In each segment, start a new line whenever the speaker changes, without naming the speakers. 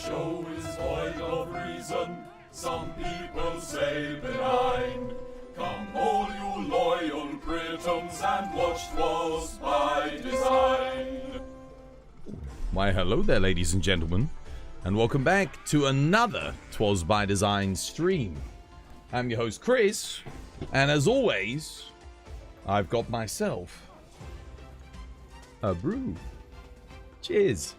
show is void of reason, some people say benign. Come all you loyal Britons and watch 'Twas by Design.
Why hello there, ladies and gentlemen, and welcome back to another 'Twas by Design stream. I'm your host Chris, and as always, I've got myself a brew. Cheers.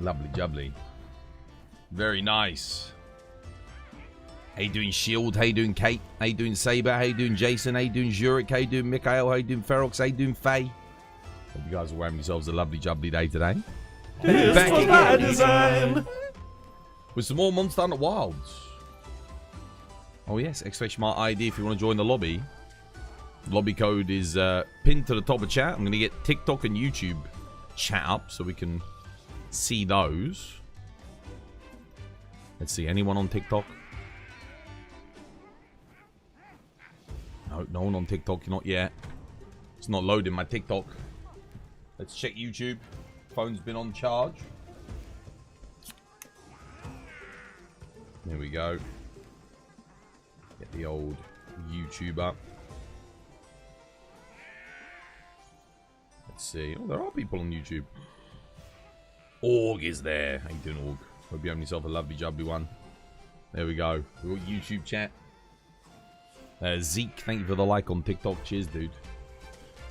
Lovely jubbly. Very nice. How you doing, Shield? How you doing, Kate? How you doing, Saber? How you doing, Jason? How you doing, Zurich? How you doing, Mikhail? How you doing, Ferox? How you doing, Faye? Hope you guys are having yourselves a lovely jubbly day today. Back again design. With some more Monster Hunter Wilds. Oh yes, exclamation mark ID if you want to join the lobby. Lobby code is pinned to the top of chat. I'm going to get TikTok and YouTube chat up so we can see those. Let's see, anyone on TikTok? No, no one on TikTok, not yet. It's not loading my TikTok. Let's check YouTube. Phone's been on charge. There we go. Get the old YouTube up. Let's see. Oh, there are people on YouTube. Org is there. How you doing, Org? Hope you're having yourself a lovely jubbly one. There we go. We've got YouTube chat. Zeke, thank you for the like on TikTok. Cheers, dude.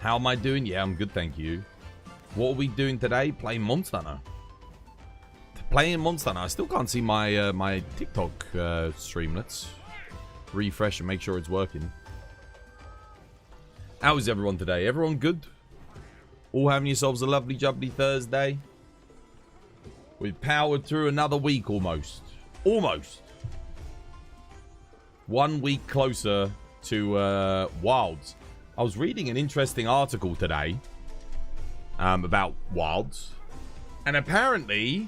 How am I doing? Yeah, I'm good, thank you. What are we doing today? Playing Monster Hunter. Playing Monster Hunter. I still can't see my my TikTok stream. Let's refresh and make sure it's working. How is everyone today? Everyone good? All having yourselves a lovely jubbly Thursday? We've powered through another week almost. Almost. 1 week closer to Wilds. I was reading an interesting article today about Wilds. And apparently,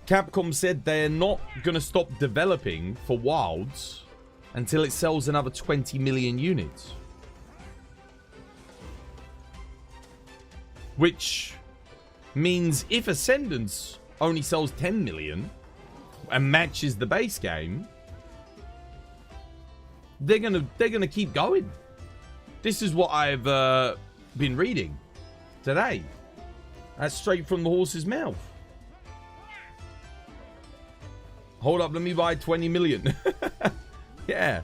Capcom said they're not going to stop developing for Wilds until it sells another 20 million units. Which means if Ascendance only sells 10 million and matches the base game, they're gonna keep going. This is what I've been reading today. That's straight from the horse's mouth. Hold up, let me buy 20 million. Yeah,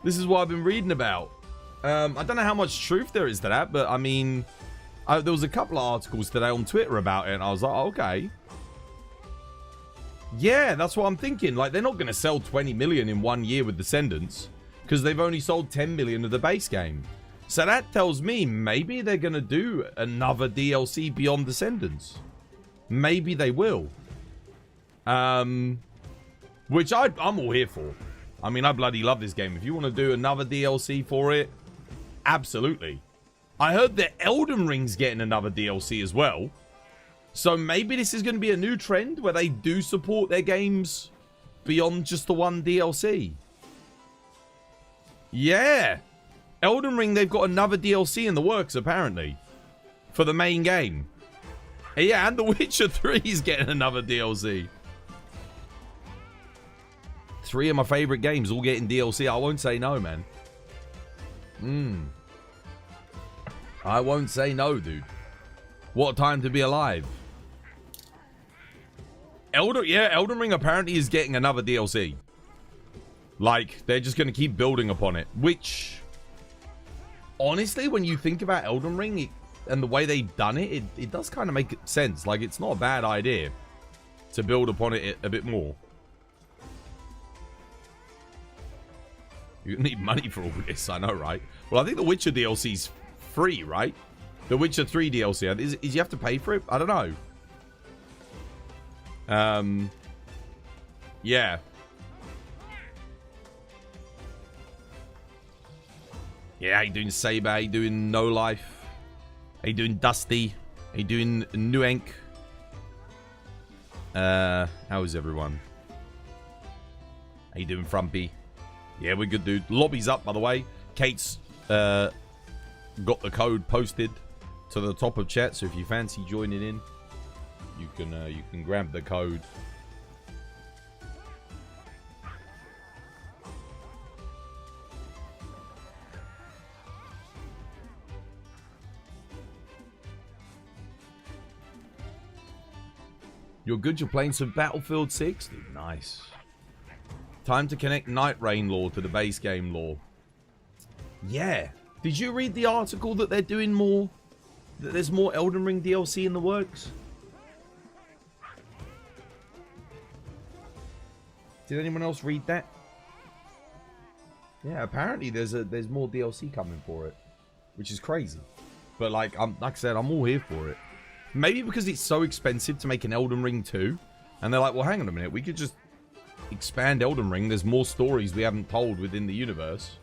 this is what I've been reading about. I don't know how much truth there is to that, but I mean, there was a couple of articles today on Twitter about it, and I was like, oh, okay. Yeah, that's what I'm thinking. Like, they're not going to sell 20 million in 1 year with Descendants, because they've only sold 10 million of the base game. So that tells me maybe they're going to do another DLC beyond Descendants. Maybe they will. Which I'm all here for. I mean, I bloody love this game. If you want to do another DLC for it, absolutely. I heard that Elden Ring's getting another DLC as well. So maybe this is going to be a new trend where they do support their games beyond just the one DLC. Yeah. Elden Ring, they've got another DLC in the works, apparently. For the main game. Yeah, and The Witcher 3 is getting another DLC. 3 of my favorite games all getting DLC. I won't say no, man. I won't say no, dude. What a time to be alive. Elden Ring apparently is getting another DLC. Like, they're just going to keep building upon it. Which, honestly, when you think about Elden Ring and the way they've done it, it does kind of make sense. Like, it's not a bad idea to build upon it a bit more. You need money for all this, I know, right? Well, I think the Witcher DLC's free, right? The Witcher 3 DLC. Is you have to pay for it? I don't know. Yeah. Yeah, how you doing, Saber? How you doing, No Life? How you doing, Dusty? How you doing, Nuenk? How is everyone? How you doing, Frumpy? Yeah, we're good, dude. Lobby's up, by the way. Kate's got the code posted to the top of chat, so if you fancy joining in, you can grab the code. You're good, you're playing some Battlefield 6? Dude, nice. Time to connect Night Rain lore to the base game lore. Yeah. Did you read the article that they're doing more? That there's more Elden Ring DLC in the works? Did anyone else read that? Yeah, apparently there's more DLC coming for it, which is crazy. But like I said, I'm all here for it. Maybe because it's so expensive to make an Elden Ring 2, and they're like, well, hang on a minute, we could just expand Elden Ring. There's more stories we haven't told within the universe.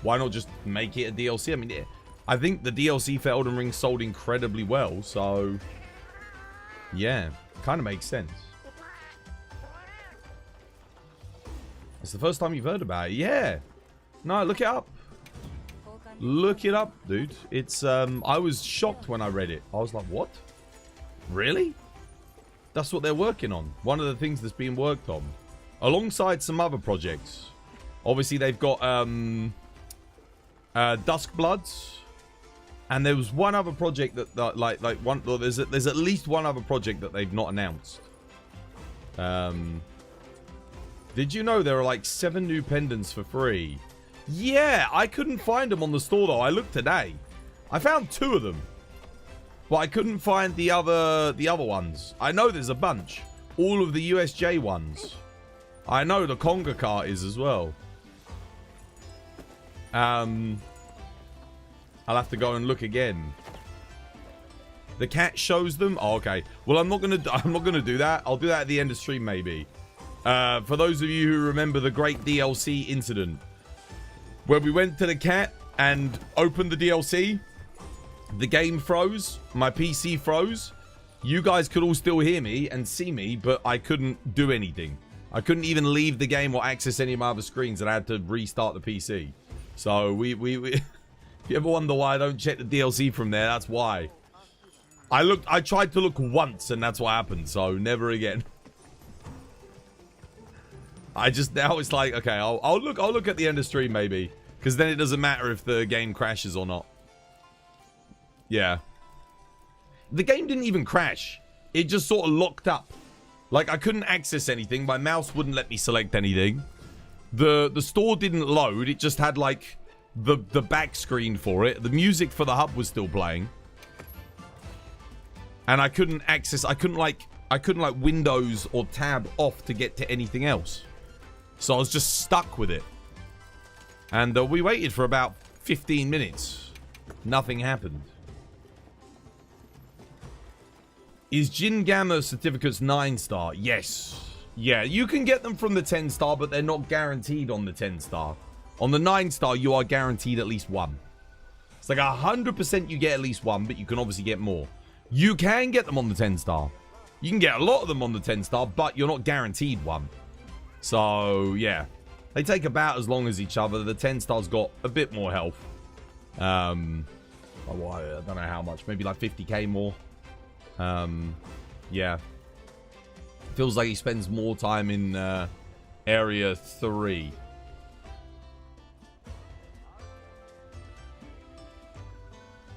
Why not just make it a DLC? I mean, I think the DLC for Elden Ring sold incredibly well, so yeah, kind of makes sense. It's the first time you've heard about it. Yeah. No, look it up. Look it up, dude. It's, I was shocked when I read it. I was like, what? Really? That's what they're working on. One of the things that's being worked on. Alongside some other projects. Obviously, they've got, Dusk Bloods. And there was one other project that there's at least one other project that they've not announced. Did you know there are like 7 new pendants for free? Yeah, I couldn't find them on the store though. I looked today. I found 2 of them. But I couldn't find the other ones. I know there's a bunch. All of the USJ ones. I know the Conga cart is as well. I'll have to go and look again. The cat shows them. Oh, okay. Well, I'm not gonna do that. I'll do that at the end of stream maybe. For those of you who remember the great DLC incident, where we went to the cat and opened the DLC, the game froze, my PC froze. You guys could all still hear me and see me, but I couldn't do anything. I couldn't even leave the game or access any of my other screens, and I had to restart the PC. So if you ever wonder why I don't check the DLC from there, that's why. I tried to look once, and that's what happened. So never again. Now it's like, okay, I'll look at the end of stream maybe, because then it doesn't matter if the game crashes or not. Yeah. The game didn't even crash. It just sort of locked up. Like, I couldn't access anything. My mouse wouldn't let me select anything. The store didn't load. It just had, like, the back screen for it. The music for the hub was still playing. And I couldn't access... I couldn't, like, Windows or tab off to get to anything else. So I was just stuck with it. And we waited for about 15 minutes. Nothing happened. Is Jin Gamma certificates 9-star? Yes. Yeah, you can get them from the 10-star, but they're not guaranteed on the 10-star. On the 9-star, you are guaranteed at least 1. It's like 100% you get at least 1, but you can obviously get more. You can get them on the 10-star. You can get a lot of them on the 10-star, but you're not guaranteed 1. So, yeah. They take about as long as each other. The 10-star's got a bit more health. I don't know how much. Maybe like 50k more. Yeah. Feels like he spends more time in Area 3.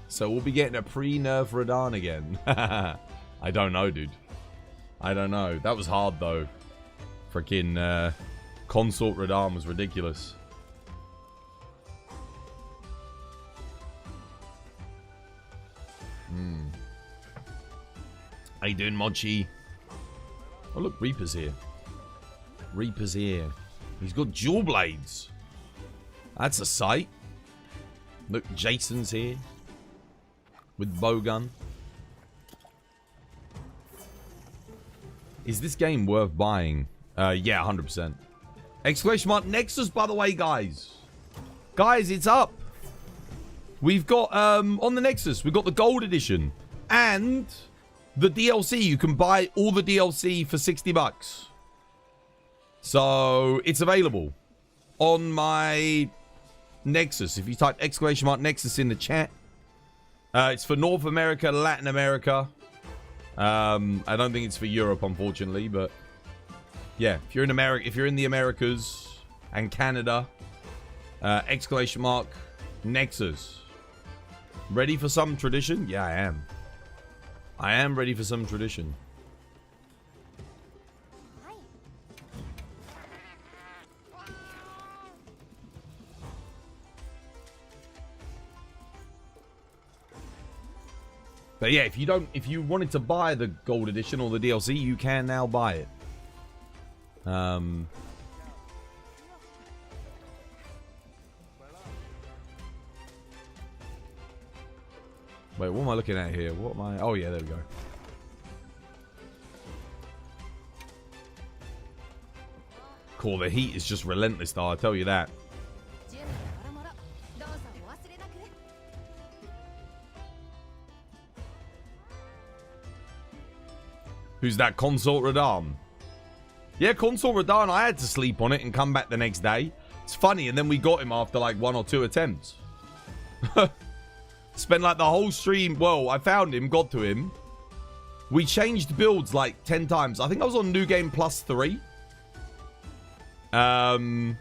So we'll be getting a pre-nerf Radahn again. I don't know, dude. I don't know. That was hard, though. Freaking Consort Radahn was ridiculous. How you doing, Mochi? Oh, look, Reaper's here. Reaper's here. He's got dual blades. That's a sight. Look, Jason's here. With bowgun. Is this game worth buying? Yeah, 100%. Exclamation mark Nexus, by the way, guys. Guys, it's up. We've got, on the Nexus, we've got the Gold Edition. And the DLC. You can buy all the DLC for $60. So it's available on my Nexus. If you type !Nexus in the chat, it's for North America, Latin America. I don't think it's for Europe, unfortunately, but yeah, if you're in America, if you're in the Americas and Canada, !Nexus. Ready for some tradition? Yeah, I am. I am ready for some tradition. But yeah, if you wanted to buy the gold edition or the DLC, you can now buy it. Wait, what am I looking at here? What am I... Oh, yeah, there we go. Cool, the heat is just relentless, though, I'll tell you that. Who's that? Consort Radam? Yeah, Consort Radam, I had to sleep on it and come back the next day. It's funny, and then we got him after like 1 or 2 attempts. Spent like the whole stream. Well, I found him, got to him. We changed builds like 10 times. I think I was on New Game Plus 3. I'm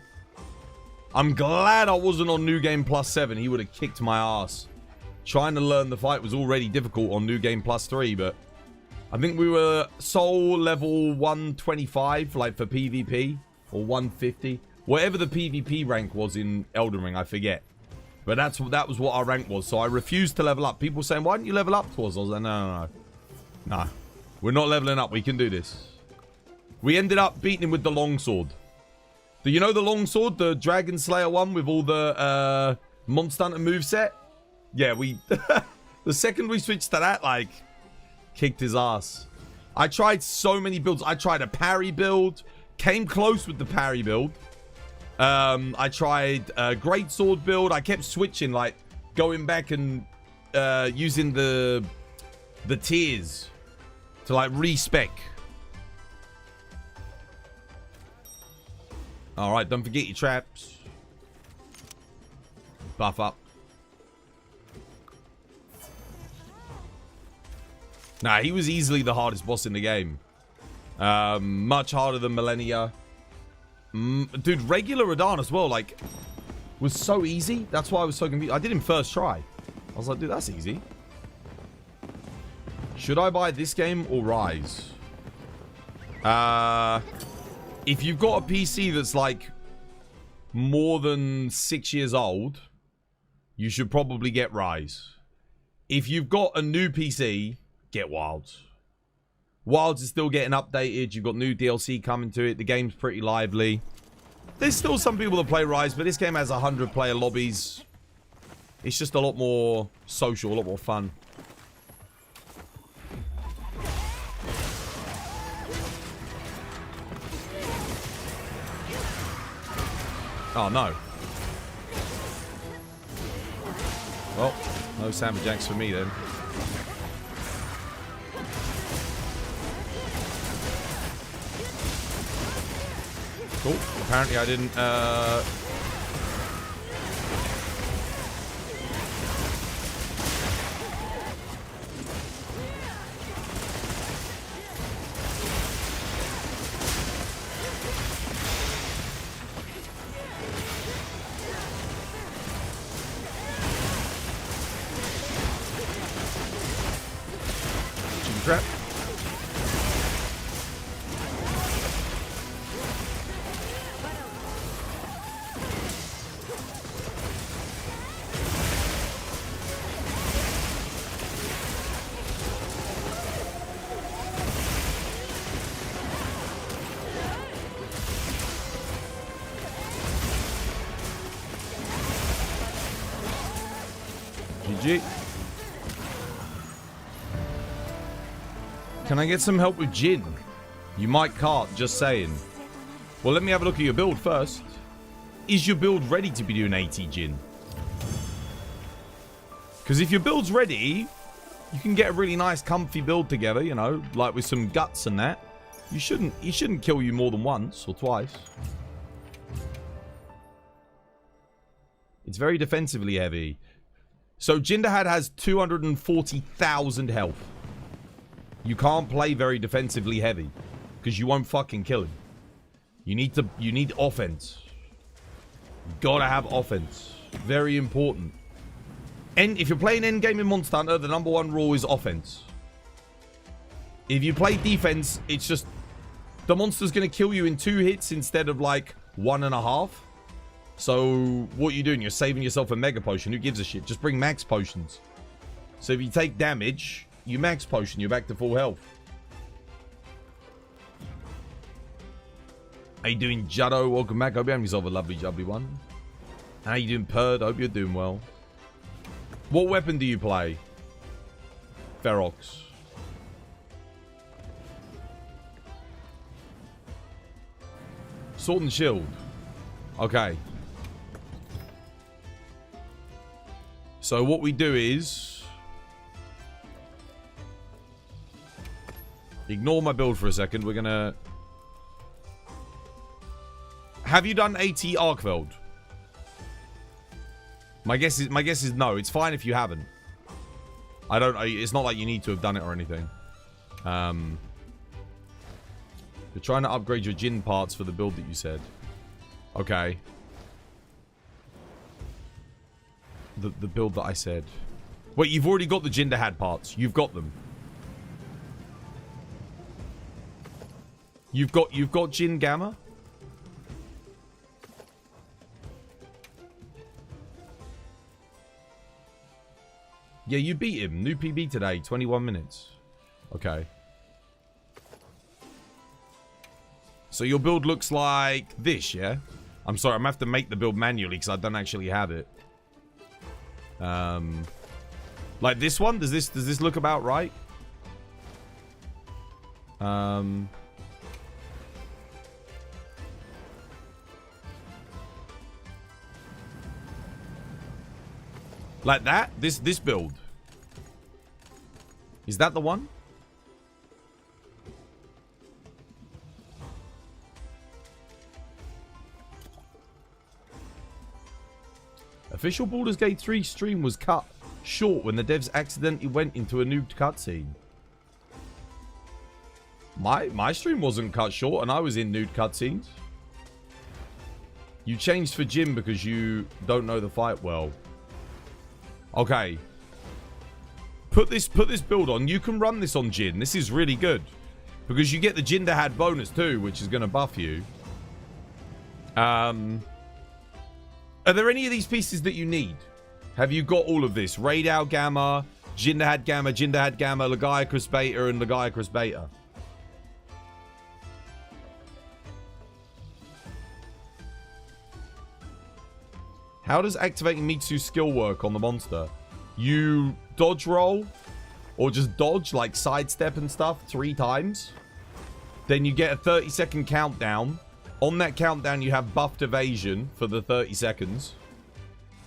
glad I wasn't on New Game Plus 7. He would have kicked my ass. Trying to learn the fight was already difficult on New Game Plus 3, but I think we were soul level 125, like for PvP, or 150. Whatever the PvP rank was in Elden Ring, I forget. But that was what our rank was, so I refused to level up. People saying, why didn't you level up towards us? I was like, no. Nah, we're not leveling up. We can do this. We ended up beating him with the longsword. Do you know the longsword? The Dragon Slayer one with all the Monster Hunter moveset? Yeah, we... the second we switched to that, like, kicked his ass. I tried so many builds. I tried a parry build. Came close with the parry build. I tried a great sword build. I kept switching, like going back and using the tiers to like respec. All right, don't forget your traps. Buff up. Nah, he was easily the hardest boss in the game. Much harder than Millennia. Dude, regular Radahn as well, like, was so easy. That's why I was so confused. I did him first try. I was like, dude, that's easy. Should I buy this game or Rise? If you've got a PC that's, like, more than 6 years old, you should probably get Rise. If you've got a new PC, get Wilds. Wilds is still getting updated. You've got new DLC coming to it. The game's pretty lively. There's still some people that play Rise, but this game has 100 player lobbies. It's just a lot more social, a lot more fun. Oh, no. Well, no Sandwich Jacks for me then. Cool. Apparently I didn't, chicken trap. GG. Can I get some help with Jin? You might cart, just saying. Well, let me have a look at your build first. Is your build ready to be doing 80 Jin? Because if your build's ready, you can get a really nice comfy build together, you know, like with some guts and that. He shouldn't kill you more than once or twice. It's very defensively heavy. So Jinderhad has 240,000 health. You can't play very defensively heavy because you won't fucking kill him. You need offense. You gotta have offense. Very important. And if you're playing endgame in Monster Hunter, the #1 rule is offense. If you play defense, it's just the monster's gonna kill you in 2 hits instead of like 1.5. So what you're doing, you're saving yourself a mega potion. Who gives a shit? Just bring max potions. So if you take damage, you max potion, you're back to full health. How you doing, Juddo? Welcome back. Hope you have yourself a lovely jubbly one. How you doing, Purd? Hope you're doing well. What weapon do you play? Ferox. Sword and shield. Okay. So what we do is... ignore my build for a second. We're gonna... Have you done AT Arkveld? My guess is no. It's fine if you haven't. It's not like you need to have done it or anything. You're trying to upgrade your Jin parts for the build that you said. Okay. The build that I said. Wait, you've already got the Jinderhad parts. You've got them. You've got Jin Gamma? Yeah, you beat him. New PB today, 21 minutes. Okay. So your build looks like this, yeah? I'm sorry, I'm gonna have to make the build manually because I don't actually have it. Like this one? Does this look about right? Like that? This build. Is that the one? Official Baldur's Gate 3 stream was cut short when the devs accidentally went into a new cutscene. My stream wasn't cut short and I was in nude cutscenes. You changed for Jim because you don't know the fight well. Okay. Put this build on. You can run this on Jin. This is really good. Because you get the Jinderhad bonus too, which is going to buff you. Are there any of these pieces that you need? Have you got all of this? Radau Gamma, Jinderhad Gamma, Lagiacrus Beta, and Lagiacrus Beta. How does activating Mitsu's skill work on the monster? You dodge roll, or just dodge, like sidestep and stuff, 3 times. Then you get a 30-second countdown. On that countdown, you have buffed evasion for the 30 seconds.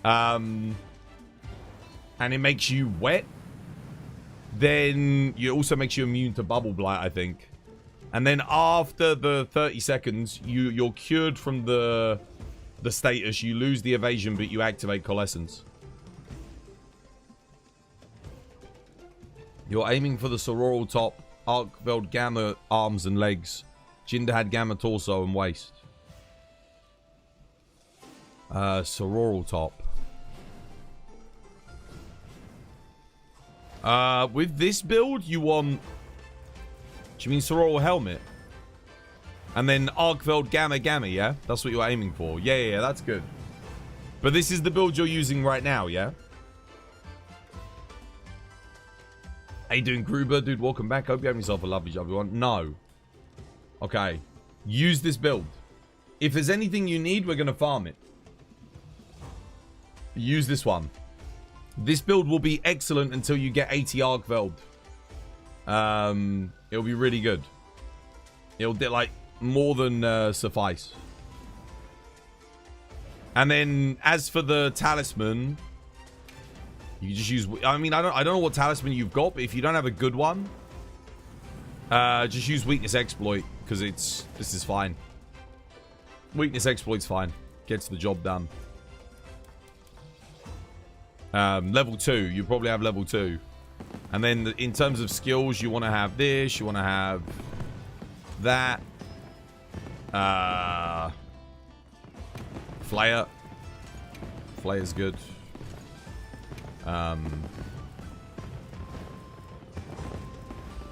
And it makes you wet. Then it also makes you immune to bubble blight, I think. And then after the 30 seconds, you're cured from the status. You lose the evasion, but you activate Coalescence. You're aiming for the Sororal top, Arkveld Gamma arms and legs, Jinderhad Gamma torso and waist. Sororal top. With this build, you want... Do you mean Sororal helmet? And then Arkveld Gamma Gamma, yeah? That's what you're aiming for. Yeah, that's good. But this is the build you're using right now, yeah? How you doing, Gruber? Dude, welcome back. Hope you have yourself a lovely job, everyone. No. Okay. Use this build. If there's anything you need, we're going to farm it. Use this one. This build will be excellent until you get 80 Arkveld. It'll be really good. It'll do, like, more than suffice. And then, as for the talisman... You just use... I mean, I don't know what talisman you've got, but if you don't have a good one, just use Weakness Exploit. because this is fine. Weakness exploit's fine. Gets the job done. Level 2. You probably have level 2. And then in terms of skills, you want to have this. You want to have that. Flayer. Flayer's good.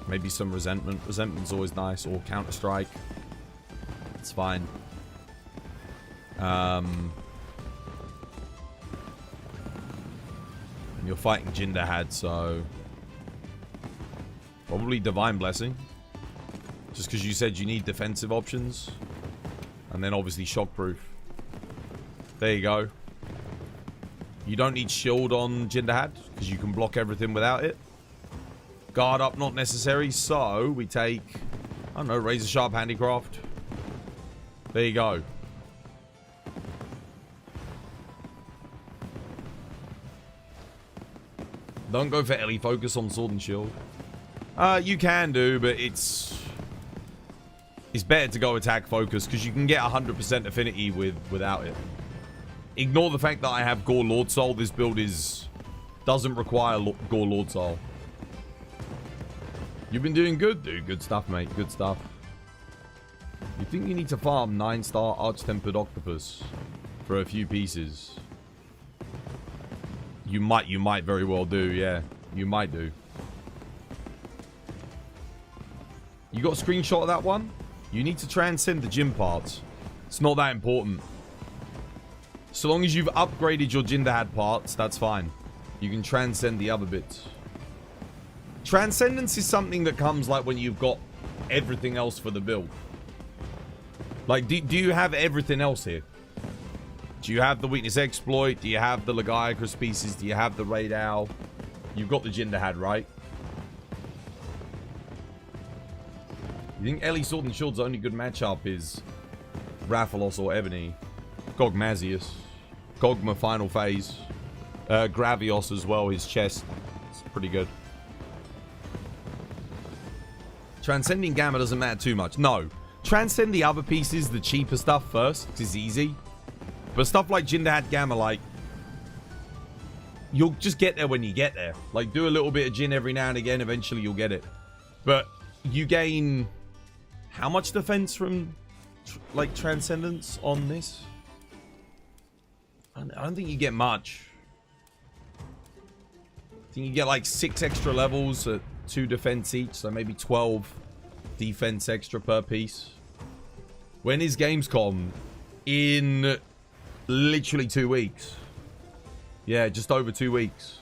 Maybe some resentment. Resentment's always nice. Or Counter-Strike. It's fine. And you're fighting Jinderhad, so probably Divine Blessing. Just because you said you need defensive options. And then obviously Shockproof. There you go. You don't need shield on Jinderhad because you can block everything without it. Guard up, not necessary. So we take, I don't know, Razor Sharp Handicraft. There you go. Don't go for Ellie focus on Sword and Shield. You can do, but it's better to go attack focus because you can get 100% affinity without it. Ignore the fact that I have Gore Lord Soul. This build doesn't require Gore Lord Soul. You've been doing good, dude. Good stuff, mate. Good stuff. You think you need to farm 9-star Arch-Tempered Octopus for a few pieces? You might very well do, yeah. You might do. You got a screenshot of that one? You need to transcend the gym parts. It's not that important. So long as you've upgraded your Jinderhad parts, that's fine. You can transcend the other bits. Transcendence is something that comes like when you've got everything else for the build. Like, do you have everything else here? Do you have the Weakness Exploit? Do you have the Lagiacrus pieces? Do you have the Raid Owl? You've got the Jinderhad, right? You think Ellie Sword and Shield's only good matchup is Rathalos or Ebony? Gogmazius. Gogma Final Phase. Gravios as well, his chest. It's pretty good. Transcending Gamma doesn't matter too much. No. Transcend the other pieces, the cheaper stuff first. It's easy. But stuff like Jinderhad Gamma, like, you'll just get there when you get there. Like, do a little bit of Jin every now and again. Eventually, you'll get it. But you gain how much defense from, like, Transcendence on this? I don't think you get much. I think you get, like, 6 extra levels at 2 defense each. So maybe 12 defense extra per piece. When is Gamescom? In literally 2 weeks. Yeah, just over 2 weeks.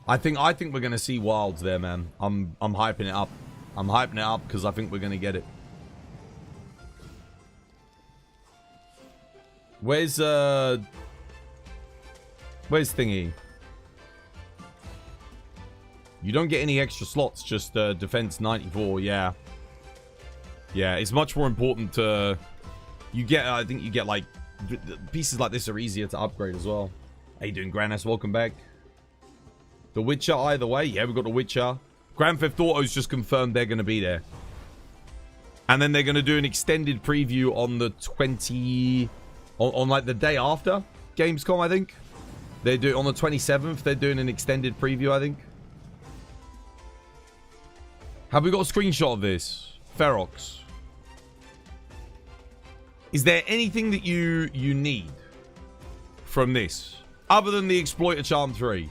I think we're gonna see Wilds there, man. I'm hyping it up. I'm hyping it up because I think we're gonna get it. Where's Thingy? You don't get any extra slots, just defense 94, yeah. Yeah, it's much more important to... You get, I think you get, like... Pieces like this are easier to upgrade as well. How you doing, Granas? Welcome back. The Witcher either way. Yeah, we've got The Witcher. Grand Theft Auto's just confirmed they're going to be there. And then they're going to do an extended preview on the 20... On like the day after Gamescom, I think. They do on the 27th. They're doing an extended preview, I think. Have we got a screenshot of this? Ferox. Is there anything that you need from this? Other than the Exploiter Charm 3?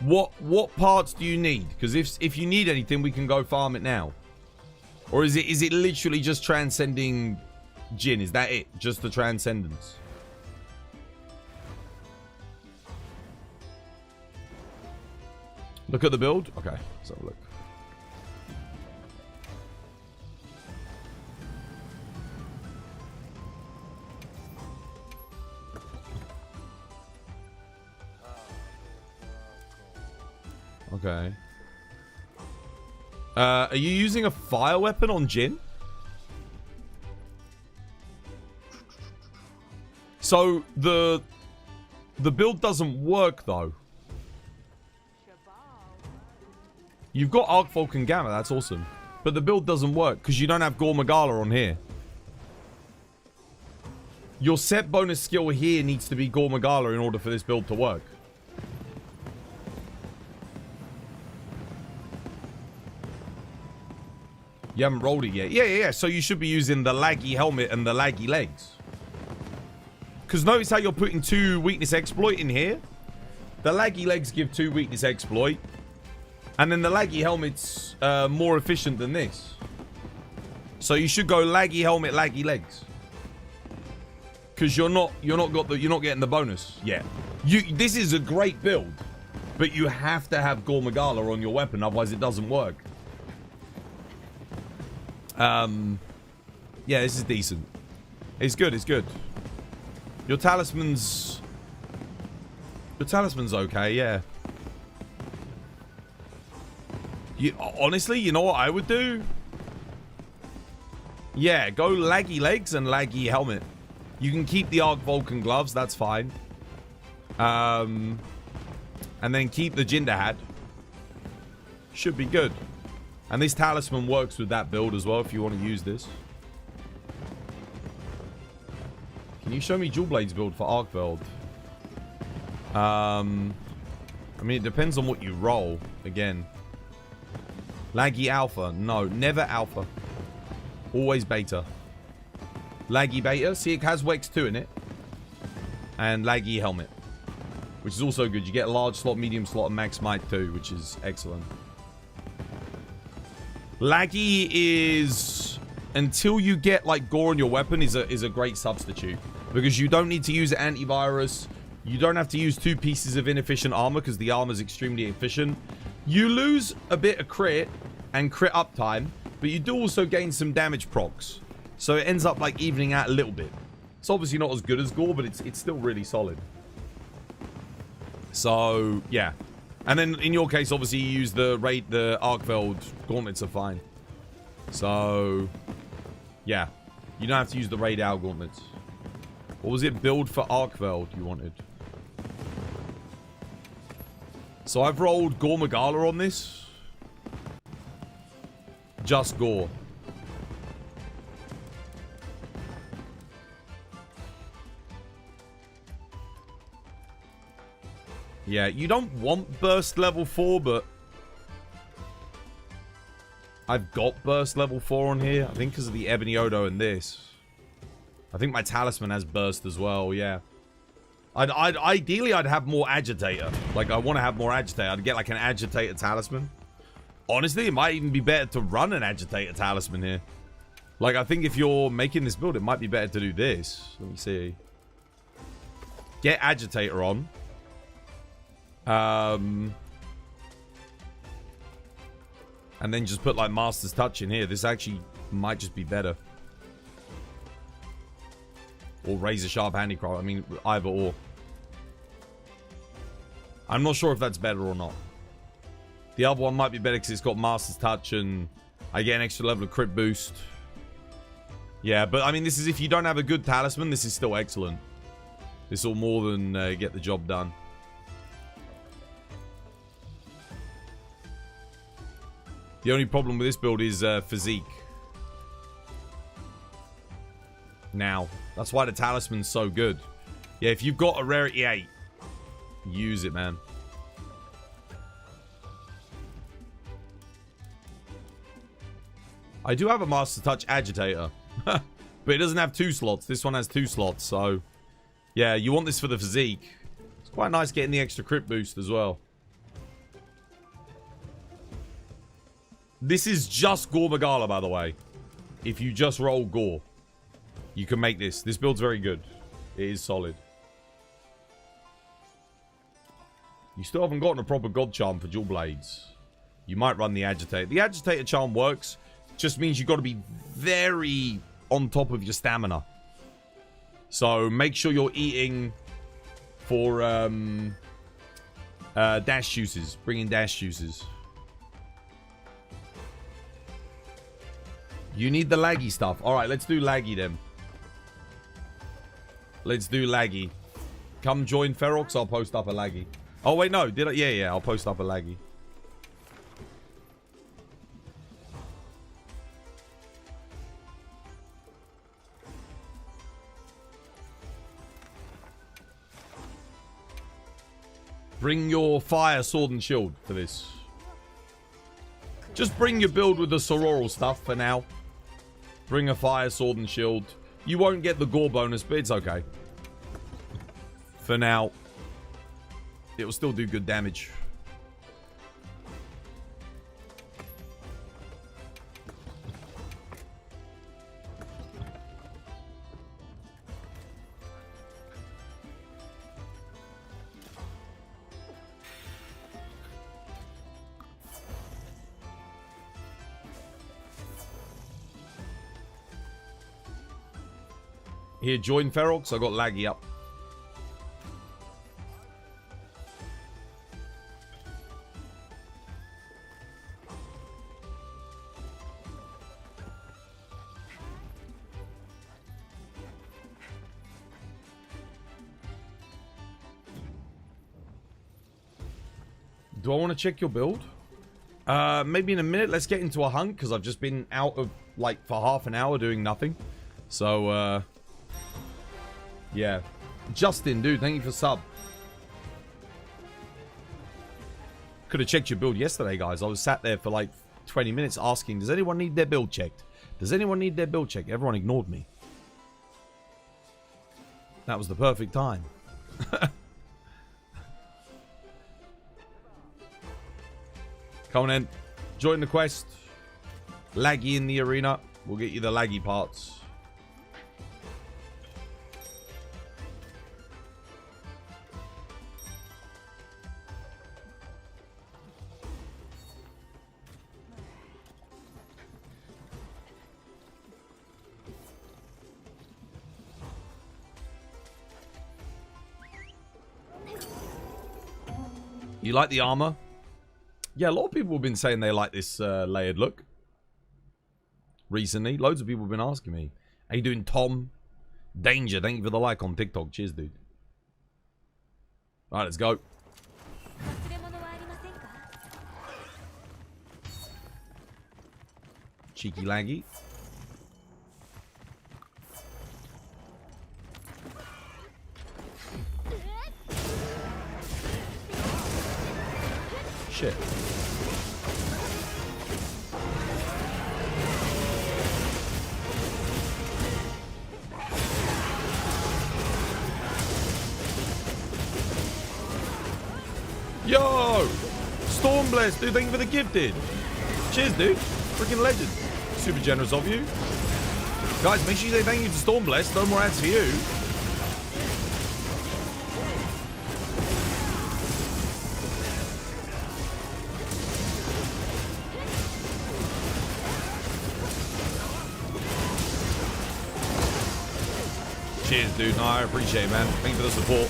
What parts do you need? Because if you need anything, we can go farm it now. Or is it literally just transcending Jin? Is that it? Just the transcendence? Look at the build. Okay, let's have a look. Okay. Are you using a fire weapon on Jin? So the build doesn't work though. You've got Arc Vulcan Gamma. That's awesome. But the build doesn't work because you don't have Gore Magala on here. Your set bonus skill here needs to be Gore Magala in order for this build to work. You haven't rolled it yet. Yeah. So you should be using the laggy helmet and the laggy legs. Because notice how you're putting 2 weakness exploit in here. The laggy legs give 2 weakness exploit. And then the laggy helmet's more efficient than this. So you should go laggy helmet, laggy legs. Because you're not getting the bonus yet. This is a great build. But you have to have Gore Magala on your weapon, otherwise it doesn't work. Yeah, this is decent. It's good, it's good. Your talisman's okay, yeah. Honestly, you know what I would do? Yeah, go laggy legs and laggy helmet. You can keep the Arc Vulcan gloves, that's fine. And then keep the Jinder hat. Should be good. And this talisman works with that build as well if you want to use this. Can you show me Jewel Blade's build for Arc Veld? I mean, it depends on what you roll. Again. Laggy Alpha. No, never Alpha. Always Beta. Laggy Beta. See, it has Wex 2 in it. And Laggy Helmet. Which is also good. You get a large slot, medium slot, and max might too, which is excellent. Laggy is... Until you get, like, Gore on your weapon is a great substitute. Because you don't need to use antivirus. You don't have to use 2 pieces of inefficient armor because the armor is extremely efficient. You lose a bit of crit and crit uptime, but you do also gain some damage procs. So it ends up, like, evening out a little bit. It's obviously not as good as Gore, but it's still really solid. So, yeah. And then, in your case, obviously, you use the Arkveld gauntlets are fine. So, yeah. You don't have to use the Raid Owl gauntlets. What was it? Build for Arkveld you wanted? So, I've rolled Gore Magala on this. Just Gore. Yeah, you don't want burst level 4, but I've got burst level 4 on here. I think because of the Ebony Odo and this. I think my talisman has burst as well, yeah. Ideally, I'd have more agitator. Like, I want to have more agitator. I'd get, like, an agitator talisman. Honestly, it might even be better to run an agitator talisman here. Like, I think if you're making this build, it might be better to do this. Let me see. Get agitator on. And then just put, like, Master's Touch in here. This actually might just be better. Or Razor Sharp Handicraft. I mean, either or. I'm not sure if that's better or not. The other one might be better because it's got Master's Touch and I get an extra level of crit boost. Yeah, but I mean, this is if you don't have a good talisman, this is still excellent. This will more than get the job done. The only problem with this build is physique. Now, that's why the talisman's so good. Yeah, if you've got a rarity 8, use it, man. I do have a Master Touch Agitator. But it doesn't have 2 slots. This one has 2 slots, so... Yeah, you want this for the physique. It's quite nice getting the extra crit boost as well. This is just Gore Magala, by the way. If you just roll Gore, you can make this. This build's very good. It is solid. You still haven't gotten a proper God Charm for Dual Blades. You might run the Agitator. The Agitator Charm works. Just means you've got to be very on top of your stamina. So make sure you're eating for dash juices. Bring in dash juices. You need the laggy stuff. Alright, let's do laggy then. Let's do laggy. Come join Ferox, I'll post up a laggy. Oh, wait, no. Did I? Yeah, I'll post up a laggy. Bring your fire, sword, and shield for this. Just bring your build with the sororal stuff for now. Bring a fire, sword, and shield. You won't get the gore bonus, but it's okay. For now. It will still do good damage. Here, join Ferox. I got laggy up. Do I want to check your build? Maybe in a minute. Let's get into a hunt because I've just been out of like for half an hour doing nothing. So yeah. Justin, dude, thank you for sub. Could have checked your build yesterday, guys. I was sat there for like 20 minutes asking, does anyone need their build checked? Does anyone need their build checked? Everyone ignored me. That was the perfect time. Come on in. Join the quest. Laggy in the arena. We'll get you the laggy parts. You like the armor? Yeah, a lot of people have been saying they like this layered look. Recently. Loads of people have been asking me. How you doing, Tom? Danger, thank you for the like on TikTok. Cheers, dude. Alright, let's go. Cheeky laggy. Shit. Yo! Stormblessed, dude, thank you for the gifted. Cheers, dude. Freaking legend. Super generous of you. Guys, make sure you say thank you to Stormblessed. No more ads for you. Cheers, dude. No, I appreciate it, man. Thank you for the support.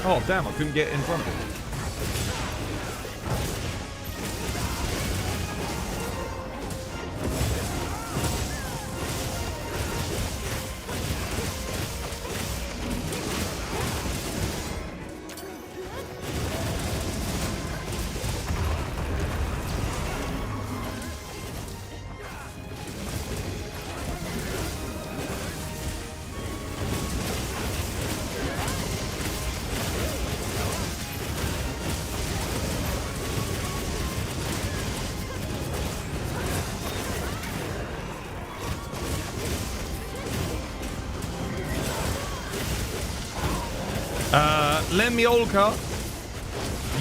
Oh, damn, I couldn't get in front of it. Lemiolka,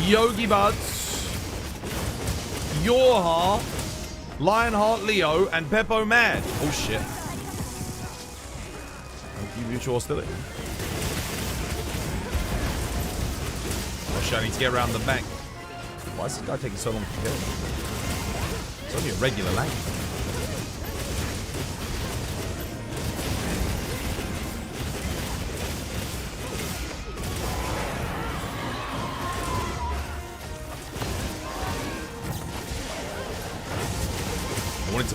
Yogi Buds, Yorha, Lionheart Leo, and Peppo Mad. Oh shit. Thank you, mutual hostility. Oh shit, I need to get around the back. Why is this guy taking so long to kill? It's only a regular lane.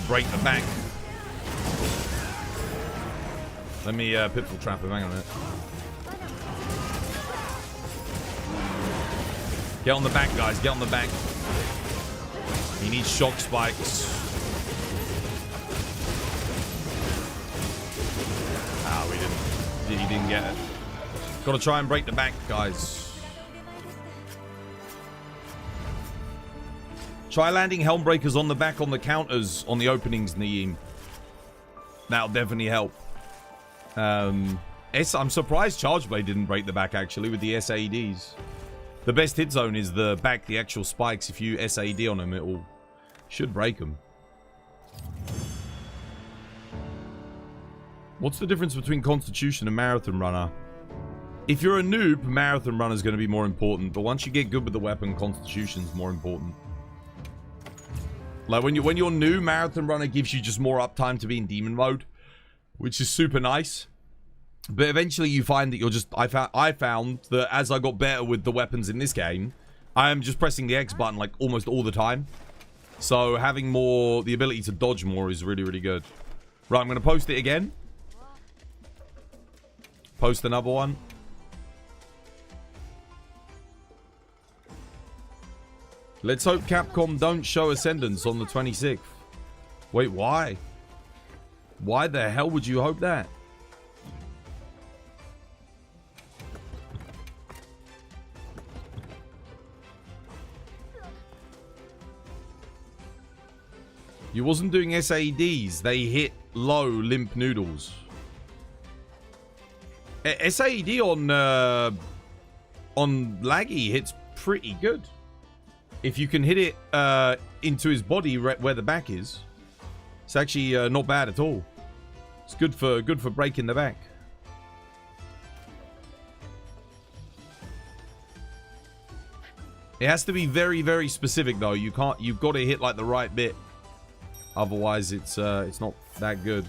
break the back. Let me pitfall trap him. Hang on a minute. Get on the back, guys. Get on the back. He needs shock spikes. Ah, we didn't. He didn't get it. Got to try and break the back, guys. Try landing helm breakers on the back on the counters on the openings, Naeem. That'll definitely help. I'm surprised Chargeblade didn't break the back, actually, with the SAEDs. The best hit zone is the back, the actual spikes. If you SAED on them, it should break them. What's the difference between Constitution and Marathon Runner? If you're a noob, Marathon Runner is going to be more important. But once you get good with the weapon, Constitution's more important. Like when you're new, Marathon Runner gives you just more uptime to be in demon mode, which is super nice. But eventually you find that you're just... I found that as I got better with the weapons in this game, I am just pressing the X button like almost all the time. So having the ability to dodge more is really, really good. Right, I'm going to post it again. Post another one. Let's hope Capcom don't show Ascendance on the 26th. Wait, why? Why the hell would you hope that? You wasn't doing SAEDs. They hit low limp noodles. SAED on Laggy hits pretty good. If you can hit it into his body where the back is, it's actually not bad at all. It's good for breaking the back. It has to be very, very specific though. You've got to hit like the right bit. Otherwise, it's not that good.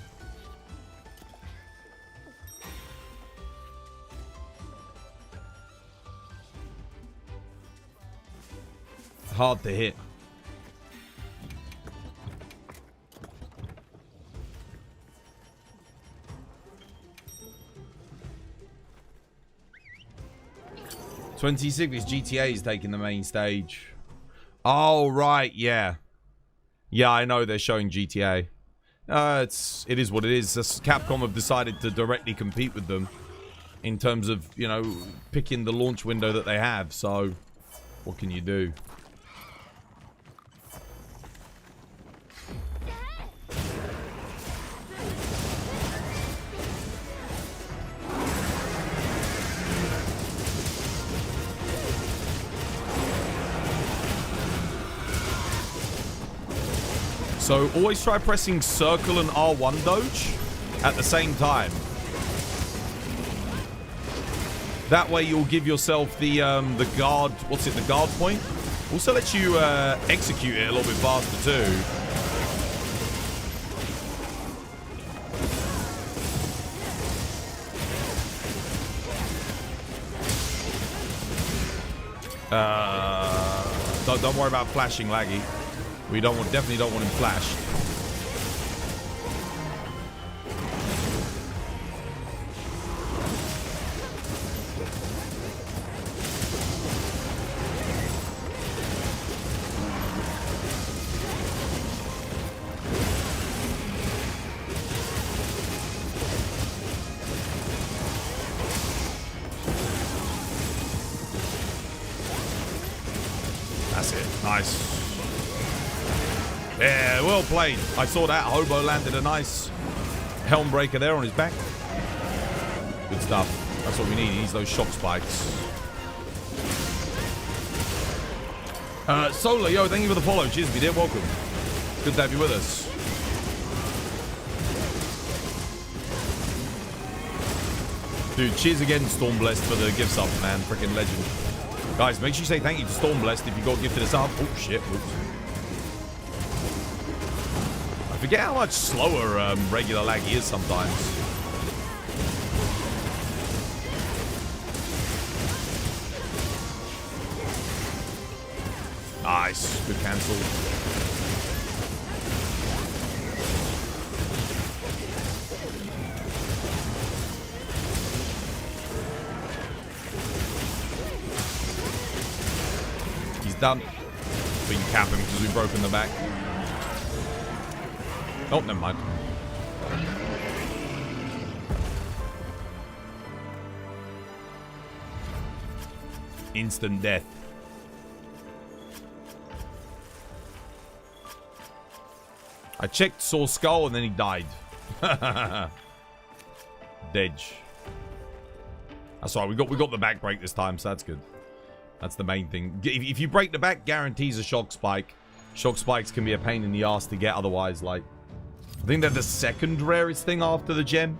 Hard to hit. GTA is taking the main stage. Oh right, yeah. Yeah, I know they're showing GTA. It is what it is. Capcom have decided to directly compete with them in terms of, you know, picking the launch window that they have. So, what can you do? So always try pressing circle and R1 dodge at the same time. That way you'll give yourself the guard, the guard point. Also lets you execute it a little bit faster too. Don't worry about flashing Laggy. We definitely don't want him flashed. That's it. Nice. Yeah, well played. I saw that. Hobo landed a nice helm breaker there on his back. Good stuff. That's what we need. He needs those shock spikes. Solar, yo, thank you for the follow. Cheers, me dear. Welcome. Good to have you with us. Dude, cheers again, Stormblessed, for the gift sub, man. Freaking legend. Guys, make sure you say thank you to Stormblessed if you got gifted a sub. Oh, shit. Oops. I forget how much slower regular Laggy is sometimes. Nice. Good cancel. done. We can cap him because we've broken the back. Oh, never mind. Instant death. I checked, saw skull, and then he died. Dedge. That's all right. We got the back break this time, so that's good. That's the main thing. If you break the back, guarantees a shock spike. Shock spikes can be a pain in the ass to get otherwise. Like, I think they're the second rarest thing after the gem.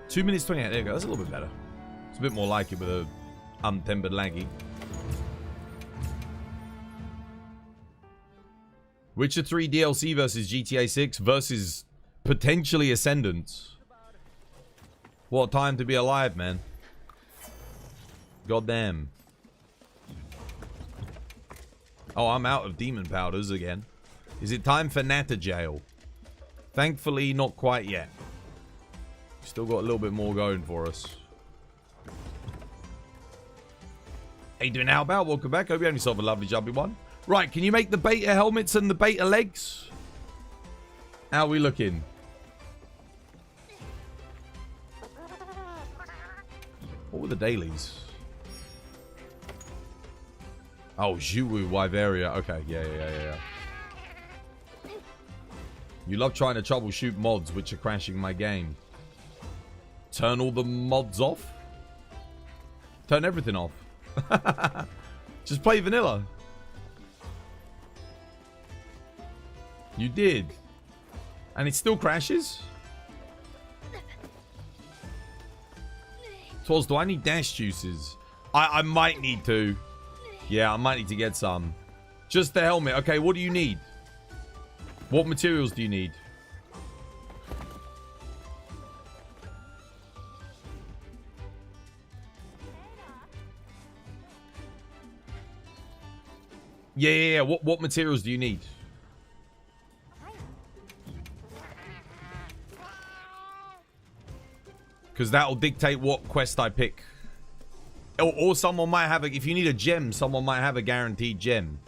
Two minutes 28. There you go. That's a little bit better. It's a bit more like it with a untempered laggy. Witcher 3 DLC versus GTA 6 versus potentially Ascendance. What a time to be alive, man. Goddamn. Oh, I'm out of demon powders again. Is it time for Natter Jail? Thankfully, not quite yet. Still got a little bit more going for us. How you doing, Albert? Welcome back. Hope you have yourself a lovely jubbly one. Right, can you make the beta helmets and the beta legs? How are we looking? What were the dailies? Oh, Zhuwu Wyveria. Okay, yeah. You love trying to troubleshoot mods which are crashing my game. Turn all the mods off? Turn everything off. Just play vanilla. You did. And it still crashes? Twas, do I need dash juices? I might need to. Yeah, I might need to get some. Just the helmet. Okay, what do you need? What materials do you need? Yeah. What materials do you need? Because that'll dictate what quest I pick. Or someone might have if you need a gem, someone might have a guaranteed gem.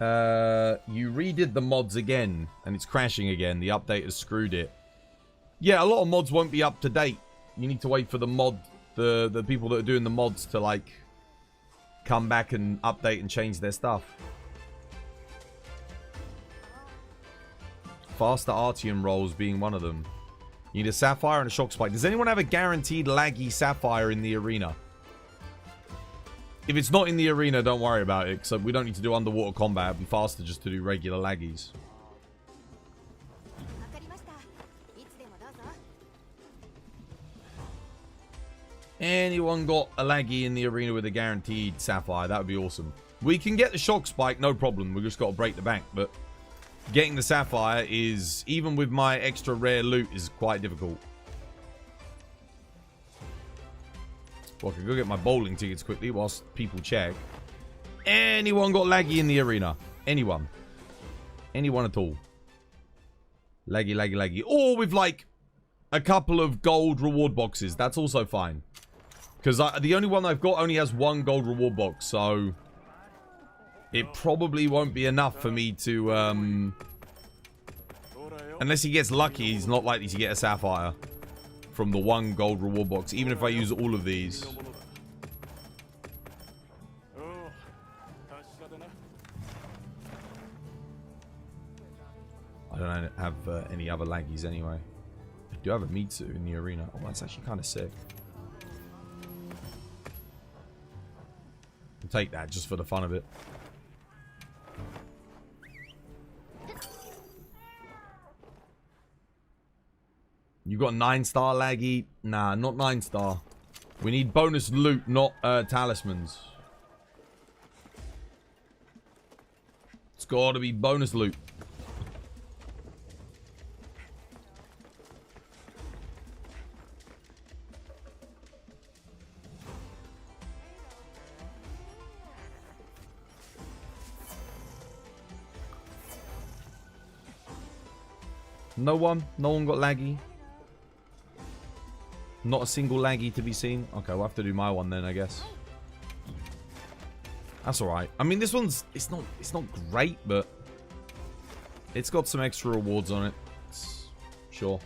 You redid the mods again, and it's crashing again. The update has screwed it. Yeah, a lot of mods won't be up to date. You need to wait for the people that are doing the mods to, like, come back and update and change their stuff. Faster Artium rolls being one of them. You need a Sapphire and a Shock Spike. Does anyone have a guaranteed laggy Sapphire in the arena? If it's not in the arena, don't worry about it, because we don't need to do underwater combat. It'd be faster just to do regular laggies. Anyone got a laggy in the arena with a guaranteed Sapphire? That would be awesome. We can get the Shock Spike, no problem. We just got to break the bank, but getting the Sapphire is, even with my extra rare loot, is quite difficult. Well, I can go get my bowling tickets quickly whilst people check. Anyone got laggy in the arena? Anyone? Anyone at all? Laggy. Or with, like, a couple of gold reward boxes. That's also fine. Because the only one I've got only has one gold reward box, so it probably won't be enough for me to, unless he gets lucky, he's not likely to get a Sapphire from the one gold reward box, even if I use all of these. I don't have any other laggies anyway. I do have a Mitsu in the arena. Oh, that's actually kind of sick. I'll take that just for the fun of it. You got 9-star laggy? Nah, not 9-star. We need bonus loot, not talismans. It's got to be bonus loot. No one? No one got laggy? Not a single laggy to be seen? Okay, we'll have to do my one then, I guess. That's alright. I mean, this one's... It's not great, but... It's got some extra rewards on it. Sure.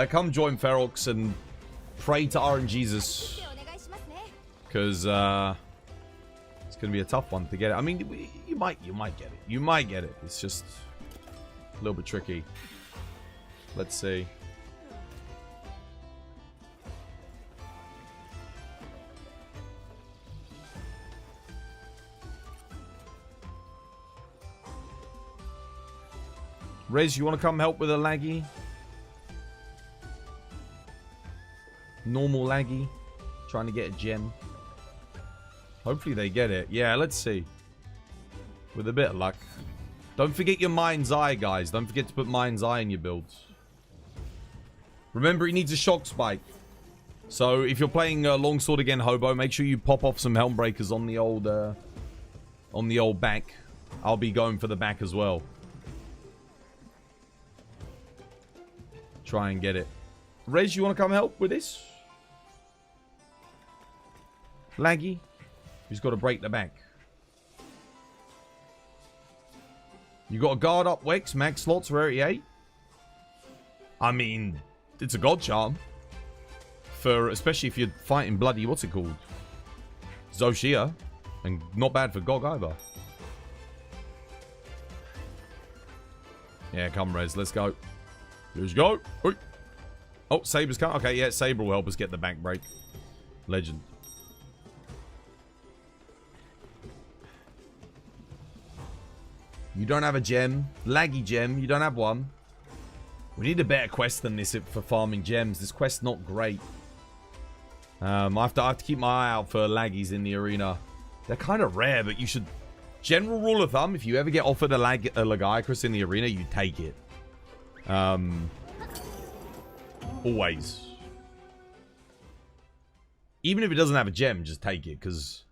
Come join Ferox and pray to RNGesus. Because, it's going to be a tough one to get it. I mean, you might get it. You might get it. It's just a little bit tricky. Let's see. Rez, you want to come help with a laggy? Normal laggy. Trying to get a gem. Hopefully they get it. Yeah, let's see. With a bit of luck. Don't forget your Mind's Eye, guys. Don't forget to put Mind's Eye in your builds. Remember, he needs a shock spike. So, if you're playing Longsword again, Hobo, make sure you pop off some Helm Breakers on the old back. I'll be going for the back as well. Try and get it. Rez, you want to come help with this? Laggy? Who's got to break the back? You got a guard up, Wex. Max slots, rarity 8. I mean, it's a god charm. For, especially if you're fighting bloody, what's it called? Zoshia. And not bad for Gog either. Yeah, come Rez, let's go. Let's go. Oi. Oh, Saber's coming. Okay, yeah, Saber will help us get the back break. Legend. You don't have a gem. Laggy gem. You don't have one. We need a better quest than this for farming gems. This quest's not great. I have to keep my eye out for laggies in the arena. They're kind of rare, but you should... General rule of thumb, if you ever get offered a Lagiacrus in the arena, you take it. Always. Even if it doesn't have a gem, just take it, because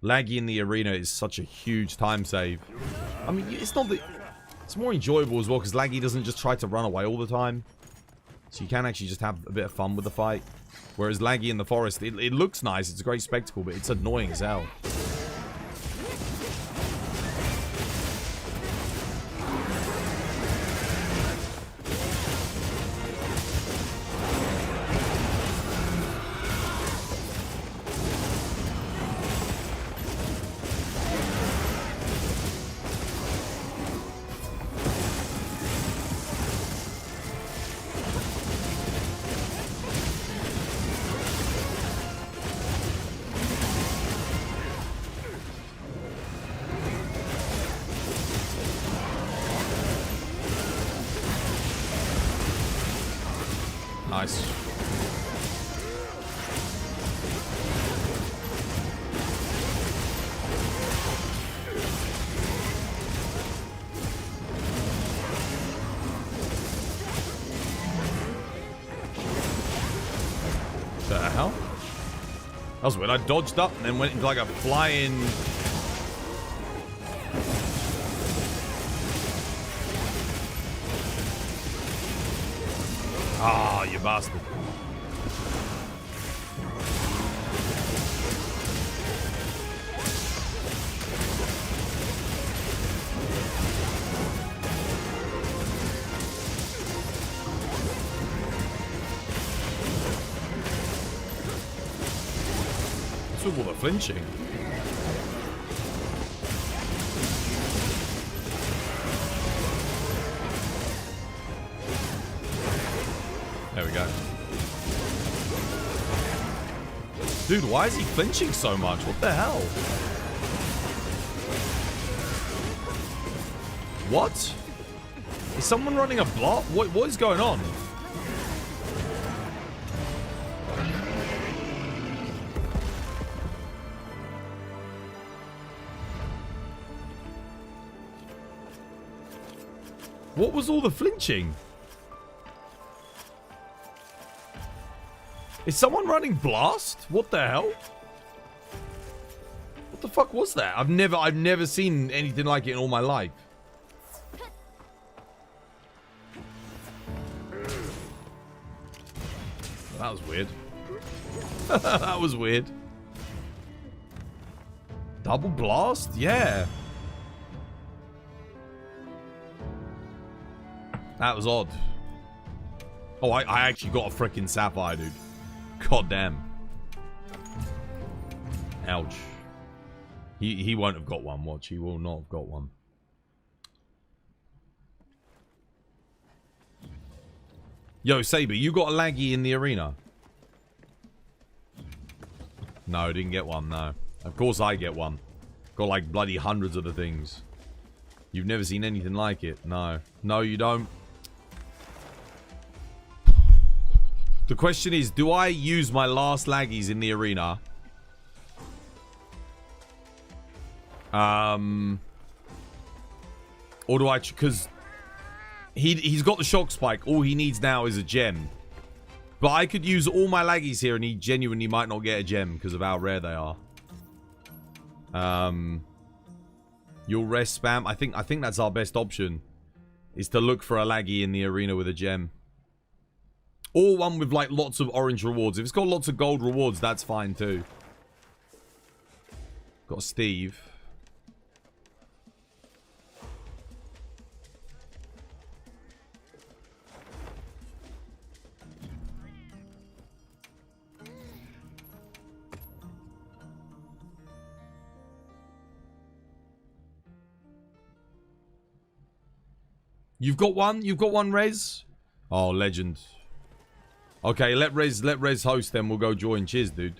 laggy in the arena is such a huge time save. I mean, it's not that... It's more enjoyable as well, because laggy doesn't just try to run away all the time. So you can actually just have a bit of fun with the fight. Whereas laggy in the forest, it looks nice, it's a great spectacle, but it's annoying as hell. Nice. The hell? That was weird. I dodged up and then went into like a flying... Ah, you bastard. What's with all the flinching? There we go. Dude, why is he flinching so much? What the hell? What? Is someone running a block? What is going on? What was all the flinching? Is someone running blast? What the hell? What the fuck was that? I've never seen anything like it in all my life. That was weird. That was weird. Double blast? Yeah. That was odd. Oh, I actually got a freaking sapphire, dude. God damn. Ouch. He won't have got one. Watch, he will not have got one. Yo, Saber, you got a laggy in the arena? No, didn't get one, no. Of course I get one. Got like bloody hundreds of the things. You've never seen anything like it. No. No, you don't. The question is, do I use my last laggies in the arena? Or do I... Because he's got the shock spike. All he needs now is a gem. But I could use all my laggies here and he genuinely might not get a gem because of how rare they are. You'll rest spam. I think that's our best option. Is to look for a laggy in the arena with a gem. Or one with like lots of orange rewards. If it's got lots of gold rewards, that's fine too. Got Steve. You've got one? You've got one, Rez? Oh, legend. Okay, let Rez host, then we'll go join. Cheers, dude.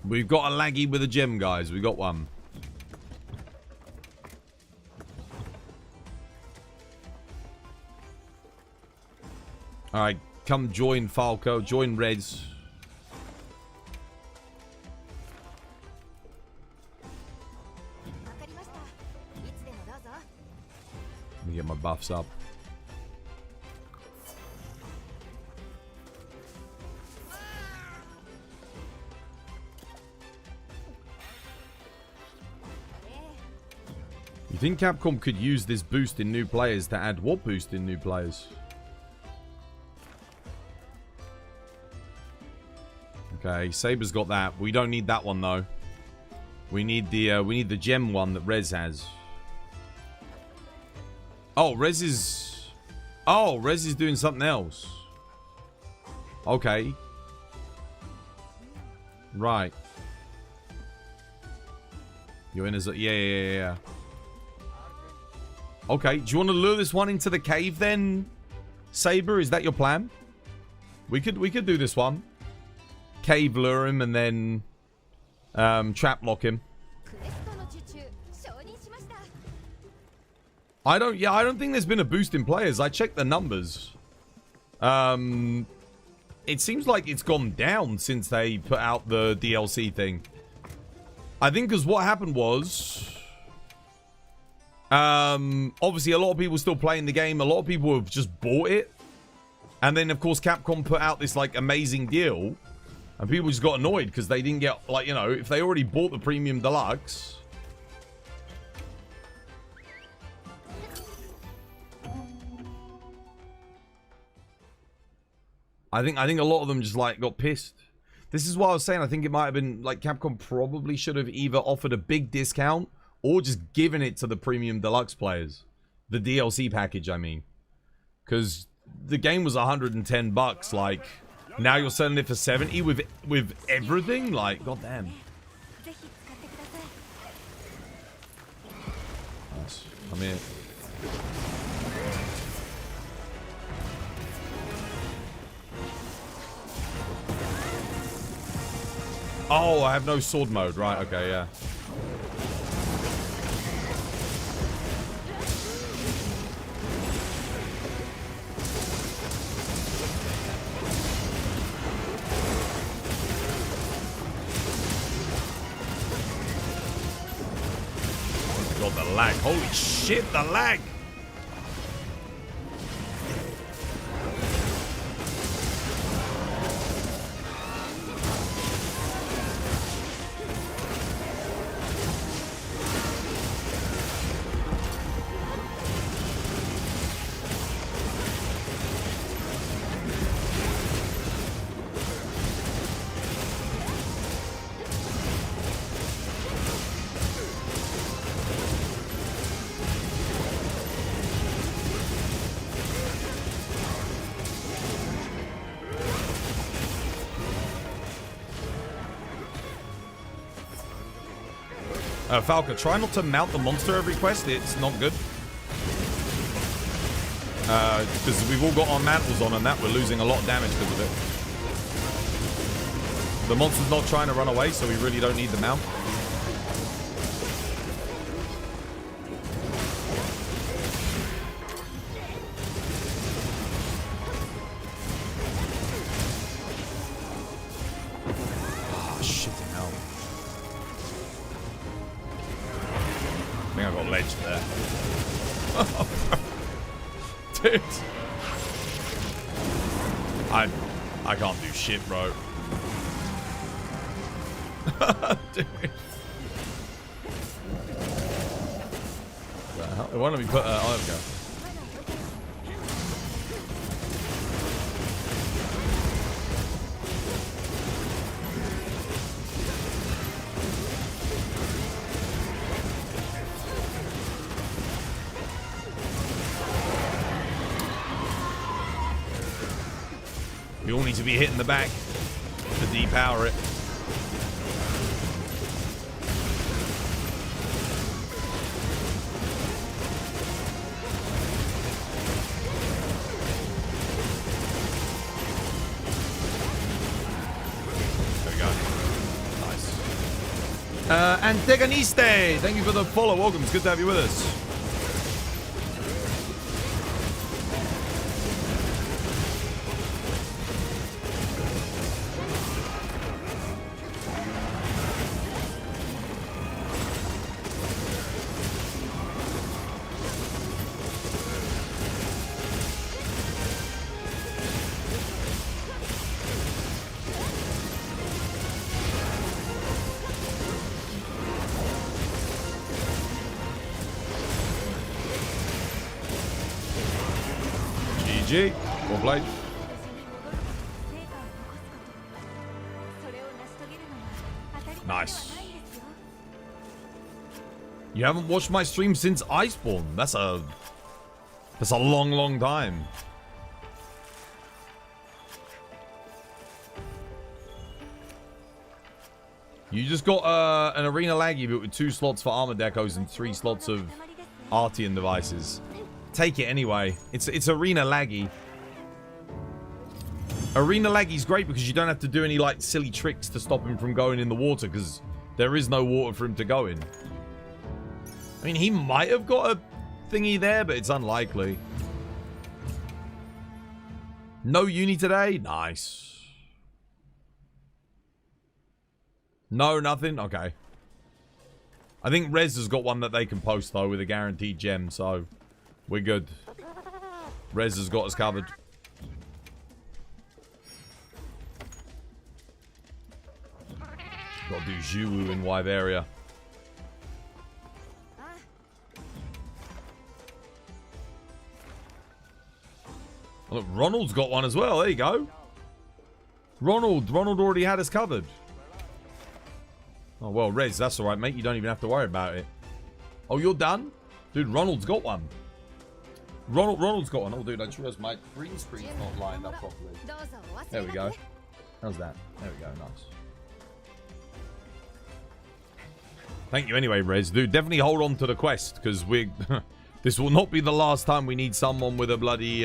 We've got a laggy with a gem, guys. We got one. Alright, come join Falco. Join Rez. Let me get my buffs up. You think Capcom could use this boost in new players to add what boost in new players? Okay, Saber's got that. We don't need that one though. We need the gem one that Rez has. Oh, Rez is doing something else. Okay. Right. You're in as a... Yeah. Okay, do you want to lure this one into the cave then, Saber? Is that your plan? We could do this one. Cave lure him and then trap lock him. I don't think there's been a boost in players. I checked the numbers. It seems like it's gone down since they put out the DLC thing. I think because what happened was... obviously a lot of people still playing the game. A lot of people have just bought it. And then, of course, Capcom put out this, like, amazing deal. And people just got annoyed because they didn't get, like, you know, if they already bought the Premium Deluxe... I think a lot of them just like got pissed. This is what I was saying. I think it might have been like Capcom probably should have either offered a big discount or just given it to the Premium Deluxe players. The DLC package, I mean. Because the game was 110 bucks. Like, now you're selling it for 70 with everything? Like, goddamn. Nice. I'm here. Oh, I have no sword mode. Right, okay, yeah. Oh my god, the lag. Holy shit, the lag! Falca, try not to mount the monster every quest. It's not good. Because we've all got our mantles on and that we're losing a lot of damage because of it. The monster's not trying to run away, so we really don't need the mount. Oh, shit in hell. I think I got ledge there. Dude. I can't do shit, bro. Dude. Why don't we put oh, there we go. We all need to be hitting the back to depower it. There we go. Nice. Antagoniste, thank you for the follow. Welcome. It's good to have you with us. GG. Well played. Nice. You haven't watched my stream since Iceborne. That's a long time. You just got an arena laggy but with 2 slots for armor decos and 3 slots of Artian devices. Take it anyway. It's arena laggy. Arena laggy's great because you don't have to do any like silly tricks to stop him from going in the water because there is no water for him to go in. I mean, he might have got a thingy there, but it's unlikely. No uni today? Nice. No, nothing? Okay. I think Rez has got one that they can post though with a guaranteed gem, so we're good. Rez has got us covered. Gotta do Zhuwu in Wyveria. Oh, look, Ronald's got one as well. There you go. Ronald already had us covered. Oh, well, Rez, that's alright, mate. You don't even have to worry about it. Oh, you're done? Dude, Ronald's got one. Ronald's got one. Oh, dude, I just realized my green screen's not lined up properly. There we go. How's that? There we go. Nice. Thank you anyway, Rez. Dude, definitely hold on to the quest, because we this will not be the last time we need someone with a bloody...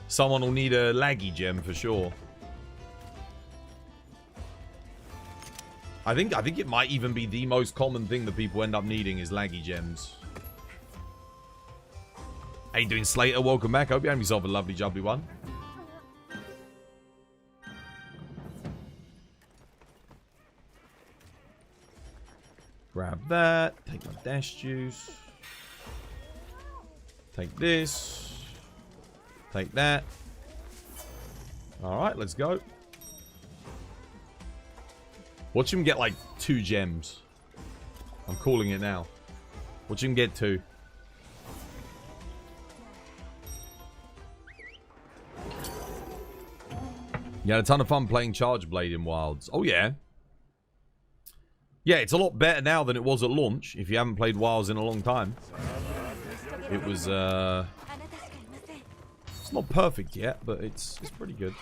someone will need a laggy gem for sure. I think it might even be the most common thing that people end up needing is laggy gems. How you doing, Slater? Welcome back. Hope you have yourself a lovely, jubbly one. Grab that. Take my dash juice. Take this. Take that. Alright, let's go. Watch him get like 2 gems. I'm calling it now. Watch him get 2. You had a ton of fun playing Charge Blade in Wilds. Oh yeah. Yeah, it's a lot better now than it was at launch. If you haven't played Wilds in a long time. It was it's not perfect yet, but it's pretty good.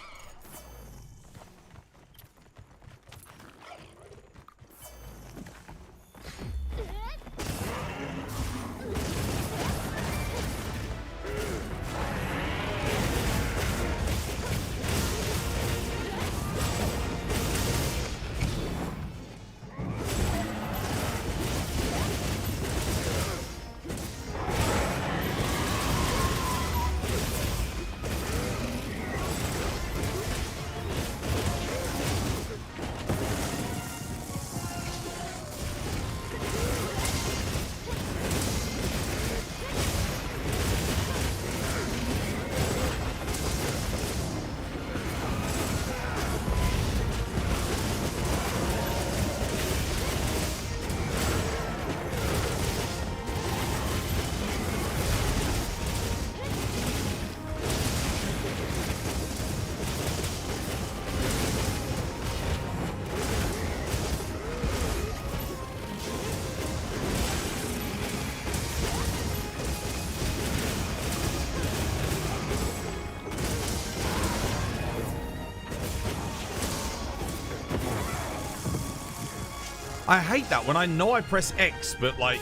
I hate that when I know I press X, but like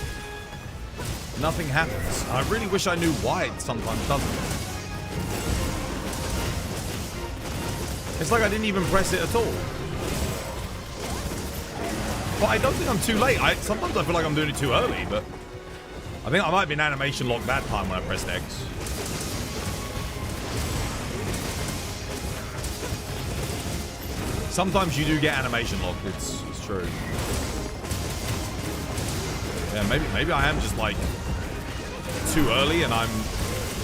nothing happens. I really wish I knew why it sometimes doesn't. It's like I didn't even press it at all. But I don't think I'm too late. Sometimes I feel like I'm doing it too early, but I think I might be in animation lock that time when I pressed X. Sometimes you do get animation lock. It's true. Yeah, maybe I am just like too early and I'm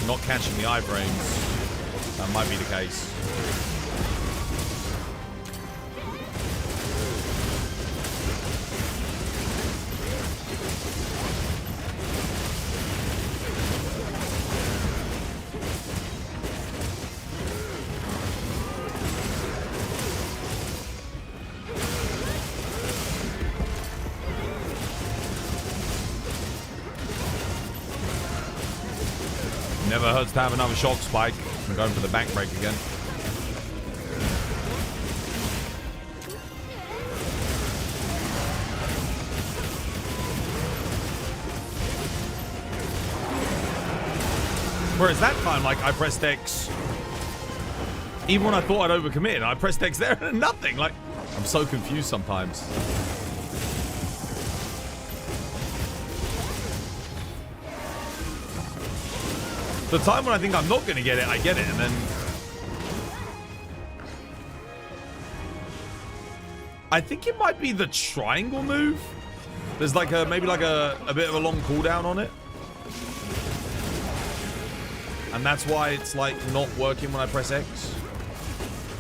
not catching the iframes. That might be the case. Never hurts to have another shock spike. I'm going for the back break again. Whereas that time, like, I pressed X. Even when I thought I'd overcommit, I pressed X there and nothing. Like, I'm so confused sometimes. The time when I think I'm not going to get it, I get it, and then... I think it might be the triangle move. There's like maybe like a bit of a long cooldown on it. And that's why it's like not working when I press X.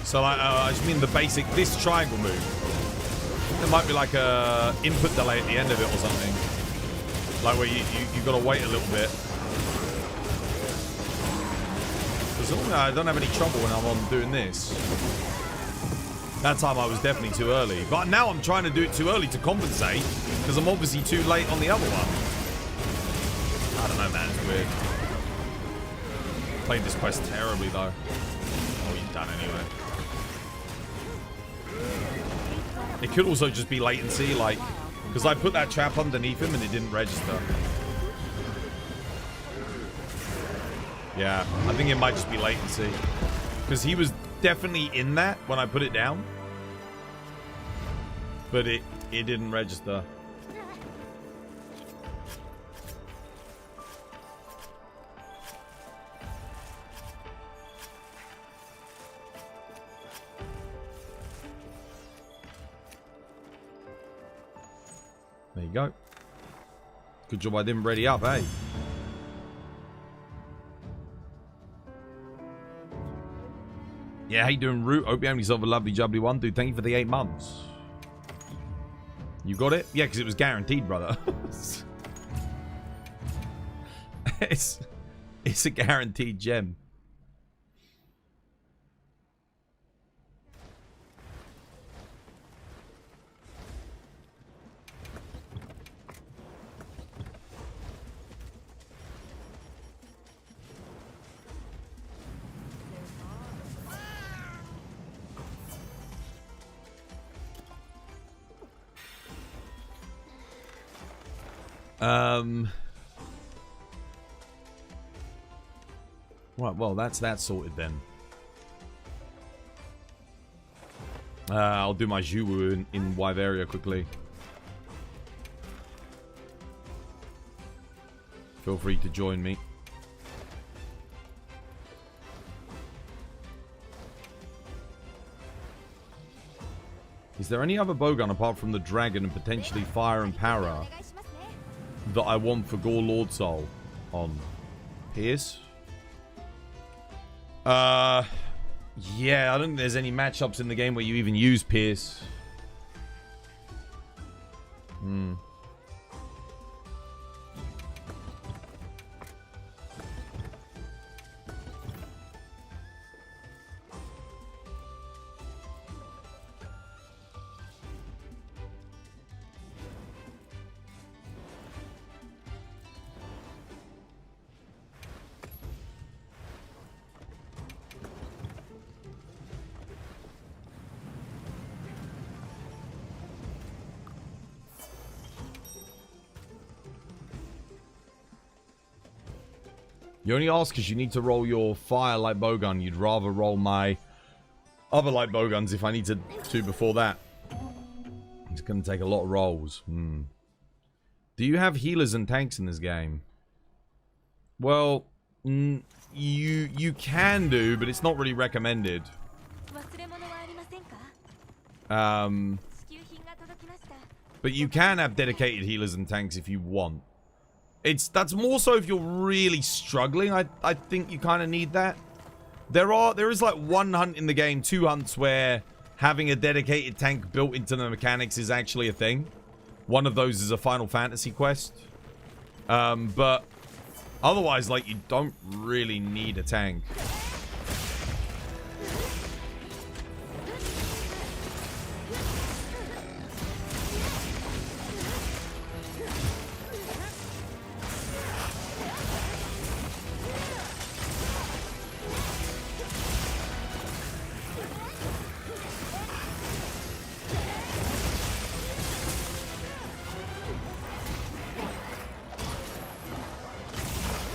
So I just mean the basic, this triangle move. There might be like a input delay at the end of it or something. Like where you got to wait a little bit. I don't have any trouble when I'm on doing this. That time I was definitely too early. But now I'm trying to do it too early to compensate because I'm obviously too late on the other one. I don't know, man. It's weird. Played this quest terribly, though. Oh, you've done anyway. It could also just be latency, like... Because I put that trap underneath him and it didn't register. Yeah, I think it might just be latency. Because he was definitely in that when I put it down. But it didn't register. There you go. Good job I didn't ready up, eh? Yeah, how you doing, Root? Hope you have yourself a lovely jubbly one. Dude, thank you for the 8 months. You got it? Yeah, because it was guaranteed, brother. It's a guaranteed gem. Right, well, that's that sorted then. I'll do my Zhuwu in Wyveria quickly. Feel free to join me. Is there any other bowgun apart from the dragon and potentially fire and para that I want for Gore Lord Soul on Pierce? Yeah, I don't think there's any matchups in the game where you even use Pierce. You only ask because you need to roll your fire light bowgun. You'd rather roll my other light bowguns if I need to before that. It's going to take a lot of rolls. Do you have healers and tanks in this game? Well, you can do, but it's not really recommended. But you can have dedicated healers and tanks if you want. That's more so if you're really struggling. I think you kind of need that. There is like one hunt in the game, 2 hunts where having a dedicated tank built into the mechanics is actually a thing. One of those is a Final Fantasy quest. But otherwise, like, you don't really need a tank.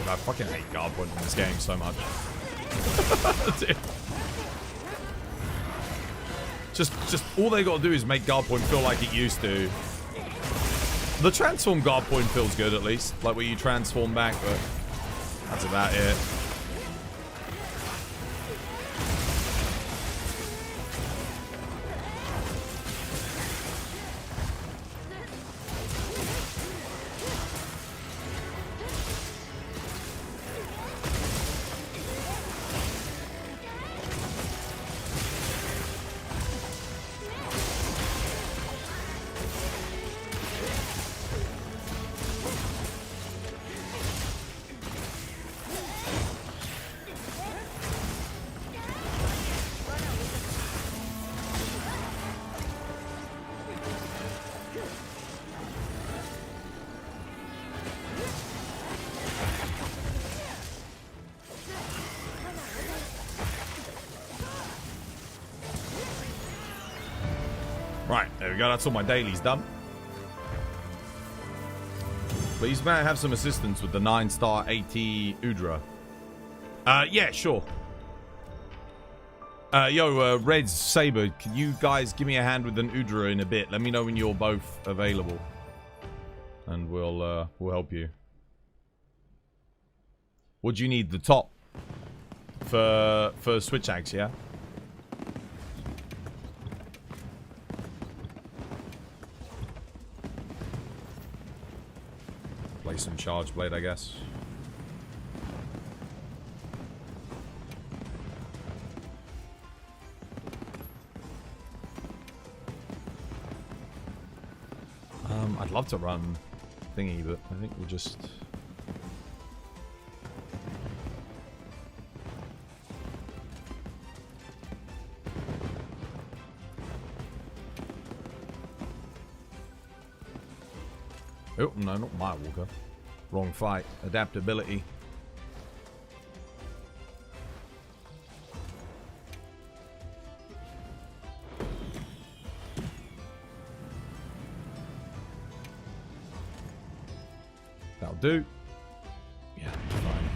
I fucking hate guard point in this game so much. just all they gotta do is make guard point feel like it used to. The transform guard point feels good at least, like where you transform back, but that's about it. Right, there we go. That's all my dailies done. Please, may I have some assistance with the 9-star AT Udra? Yeah, sure. Reds, Saber, can you guys give me a hand with an Udra in a bit? Let me know when you're both available. And we'll help you. What do you need? The top? For Switch Axe, yeah? Play some Charge Blade, I guess. I'd love to run thingy, but I think we'll just... Oh, no, not my Walker. Wrong fight. Adaptability. That'll do. Yeah, fine.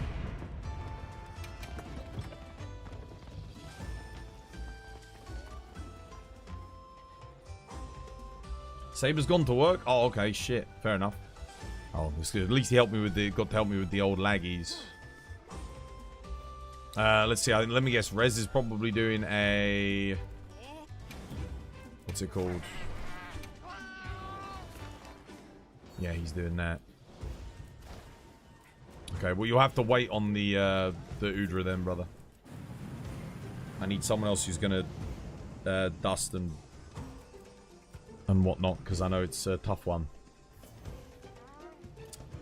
Saber's gone to work? Oh, okay, shit. Fair enough. Oh, that's good. At least he helped me with got to help me with the old laggies. Let's see. Let me guess. Rez is probably doing a... What's it called? Yeah, he's doing that. Okay, well, you'll have to wait on the Udra then, brother. I need someone else who's gonna dust and whatnot, because I know it's a tough one.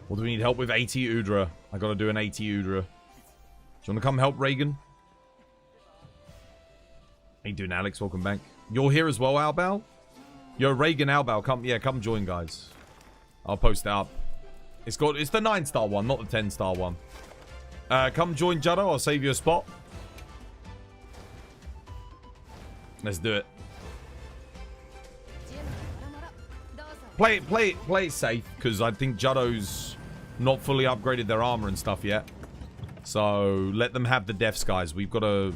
What do we need help with? AT Udra. I gotta do an AT Udra. Do you want to come help, Reagan? How you doing, Alex? Welcome back. You're here as well, Albal? Yo, Reagan, Albal, come join, guys. I'll post it up. It's the 9-star one, not the 10-star one. Come join Juddo. I'll save you a spot. Let's do it. Play it safe, because I think Juddo's not fully upgraded their armor and stuff yet. So let them have the deaths, guys. We've got to,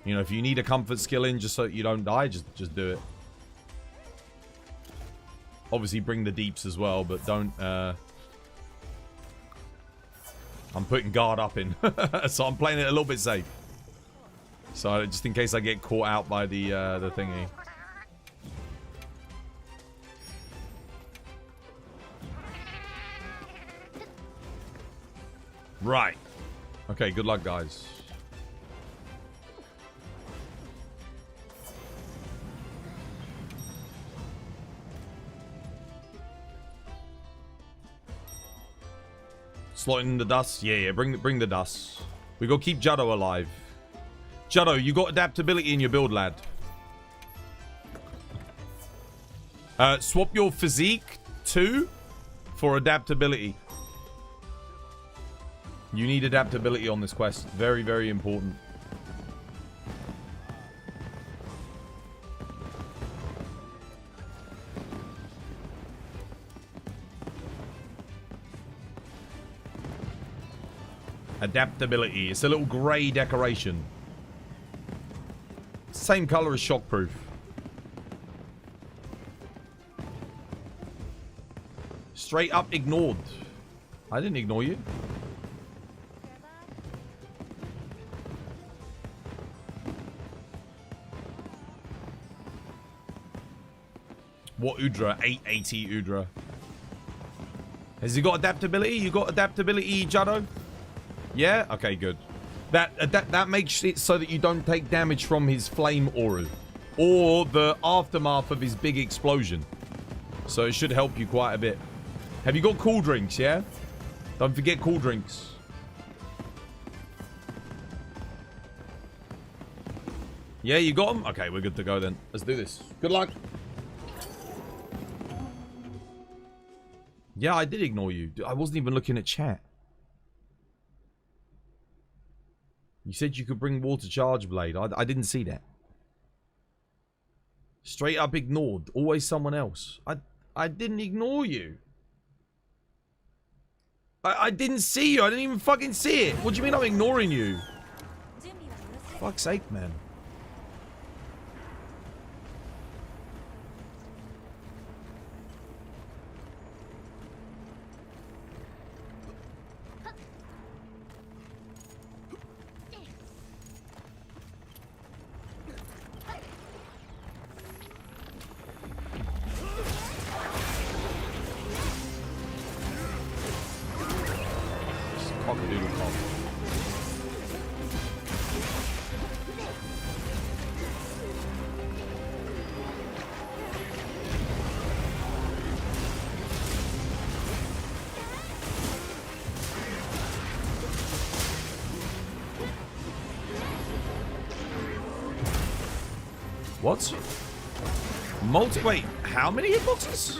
you know, if you need a comfort skill in just so you don't die, just do it. Obviously bring the deeps as well, but don't, I'm putting guard up in. So I'm playing it a little bit safe. So just in case I get caught out by the thingy. Right. Okay, good luck, guys. Slotting in the dust? Yeah, bring the dust. We gotta keep Juddo alive. Juddo, you got adaptability in your build, lad. Swap your physique 2 for adaptability. You need adaptability on this quest. Very, very important. Adaptability. It's a little grey decoration. Same color as shockproof. Straight up ignored. I didn't ignore you. What Udra? 880 Udra. Has he got adaptability? You got adaptability, Juddo? Yeah? Okay, good. That makes it so that you don't take damage from his flame aura or the aftermath of his big explosion. So it should help you quite a bit. Have you got cool drinks, yeah? Don't forget cool drinks. Yeah, you got them? Okay, we're good to go then. Let's do this. Good luck. Yeah, I did ignore you. I wasn't even looking at chat. You said you could bring water charge blade. I didn't see that. Straight up ignored. Always someone else. I didn't ignore you. I didn't see you. I didn't even fucking see it. What do you mean I'm ignoring you? Fuck's sake, man. What? Wait, how many hitboxes?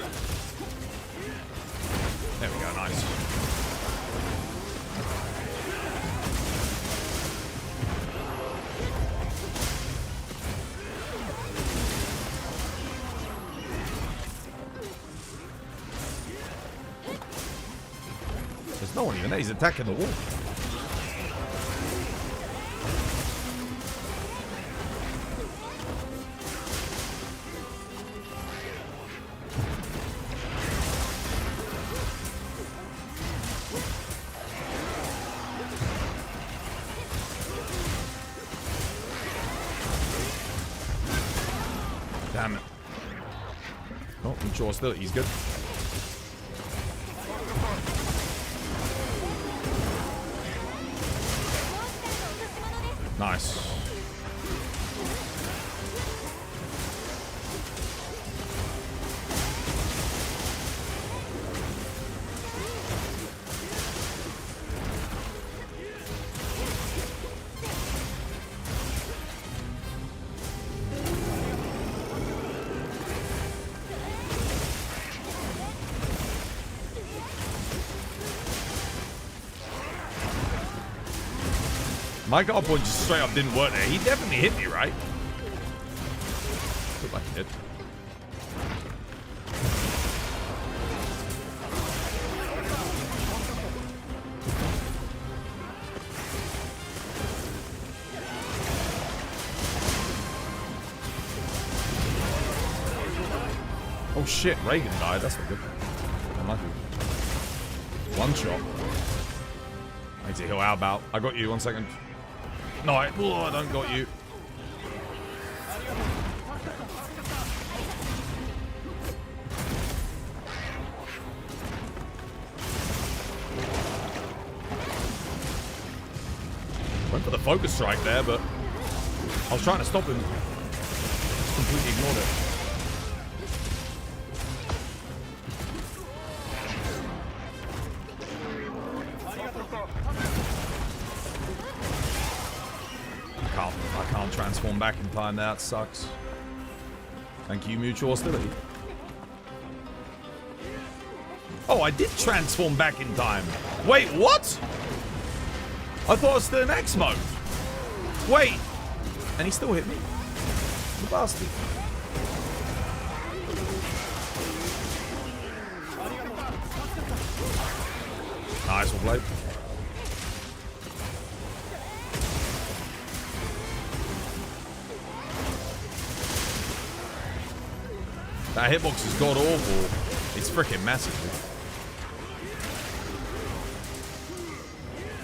There we go, nice. There's no one even there, he's attacking the wall. Damn it. Oh, control still, he's good. Nice. My guard point just straight up didn't work there. He definitely hit me, right? Looked like he did. Oh shit, Reagan died. That's not good. Unlucky. One shot. I need to heal out about. I got you, 1 second. No, I don't got you. Went for the focus strike there, but I was trying to stop him. Just completely ignored it. I can't transform back in time. That sucks. Thank you, mutual hostility. Oh, I did transform back in time. Wait, what? I thought it was still in X mode. Wait. And he still hit me. The bastard. Nice, well played. That hitbox is god awful. It's freaking massive.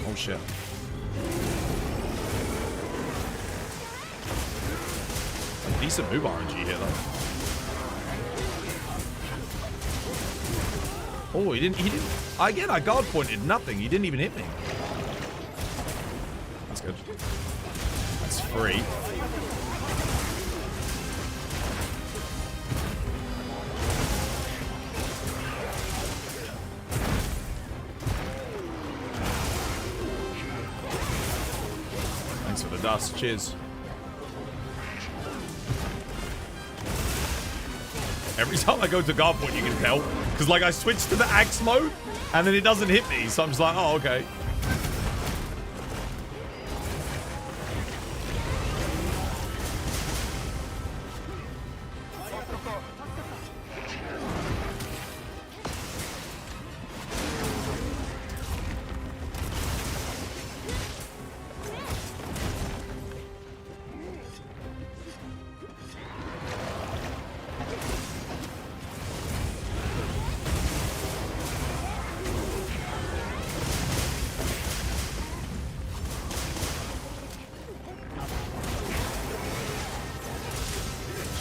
Oh shit. Decent move RNG here though. Oh, he didn't, again, I guard pointed nothing. He didn't even hit me. That's good. That's free. Thanks for the dust. Cheers. Every time I go to guard point, you can tell. Because, like, I switched to the axe mode, and then it doesn't hit me. So I'm just like, oh, okay.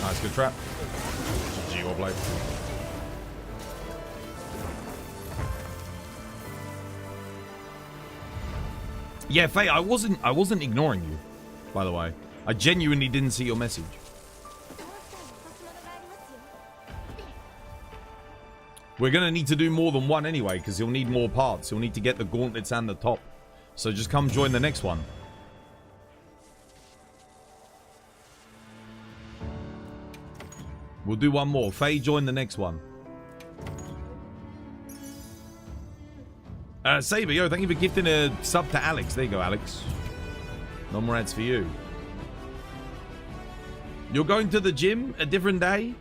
Nice, good trap. GG, well played. Yeah, Faye, I wasn't ignoring you, by the way. I genuinely didn't see your message. We're gonna need to do more than one anyway, because you'll need more parts. You'll need to get the gauntlets and the top. So just come join the next one. We'll do one more. Faye, join the next one. Saber, yo, thank you for gifting a sub to Alex. There you go, Alex. No more ads for you. You're going to the gym a different day?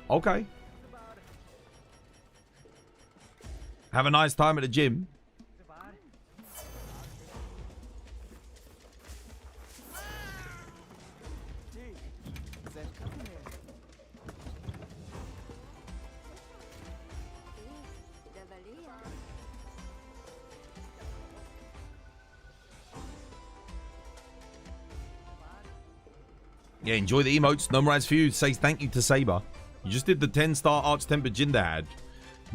Okay. Have a nice time at the gym. Yeah, enjoy the emotes. No more ads for you. Say thank you to Saber. You just did the 10-star Arch Temper Jinder ad.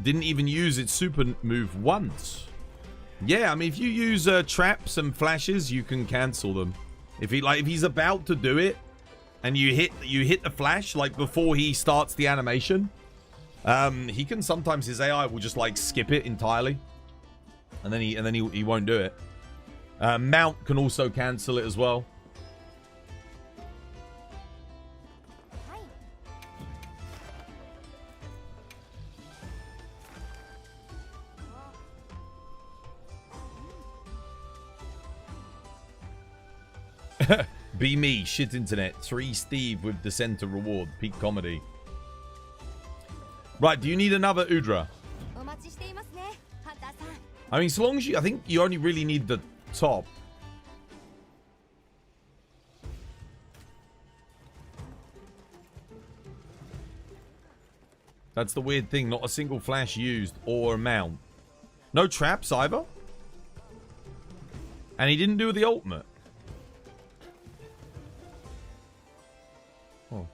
Didn't even use its super move once. Yeah, I mean, if you use traps and flashes, you can cancel them. If he's about to do it, and you hit the flash like before he starts the animation, he can sometimes, his AI will just like skip it entirely, and then he won't do it. Mount can also cancel it as well. Be me, shit internet. 3 Steve with the center reward. Peak comedy. Right, do you need another Udra? I mean, so long as you... I think you only really need the top. That's the weird thing. Not a single flash used or mount. No traps either. And he didn't do the ultimate. Oh.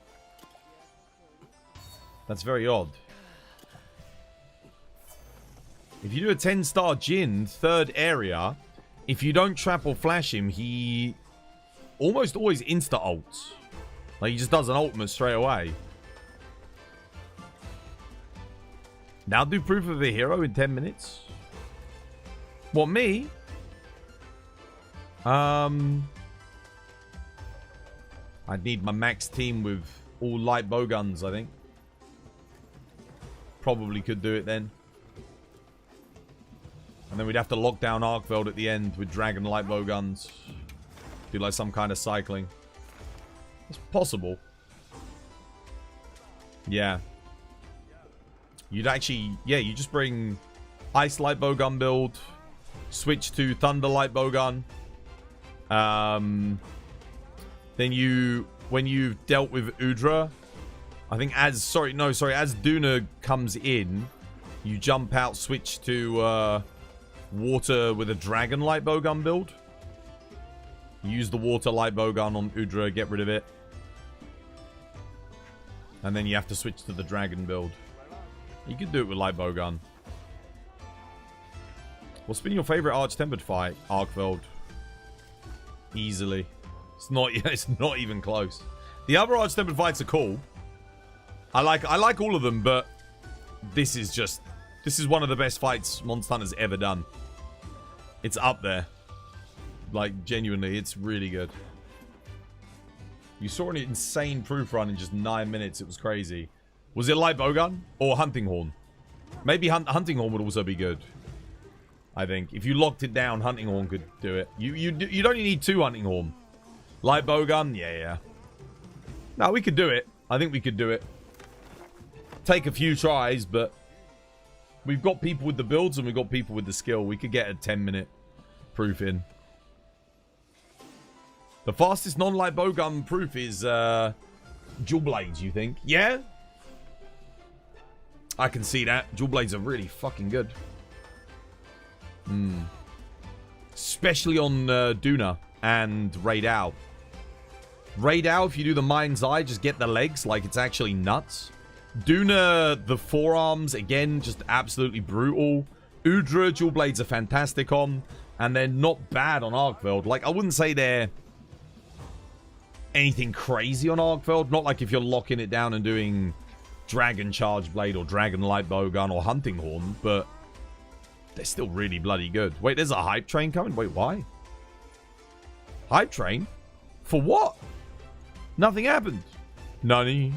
That's very odd. If you do a 10-star Jin, third area, if you don't trap or flash him, he almost always insta-ults. Like, he just does an ultimate straight away. Now do proof of a hero in 10 minutes. What, me? I'd need my max team with all light bow guns, I think. Probably could do it then. And then we'd have to lock down Arkveld at the end with dragon light bow guns. Do like some kind of cycling. It's possible. Yeah. You'd actually... Yeah, you just bring ice light bow gun build. Switch to thunder light bow gun. Then you... When you've dealt with Udra... I think as... Sorry, as Duna comes in... You jump out, switch to... water with a dragon light bowgun build. Use the water light bowgun on Udra, get rid of it. And then you have to switch to the dragon build. You could do it with light bowgun. What's been your favorite Arch-Tempered fight, Arkveld? Easily. It's not even close. The other Arch-Tempered fights are cool. I like all of them, but this is one of the best fights Monster Hunter's ever done. It's up there. Like, genuinely, it's really good. You saw an insane proof run in just 9 minutes. It was crazy. Was it light bowgun or hunting horn? Maybe hunting horn would also be good. I think if you locked it down, hunting horn could do it. You'd only need 2 hunting horn. Light bowgun, yeah. No, we could do it. I think we could do it. Take a few tries, but we've got people with the builds and we've got people with the skill. We could get a 10-minute proof in. The fastest non-light bowgun proof is dual blades, you think? Yeah? I can see that. Dual blades are really fucking good. Especially on Duna and Raidao. Raidao, if you do the mind's eye, just get the legs. Like, it's actually nuts. Duna, the forearms, again, just absolutely brutal. Udra, dual blades are fantastic on. And they're not bad on Arkveld. Like, I wouldn't say they're anything crazy on Arkveld. Not like if you're locking it down and doing Dragon Charge Blade or Dragon Light Bowgun or Hunting Horn. But they're still really bloody good. Wait, there's a hype train coming? Wait, why? Hype train? For what? Nothing happened. Nani.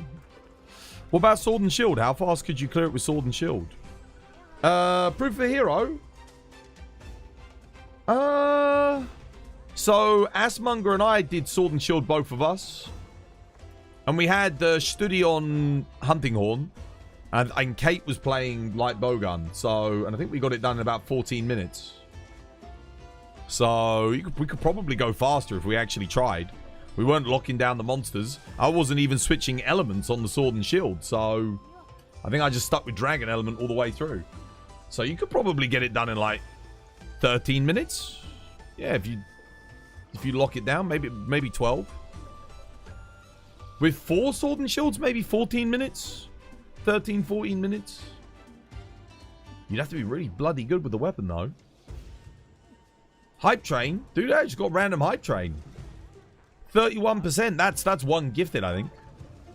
What about Sword and Shield? How fast could you clear it with Sword and Shield? Proof of a hero? So, Assmonger and I did Sword and Shield, both of us. And we had Studi on Hunting Horn. And Kate was playing Light Bowgun. So, and I think we got it done in about 14 minutes. So, we could probably go faster if we actually tried. We weren't locking down the monsters. I wasn't even switching elements on the Sword and Shield. So, I think I just stuck with Dragon Element all the way through. So, you could probably get it done in like 13 minutes. Yeah, if you lock it down, maybe 12. With 4 Sword and Shields, maybe 14 minutes. 13, 14 minutes. You'd have to be really bloody good with the weapon, though. Hype train? Dude, I just got random hype train. 31%. That's one gifted, I think.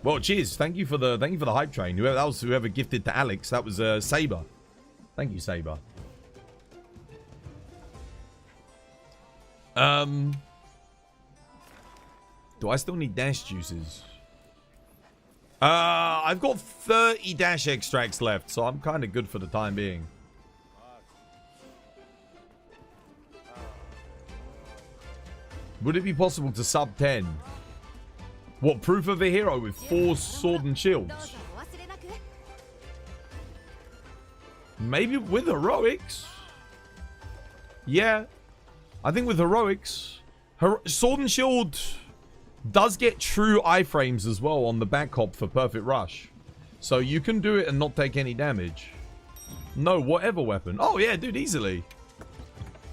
Well, cheers. Thank you for the hype train. Whoever gifted to Alex. That was Saber. Thank you, Saber. Do I still need dash juices? I've got 30 dash extracts left, so I'm kind of good for the time being. Would it be possible to sub 10? What, proof of a hero with 4 sword and shields? Maybe with heroics? Yeah. I think with heroics. Sword and shield does get true iframes as well on the back hop for perfect rush. So you can do it and not take any damage. No, whatever weapon. Oh, yeah, dude, easily.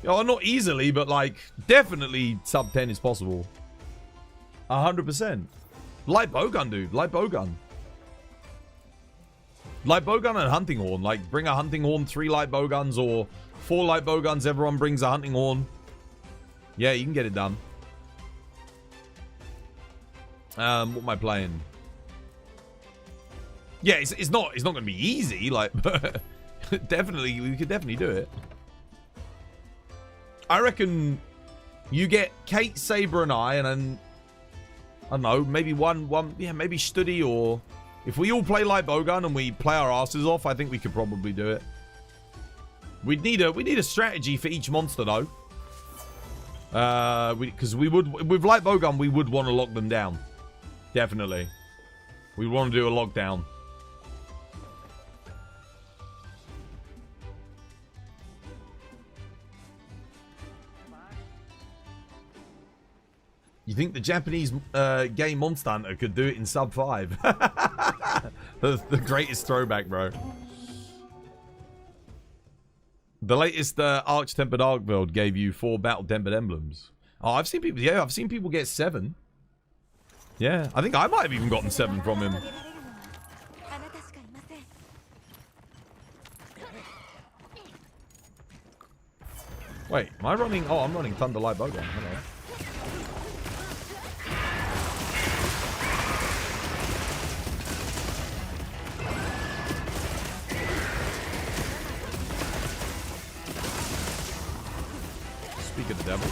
Oh, not easily, but, like, definitely sub 10 is possible. 100%. Light bowgun, dude. Light bowgun. Light bowgun and hunting horn. Like, bring a hunting horn, 3 light bowguns, or 4 light bowguns. Everyone brings a hunting horn. Yeah, you can get it done. What am I playing? Yeah, it's not going to be easy. Like, definitely, we could definitely do it. I reckon you get Kate, Saber, and I, and then I don't know, maybe yeah, maybe Studi, or if we all play light bowgun and we play our asses off, I think we could probably do it. We need a strategy for each monster though, because we would, with light bowgun, we would want to lock them down. Definitely, we want to do a lockdown. You think the Japanese game Monster Hunter could do it in sub 5? the greatest throwback, bro. The latest Arch Tempered Arc build gave you 4 Battle Tempered Emblems. Oh, I've seen people. Yeah, I've seen people get 7. Yeah, I think I might have even gotten 7 from him. Wait, am I running? Oh, I'm running Thunder Light Bowgun. Hello. Speak of the devil.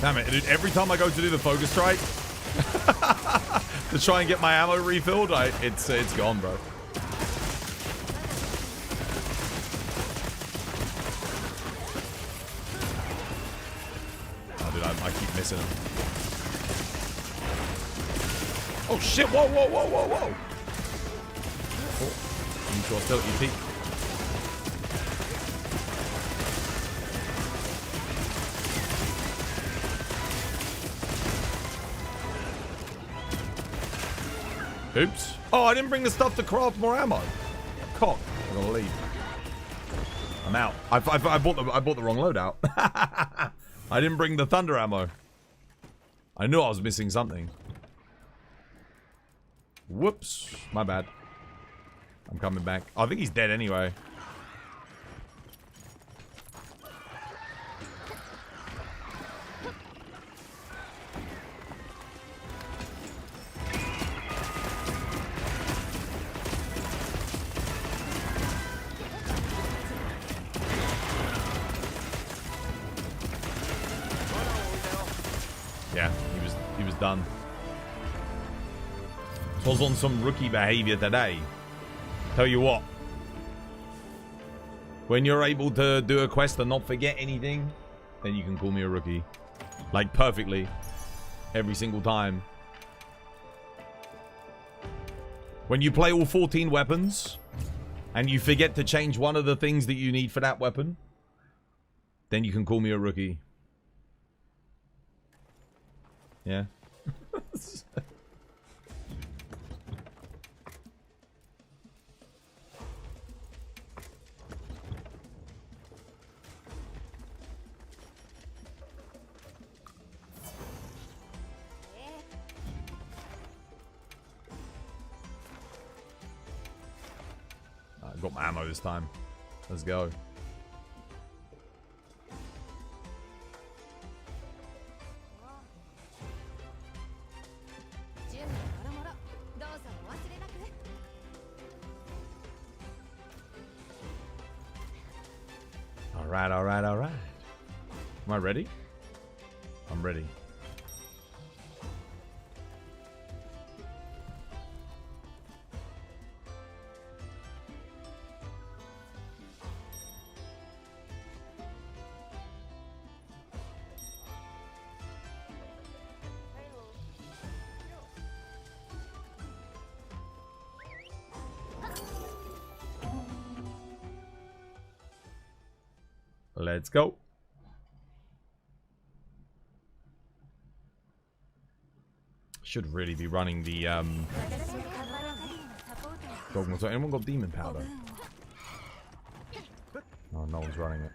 Damn it, dude, every time I go to do the focus strike to try and get my ammo refilled, it's gone, bro. Oh, dude, I keep missing him. Oh, shit, whoa, whoa, whoa, whoa, whoa. Oh, you sure still at your peak. Oops. Oh, I didn't bring the stuff to craft more ammo. Cock. I'm gonna leave. I'm out. I bought the wrong loadout. I didn't bring the thunder ammo. I knew I was missing something. Whoops. My bad. I'm coming back. Oh, I think he's dead anyway. Yeah, he was done. I was on some rookie behavior today. Tell you what. When you're able to do a quest and not forget anything, then you can call me a rookie. Like, perfectly. Every single time. When you play all 14 weapons, and you forget to change one of the things that you need for that weapon, then you can call me a rookie. Yeah. I got my ammo this time. Let's go. Alright, alright, alright. Am I ready? I'm ready. Let's go. Should really be running the Dogma. So anyone got demon powder? Oh, no one's running it.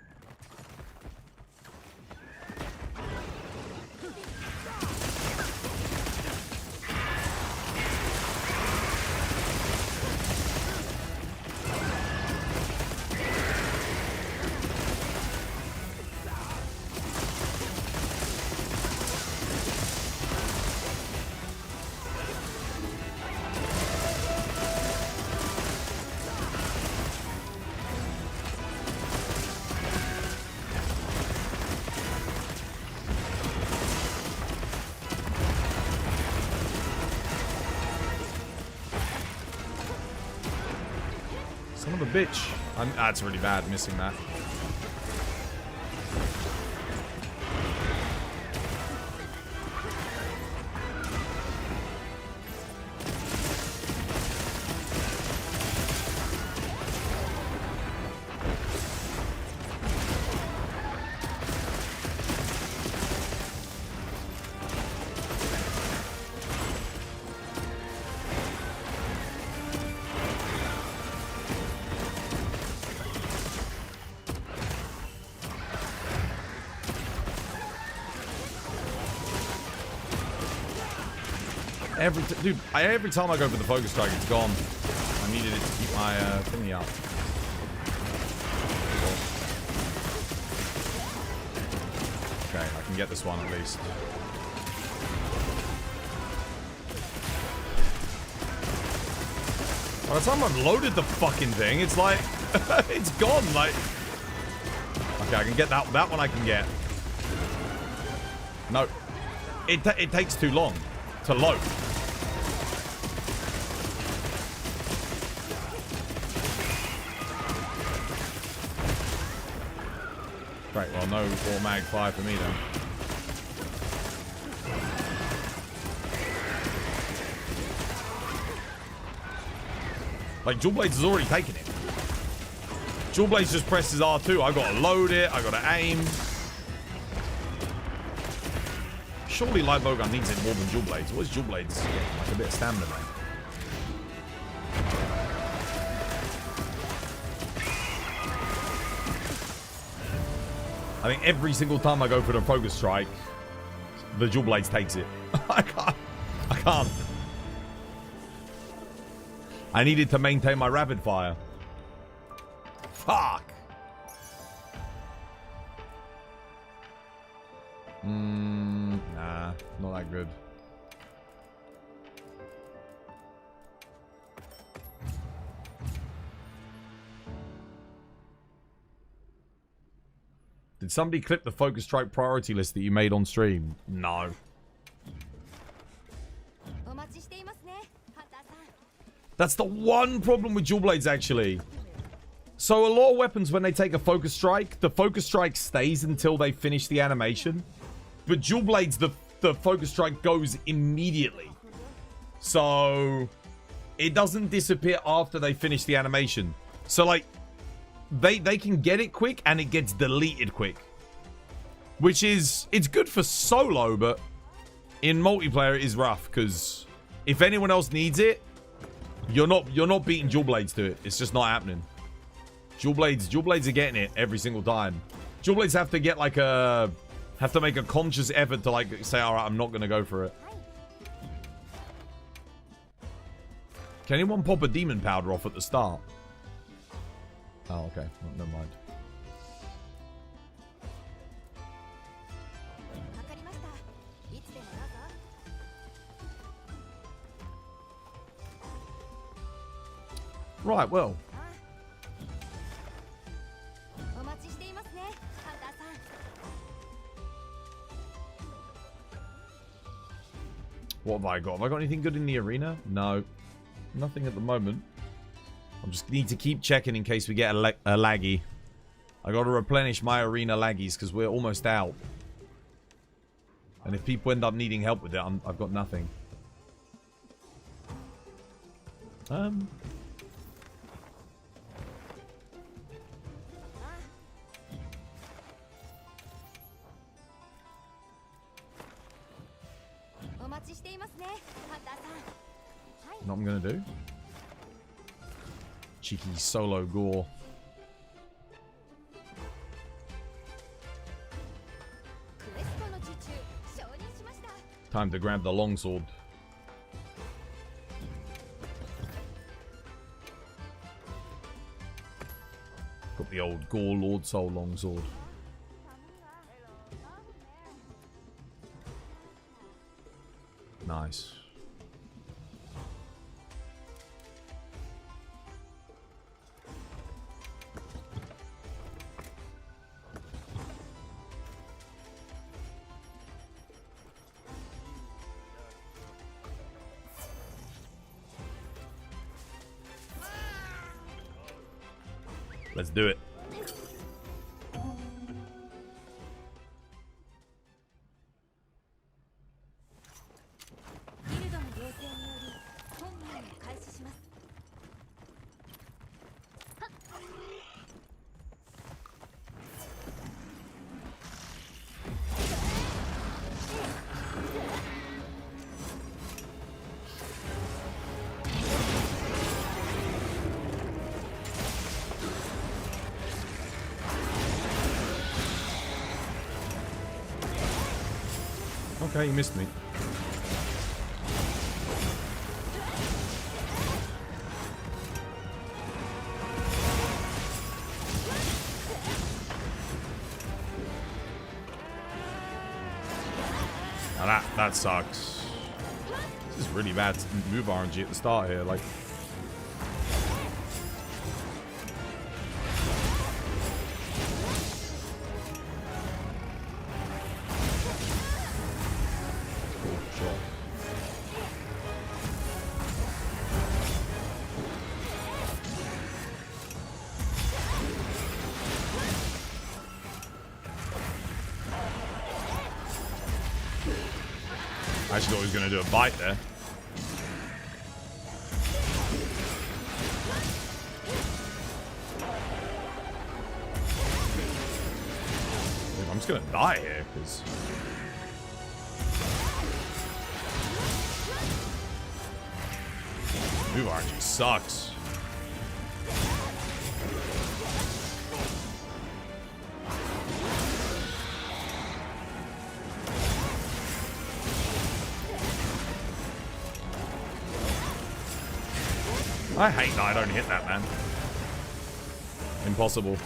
Son of a bitch. That's really bad, missing that. Every time I go for the focus strike, it's gone. I needed it to keep my thingy up. Okay, I can get this one at least. By the time I've loaded the fucking thing, it's like it's gone. Like, okay, I can get that. That one I can get. No, it takes too long to load. Right, well, no automatic fire for me then. Like, Jewel Blades has already taken it. Jewel Blades just presses R2. I gotta load it. I gotta aim. Surely Light Bowgun needs it more than Jewel Blades. What's Jewel Blades? Like a bit of stamina, man. I think every single time I go for the focus strike, the Jewel Blades takes it. I can't. I needed to maintain my rapid fire. Fuck. Nah, not that good. Did somebody clip the focus strike priority list that you made on stream? No. That's the one problem with Jewel Blades, actually. So a lot of weapons, when they take a focus strike, the focus strike stays until they finish the animation. But Jewel Blades, the focus strike goes immediately. So it doesn't disappear after they finish the animation. So, like, they can get it quick and it gets deleted quick, which is, it's good for solo, but in multiplayer it is rough because if anyone else needs it, you're not beating Jewel Blades to it. It's just not happening. Jewel Blades are getting it every single time. Jewel Blades have to get like have to make a conscious effort to, like, say, all right, I'm not gonna go for it. Can anyone pop a demon powder off at the start? Oh, okay. Oh, never mind. Right, well. What have I got? Have I got anything good in the arena? No. Nothing at the moment. I just need to keep checking in case we get a laggy. I got to replenish my arena laggies because we're almost out. And if people end up needing help with it, I've got nothing. What I'm gonna do? Cheeky solo gore. Time to grab the longsword. Got the old Gore Lord Soul longsword. Nice. Let's do it. Okay, you missed me. Now that sucks. This is really bad move RNG at the start here, like. I actually thought he was going to do a bite there. I'm just going to die here, because... Move RNG sucks. I hate that I don't hit that, man. Impossible.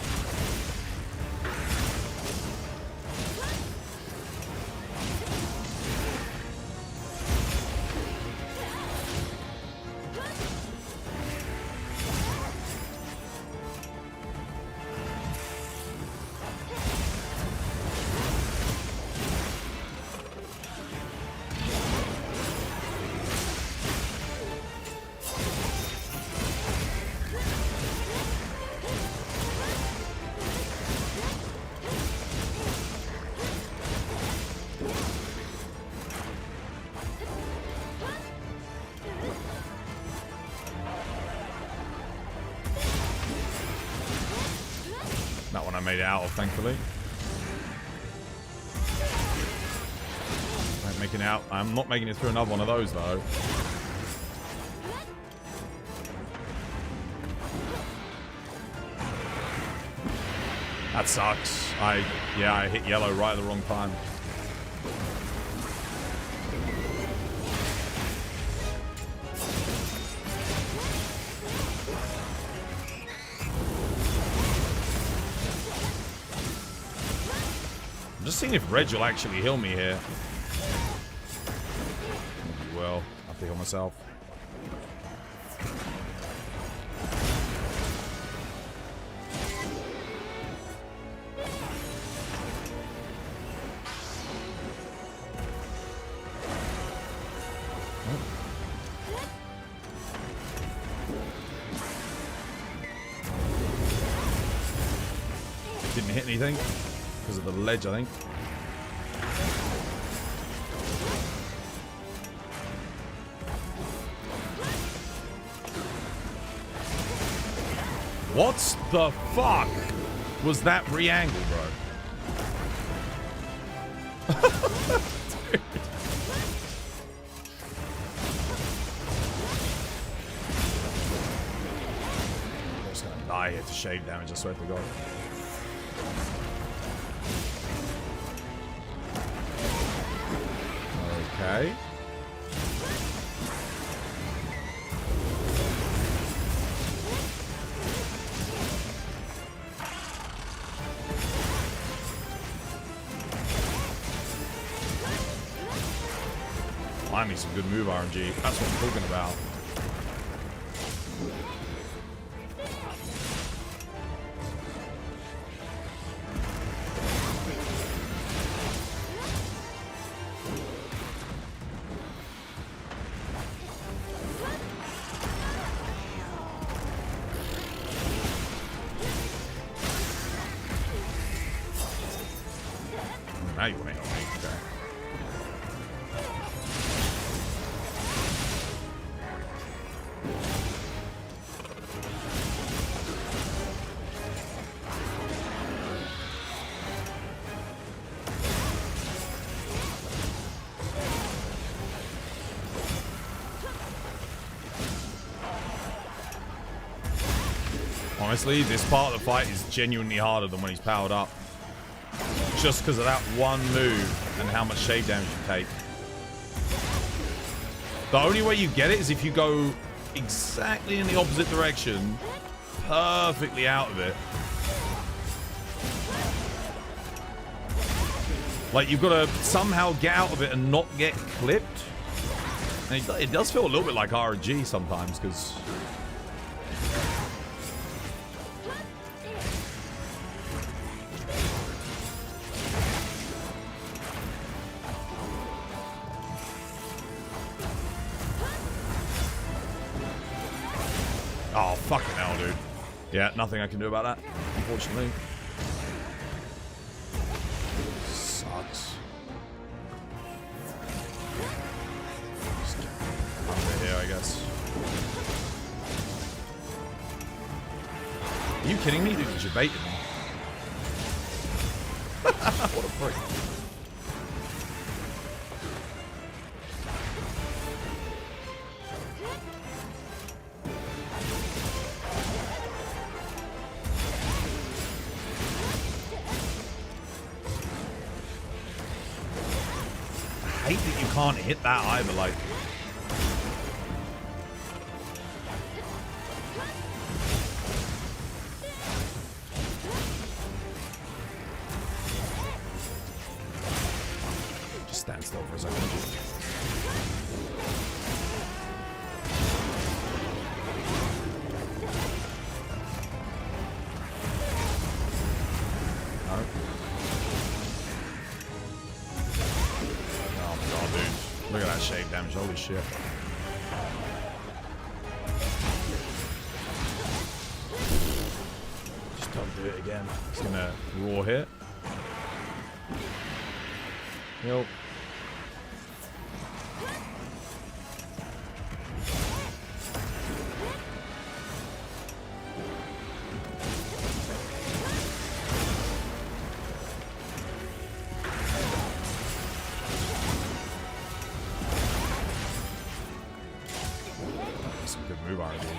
That one I made it out of, thankfully. I'm making it out. I'm not making it through another one of those, though. That sucks. Yeah, I hit yellow right at the wrong time. I'm just seeing if Reg will actually heal me here. Well, I have to heal myself. hit anything because of the ledge, I think. What the fuck was that re-angle, bro? Dude. I'm just gonna die here to shade damage, I swear to God. Okay. Finally, some good move RNG. That's what I'm talking about. Now you want to help me. Okay. Honestly, this part of the fight is genuinely harder than when he's powered up. Just because of that one move and how much shade damage you take. The only way you get it is if you go exactly in the opposite direction, perfectly out of it. Like, you've got to somehow get out of it and not get clipped. And it does feel a little bit like RNG sometimes, because... Oh, fucking hell, dude. Yeah, nothing I can do about that, unfortunately. Sucks. Just under here, I guess. Are you kidding me, dude? You're baiting me. What a prick. I hate that you can't hit that either, like... Just stand still for a second. Look at that shade damage, holy shit. Just don't do it again. It's gonna raw hit. Nope. Move on, dude.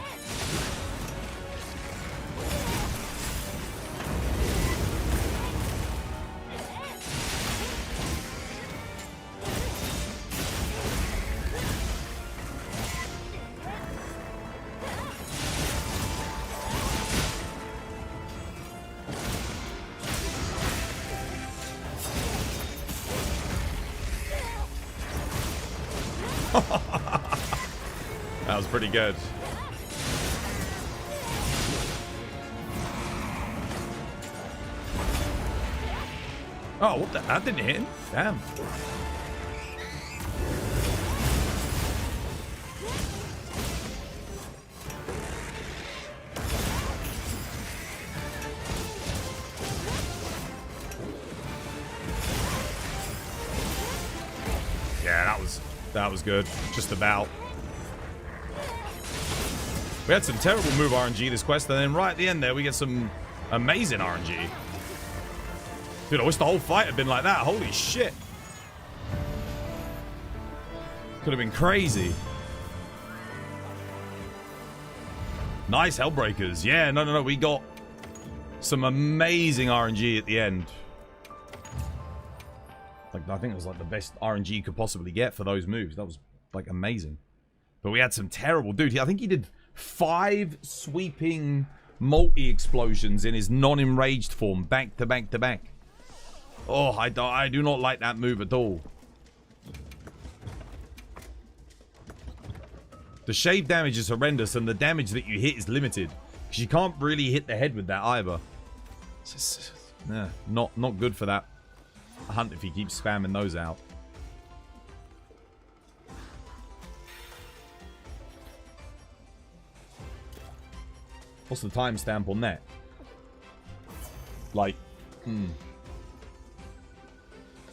That was pretty good. Oh, what the? That didn't hit him? Damn. That was good. Just about. We had some terrible move RNG this quest, and then right at the end there, we get some amazing RNG. Dude, I wish the whole fight had been like that. Holy shit. Could have been crazy. Nice Hellbreakers. Yeah, no. We got some amazing RNG at the end. Like, I think it was like the best RNG you could possibly get for those moves. That was like amazing. But we had some terrible... Dude, I think he did 5 sweeping multi-explosions in his non-enraged form, back to back to back. Oh, I do not like that move at all. The shave damage is horrendous, and the damage that you hit is limited. Because you can't really hit the head with that either. It's just, nah, not good for that hunt if he keeps spamming those out. What's the timestamp on that? Like,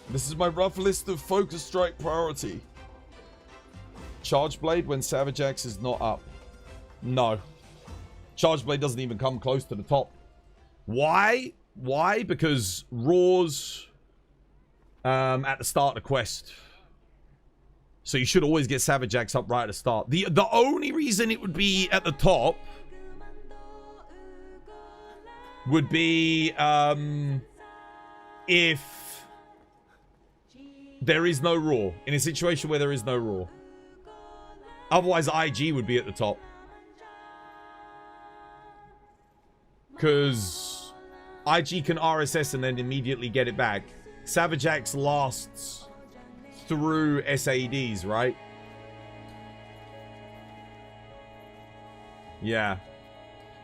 This is my rough list of Focus Strike priority. Charge Blade when Savage Axe is not up. No. Charge Blade doesn't even come close to the top. Why? Why? Because Raw's at the start of the quest. So you should always get Savage Axe up right at the start. The only reason it would be at the top would be if there is no Raw. In a situation where there is no Raw. Otherwise, IG would be at the top. Because IG can RSS and then immediately get it back. Savage Axe lasts through SADs, right? Yeah.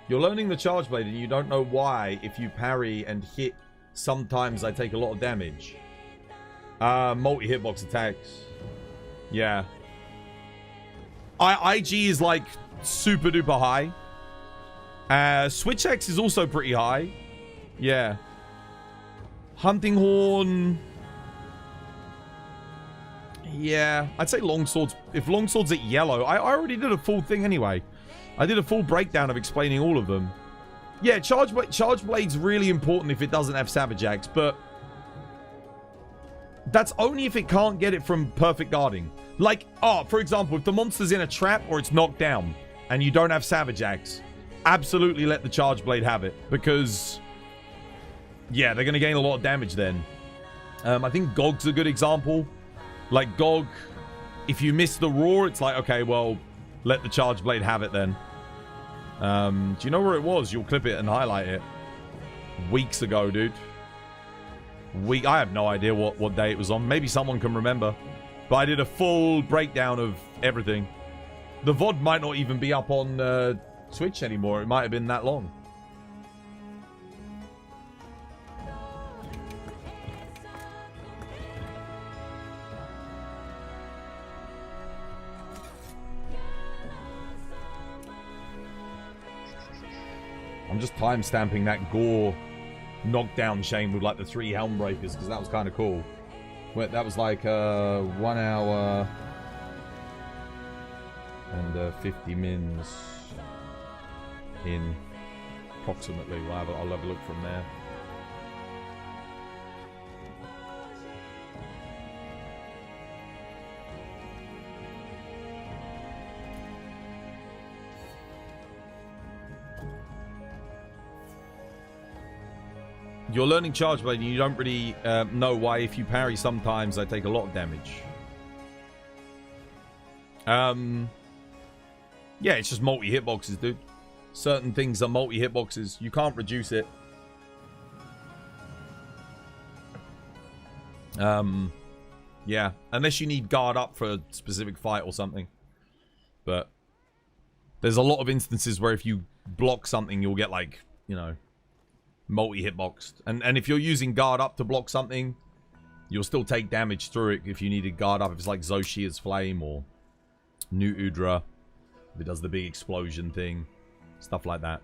You're learning the Charge Blade and you don't know why. If you parry and hit, sometimes I take a lot of damage. Multi-hitbox attacks. Yeah. IG is like super duper high. Switch X is also pretty high. Yeah. Hunting Horn. Yeah. I'd say Longsword's... If Longsword's at yellow... I already did a full thing anyway. I did a full breakdown of explaining all of them. Yeah, Charge Blade's really important if it doesn't have Savage Axe, but... That's only if it can't get it from perfect guarding. Like, for example, if the monster's in a trap or it's knocked down and you don't have Savage Axe, absolutely let the Charge Blade have it. Because, yeah, they're going to gain a lot of damage then. I think Gog's a good example. Like, Gog, if you miss the roar, it's like, okay, well, let the Charge Blade have it then. Do you know where it was? You'll clip it and highlight it. Weeks ago, dude. I have no idea what day it was on. Maybe someone can remember. But I did a full breakdown of everything. The VOD might not even be up on Twitch anymore. It might have been that long. I'm just time-stamping that Gore knockdown chain with like the 3 helm breakers because that was kind of cool. That was like 1 hour and 50 mins in approximately. I'll have a look from there. You're learning Charge Blade and you don't really know why if you parry sometimes I take a lot of damage. Yeah, it's just multi-hitboxes, dude. Certain things are multi-hitboxes. You can't reduce it. Yeah, unless you need guard up for a specific fight or something. But there's a lot of instances where if you block something, you'll get like, you know, multi-hitboxed. And if you're using guard up to block something, you'll still take damage through it if you needed guard up. If it's like Zoshia's Flame or New Udra. If it does the big explosion thing. Stuff like that.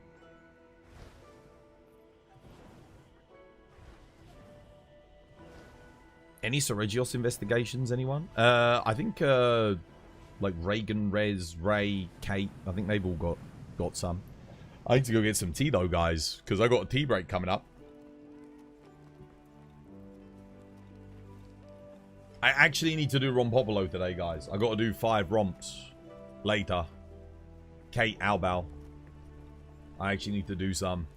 Any Seregios investigations, anyone? I think, like Reagan, Rez, Ray, Kate, I think they've all got some. I need to go get some tea, though, guys, because I got a tea break coming up. I actually need to do Rompopolo today, guys. I got to do 5 romps later. Kate, Albal. I actually need to do some.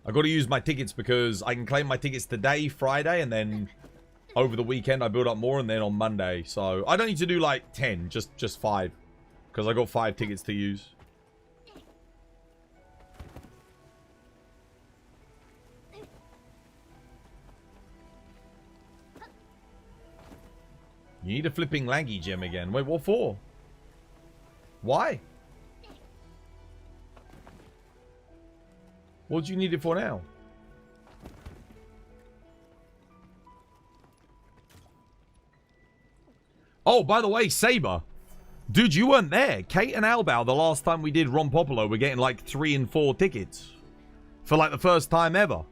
I got to use my tickets because I can claim my tickets today, Friday, and then over the weekend I build up more, and then on Monday. So I don't need to do like 10, just 5, because I got 5 tickets to use. You need a flipping laggy gem again. Wait, what for? Why? What do you need it for now? Oh, by the way, Saber. Dude, you weren't there. Kate and Albal, the last time we did Rompopolo, were getting like 3 and 4 tickets. For like the first time ever.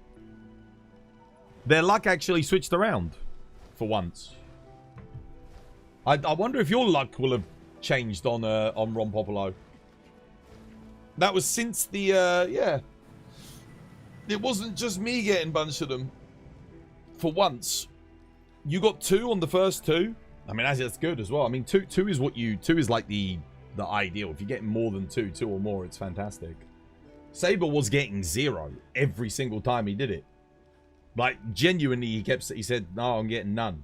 Their luck actually switched around. For once. I wonder if your luck will have changed on Rompopolo. That was since the, yeah. It wasn't just me getting a bunch of them. For once. You got 2 on the first 2. I mean, that's good as well. I mean, 2 is what you... 2 is like the ideal. If you get more than 2 or more, it's fantastic. Saber was getting 0 every single time he did it. Like, genuinely, he said, no, I'm getting none.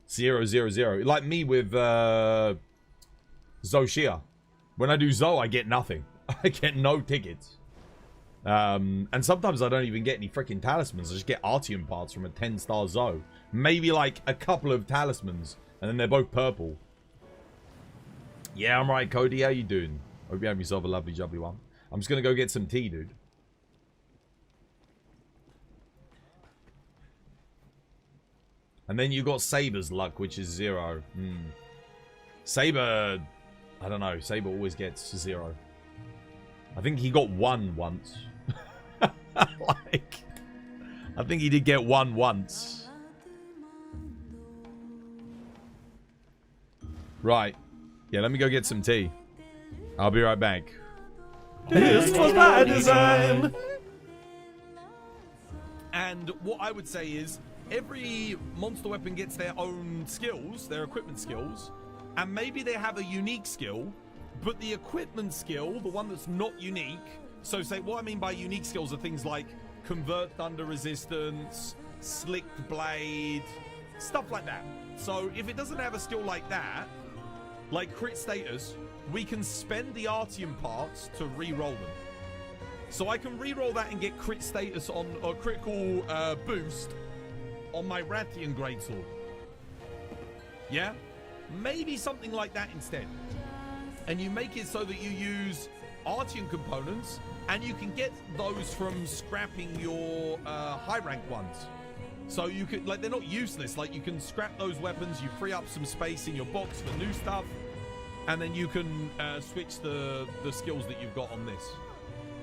0, 0, 0. Like me with Zoshia. When I do Zo, I get nothing. I get no tickets. And sometimes I don't even get any freaking talismans. I just get Artium parts from a 10-star Zo. Maybe like a couple of talismans. And then they're both purple. Yeah, I'm right, Cody. How you doing? Hope you have yourself a lovely, jubbly one. I'm just going to go get some tea, dude. And then you got Saber's luck, which is 0. Saber, I don't know. Saber always gets 0. I think he got 1 once. Like, I think he did get 1 once. Right. Yeah, let me go get some tea. I'll be right back.
This was by design.
And what I would say is, every monster weapon gets their own skills, their equipment skills, and maybe they have a unique skill, but the equipment skill, the one that's not unique, so say what I mean by unique skills are things like convert thunder resistance, slicked blade, stuff like that. So if it doesn't have a skill like that, like crit status, we can spend the Artium parts to re-roll them. So I can re-roll that and get crit status on a critical boost on my Rathian Greatsword. Yeah? Maybe something like that instead. And you make it so that you use Artian components, and you can get those from scrapping your high rank ones. So you could, like, they're not useless. Like, you can scrap those weapons, you free up some space in your box for new stuff, and then you can switch the skills that you've got on this.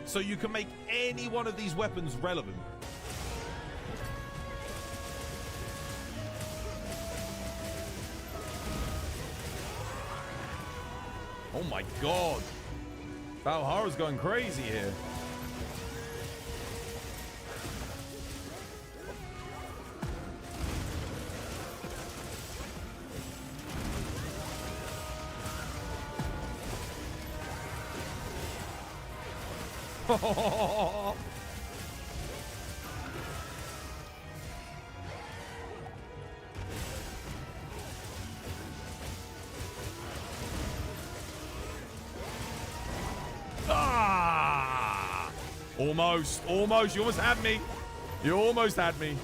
So you can make any one of these weapons relevant. Oh my god. Valhara's going crazy here. Ah! Almost. You almost had me. You almost had me.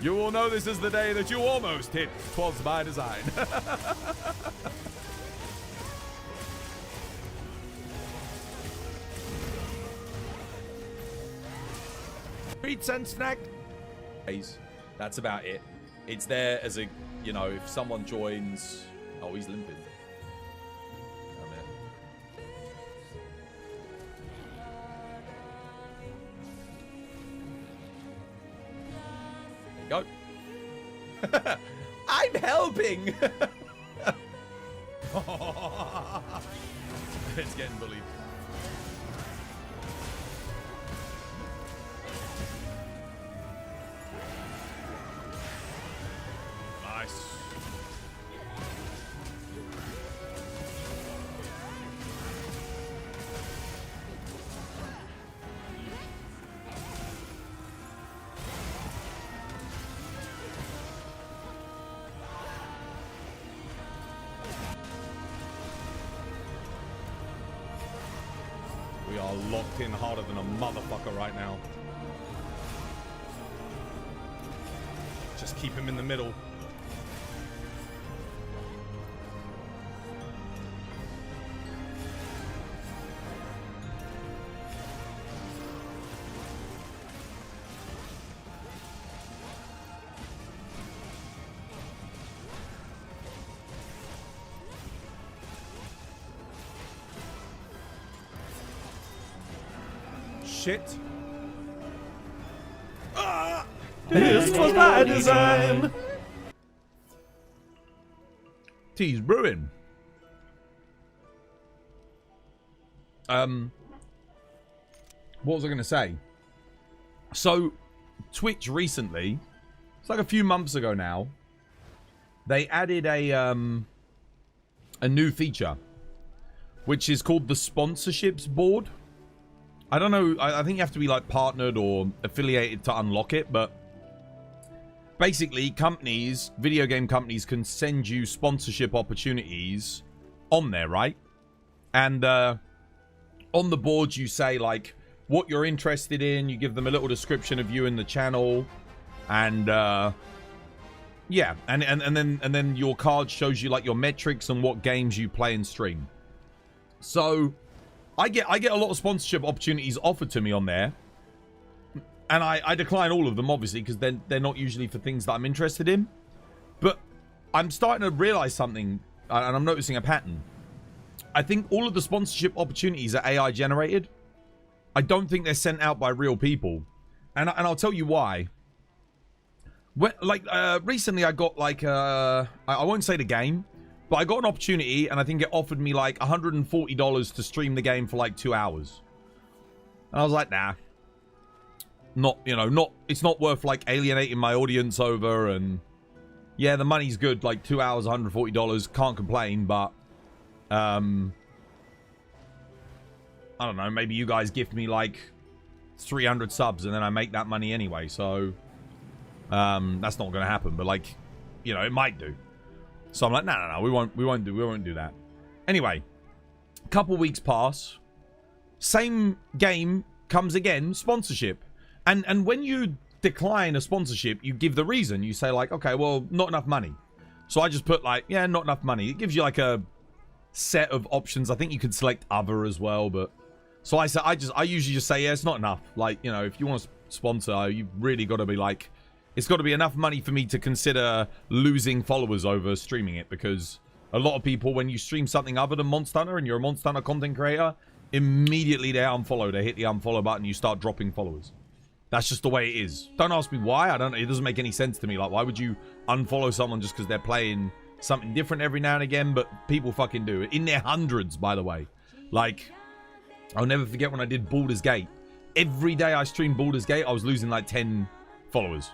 You all know this is the day that you almost hit 'Twas by design. Treats and snack. That's about it. It's there as a, you know, if someone joins. Oh, he's limping. Oh, man. There you go. ping. It's getting bullied. Nice. We are locked in harder than a motherfucker right now. Just keep him in the middle. Shit. Ah!
This was by design.
Tea's brewing. What was I going to say? So, Twitch recently, it's like a few months ago now, they added a new feature, which is called the sponsorships board. I don't know, I think you have to be like partnered or affiliated to unlock it, but basically companies, video game companies can send you sponsorship opportunities on there, right? And on the board you say like what you're interested in, you give them a little description of you and the channel, and yeah, and then your card shows you like your metrics and what games you play and stream. So I get a lot of sponsorship opportunities offered to me on there, and I decline all of them, obviously, because they're not usually for things that I'm interested in. But I'm starting to realize something, and I'm noticing a pattern. I think all of the sponsorship opportunities are AI generated. I don't think they're sent out by real people, and I'll tell you why. When, recently I got like I won't say the game, but I got an opportunity, and I think it offered me like $140 to stream the game for like 2 hours. And I was like, nah. It's not worth like alienating my audience over, and yeah, the money's good, like 2 hours, $140, can't complain, but I don't know, maybe you guys gift me like 300 subs and then I make that money anyway, so that's not gonna happen, but like, it might do. So I'm like, no, we won't do that. Anyway, a couple weeks pass, same game comes again, sponsorship. And when you decline a sponsorship, you give the reason. You say like, okay, well, not enough money. So I just put like, yeah, not enough money. It gives you like a set of options. I think you could select other as well, but so I usually just say, yeah, it's not enough. Like, if you want to sponsor, you really got to be like, it's got to be enough money for me to consider losing followers over streaming it, because a lot of people, when you stream something other than Monster Hunter and you're a Monster Hunter content creator, immediately they unfollow. They hit the unfollow button, you start dropping followers. That's just the way it is. Don't ask me why. It doesn't make any sense to me. Like, why would you unfollow someone just because they're playing something different every now and again? But people fucking do it. In their hundreds, by the way. Like, I'll never forget when I did Baldur's Gate. Every day I streamed Baldur's Gate, I was losing like 10 followers.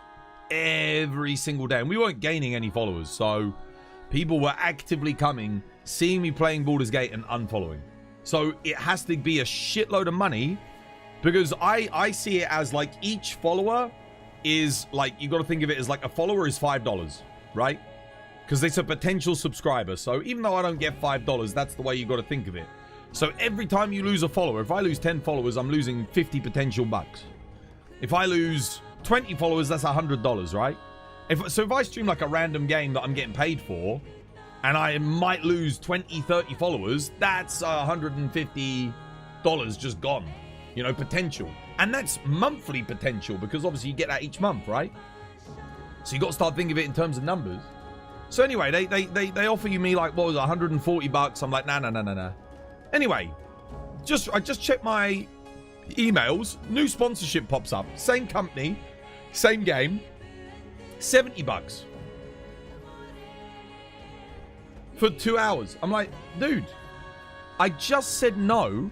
Every single day. And we weren't gaining any followers. So, people were actively coming, seeing me playing Baldur's Gate and unfollowing. So, it has to be a shitload of money. Because I see it as like each follower is like, you got to think of it as like a follower is $5, right? Because it's a potential subscriber. So even though I don't get $5, that's the way you got to think of it. So every time you lose a follower, if I lose 10 followers, I'm losing 50 potential bucks. If I lose 20 followers, that's $100, right? If I stream like a random game that I'm getting paid for, and I might lose 20, 30 followers, that's $150 just gone. Potential. And that's monthly potential, because obviously you get that each month, right? So you got to start thinking of it in terms of numbers. So anyway, they offer you me like, what was it, $140? I'm like, nah. Anyway, I just checked my emails. New sponsorship pops up. Same company, same game, $70. for 2 hours. I'm like, dude, I just said no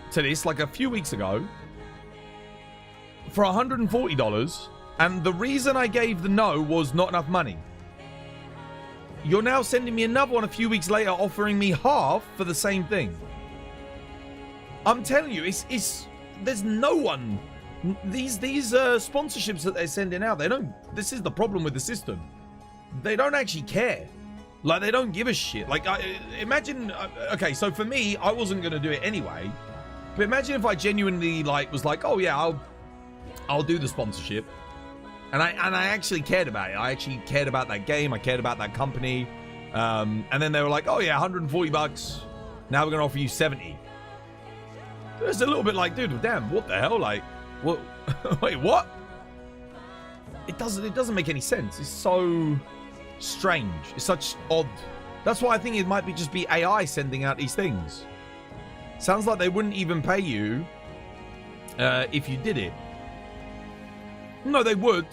to this like a few weeks ago for $140, and the reason I gave the no was not enough money. You're now sending me another one a few weeks later offering me half for the same thing. I'm telling you, there's no one. These sponsorships that they're sending out, this is the problem with the system. They don't actually care. Like, they don't give a shit. Like, imagine, okay, so for me, I wasn't going to do it anyway. But imagine if I genuinely, like, was like, oh yeah, I'll do the sponsorship. And I actually cared about it. I actually cared about that game. I cared about that company. And then they were like, oh yeah, $140. Now we're going to offer you 70. It's a little bit like, dude, damn, what the hell? Like, what? Wait, what? It doesn't make any sense. It's so strange. It's such odd. That's why I think it might just be AI sending out these things. Sounds like they wouldn't even pay you if you did it. No, they would.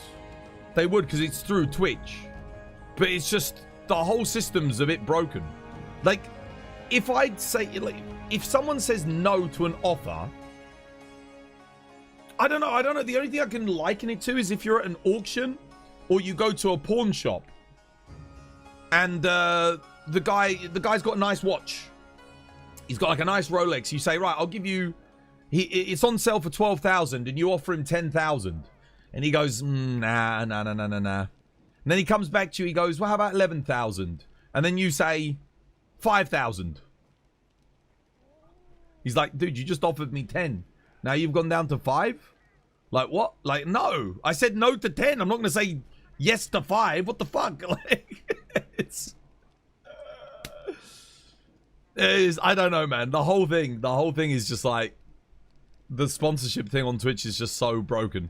They would, because it's through Twitch. But it's just, the whole system's a bit broken. Like, if I'd say, like, if someone says no to an offer, I don't know. The only thing I can liken it to is if you're at an auction or you go to a pawn shop and the guy's got a nice watch. He's got like a nice Rolex. You say, right, I'll give you, it's on sale for 12,000 and you offer him 10,000. And he goes, nah. And then he comes back to you, he goes, well, how about 11,000? And then you say 5,000. He's like, dude, you just offered me 10. Now you've gone down to 5? Like, what? Like, no. I said no to 10. I'm not going to say yes to 5. What the fuck? Like, I don't know, man. The whole thing is just like, the sponsorship thing on Twitch is just so broken.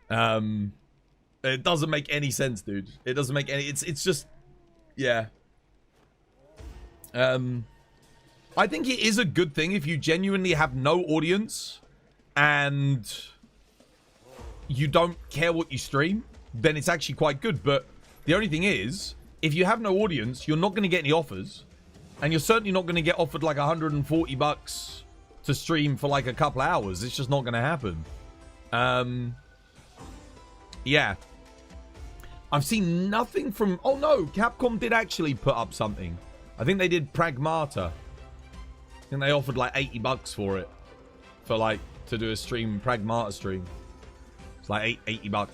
It doesn't make any sense, dude. It doesn't make any, it's just, yeah. I think it is a good thing if you genuinely have no audience and you don't care what you stream, then it's actually quite good. But the only thing is, if you have no audience, you're not going to get any offers, and you're certainly not going to get offered like $140 to stream for like a couple hours. It's just not going to happen. Yeah. I've seen nothing from, oh no, Capcom did actually put up something. I think they did Pragmata. I think they offered like $80 for it. For like, to do a stream, Pragmata stream. It's like $80.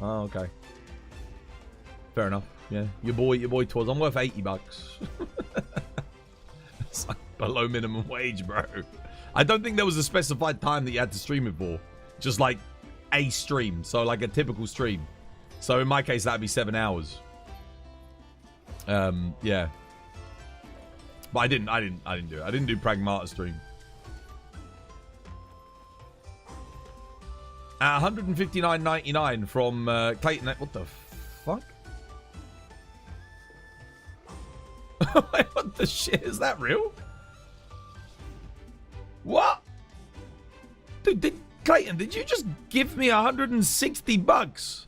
Oh, okay. Fair enough. Yeah. Your boy Twas. I'm worth $80. It's like below minimum wage, bro. I don't think there was a specified time that you had to stream it for. Just like a stream. So like a typical stream. So in my case, that'd be 7 hours. Yeah. But I didn't do it. I didn't do Pragmata stream. $159.99 from Clayton. What the fuck? What the shit? Is that real? What? Dude, Clayton, did you just give me $160?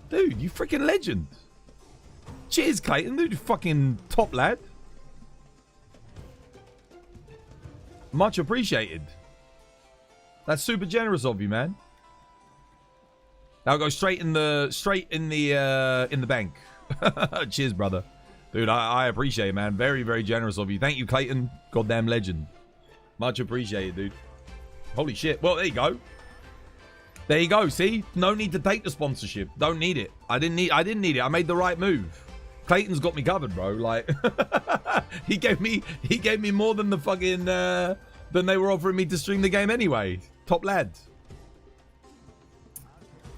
Dude, you freaking legend. Cheers, Clayton. Dude, fucking top lad. Much appreciated. That's super generous of you, man. I'll go straight in the bank. Cheers, brother. Dude, I appreciate it, man. Very, very generous of you. Thank you, Clayton. Goddamn legend. Much appreciated, dude. Holy shit. Well, there you go. There you go. See? No need to take the sponsorship. Don't need it. I didn't need it. I made the right move. Clayton's got me covered, bro. Like he gave me more than the fucking than they were offering me to stream the game anyway. Top lad.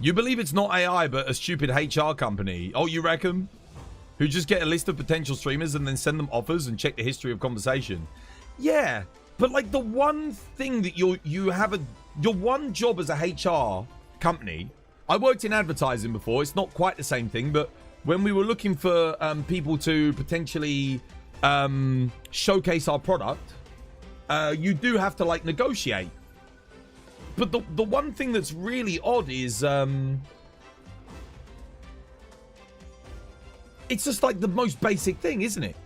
You believe it's not AI but a stupid HR company? Oh, you reckon? Who just get a list of potential streamers and then send them offers and check the history of conversation? Yeah, but like the one thing that your one job as a HR company. I worked in advertising before. It's not quite the same thing, but when we were looking for people to potentially showcase our product, you do have to like negotiate. But the one thing that's really odd is it's just like the most basic thing, isn't it?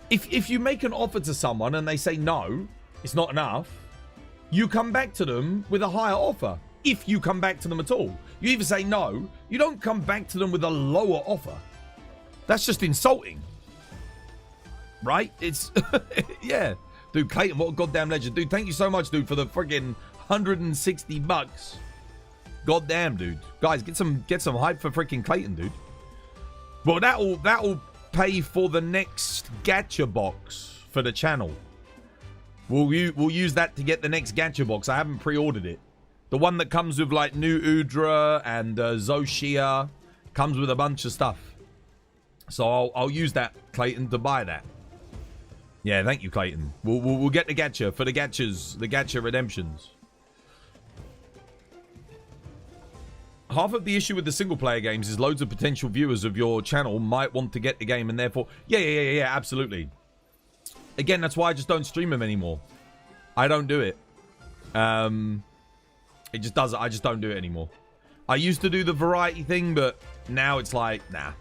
If you make an offer to someone and they say no, it's not enough, you come back to them with a higher offer. If you come back to them at all. You either say no, you don't come back to them with a lower offer. That's just insulting. Right? It's, yeah. Dude, Clayton, what a goddamn legend. Dude, thank you so much, dude, for the friggin' $160. Goddamn, dude. Guys, get some hype for freaking Clayton, dude. Well, that'll pay for the next gacha box for the channel. We'll use that to get the next gacha box. I haven't pre-ordered it. The one that comes with like new Udra and Zoshia, comes with a bunch of stuff. So I'll use that, Clayton, to buy that. Yeah, thank you, Clayton. We'll get the gacha for the gachas, the gacha redemptions. Half of the issue with the single-player games is loads of potential viewers of your channel might want to get the game and therefore... Yeah, absolutely. Again, that's why I just don't stream them anymore. I don't do it. It just doesn't. I just don't do it anymore. I used to do the variety thing, but now it's like, nah.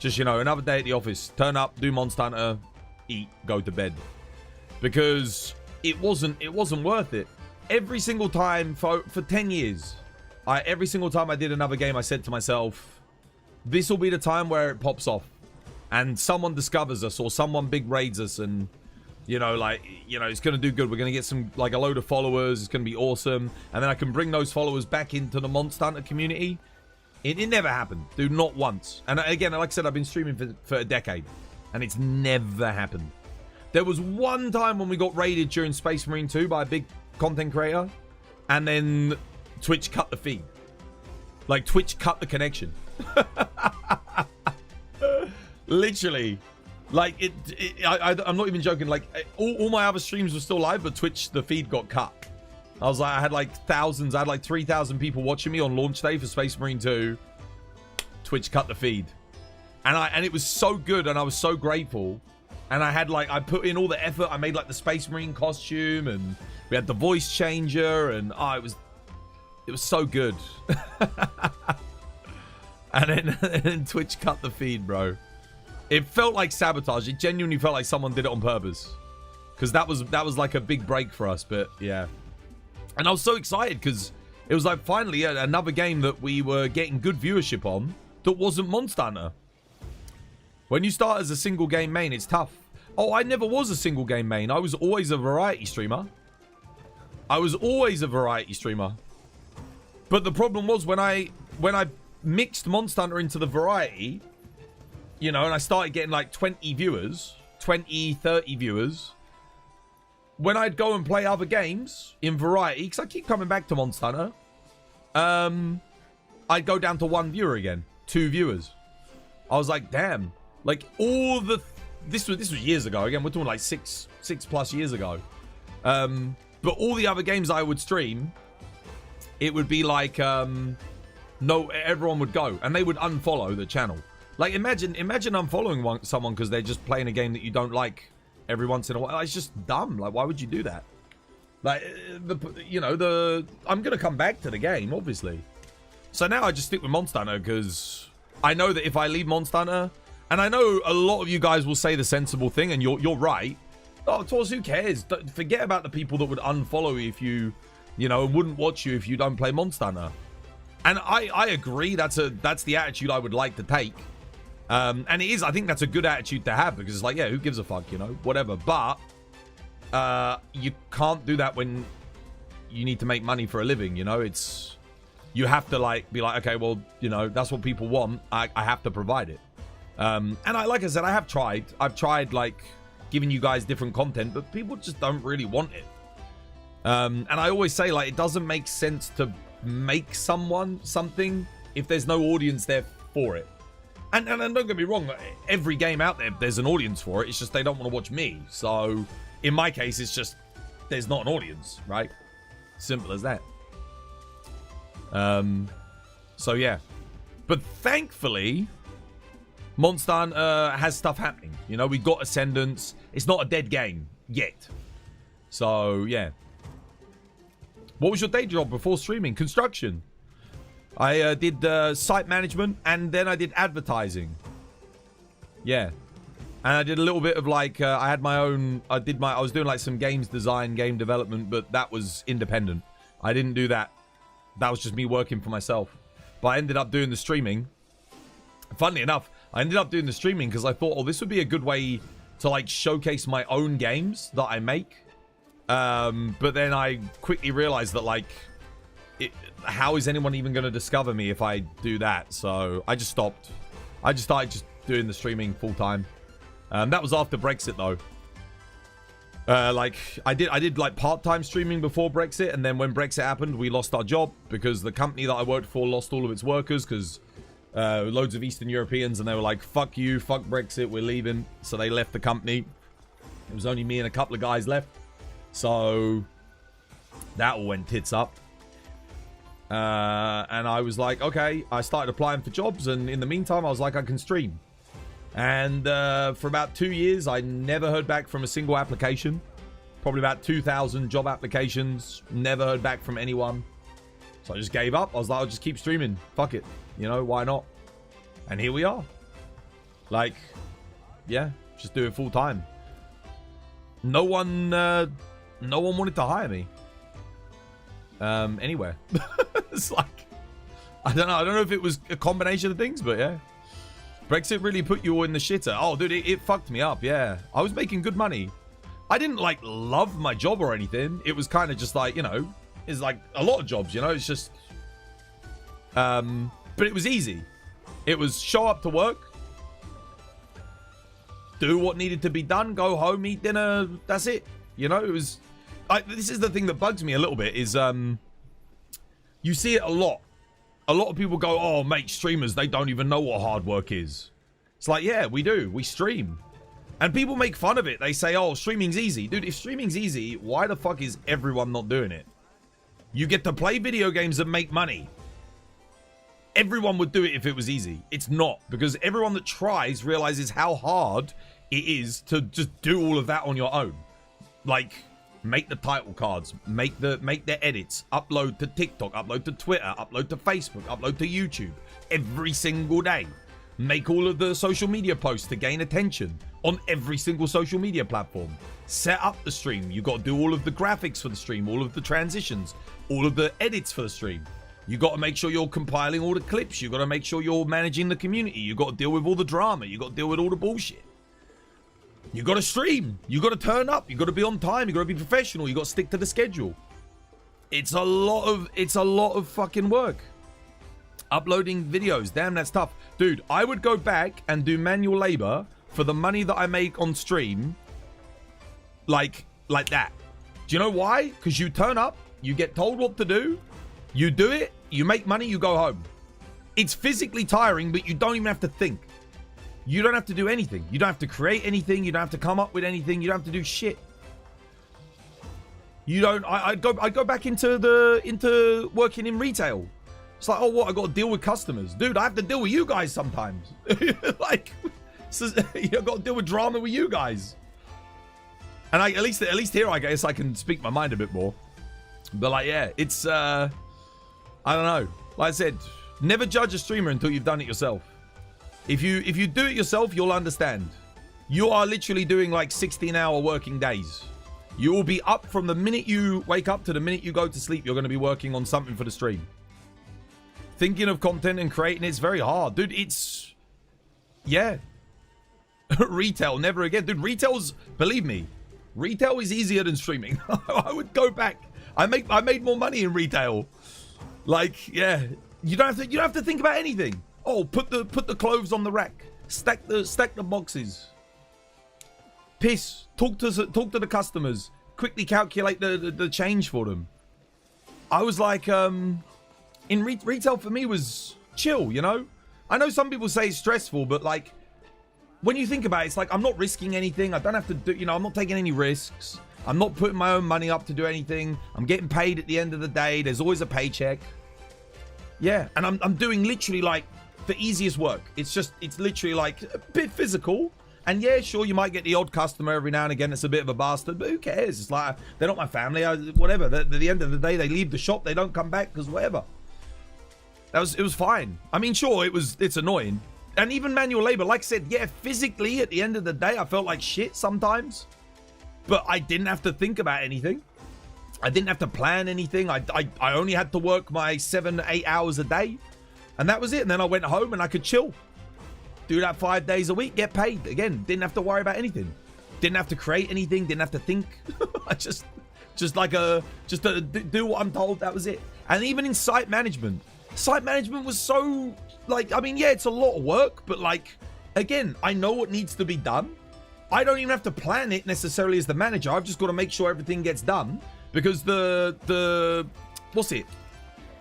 Just, you know, another day at the office. Turn up, do Monster Hunter, eat, go to bed. Because it wasn't worth it. Every single time for 10 years... every single time I did another game, I said to myself, this will be the time where it pops off. And someone discovers us or someone big raids us and, you know, like, you know, it's going to do good. We're going to get some, like, a load of followers. It's going to be awesome. And then I can bring those followers back into the Monster Hunter community. It never happened, dude, not once. And again, like I said, I've been streaming for a decade. And it's never happened. There was one time when we got raided during Space Marine 2 by a big content creator. And then... Twitch cut the feed. Like, Twitch cut the connection. Literally. Like, I'm not even joking. Like, all my other streams were still live, but Twitch, the feed got cut. I was like, I had like thousands. I had like 3,000 people watching me on launch day for Space Marine 2. Twitch cut the feed. And it was so good, and I was so grateful. And I had like, I put in all the effort. I made like the Space Marine costume, and we had the voice changer, and it was so good. and then Twitch cut the feed, bro. It felt like sabotage. It genuinely felt like someone did it on purpose. Because that was like a big break for us, but yeah. And I was so excited because it was like finally another game that we were getting good viewership on that wasn't Monster Hunter. When you start as a single game main, it's tough. Oh, I never was a single game main. I was always a variety streamer. But the problem was when I mixed Monster Hunter into the variety, you know, and I started getting like 20 viewers, 20, 30 viewers. When I'd go and play other games in variety, because I keep coming back to Monster Hunter, I'd go down to 1 viewer again, 2 viewers. I was like, damn. Like all the... This was years ago. Again, we're talking like six plus years ago. But all the other games I would stream... It would be like, no, everyone would go. And they would unfollow the channel. Like, imagine unfollowing someone because they're just playing a game that you don't like every once in a while. It's just dumb. Like, why would you do that? Like, I'm going to come back to the game, obviously. So now I just stick with Monster Hunter because I know that if I leave Monster Hunter, and I know a lot of you guys will say the sensible thing, and you're right. Oh, Tors, who cares? Forget about the people that would unfollow you if you know, wouldn't watch you if you don't play Monster Hunter. And I agree, that's the attitude I would like to take. And it is, I think that's a good attitude to have, because it's like, yeah, who gives a fuck, you know, whatever. But you can't do that when you need to make money for a living, you know. You have to like be like, okay, well, you know, that's what people want. I have to provide it. And like I said, I've tried like giving you guys different content, but people just don't really want it. And I always say, like, it doesn't make sense to make something if there's no audience there for it. And don't get me wrong, every game out there's an audience for it. It's just they don't want to watch me. So in my case, it's just there's not an audience, right? Simple as that. So yeah. But thankfully, Monster Hunter has stuff happening. You know, we got Ascendance. It's not a dead game yet. So yeah. What was your day job before streaming? Construction. I did site management, and then I did advertising. Yeah. And I did a little bit of like, I had my own, I was doing like some games design, game development, but that was independent. I didn't do that. That was just me working for myself. But I ended up doing the streaming. Funnily enough, I ended up doing the streaming because I thought, oh, this would be a good way to like showcase my own games that I make. But then I quickly realized that like, how is anyone even going to discover me if I do that? So I just stopped. I just started just doing the streaming full time. That was after Brexit though. Like I did like part-time streaming before Brexit, and then when Brexit happened, we lost our job because the company that I worked for lost all of its workers because loads of Eastern Europeans, and they were like, fuck you, fuck Brexit, we're leaving. So they left the company. It was only me and a couple of guys left. So that all went tits up. And I was like, okay, I started applying for jobs, and in the meantime, I was like, I can stream. And for about 2 years, I never heard back from a single application. Probably about 2,000 job applications. Never heard back from anyone. So I just gave up. I was like, I'll just keep streaming. Fuck it. You know, why not? And here we are. Like, yeah, just do it full time. No one wanted to hire me. Anywhere. It's like, I don't know if it was a combination of things, but yeah. Brexit really put you all in the shitter. Oh, dude, it fucked me up, yeah. I was making good money. I didn't, like, love my job or anything. It was kind of just like, you know, it's like a lot of jobs, you know? It's just... but it was easy. It was show up to work, do what needed to be done, go home, eat dinner, that's it. You know, it was... this is the thing that bugs me a little bit, is you see it a lot. A lot of people go, oh, mate, streamers, they don't even know what hard work is. It's like, yeah, we do. We stream. And people make fun of it. They say, oh, streaming's easy. Dude, if streaming's easy, why the fuck is everyone not doing it? You get to play video games and make money. Everyone would do it if it was easy. It's not, because everyone that tries realizes how hard it is to just do all of that on your own. Like... make the title cards, make the edits, upload to TikTok, upload to Twitter, upload to Facebook, upload to YouTube every single day. Make all of the social media posts to gain attention on every single social media platform. Set up the stream. You got to do all of the graphics for the stream, all of the transitions, all of the edits for the stream. You got to make sure you're compiling all the clips. You got to make sure you're managing the community. You got to deal with all the drama. You got to deal with all the bullshit. You got to stream. You got to turn up. You got to be on time. You got to be professional. You got to stick to the schedule. It's a lot of fucking work. Uploading videos. Damn, that's tough. Dude, I would go back and do manual labor for the money that I make on stream. Like that. Do you know why? Because you turn up, you get told what to do, you do it, you make money, you go home. It's physically tiring, but you don't even have to think. You don't have to do anything. You don't have to create anything. You don't have to come up with anything. You don't have to do shit. You don't... I'd go back into working in retail. It's like, oh, what? I got to deal with customers. Dude, I have to deal with you guys sometimes. Like, so, you know, got to deal with drama with you guys. And at least here, I guess I can speak my mind a bit more. But like, yeah, it's... I don't know. Like I said, never judge a streamer until you've done it yourself. If you do it yourself, you'll understand. You are literally doing like 16-hour working days. You will be up from the minute you wake up to the minute you go to sleep. You're going to be working on something for the stream. Thinking of content and creating it's very hard. Dude, it's... yeah. Retail, never again. Dude, retail's... believe me, retail is easier than streaming. I would go back. I made more money in retail. Like, yeah. You don't have to think about anything. Oh, put the clothes on the rack. Stack the boxes. Piss. Talk to the customers. Quickly calculate the change for them. I was like, in retail for me was chill, you know? I know some people say it's stressful, but like, when you think about it, it's like, I'm not risking anything. I don't have to do, you know, I'm not taking any risks. I'm not putting my own money up to do anything. I'm getting paid at the end of the day. There's always a paycheck. Yeah, and I'm doing literally like the easiest work. It's literally like a bit physical, And yeah, sure, you might get the odd customer every now and again that's a bit of a bastard, but who cares? It's like, they're not my family, whatever. At the end of the day, they leave the shop, they don't come back, because whatever. It was fine. I mean, sure, it's annoying. And even manual labor, like I said, yeah, physically, at the end of the day, I felt like shit sometimes. But I didn't have to think about anything. I didn't have to plan anything. I only had to work my 7 to 8 hours a day. And that was it. And then I went home and I could chill. Do that 5 days a week, get paid. Again, didn't have to worry about anything. Didn't have to create anything, didn't have to think. I just do what I'm told, that was it. And even in site management was so, like, I mean, yeah, it's a lot of work, but like, again, I know what needs to be done. I don't even have to plan it necessarily as the manager. I've just got to make sure everything gets done, because the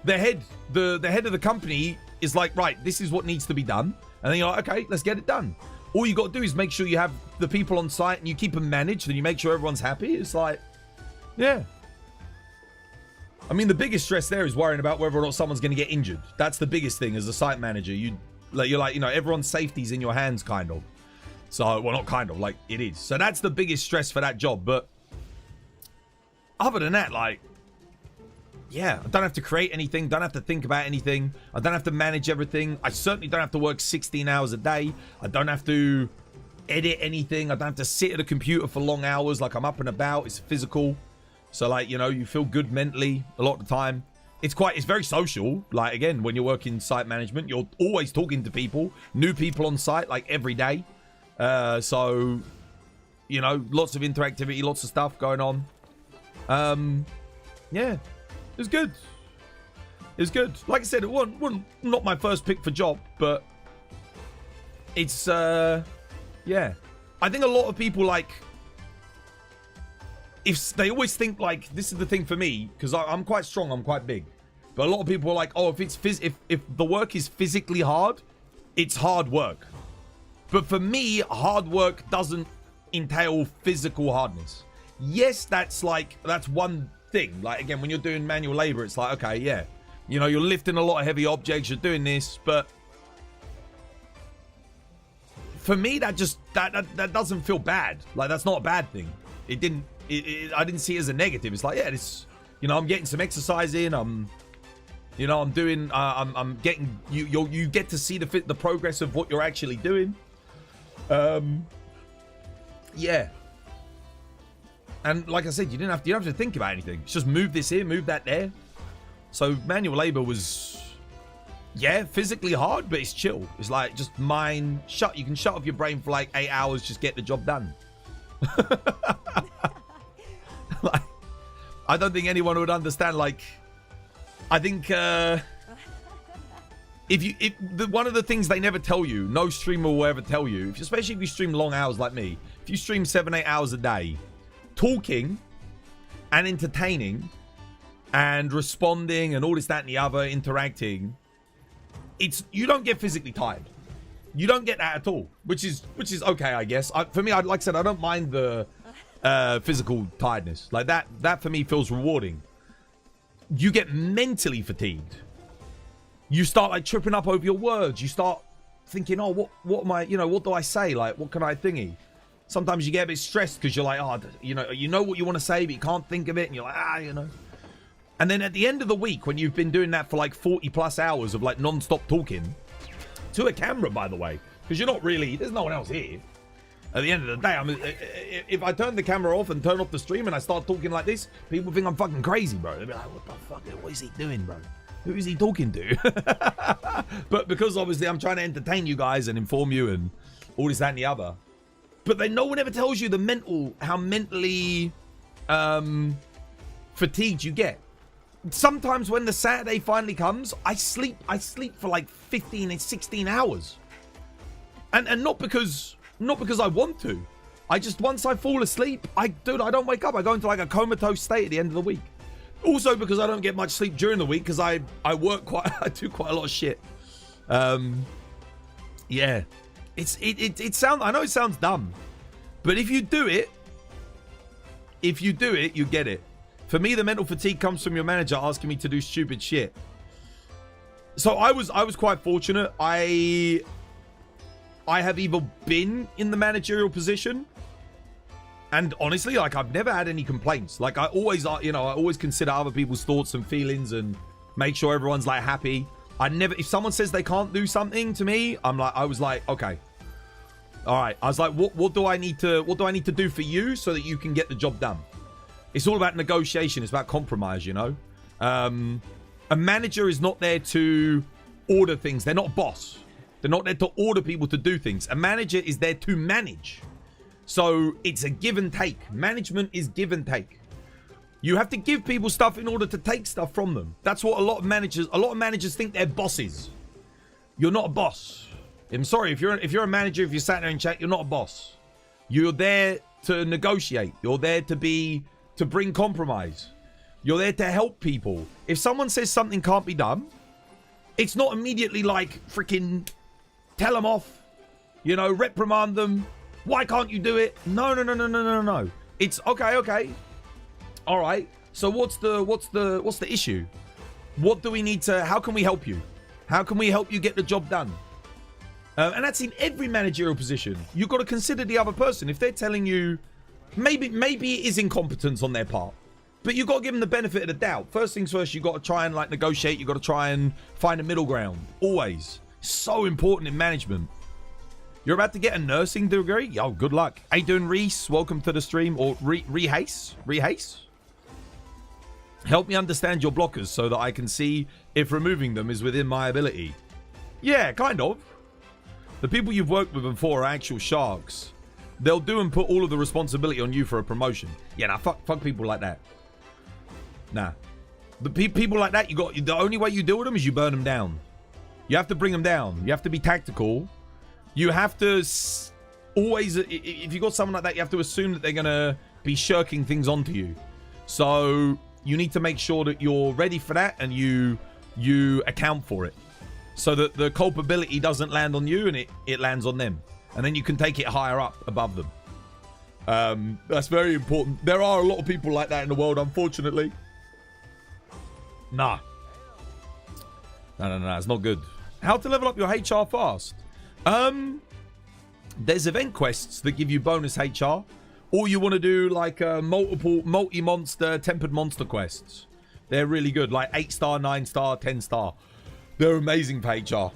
head of the company is like, right, this is what needs to be done. And then you're like, okay, let's get it done. All you got to do is make sure you have the people on site and you keep them managed and you make sure everyone's happy. It's like, yeah. I mean, the biggest stress there is worrying about whether or not someone's going to get injured. That's the biggest thing as a site manager. You're like, you know, everyone's safety's in your hands, kind of. So, well, not kind of, like, it is. So that's the biggest stress for that job. But other than that, like, yeah, I don't have to create anything, don't have to think about anything. I don't have to manage everything. I certainly don't have to work 16 hours a day. I don't have to edit anything. I don't have to sit at a computer for long hours. Like, I'm up and about. It's physical. So, like, you know, you feel good mentally a lot of the time. It's very social. Like, again, when you're working site management, you're always talking to people, new people on site, like, every day. So, you know, lots of interactivity, lots of stuff going on. Yeah. It was good. It was good. Like I said, it wasn't not my first pick for job, but it's, yeah. I think a lot of people, like, if they always think, like, this is the thing for me, because I'm quite strong, I'm quite big. But a lot of people are like, oh, if the work is physically hard, it's hard work. But for me, hard work doesn't entail physical hardness. Yes, that's one thing. Like, again, when you're doing manual labor, it's like, okay, yeah, you know, you're lifting a lot of heavy objects, you're doing this, but for me, that doesn't feel bad. Like, that's not a bad thing. I didn't see it as a negative. It's like, yeah, this, you know, I'm getting some exercise in. I'm getting you get to see the progress of what you're actually doing. Yeah. And like I said, you don't have to think about anything. It's just move this here, move that there. So manual labor was, yeah, physically hard, but it's chill. It's like, just you can shut off your brain for like 8 hours, just get the job done. Like, I don't think anyone would understand. Like, I think one of the things they never tell you, no streamer will ever tell you, especially if you stream long hours like me, if you stream 7-8 hours a day, talking and entertaining and responding and all this, that, and the other, interacting, you don't get physically tired. You don't get that at all, which is okay, I guess. For me, like I said, I don't mind the physical tiredness. Like, that for me feels rewarding. You get mentally fatigued. You start, like, tripping up over your words. You start thinking, oh, what am I, you know, what do I say? Like, what can I thingy? Sometimes you get a bit stressed because you're like, oh, you know what you want to say, but you can't think of it, and you're like, you know. And then at the end of the week, when you've been doing that for like 40 plus hours of like non-stop talking to a camera, by the way, because you're not really, there's no one else here. At the end of the day, if I turn the camera off and turn off the stream and I start talking like this, people think I'm fucking crazy, bro. They'll be like, what the fuck? What is he doing, bro? Who is he talking to? But because obviously I'm trying to entertain you guys and inform you and all this, that, and the other. But then no one ever tells you how mentally fatigued you get. Sometimes when the Saturday finally comes, I sleep for like 15 and 16 hours. And not because I want to. I just, once I fall asleep, I don't wake up. I go into like a comatose state at the end of the week. Also because I don't get much sleep during the week because I work I do quite a lot of shit. Yeah. I know it sounds dumb, but if you do it, you get it. For me, the mental fatigue comes from your manager asking me to do stupid shit. So I was quite fortunate. I have either been in the managerial position, and honestly, like, I've never had any complaints. Like, I always, I always consider other people's thoughts and feelings and make sure everyone's, like, happy. I never, if someone says they can't do something to me, I was like, okay. All right. I was like, what do I need to do for you so that you can get the job done? It's all about negotiation. It's about compromise, you know? A manager is not there to order things. They're not a boss. They're not there to order people to do things. A manager is there to manage. So it's a give and take. Management is give and take. You have to give people stuff in order to take stuff from them. That's what a lot of managers think they're bosses. You're not a boss. I'm sorry, if you're a manager, if you're sat there in chat, you're not a boss. You're there to negotiate. You're there to bring compromise. You're there to help people. If someone says something can't be done, it's not immediately like freaking tell them off, you know, reprimand them. Why can't you do it? No. It's okay. All right. So what's the issue? What do we need to? How can we help you? How can we help you get the job done? And that's in every managerial position. You've got to consider the other person. If they're telling you, maybe it is incompetence on their part, but you've got to give them the benefit of the doubt. First things first, you've got to try and like negotiate. You've got to try and find a middle ground. Always. So important in management. You're about to get a nursing degree? Yo, good luck. How you doing, Reese? Welcome to the stream. Or Rehace? Help me understand your blockers so that I can see if removing them is within my ability. Yeah, kind of. The people you've worked with before are actual sharks. They'll do and put all of the responsibility on you for a promotion. Yeah, nah, fuck people like that. Nah. The people like that, the only way you deal with them is you burn them down. You have to bring them down. You have to be tactical. You have to always, if you got someone like that, you have to assume that they're going to be shirking things onto you. So you need to make sure that you're ready for that and you account for it. So that the culpability doesn't land on you and it lands on them. And then you can take it higher up above them. That's very important. There are a lot of people like that in the world, unfortunately. Nah. No, it's not good. How to level up your HR fast? There's event quests that give you bonus HR. Or you want to do like multi-monster, tempered monster quests. They're really good. Like 8-star, 9-star, 10-star. They're amazing for HR.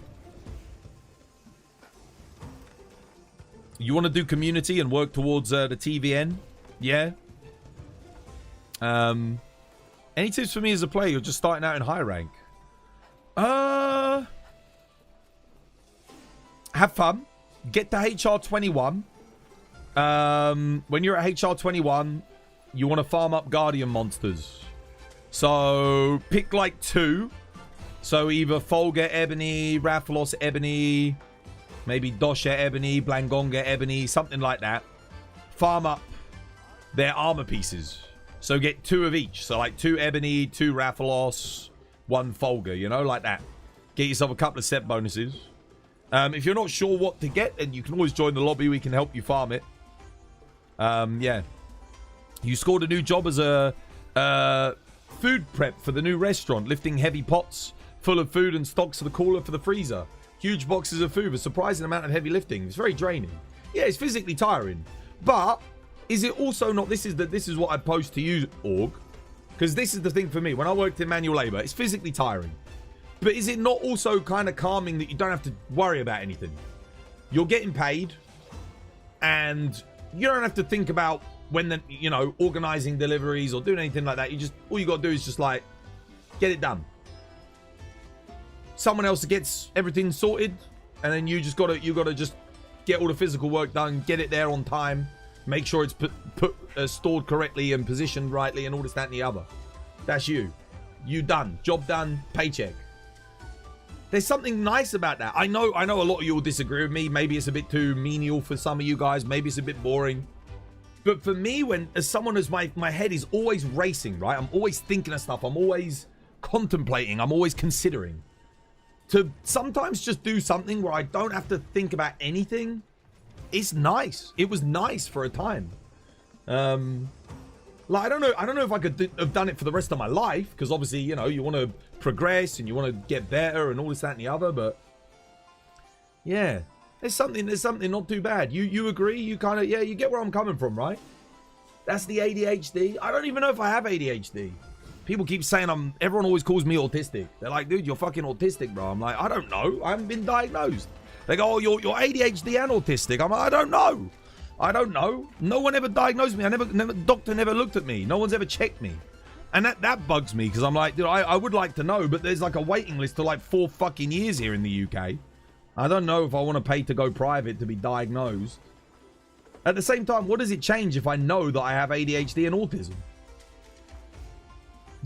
You want to do community and work towards the TVN? Yeah. Any tips for me as a player? You're just starting out in high rank. Have fun. Get to HR 21. When you're at HR 21, you want to farm up Guardian monsters. So pick like 2. So either Folga Ebony, Rathalos Ebony, maybe Dosha Ebony, Blangonga Ebony, something like that. Farm up their armor pieces. So get 2 of each. So like 2 Ebony, 2 Rathalos, 1 Folga, you know, like that. Get yourself a couple of set bonuses. If you're not sure what to get, then you can always join the lobby. We can help you farm it. Yeah. You scored a new job as a food prep for the new restaurant, lifting heavy pots full of food and stocks to the cooler for the freezer. Huge boxes of food, a surprising amount of heavy lifting. It's very draining. Yeah, it's physically tiring. But is it also not, this is what I post to you, Org, because this is the thing for me. When I worked in manual labor, it's physically tiring. But is it not also kind of calming that you don't have to worry about anything? You're getting paid and you don't have to think about when organizing deliveries or doing anything like that. All you got to do is just like get it done. Someone else gets everything sorted, and then you got to just get all the physical work done, get it there on time, make sure it's stored correctly and positioned rightly, and all this, that, and the other. That's you. You done. Job done. Paycheck. There's something nice about that. I know a lot of you will disagree with me. Maybe it's a bit too menial for some of you guys. Maybe it's a bit boring. But for me, as someone as my head is always racing, right? I'm always thinking of stuff. I'm always contemplating. I'm always considering. To sometimes just do something where I don't have to think about anything, it's nice. It was nice for a time. Like, I don't know if I could have done it for the rest of my life, because obviously, you want to progress and you want to get better and all this, that, and the other, but yeah, There's something not too bad. You agree? You kind of, yeah, you get where I'm coming from, right? That's the ADHD. I don't even know if I have ADHD. People keep saying everyone always calls me autistic. They're like, dude, you're fucking autistic, bro. I'm like, I don't know. I haven't been diagnosed. They go, oh, you're ADHD and autistic. I'm like, I don't know. I don't know. No one ever diagnosed me. Doctor never looked at me. No one's ever checked me. And that bugs me because I'm like, dude, I would like to know, but there's like a waiting list to like 4 fucking years here in the UK. I don't know if I want to pay to go private to be diagnosed. At the same time, what does it change if I know that I have ADHD and autism?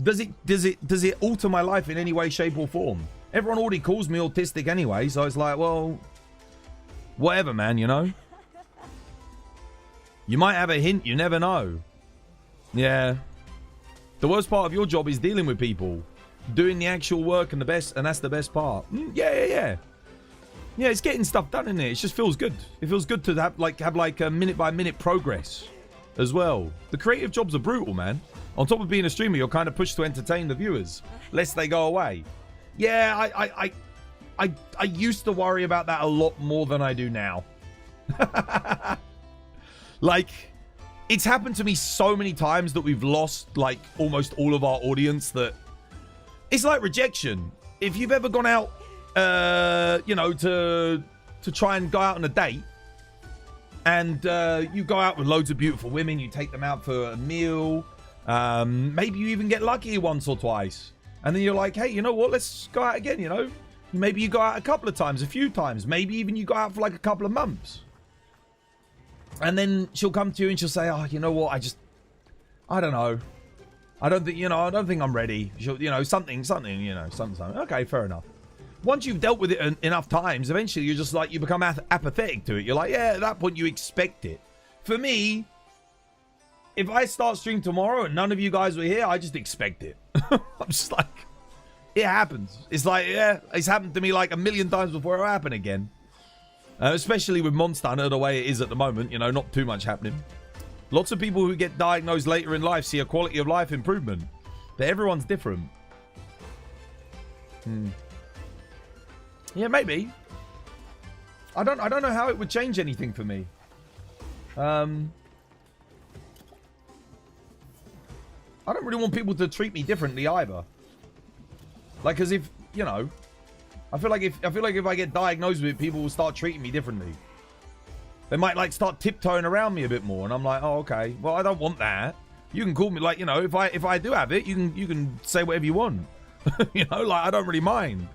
Does it alter my life in any way, shape, or form? Everyone already calls me autistic anyway, so it's like, well, whatever, man, you know? You might have a hint, you never know. Yeah. The worst part of your job is dealing with people. Doing the actual work and that's the best part. Yeah. Yeah, it's getting stuff done in it. It just feels good. It feels good to have like a minute by minute progress as well. The creative jobs are brutal, man. On top of being a streamer, you're kind of pushed to entertain the viewers, lest they go away. Yeah, I used to worry about that a lot more than I do now. Like, it's happened to me so many times that we've lost like almost all of our audience that it's like rejection. If you've ever gone out, you know, to try and go out on a date, and you go out with loads of beautiful women, you take them out for a meal, maybe you even get lucky once or twice, and then you're like, hey, you know what, let's go out again, you know? Maybe you go out a couple of times, a few times, maybe even you go out for like a couple of months. And then she'll come to you and she'll say, oh, you know what, I don't know. I don't think I'm ready. She'll, you know, something. Okay, fair enough. Once you've dealt with it enough times, eventually you're just like, you become apathetic to it. You're like, yeah, at that point you expect it. For me, if I start stream tomorrow and none of you guys were here, I just expect it. I'm just like, it happens. It's like, yeah, it's happened to me like a million times before it'll happen again. Especially with Monster Hunter the way it is at the moment, you know, not too much happening. Lots of people who get diagnosed later in life see a quality of life improvement. But everyone's different. Yeah, maybe. I don't know how it would change anything for me. I don't really want people to treat me differently either. Like, as if, you know, I feel like if I get diagnosed with it, people will start treating me differently. They might like start tiptoeing around me a bit more, and I'm like, oh, okay. Well, I don't want that. You can call me, like, you know, if I do have it, you can say whatever you want. You know, like, I don't really mind.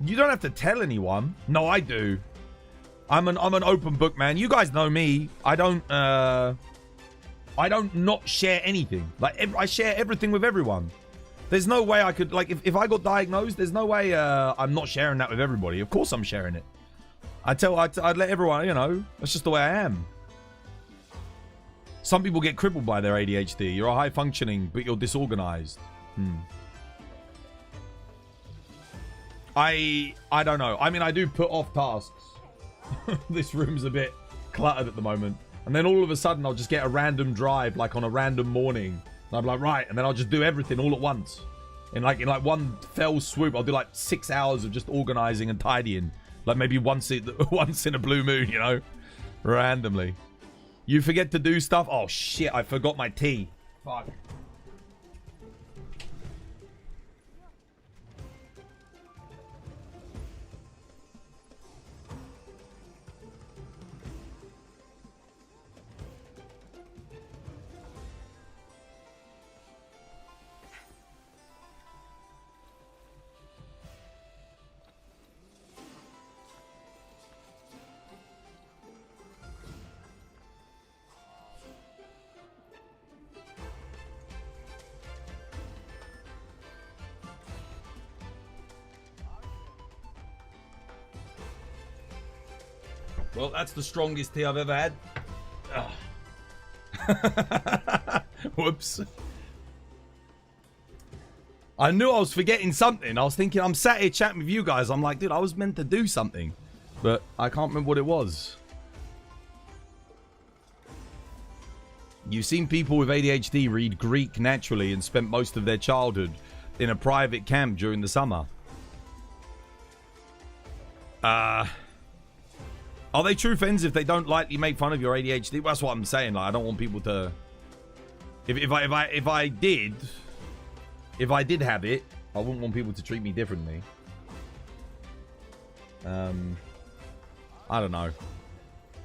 You don't have to tell anyone. No, I do. I'm an open book, man. You guys know me. I don't not share anything. Like, I share everything with everyone. There's no way I could, like, if I got diagnosed, there's no way I'm not sharing that with everybody. Of course I'm sharing it. I'd let everyone, you know, that's just the way I am. Some people get crippled by their ADHD. You're a high functioning, but you're disorganized. I don't know. I mean, I do put off tasks. This room's a bit cluttered at the moment. And then all of a sudden, I'll just get a random drive, like on a random morning. And I'm like, right. And then I'll just do everything all at once. In like one fell swoop, I'll do like 6 hours of just organizing and tidying. Like maybe once in a blue moon, you know? Randomly. You forget to do stuff? Oh, shit. I forgot my tea. Fuck. Well, that's the strongest tea I've ever had. Whoops. I knew I was forgetting something. I was thinking, I'm sat here chatting with you guys. I'm like, dude, I was meant to do something. But I can't remember what it was. You've seen people with ADHD read Greek naturally and spent most of their childhood in a private camp during the summer. Are they true friends if they don't lightly make fun of your ADHD? Well, that's what I'm saying. Like, I don't want people to. If I did have it, I wouldn't want people to treat me differently. I don't know.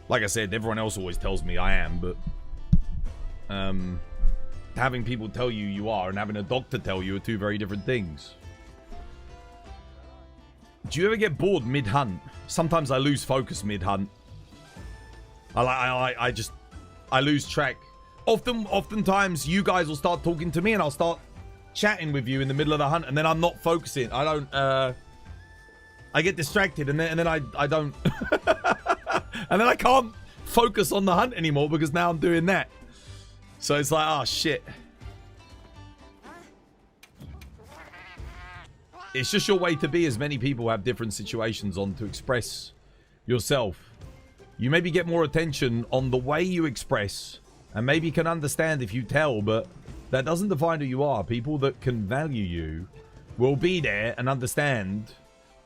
Like I said, everyone else always tells me I am, but having people tell you you are and having a doctor tell you are two very different things. Do you ever get bored mid-hunt? Sometimes I lose focus mid-hunt. I lose track. Oftentimes you guys will start talking to me and I'll start chatting with you in the middle of the hunt and then I'm not focusing. I don't I get distracted and then I don't and then I can't focus on the hunt anymore because now I'm doing that. So it's like, oh shit. It's just your way to be, as many people have different situations on to express yourself. You maybe get more attention on the way you express and maybe can understand if you tell, but that doesn't define who you are. People that can value you will be there and understand.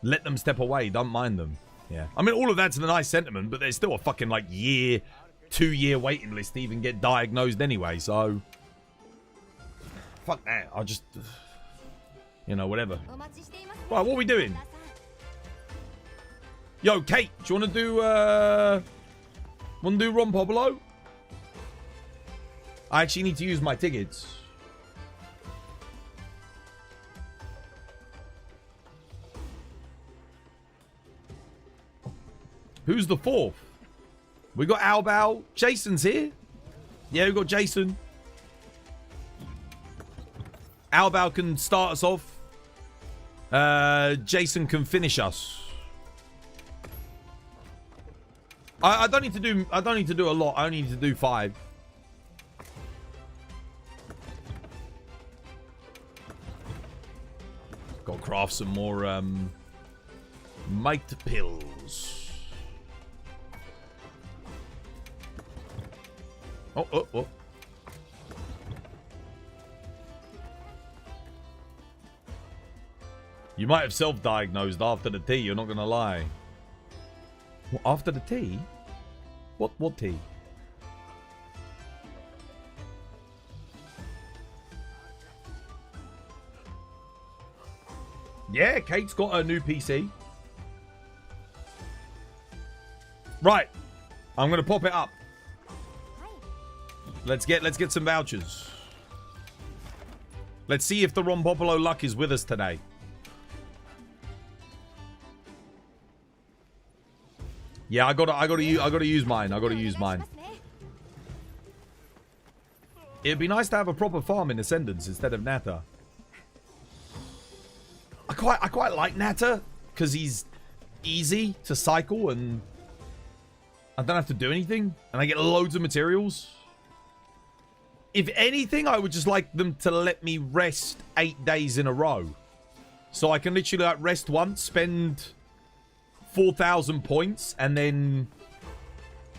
Let them step away. Don't mind them. Yeah. I mean, all of that's a nice sentiment, but there's still a fucking, like, 2-year waiting list to even get diagnosed anyway, so... Fuck that. I'll just... You know, whatever. Right, what are we doing? Yo, Kate, do you want to do, Ron Pobolo? I actually need to use my tickets. Who's the fourth? We got Albao. Jason's here. Yeah, we got Jason. Albao can start us off. Jason can finish us. I don't need to do a lot. I only need to do 5. Got to craft some more might pills. Oh. You might have self-diagnosed after the tea, you're not going to lie. What, after the tea? What tea? Yeah, Kate's got a new PC. Right. I'm going to pop it up. Let's get some vouchers. Let's see if the Ron Popolo luck is with us today. Yeah, I gotta use mine. It'd be nice to have a proper farm in Ascendance instead of Natter. I quite like Natter because he's easy to cycle and I don't have to do anything and I get loads of materials. If anything, I would just like them to let me rest 8 days in a row. So I can literally like rest once, spend 4,000 points, and then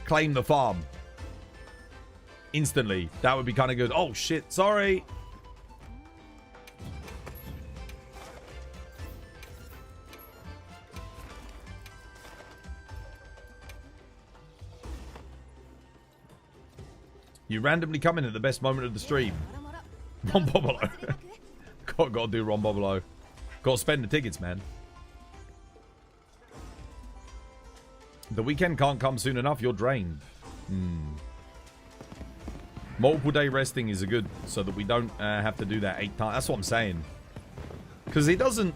claim the farm. Instantly. That would be kind of good. Oh, shit. Sorry. You randomly come in at the best moment of the stream. Ron Bobolo. Gotta do Ron Bobolo. Gotta spend the tickets, man. The weekend can't come soon enough. You're drained. Multiple day resting is a good, so that we don't have to do that 8 times. That's what I'm saying. Because it doesn't...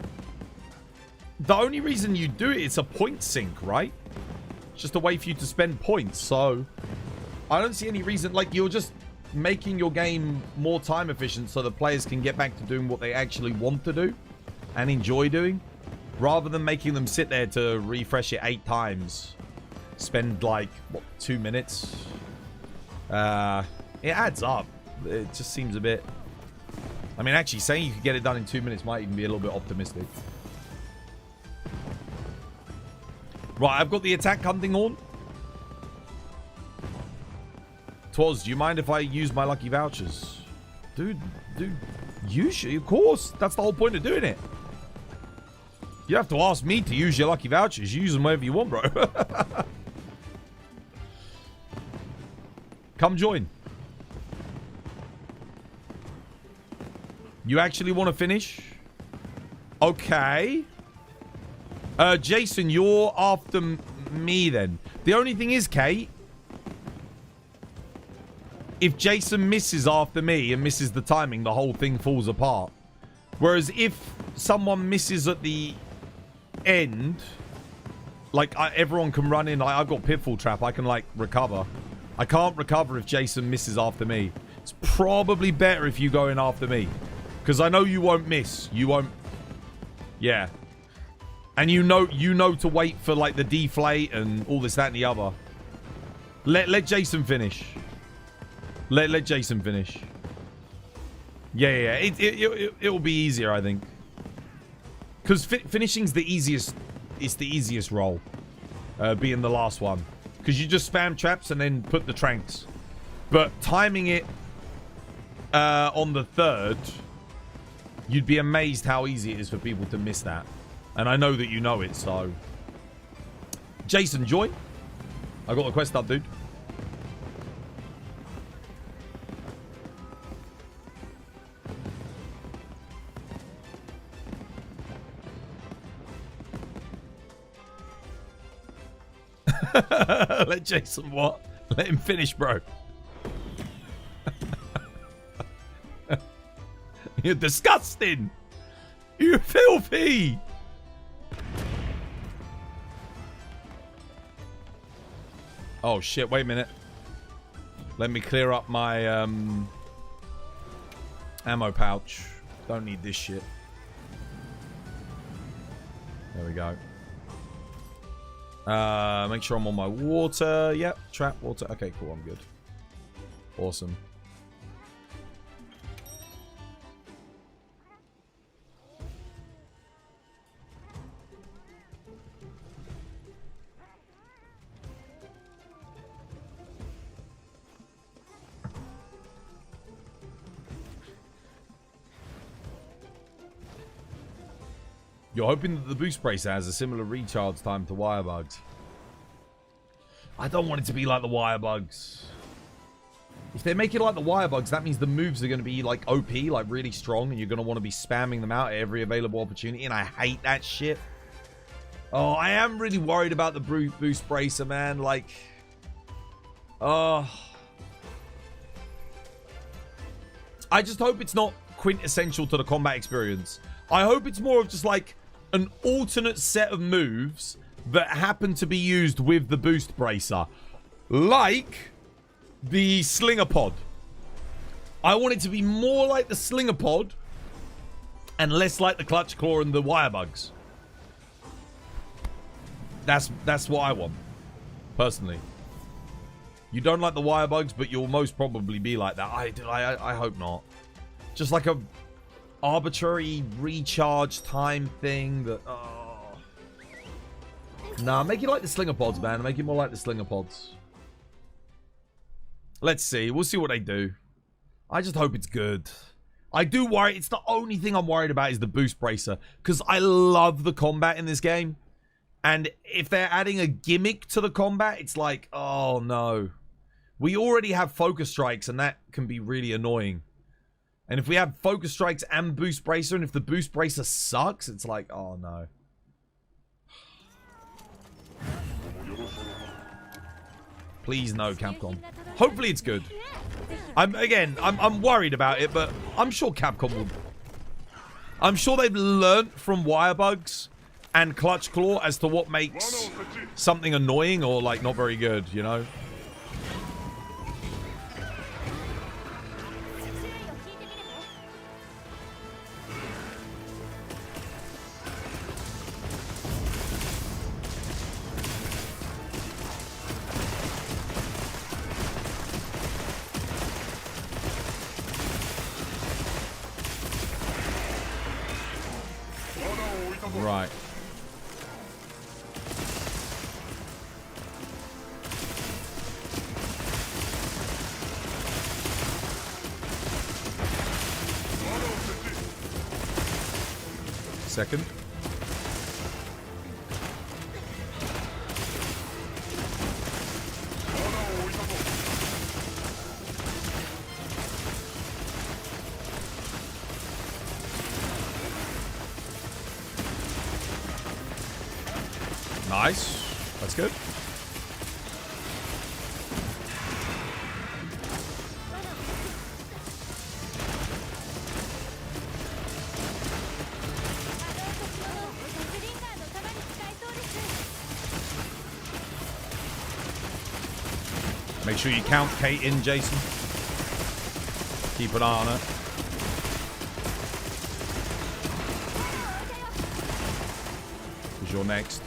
The only reason you do it, it's a point sink, right? It's just a way for you to spend points, so... I don't see any reason, like, you're just making your game more time efficient so the players can get back to doing what they actually want to do and enjoy doing, rather than making them sit there to refresh it 8 times. Spend, like, what, 2 minutes? It adds up. It just seems a bit... I mean, actually, saying you could get it done in 2 minutes might even be a little bit optimistic. Right, I've got the attack hunting on. Twas, do you mind if I use my lucky vouchers? Dude, usually, of course. That's the whole point of doing it. You have to ask me to use your lucky vouchers. You use them wherever you want, bro. Come join. You actually want to finish? Okay. Jason, you're after me then. The only thing is, Kate, if Jason misses after me and misses the timing, the whole thing falls apart. Whereas if someone misses at the end, like everyone can run in. I've got Pitfall Trap. I can like recover. I can't recover if Jason misses after me. It's probably better if you go in after me. Because I know you won't miss. You won't. Yeah. And you know to wait for like the deflate and all this, that, and the other. Let Jason finish. Let Jason finish. Yeah. It'll be easier, I think. Because finishing's the easiest. It's the easiest role. Being the last one. Because you just spam traps and then put the tranks. But timing it on the third, you'd be amazed how easy it is for people to miss that. And I know that you know it, so... Jason, join. I got the quest up, dude. Let Jason what? Let him finish, bro. You're disgusting. You're filthy. Oh shit, wait a minute. Let me clear up my ammo pouch. Don't need this shit. There we go. Make sure I'm on my water. Yep, trap water. Okay, cool, I'm good. Awesome. You're hoping that the boost bracer has a similar recharge time to wire bugs. I don't want it to be like the wire bugs. If they make it like the wire bugs, that means the moves are going to be like OP, like really strong, and you're going to want to be spamming them out at every available opportunity, and I hate that shit. Oh, I am really worried about the boost bracer, man. Like, I just hope it's not quintessential to the combat experience. I hope it's more of just like an alternate set of moves that happen to be used with the boost bracer. Like the slinger pod. I want it to be more like the slinger pod and less like the clutch claw and the wire bugs. That's what I want, personally. You don't like the wire bugs, but you'll most probably be like that. I hope not. Just like a arbitrary recharge time thing that... Nah, make it like the slinger pods, man. Make it more like the slinger pods. Let's see. We'll see what they do. I just hope it's good. I do worry. It's the only thing I'm worried about is the boost bracer. Because I love the combat in this game. And if they're adding a gimmick to the combat, it's like, oh no. We already have focus strikes, and that can be really annoying. And if we have focus strikes and boost bracer, and if the boost bracer sucks, it's like, oh no. Please no, Capcom. Hopefully it's good. I'm worried about it, but I'm sure Capcom will. I'm sure they've learnt from wire bugs and clutch claw as to what makes something annoying or like not very good, you know? Right. Second. Nice. That's good. Make sure you count Kate in, Jason. Keep an eye on her. Because you're next.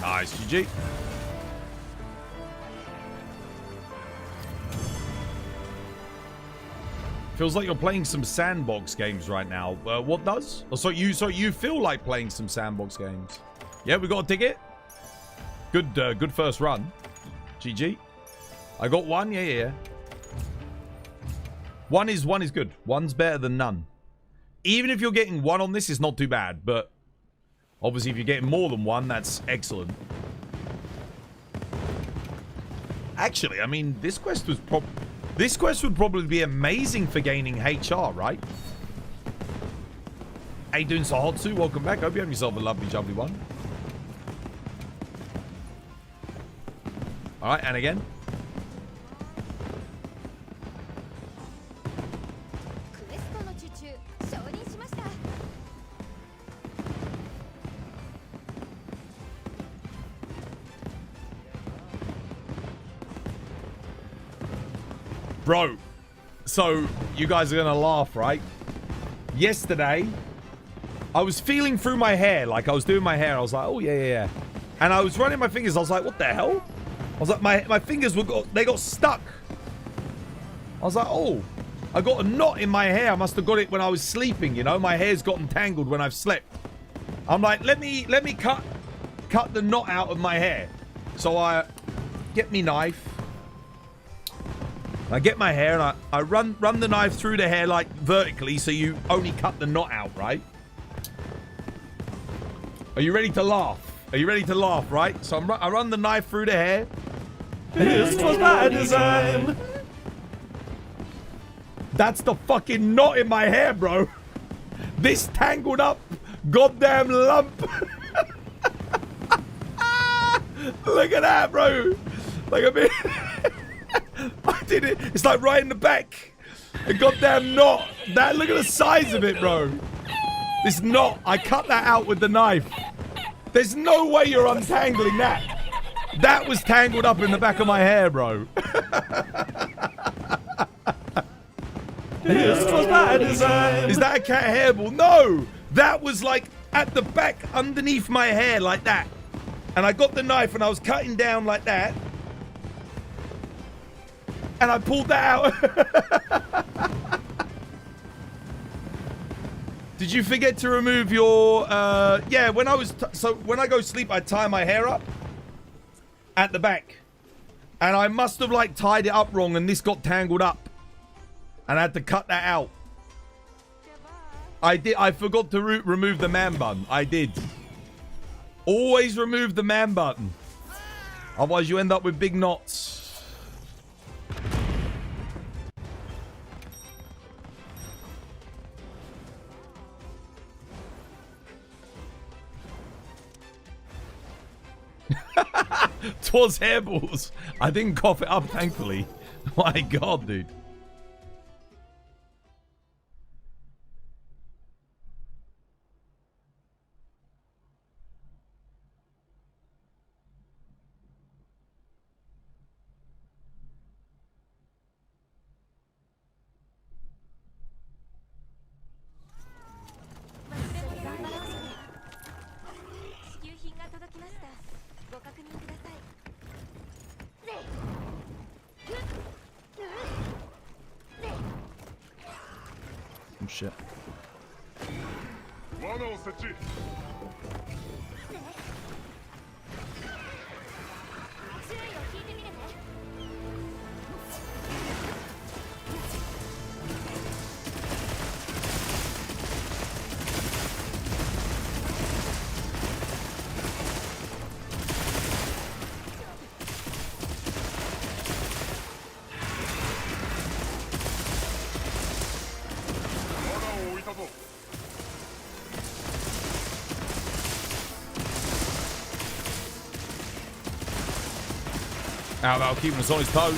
Nice, GG. Feels like you're playing some sandbox games right now. What does? Oh, so you feel like playing some sandbox games? Yeah, we got a ticket. Good first run. GG. I got one. Yeah. One is good. One's better than none. Even if you're getting one on this, it's not too bad. But obviously, if you're getting more than one, that's excellent. Actually, I mean, this quest would probably be amazing for gaining HR, right? How you doing, Sahotsu? Welcome back. Hope you have yourself a lovely, jubbly one. All right, and again. Bro, so you guys are gonna laugh, right? Yesterday, I was feeling through my hair, like I was doing my hair. I was like, oh yeah. And I was running my fingers. I was like, what the hell? I was like, my fingers they got stuck. I was like, oh, I got a knot in my hair. I must have got it when I was sleeping. You know, my hair's gotten tangled when I've slept. I'm like, let me cut the knot out of my hair. So I get me knife. I get my hair and I run the knife through the hair like vertically, so you only cut the knot out, right? Are you ready to laugh? Are you ready to laugh, right? So I run the knife through the hair. This was my design. That's the fucking knot in my hair, bro. This tangled up goddamn lump. Look at that, bro. Like, I mean, I did it. It's like right in the back. The goddamn knot. Look at the size of it, bro. This knot. I cut that out with the knife. There's no way you're untangling that. That was tangled up in the back of my hair, bro. This was my design. Is that a cat hairball? No. That was like at the back underneath my hair like that. And I got the knife and I was cutting down like that. And I pulled that out. Did you forget to remove your... yeah, when I was... so when I go sleep, I tie my hair up. At the back. And I must have like tied it up wrong and this got tangled up. And I had to cut that out. I forgot to remove the man button. I did. Always remove the man button. Otherwise you end up with big knots. Twas hairballs. I didn't cough it up, thankfully. My God, dude. Oh, shit. How about keeping us on his toes?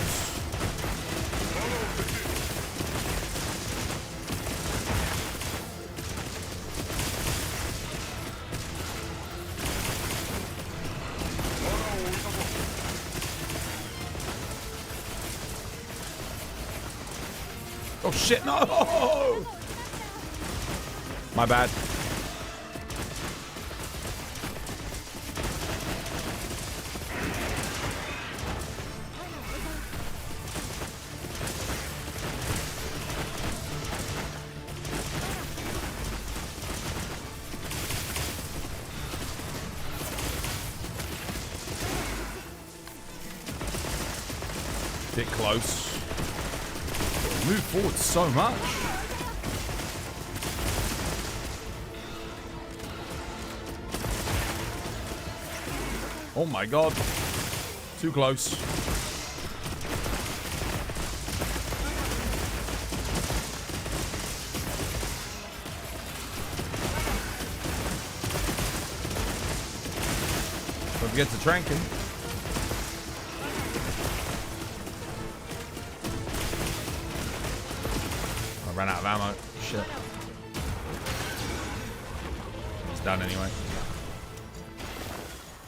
Oh shit, no! My bad. Bit close. Move forward so much. Oh my god. Too close. Don't forget to trank him. Ran out of ammo. Shit. He's done anyway.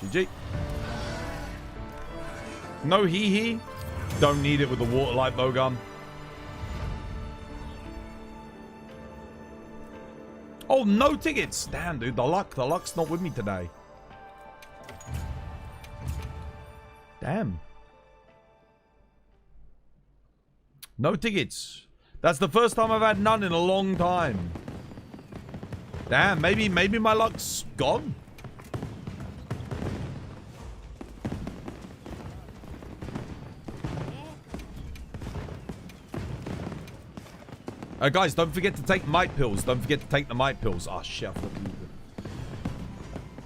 GG. No hee. Don't need it with the water light bow gun. Oh, no tickets. Damn, dude. The luck's not with me today. Damn. No tickets. That's the first time I've had none in a long time. Damn, maybe my luck's gone. Guys, don't forget to take might pills. Don't forget to take the might pills. Oh, shit.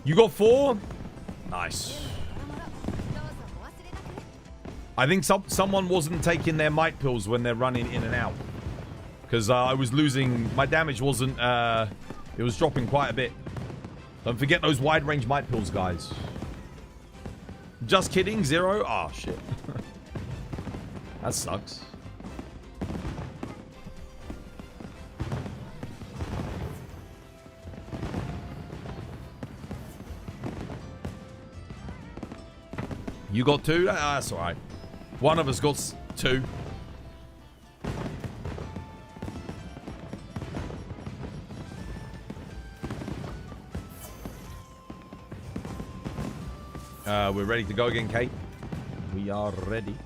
You got 4? Nice. I think someone wasn't taking their might pills when they're running in and out. Because I was losing... My damage wasn't... it was dropping quite a bit. Don't forget those wide range might pills, guys. Just kidding. 0? Oh, shit. That sucks. You got 2? That's alright. One of us got 2. We're ready to go again, Kate. We are ready.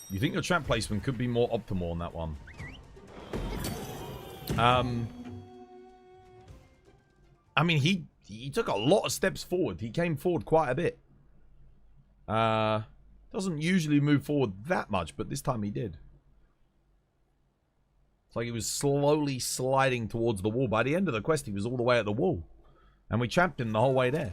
You think your trap placement could be more optimal on that one? I mean, he took a lot of steps forward. He came forward quite a bit. Doesn't usually move forward that much, but this time he did. It's like he was slowly sliding towards the wall. By the end of the quest, he was all the way at the wall. And we trapped him the whole way there.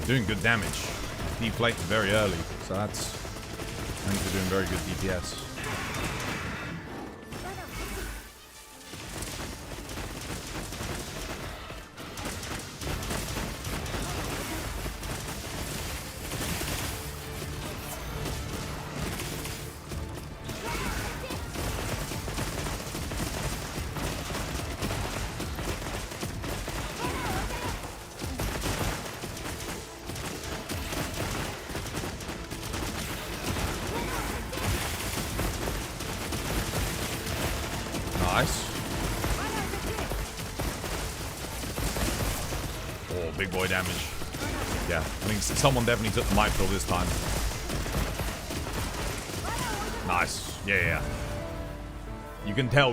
Doing good damage. Deflated very early, so that's... I think we're doing very good DPS.
damage. Yeah, I think someone definitely took the might pill this time. Nice. Yeah. You can tell.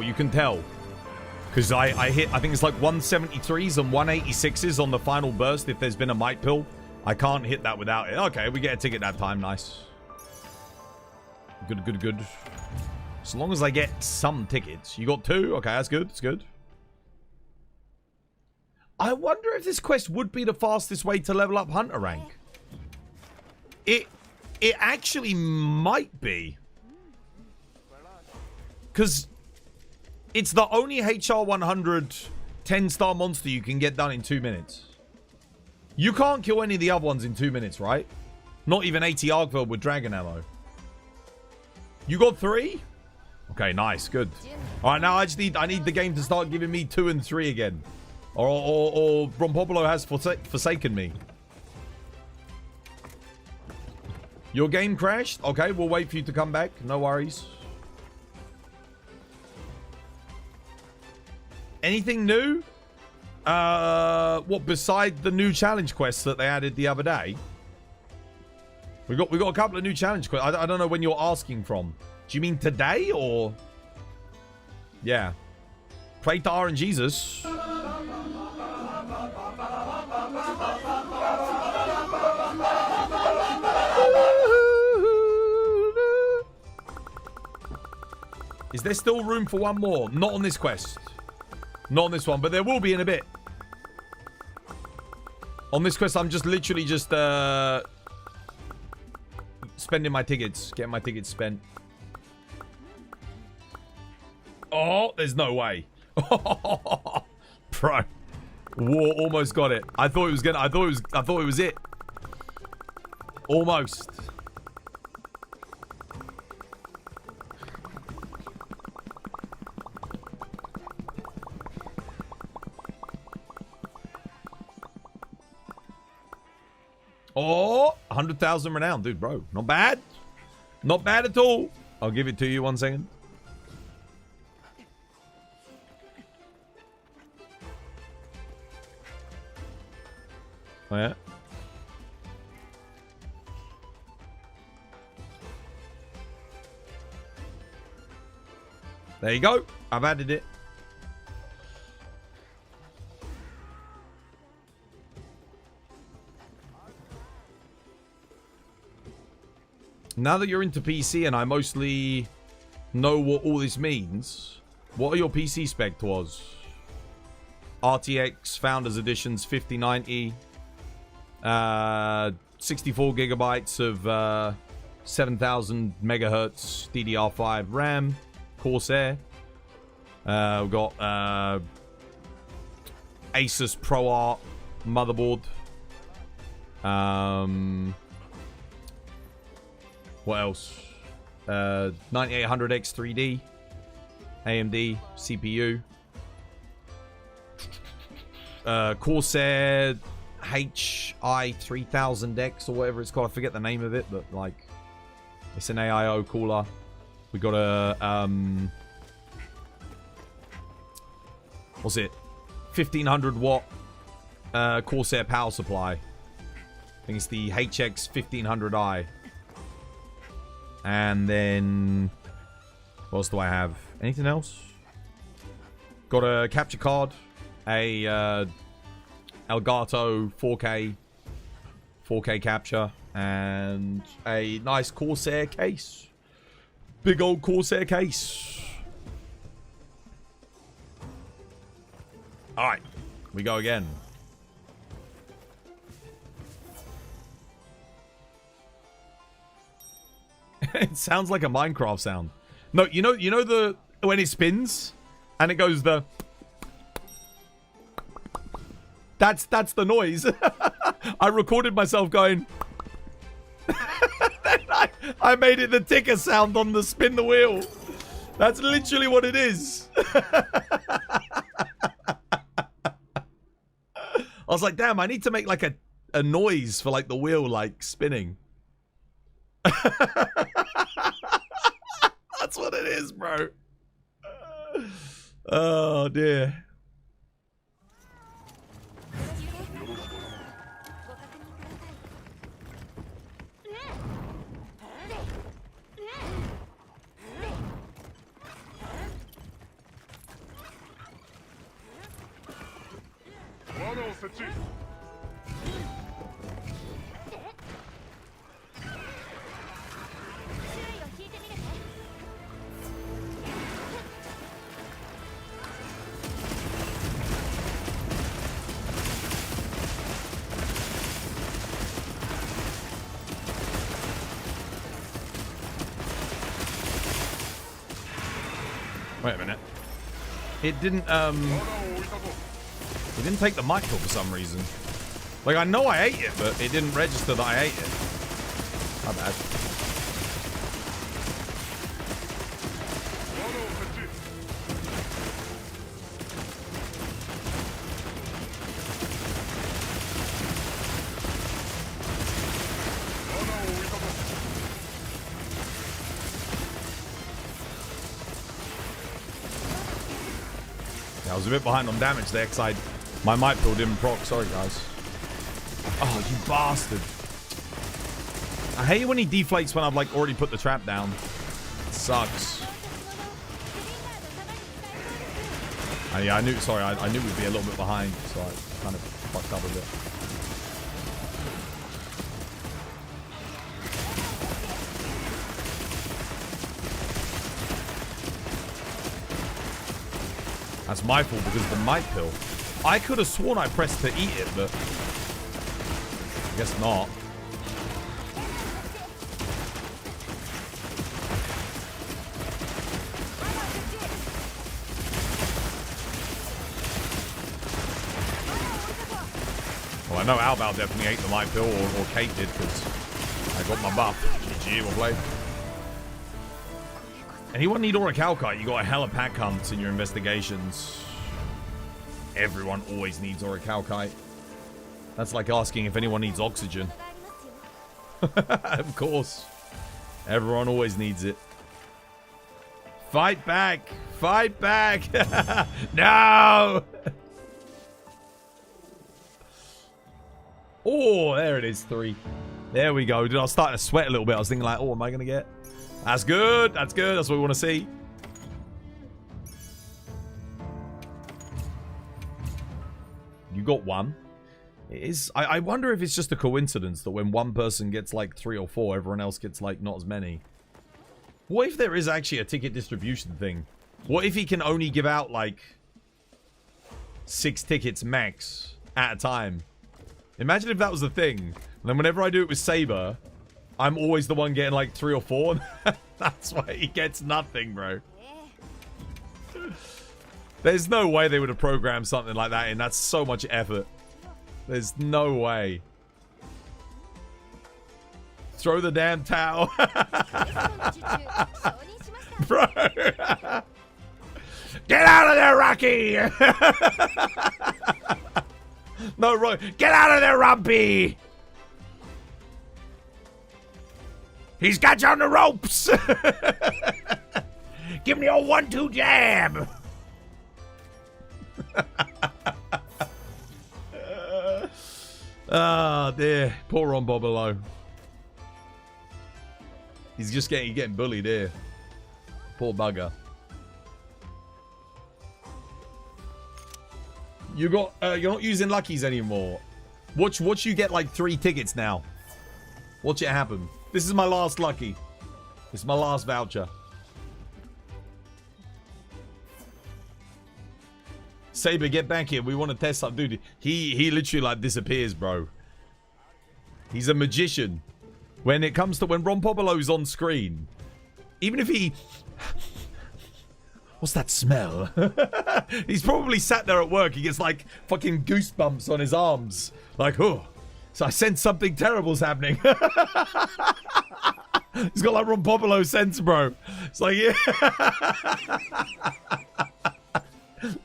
Because I hit, I think it's like 173s and 186s on the final burst if there's been a might pill. I can't hit that without it. Okay, we get a ticket that time. Nice. Good. As long as I get some tickets. You got 2? Okay, that's good. It's good. I wonder if this quest would be the fastest way to level up Hunter rank. It actually might be. Because it's the only HR 100 10-star monster you can get done in 2 minutes. You can't kill any of the other ones in 2 minutes, right? Not even 80 Argveld with dragon ammo. You got 3? Okay, nice, good. All right, now I need the game to start giving me 2 and 3 again, or Rompopolo has forsaken me. Your game crashed. Okay, we'll wait for you to come back. No worries. Anything new? What beside the new challenge quests that they added the other day? We got a couple of new challenge quests. I don't know when you're asking from. Do you mean today or? Yeah. Pray to R and Jesus. Is there still room for one more? Not on this quest. Not on this one, but there will be in a bit. On this quest, I'm just literally just spending my tickets. Getting my tickets spent. Oh, there's no way. Bro. War almost got it. I thought it was it. Almost. Oh, 100,000 renown, dude, bro. Not bad. Not bad at all. I'll give it to you 1 second. Oh, yeah. There you go. I've added it. Now that you're into PC and I mostly know what all this means, what are your PC spec towards? RTX Founders Editions 5090, 64 gigabytes of 7000 megahertz DDR5 RAM, Corsair. We've got Asus ProArt motherboard. What else? 9800X 3D, AMD CPU, Corsair HI 3000X or whatever it's called. I forget the name of it, but like it's an AIO cooler. We got a what's it? 1500 watt Corsair power supply. I think it's the HX 1500i. And then, what else do I have? Anything else? Got a capture card, a Elgato 4K capture, and a nice Corsair case. Big old Corsair case. All right, we go again. It sounds like a Minecraft sound. No, you know the when it spins and it goes the. That's the noise. I recorded myself going. I made it the ticker sound on the spin the wheel. That's literally what it is. I was like, damn, I need to make like a noise for like the wheel like spinning. That's what it is, bro. Oh dear. Wait a minute. It didn't take the mic kill for some reason. Like, I know I ate it, but it didn't register that I ate it. My bad. I was a bit behind on damage there because my might pull didn't proc. Sorry, guys. Oh, you bastard. I hate when he deflates when I've, like, already put the trap down. It sucks. Yeah, I knew, sorry, I knew we'd be a little bit behind, so I kind of fucked up a bit. That's my fault because of the might pill. I could have sworn I pressed to eat it, but I guess not. Well, I know Albal definitely ate the might pill, or Kate did, because I got my buff. GG, well played. Anyone need Orichalcite? You got a hella pack hunts in your investigations. Everyone always needs Orichalcite. That's like asking if anyone needs oxygen. Of course. Everyone always needs it. Fight back! Fight back! No! Oh, there it is, 3. There we go. Dude, I was starting to sweat a little bit. I was thinking like, oh, am I going to get... That's good. That's good. That's what we want to see. You got 1. It is. I wonder if it's just a coincidence that when one person gets like 3 or 4, everyone else gets like not as many. What if there is actually a ticket distribution thing? What if he can only give out like 6 tickets max at a time? Imagine if that was the thing. And then whenever I do it with Saber, I'm always the one getting like 3 or 4. That's why he gets nothing, bro. There's no way they would have programmed something like that in. That's so much effort. There's no way. Throw the damn towel. Bro. Get out of there, Rocky. No, get out of there, Rumpy. He's got you on the ropes. Give me a 1-2 jab. Ah, dear. Poor Ron Bobolo. He's just getting bullied here. Poor bugger. You're not using luckies anymore. Watch you get like 3 tickets now. Watch it happen. This is my last lucky. This is my last voucher. Saber, get back here. We want to test something. Dude, he literally like disappears, bro. He's a magician. When it comes to when Ron Popolo's on screen, even if he... What's that smell? He's probably sat there at work. He gets like fucking goosebumps on his arms. Like, oh, so I sense something terrible's happening. He's got like Ron Popolo sense, bro. It's like, yeah.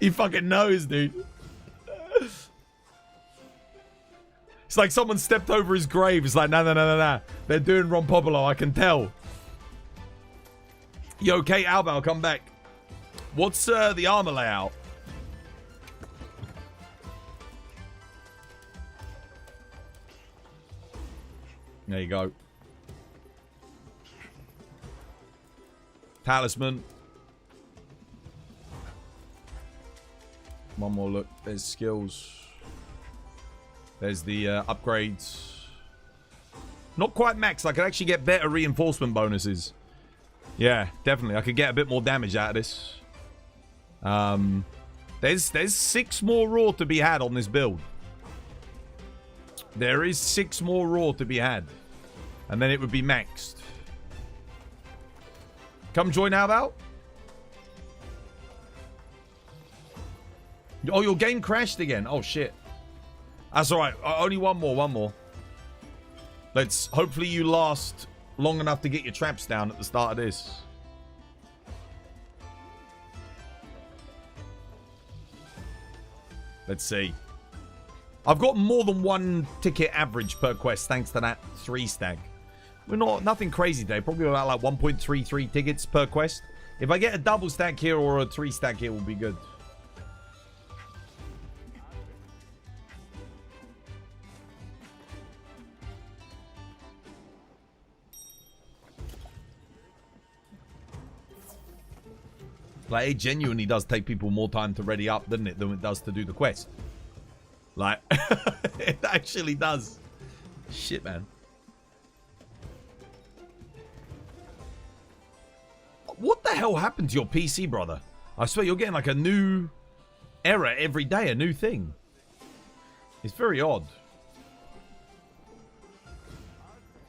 He fucking knows, dude. It's like someone stepped over his grave. It's like, no. They're doing Ron Popolo. I can tell. Yo, Kate Albal, come back. What's the armor layout? There you go. Talisman. One more look. There's skills. There's the upgrades. Not quite max. I could actually get better reinforcement bonuses. Yeah, definitely. I could get a bit more damage out of this. There's 6 more raw to be had on this build. There is 6 more raw to be had. And then it would be maxed. Come join Val. Oh, your game crashed again. Oh, shit. That's alright. Only one more. Let's... Hopefully you last long enough to get your traps down at the start of this. Let's see. I've got more than 1 ticket average per quest thanks to that 3 stack. We're nothing crazy today. Probably about like 1.33 tickets per quest. If I get a double stack here or a 3 stack here, will be good. Like, it genuinely does take people more time to ready up, doesn't it, than it does to do the quest. Like, it actually does. Shit, man. What the hell happened to your PC, brother? I swear you're getting like a new error every day, a new thing. It's very odd.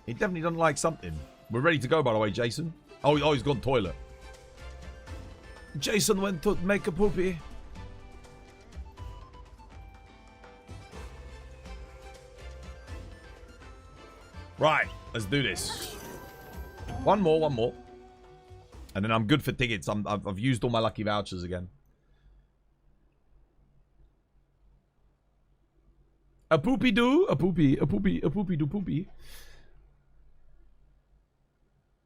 He definitely doesn't like something. We're ready to go, by the way, Jason. Oh, he's gone toilet. Jason went to make a poopy. Right, let's do this. One more. And then I'm good for tickets. I've used all my lucky vouchers again. A poopy do, a poopy do poopy.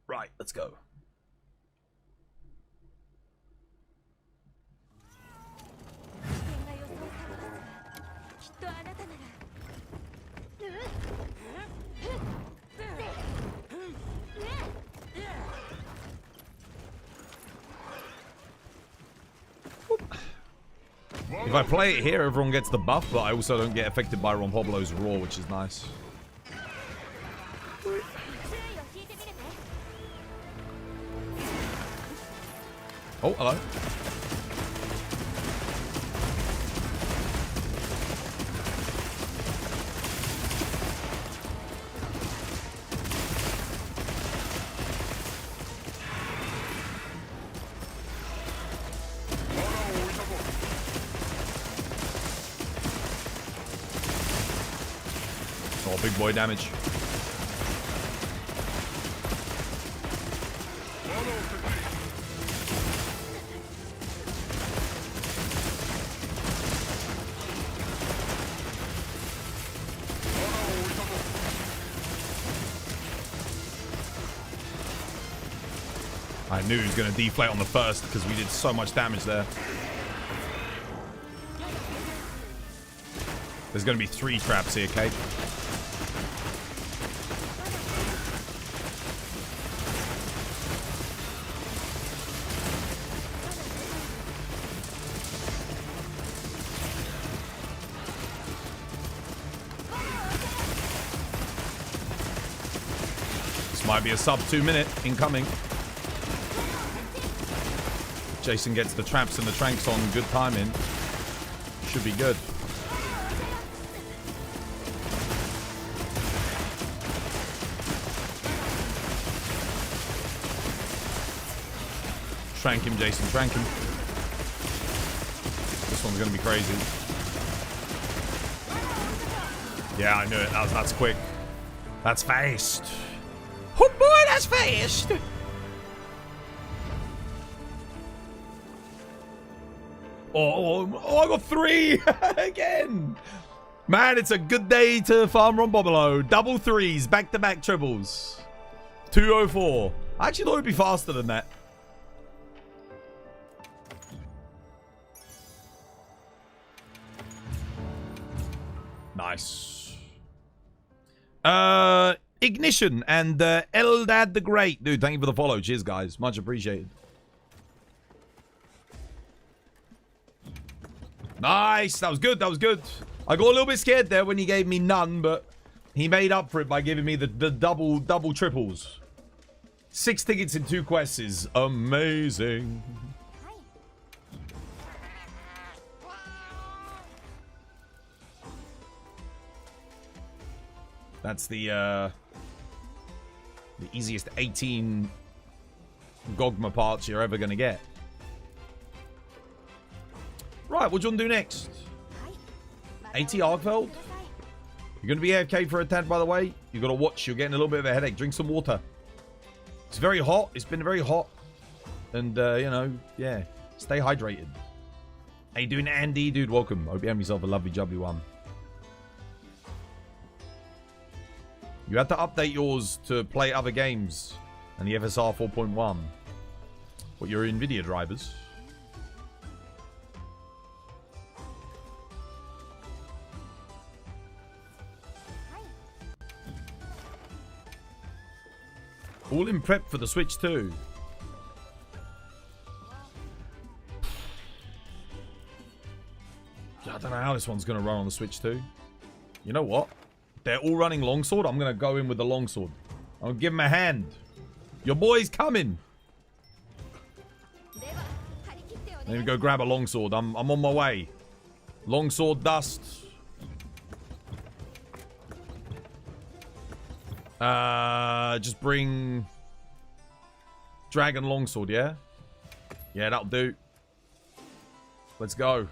Right, let's go. If I play it here, everyone gets the buff, but I also don't get affected by Ron Pablo's Raw, which is nice. Oh, hello. Oh, big boy damage. I knew he was going to deflate on the first because we did so much damage there. There's going to be 3 traps here, Kate. This might be a sub 2 minute incoming. Jason gets the traps and the tranks on good timing. Should be good. Trank him, Jason. Trank him. This one's going to be crazy. Yeah, I knew it. That's quick. That's fast. Oh boy, that's fast. Oh, I got 3 again. Man, it's a good day to farm Ron Bobolo. Double 3s, back-to-back triples. 204. I actually thought it'd be faster than that. Nice. Ignition and Eldad the Great. Dude, thank you for the follow. Cheers, guys. Much appreciated. Nice. That was good. That was good. I got a little bit scared there when he gave me none, but he made up for it by giving me the double triples. 6 tickets in 2 quests is amazing. That's the easiest 18 Gogma parts you're ever going to get. Right, what do you want to do next? 80 Arkfeld? You're going to be AFK for a tad, by the way. You've got to watch. You're getting a little bit of a headache. Drink some water. It's very hot. It's been very hot. And, you know, yeah. Stay hydrated. How you doing, Andy? Dude, welcome. Hope you have yourself a lovely jubbly one. You had to update yours to play other games and the FSR 4.1. What, your NVIDIA drivers? All in prep for the Switch 2. I don't know how this one's going to run on the Switch 2. You know what? They're all running longsword. I'm going to go in with the longsword. I'll give him a hand. Your boy's coming. Let me go grab a longsword. I'm on my way. Longsword dust. Just bring dragon longsword, yeah? Yeah, that'll do. Let's go.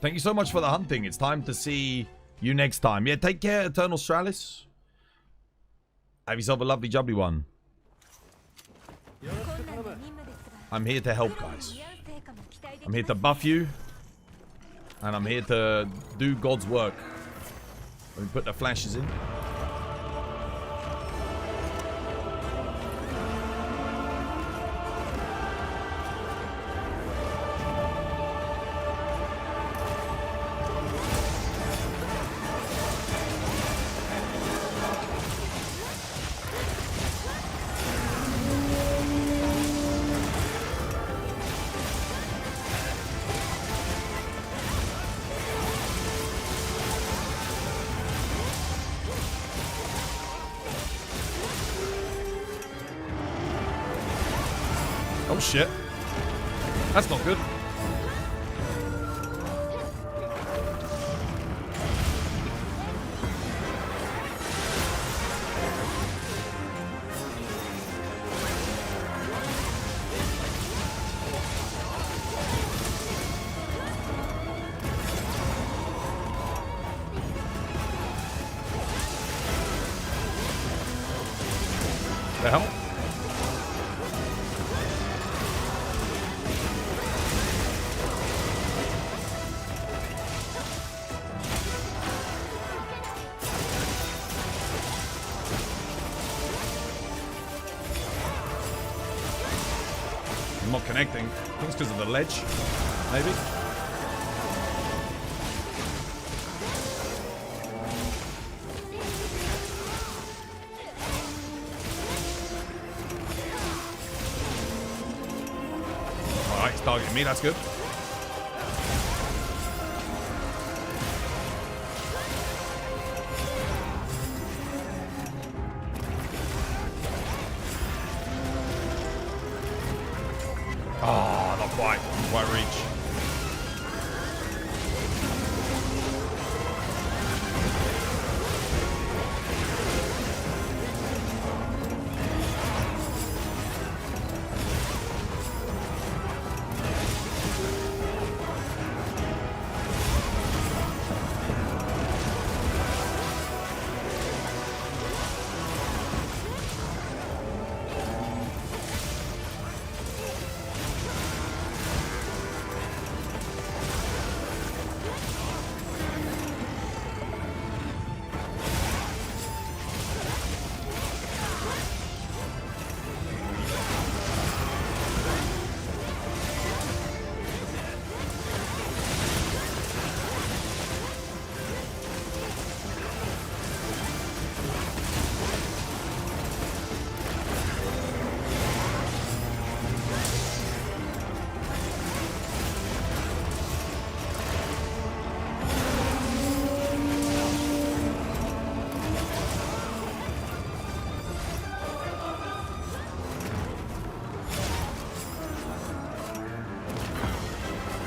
Thank you so much for the hunting. It's time to see you next time. Yeah, take care, Eternal Stralis. Have yourself a lovely jubbly one. I'm here to help, guys. I'm here to buff you. And I'm here to do God's work. Let me put the flashes in. Oh shit. That's not good. The hell? I'm not connecting. I think it's because of the ledge, maybe. Alright, he's targeting me, that's good. Oh, not quite. Not quite reach.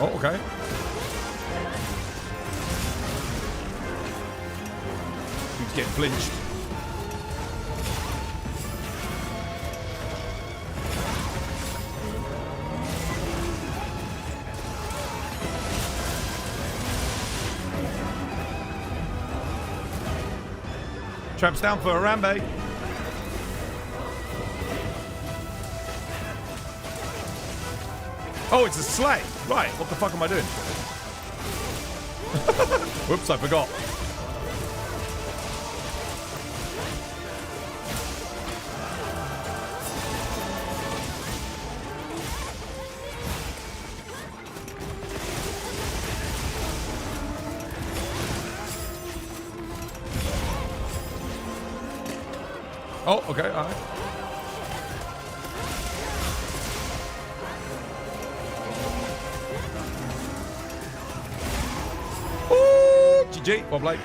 Oh, okay. He's getting flinched. Traps down for Harambe. Oh, it's a sleigh. Right, what the fuck am I doing? Whoops, I forgot. Oh, okay, all right. Ooh, GG, well played.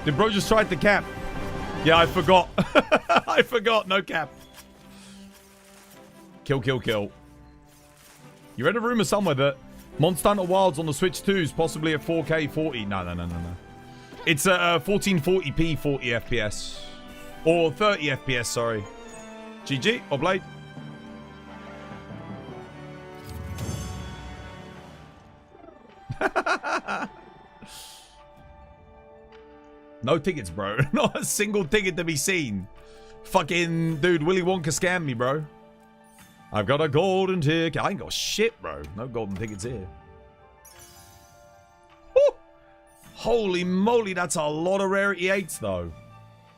Did bro just try the cap? Yeah, I forgot. I forgot, no cap. Kill, kill, kill. You read a rumor somewhere that Monster Hunter Wilds on the Switch 2 is possibly a 4K 40. No. It's a 1440p 40 FPS. Or 30 FPS, sorry. GG, or Blade. No tickets, bro. Not a single ticket to be seen. Fucking, dude, Willy Wonka scammed me, bro. I've got a golden ticket. I ain't got shit, bro. No golden tickets here. Woo! Holy moly, that's a lot of rarity 8s, though.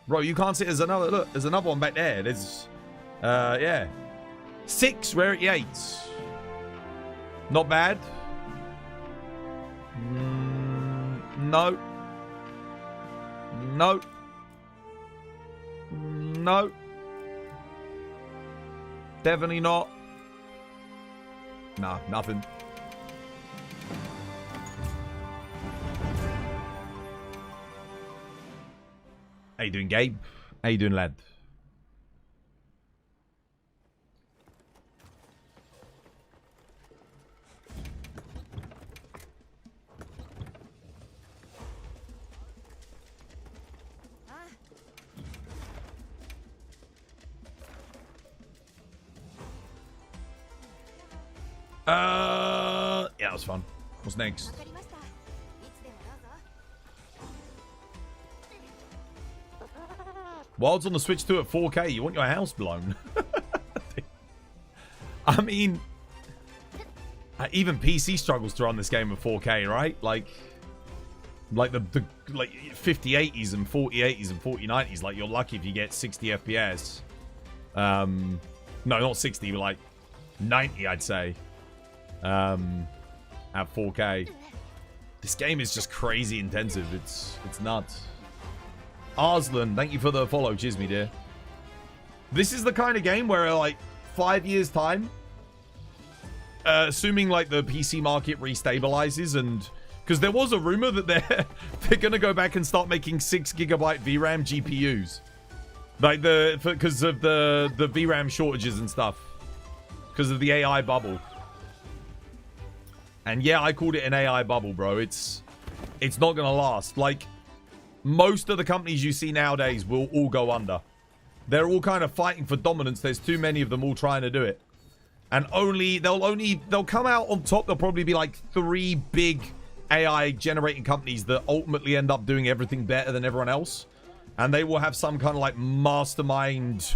Bro, you can't see. There's another. Look, there's another one back there. There's, yeah. 6 rarity 8s. Not bad. No. No. No. Definitely not. Nah, nothing. How you doing, Gabe? How you doing, lad? Yeah, that was fun. What's next? Wilds on the Switch 2 at 4K. You want your house blown? I mean, even PC struggles to run this game at 4K, right? Like the like 5080s and 4080s and 4090s. Like, you're lucky if you get 60 FPS. No, not 60, but like 90, I'd say. At 4K. This game is just crazy intensive. It's nuts. Arslan, thank you for the follow. Cheers, me dear. This is the kind of game where, like, 5 years time, assuming like the PC market restabilizes, and because there was a rumor that they're gonna go back and start making 6GB VRAM GPUs, like because of the VRAM shortages and stuff, because of the AI bubble. And yeah, I called it an AI bubble, bro. It's not gonna last. Like, most of the companies you see nowadays will all go under. They're all kind of fighting for dominance. There's too many of them all trying to do it. And they'll come out on top. There'll probably be like 3 big AI generating companies that ultimately end up doing everything better than everyone else. And they will have some kind of like mastermind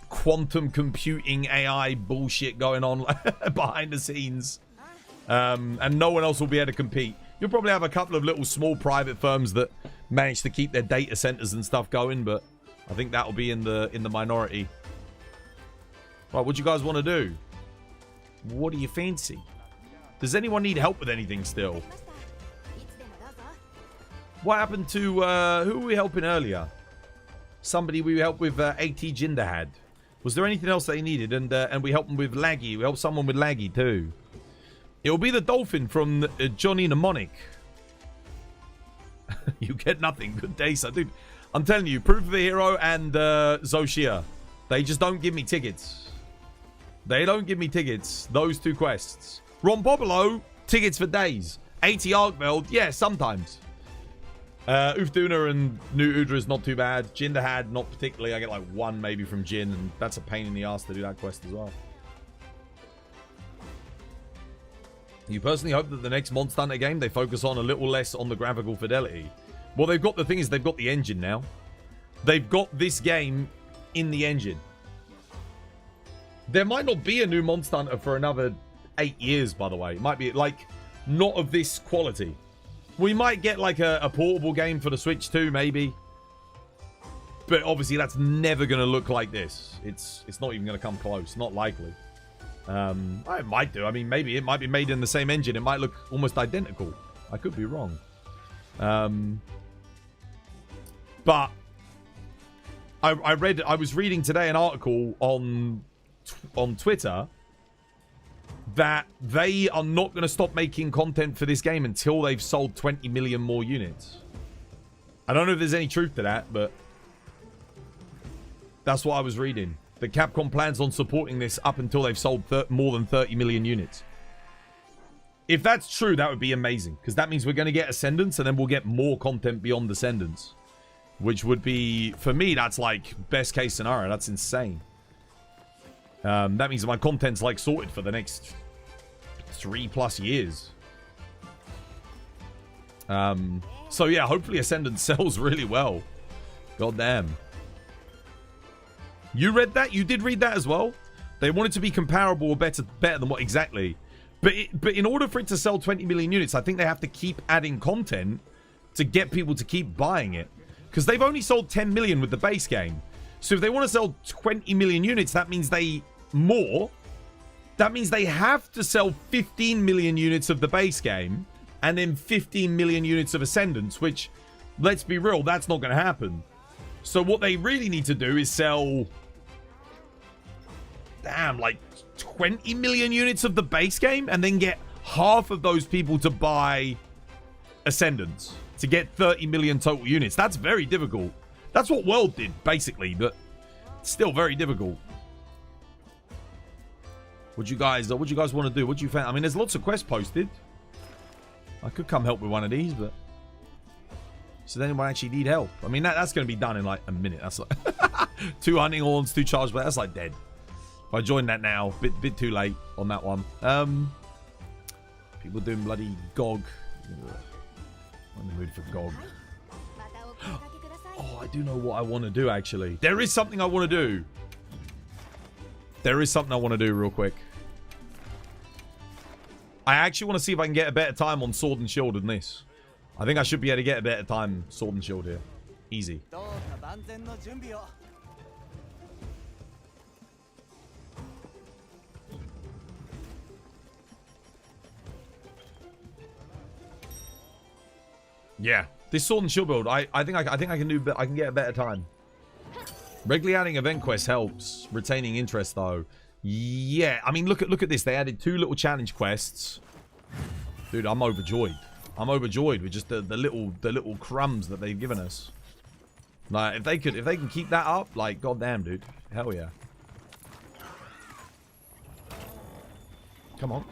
quantum computing AI bullshit going on behind the scenes. And no one else will be able to compete. You'll probably have a couple of little small private firms that manage to keep their data centers and stuff going, but I think that'll be in the minority. Right, what do you guys want to do? What do you fancy? Does anyone need help with anything still? What happened to who were we helping earlier? Somebody we helped with AT Jinderhad. Was there anything else they needed? And we helped them with Laggy. We helped someone with Laggy too. It'll be the dolphin from Johnny Mnemonic. You get nothing. Good day, sir. Dude, I'm telling you, Proof of a Hero and Zoshia, they just don't give me tickets. They don't give me tickets. Those two quests. Ron Popolo, tickets for days. 80 Arkveld, yeah, sometimes. Ufduna and New Udra is not too bad. Jinderhad, not particularly. I get like 1 maybe from Jin, and that's a pain in the ass to do that quest as well. You personally hope that the next Monster Hunter game, they focus on a little less on the graphical fidelity. Well, they've got the thing is they've got the engine now. They've got this game in the engine. There might not be a new Monster Hunter for another 8 years, by the way. It might be, like, not of this quality. We might get, like, a portable game for the Switch too, maybe. But obviously, that's never going to look like this. It's not even going to come close. Not likely. It might do. I mean, maybe it might be made in the same engine. It might look almost identical. I could be wrong. But I was reading today an article on Twitter that they are not going to stop making content for this game until they've sold 20 million more units. I don't know if there's any truth to that, but that's what I was reading. The Capcom plans on supporting this up until they've sold more than 30 million units. If that's true, that would be amazing, because that means we're going to get Ascendance, and then we'll get more content beyond Ascendance, which would be, for me, that's like best case scenario. That's insane. That means my content's like sorted for the next 3+ years. So yeah, hopefully Ascendance sells really well. God damn. You read that? You did read that as well? They want it to be comparable or better than what exactly? But in order for it to sell 20 million units, I think they have to keep adding content to get people to keep buying it. Because they've only sold 10 million with the base game. So if they want to sell 20 million units, that means that means they have to sell 15 million units of the base game and then 15 million units of Ascendance, which, let's be real, that's not going to happen. So what they really need to do is sell, like 20 million units of the base game and then get half of those people to buy Ascendance to get 30 million total units. That's very difficult. That's what World did, basically, but still very difficult. What you guys want to do? What do you think? I mean, there's lots of quests posted. I could come help with one of these, but does anyone actually need help? I mean, that's going to be done in like a minute. That's like 2 hunting horns, 2 charge, but that's like dead. If I join that now, bit too late on that one. People doing bloody GOG. I'm in the mood for GOG. Oh, I do know what I want to do, actually. There is something I want to do. There is something I want to do real quick. I actually want to see if I can get a better time on Sword and Shield than this. I think I should be able to get a better time Sword and Shield here. Easy. Yeah, this Sword and Shield build, I think I can get a better time. Regularly adding event quests helps. Retaining interest though. Yeah, I mean look at this. They added 2 little challenge quests. Dude, I'm overjoyed. I'm overjoyed with just the little crumbs that they've given us. Like if they can keep that up, like goddamn, dude. Hell yeah. Come on.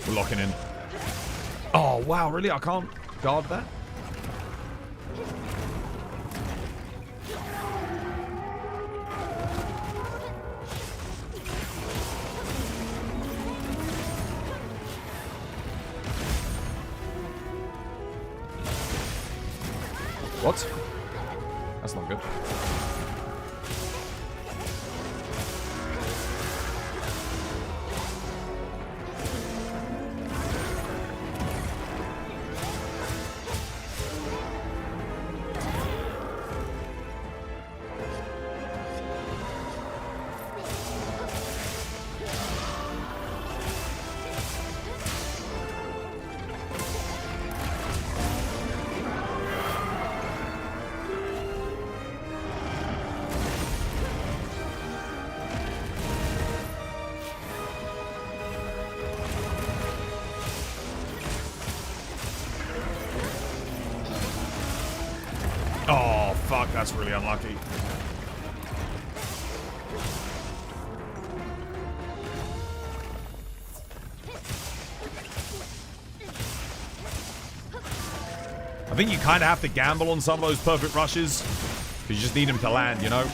Locking in. Oh, wow, really? I can't guard that? What? not good. Oh, fuck, that's really unlucky. I think you kind of have to gamble on some of those perfect rushes. Because you just need them to land, you know?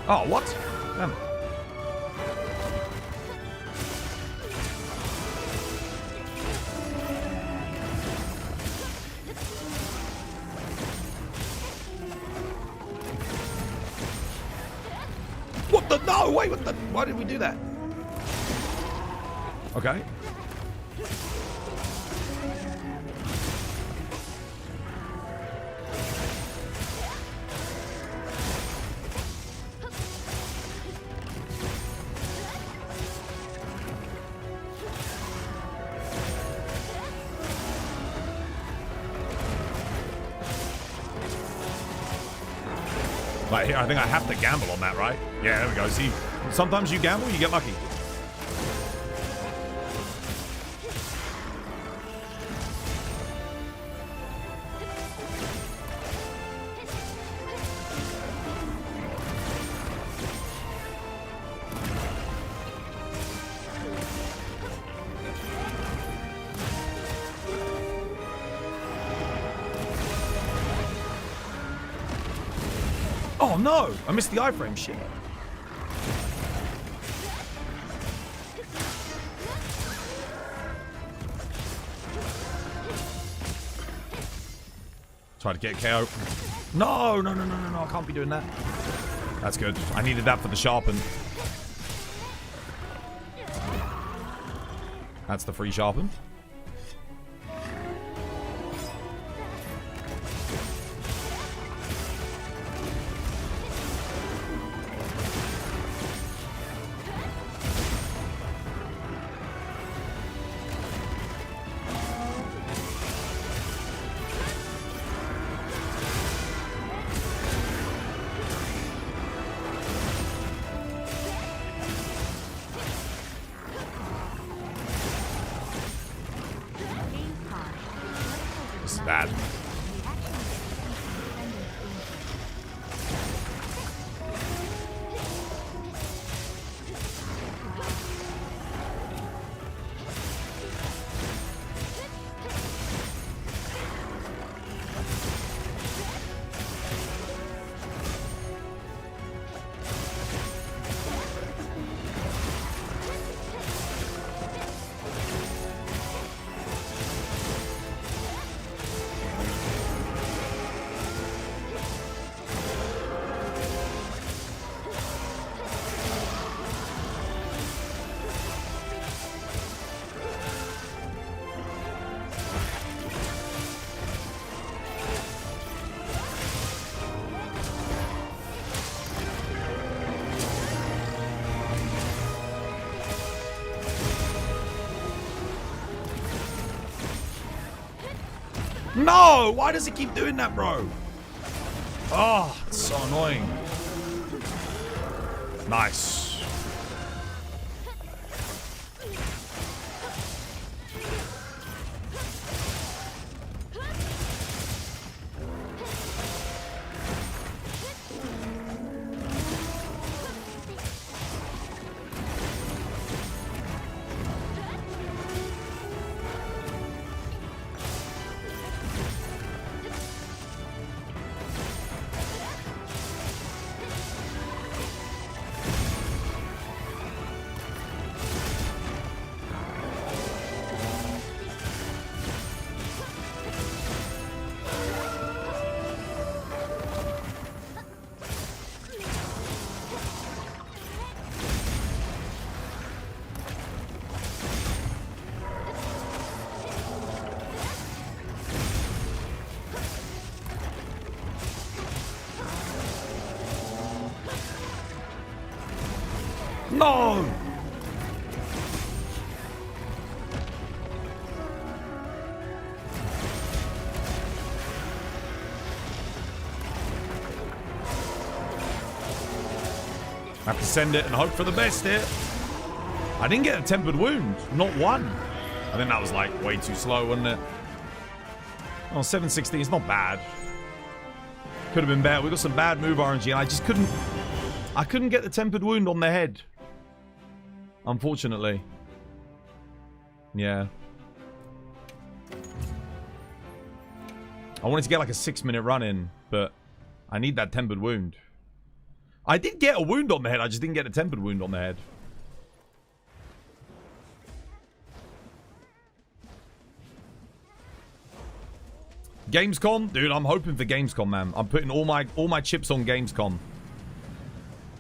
Oh, what? Damn. What the? No, wait, what the? Why did we do that? Okay. Like, I think I have to gamble on that, right? Yeah, there we go. See, sometimes you gamble, you get lucky. Oh no! I missed the iframe. Shit. Try to get KO. No, no, no, no, no, no. I can't be doing that. That's good. I needed that for the sharpen. That's the free sharpen. This is bad. No! Why does it keep doing that, bro? Oh, it's so annoying. Nice. No! I have to send it and hope for the best here. I didn't get a tempered wound. Not one. I think that was like way too slow, wasn't it? Oh, 716 is not bad. Could have been better. We got some bad move RNG and I just couldn't... I couldn't get the tempered wound on the head. Unfortunately. Yeah. I wanted to get like a 6-minute run in, but I need that tempered wound. I did get a wound on the head, I just didn't get a tempered wound on the head. Gamescom? Dude, I'm hoping for Gamescom, man. I'm putting all my chips on Gamescom.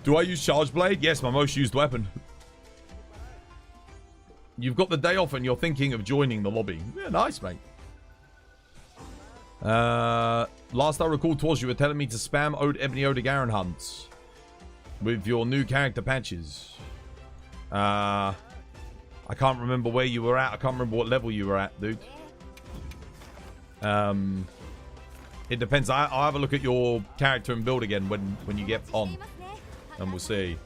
Do I use Charge Blade? Yes, my most used weapon. You've got the day off and you're thinking of joining the lobby. Yeah, nice, mate. Last I recall, Twas, you were telling me to spam Ode Ebony Odegaran hunts with your new character patches. I can't remember where you were at. I can't remember what level you were at, dude. It depends. I'll have a look at your character and build again when you get on, and we'll see.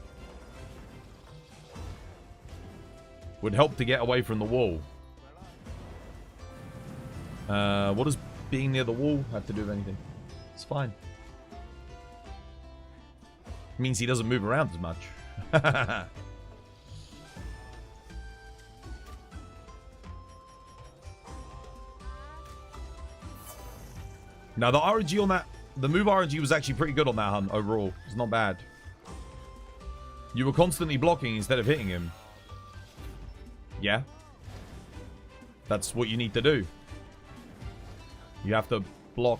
Would help to get away from the wall. What does being near the wall have to do with anything? It's fine. It means he doesn't move around as much. Now, the RNG on that... The move RNG was actually pretty good on that hunt overall. It's not bad. You were constantly blocking instead of hitting him. Yeah. That's what you need to do. You have to block.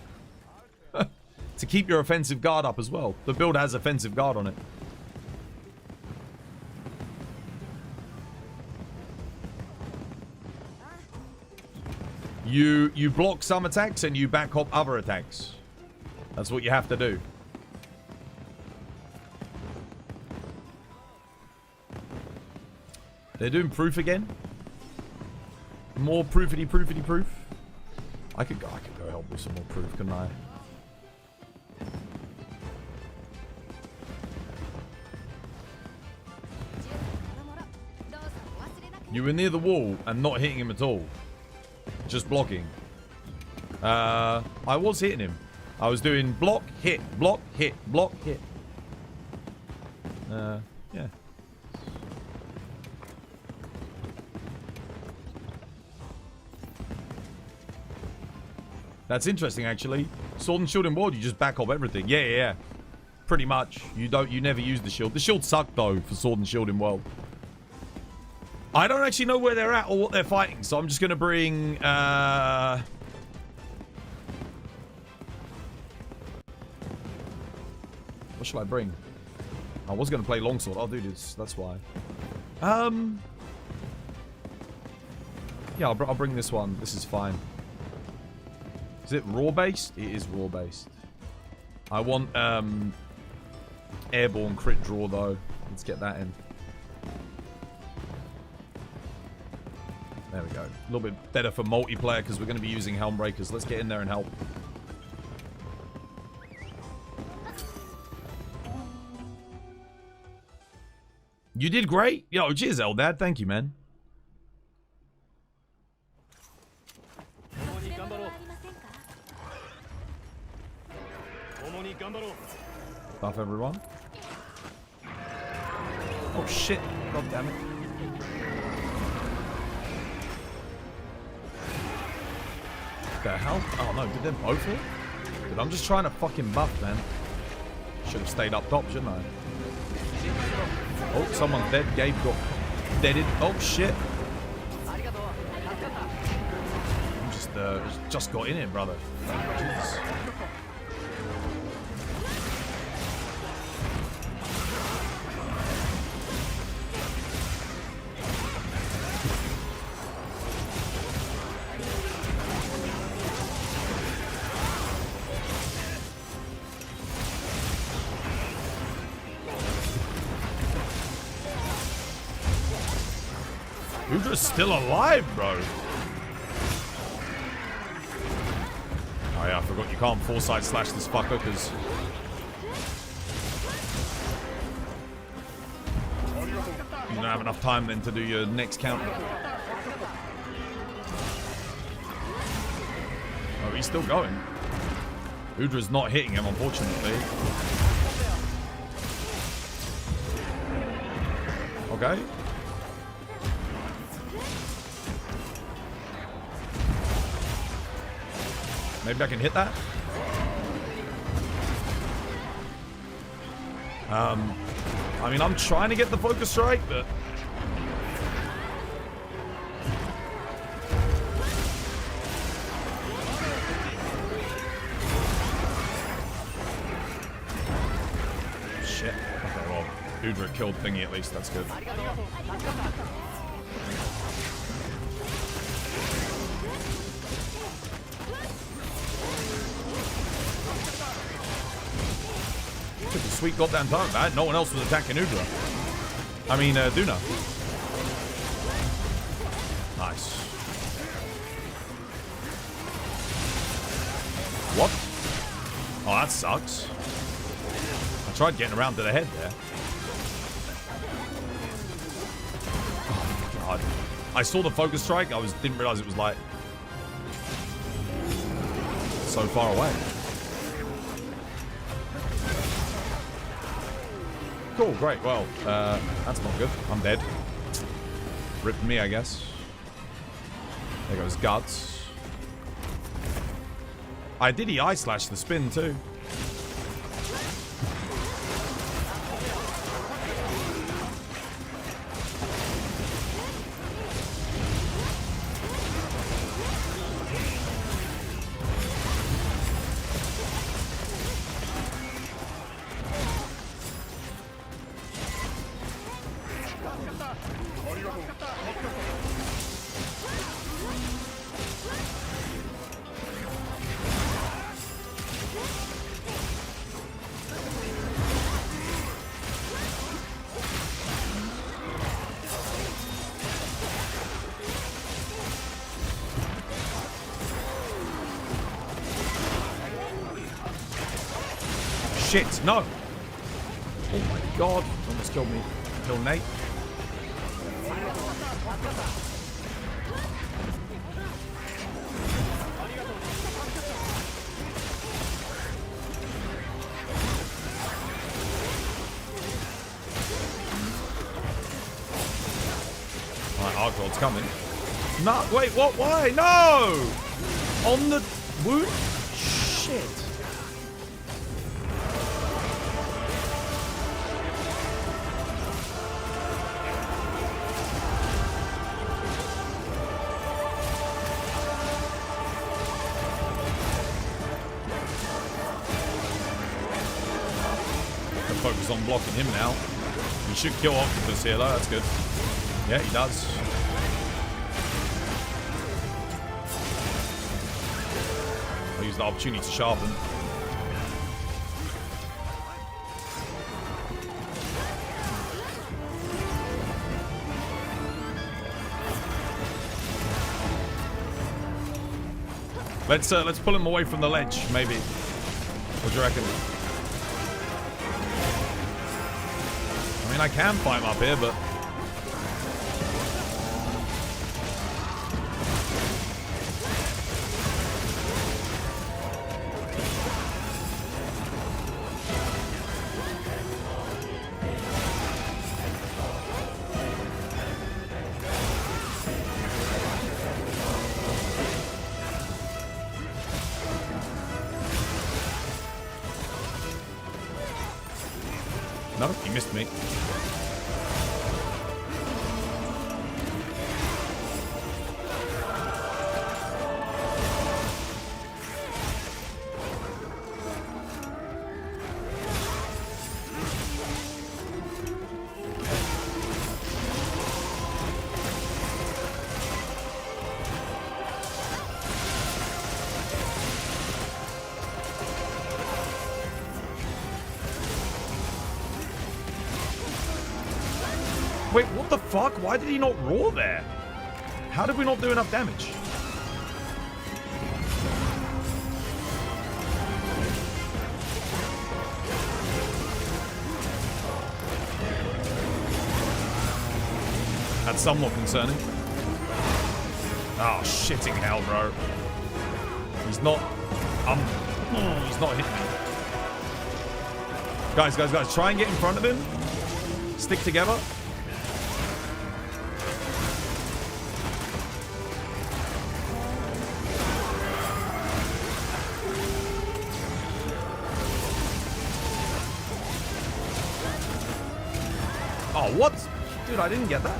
To keep your offensive guard up as well. The build has offensive guard on it. You block some attacks and you back up other attacks. That's what you have to do. They're doing proof again. More proofity proof. I could go help with some more proof, couldn't I? You were near the wall and not hitting him at all. Just blocking. I was hitting him. I was doing block, hit, block, hit, block, hit. Yeah. That's interesting, actually. Sword and Shield in World, you just back up everything. Yeah. Pretty much. You never use the shield. The shield sucked, though, for Sword and Shield in World. I don't actually know where they're at or what they're fighting, so I'm just going to bring... What should I bring? I was going to play Longsword. I'll do this. That's why. Yeah, I'll bring this one. This is fine. Is it raw-based? It is raw-based. I want airborne crit draw, though. Let's get that in. There we go. A little bit better for multiplayer because we're going to be using Helmbreakers. Let's get in there and help. You did great. Yo, cheers, Eldad. Thank you, man. Buff everyone. Oh, shit. God damn it. The hell? Oh no, did they both hit? Dude, I'm just trying to fucking buff, man. Should have stayed up top, shouldn't I? Oh, someone's dead. Gabe got deaded. Oh shit. I'm just got in it, brother. Jesus. Udra's still alive, bro. Oh yeah, I forgot you can't foresight slash this fucker because... you don't have enough time then to do your next counter. Oh, he's still going. Udra's not hitting him, unfortunately. Okay. Maybe I can hit that. I mean, I'm trying to get the focus strike, but... shit. Okay, well, Udra killed Thingy at least. That's good. Took a sweet goddamn time, man. No one else was attacking Udra. I mean, Duna. Nice. What? Oh, that sucks. I tried getting around to the head there. Oh, God. I saw the focus strike. Didn't realize it was like so far away. Cool, great. Well, that's not good. I'm dead. Rip me, I guess. There goes Guts. I did EI slash the spin too. Shit, no! Oh my god, almost killed me. Kill Nate. Alright, Argrod's coming. No, wait, what? Why? No! On the wound? Shit. Focus on blocking him now. He should kill Octopus here though, that's good. Yeah, he does. I'll use the opportunity to sharpen. Let's pull him away from the ledge, maybe. What do you reckon? I mean, I can fight him up here, but... no, he missed me. Wait, what the fuck? Why did he not roar there? How did we not do enough damage? That's somewhat concerning. Oh, shitting hell, bro. He's not... he's not hitting me. Guys, try and get in front of him. Stick together. Oh, what? Dude, I didn't get that.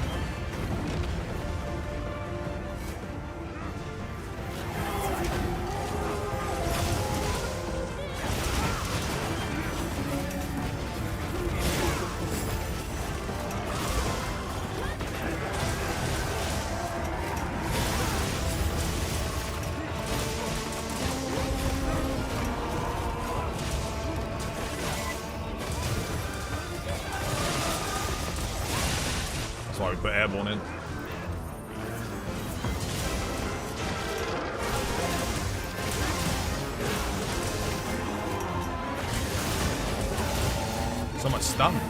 That's why we put airborne in. So much stun.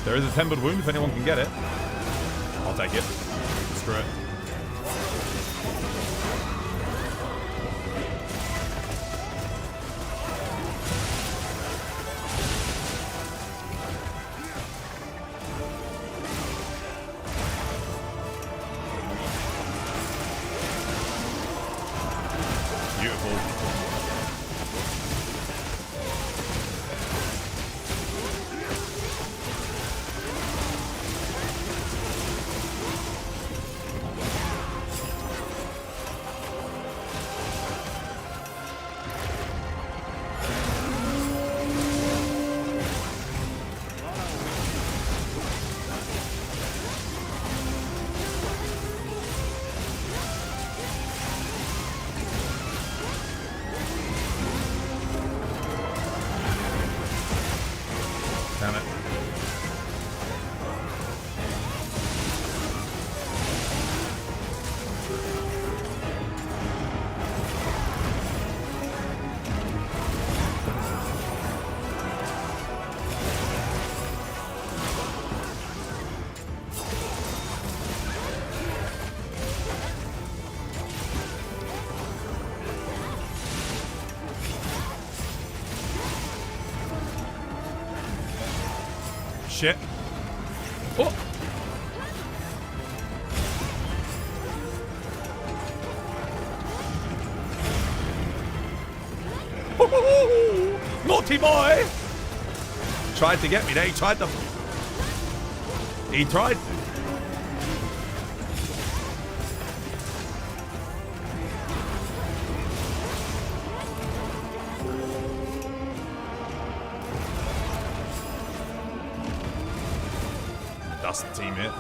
There is a tempered wound if anyone can get it. I'll take it. Screw it. Beautiful. Damn it. Shit. Oh! Naughty boy! Tried to get me there. He tried to... He tried... That's the team hit.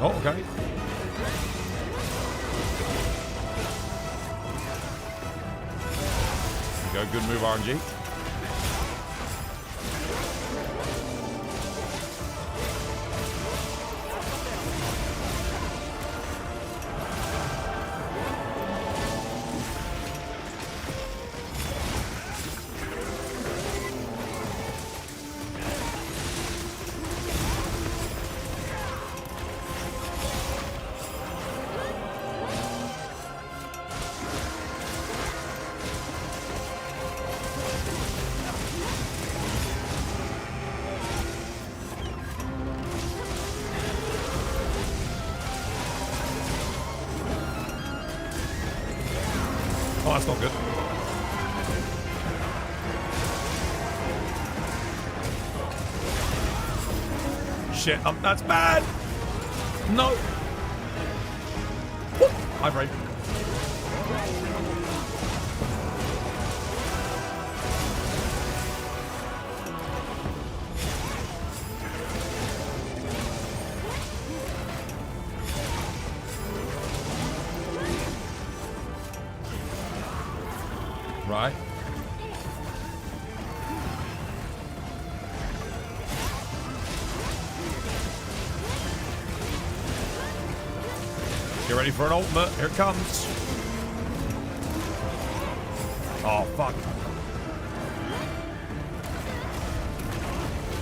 Oh, okay. Go, good move, RNG. Oh, that's not good. shit. That's bad. No. High frame. Right. Get ready for an ultimate. Here it comes. Oh, fuck.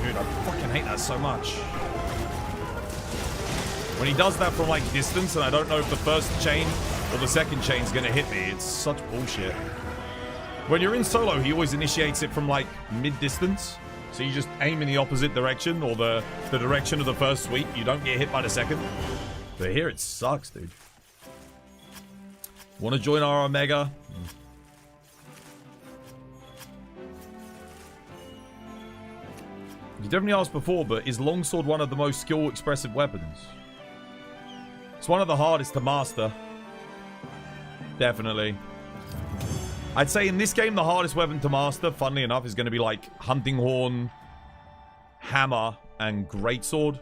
Dude, I fucking hate that so much. When he does that from, like, distance, and I don't know if the first chain or the second chain's gonna hit me, it's such bullshit. When you're in solo, he always initiates it from, like, mid-distance. So you just aim in the opposite direction, or the direction of the first sweep. You don't get hit by the second. But here it sucks, dude. Want to join our Omega? You definitely asked before, but is longsword one of the most skill-expressive weapons? It's one of the hardest to master. Definitely. I'd say in this game, the hardest weapon to master, funnily enough, is going to be like Hunting Horn, Hammer, and Greatsword.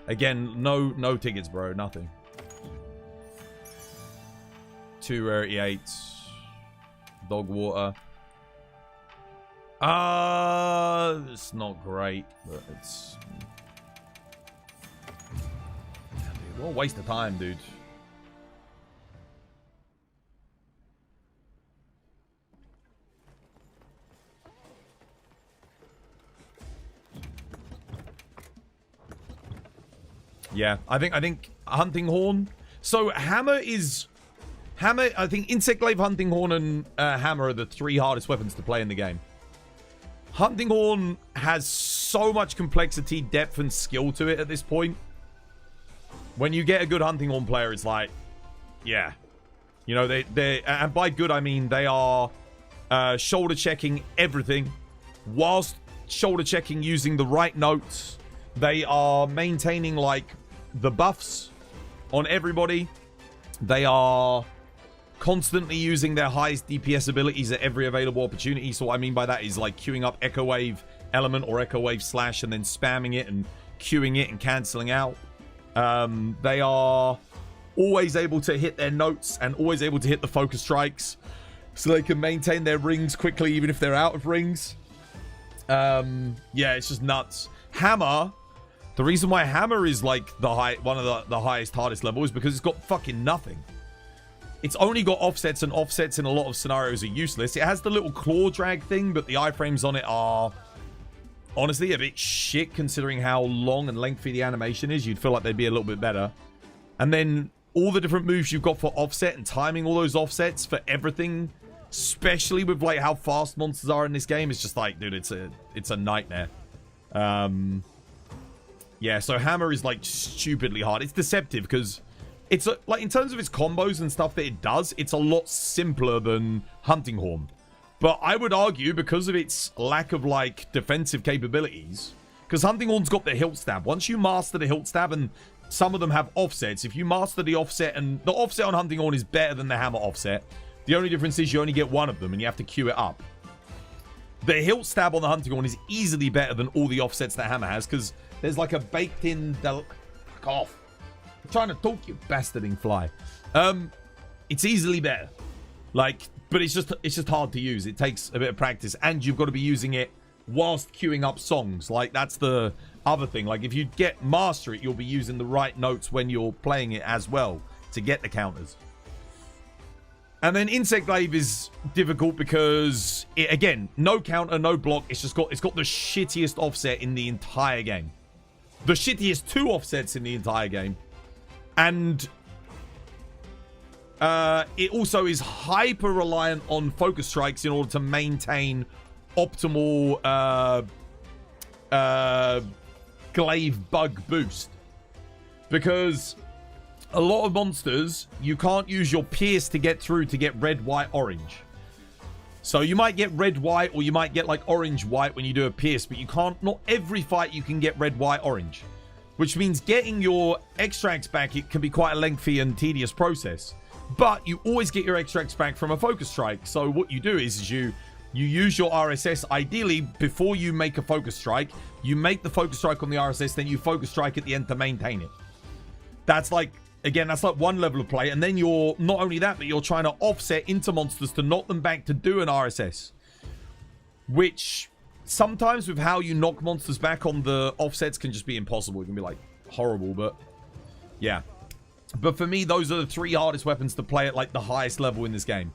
Again, no tickets, bro. Nothing. 2 rarity 8s. Dog water. It's not great, but it's... Yeah, dude, what a waste of time, dude. Yeah, I think Hunting Horn. So Hammer, I think Insect Glaive, Hunting Horn, and Hammer are the 3 hardest weapons to play in the game. Hunting Horn has so much complexity, depth, and skill to it at this point. When you get a good Hunting Horn player, it's like, yeah. You know, and by good, I mean they are shoulder checking everything, whilst shoulder checking using the right notes. They are maintaining, like, the buffs on everybody. They are constantly using their highest DPS abilities at every available opportunity. So what I mean by that is, like, queuing up Echo Wave Element or Echo Wave Slash and then spamming it and queuing it and cancelling out. They are always able to hit their notes and always able to hit the focus strikes. So they can maintain their rings quickly even if they're out of rings. Yeah, it's just nuts. Hammer... The reason why Hammer is like one of the highest, hardest level is because it's got fucking nothing. It's only got offsets, and offsets in a lot of scenarios are useless. It has the little claw drag thing, but the iframes on it are honestly a bit shit considering how long and lengthy the animation is. You'd feel like they'd be a little bit better. And then all the different moves you've got for offset and timing all those offsets for everything, especially with like how fast monsters are in this game, it's just like, dude, it's a nightmare. Yeah, so Hammer is, like, stupidly hard. It's deceptive because it's, like, in terms of its combos and stuff that it does, it's a lot simpler than Hunting Horn. But I would argue, because of its lack of, like, defensive capabilities, because Hunting Horn's got the hilt stab. Once you master the hilt stab, and some of them have offsets, if you master the offset, and the offset on Hunting Horn is better than the Hammer offset, the only difference is you only get one of them, and you have to queue it up. The hilt stab on the Hunting Horn is easily better than all the offsets that Hammer has, because there's like a baked-in... Fuck off. I'm trying to talk, you bastarding fly. It's easily better. Like, but it's just hard to use. It takes a bit of practice, and you've got to be using it whilst queuing up songs. Like, that's the other thing. Like, if you master it, you'll be using the right notes when you're playing it as well to get the counters. And then Insect Glaive is difficult because, again, no counter, no block. It's got the shittiest offset in the entire game. The shittiest 2 offsets in the entire game. And it also is hyper reliant on focus strikes in order to maintain optimal glaive bug boost. Because a lot of monsters, you can't use your pierce to get through to get red, white, orange. So you might get red, white, or you might get like orange, white when you do a pierce, but you can't, not every fight you can get red, white, orange. which means getting your extracts back, it can be quite a lengthy and tedious process. But you always get your extracts back from a focus strike. So what you do is you use your RSS, ideally, before you make a focus strike. You make the focus strike on the RSS, then you focus strike at the end to maintain it. That's like, again, that's like one level of play. And then you're, not only that, but you're trying to offset into monsters to knock them back to do an RSS. Which, sometimes with how you knock monsters back on the offsets can just be impossible. It can be, like, horrible, but yeah. But for me, those are the 3 hardest weapons to play at, like, the highest level in this game.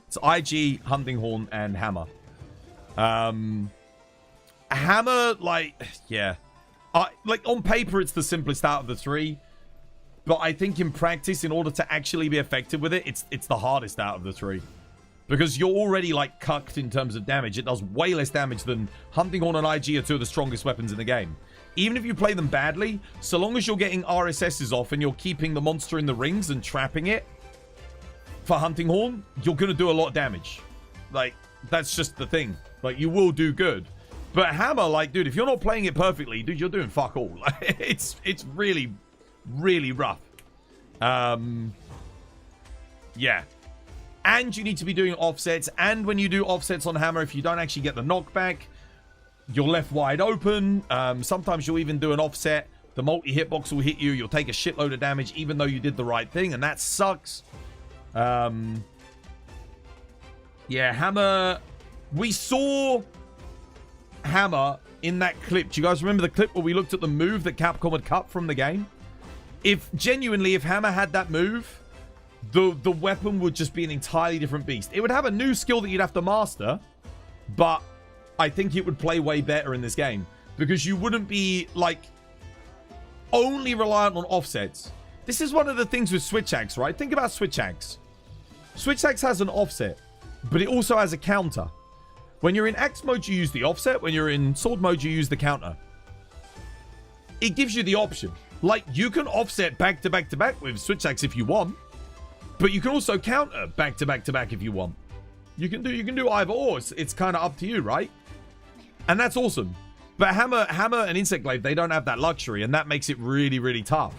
It's IG, Hunting Horn, and Hammer. Hammer, like, yeah. Like, on paper, it's the simplest out of the 3. But I think in practice, in order to actually be effective with it, it's the hardest out of the 3. Because you're already, like, cucked in terms of damage. It does way less damage than Hunting Horn and IG are 2 of the strongest weapons in the game. Even if you play them badly, so long as you're getting RSSs off and you're keeping the monster in the rings and trapping it, for Hunting Horn, you're going to do a lot of damage. Like, that's just the thing. Like, you will do good. But Hammer, like, dude, if you're not playing it perfectly, dude, you're doing fuck all. Like, it's really, really rough. Yeah. And you need to be doing offsets. And when you do offsets on Hammer, if you don't actually get the knockback, you're left wide open. Sometimes you'll even do an offset. The multi-hitbox will hit you. You'll take a shitload of damage even though you did the right thing. And that sucks. Yeah, Hammer. We saw Hammer in that clip. Do you guys remember the clip where we looked at the move that Capcom had cut from the game? If Hammer had that move, the weapon would just be an entirely different beast. It would have a new skill that you'd have to master, but I think it would play way better in this game because you wouldn't be like only reliant on offsets. This is one of the things with Switch Axe, right? Think about Switch Axe. Switch Axe has an offset, but it also has a counter. When you're in Axe mode, you use the offset. When you're in Sword mode, you use the counter. It gives you the option. Like, you can offset back to back to back with Switch Axe if you want, but you can also counter back to back to back if you want. You can do either or. It's kind of up to you, right? And that's awesome. But Hammer and Insect Glaive, they don't have that luxury, and that makes it really, really tough.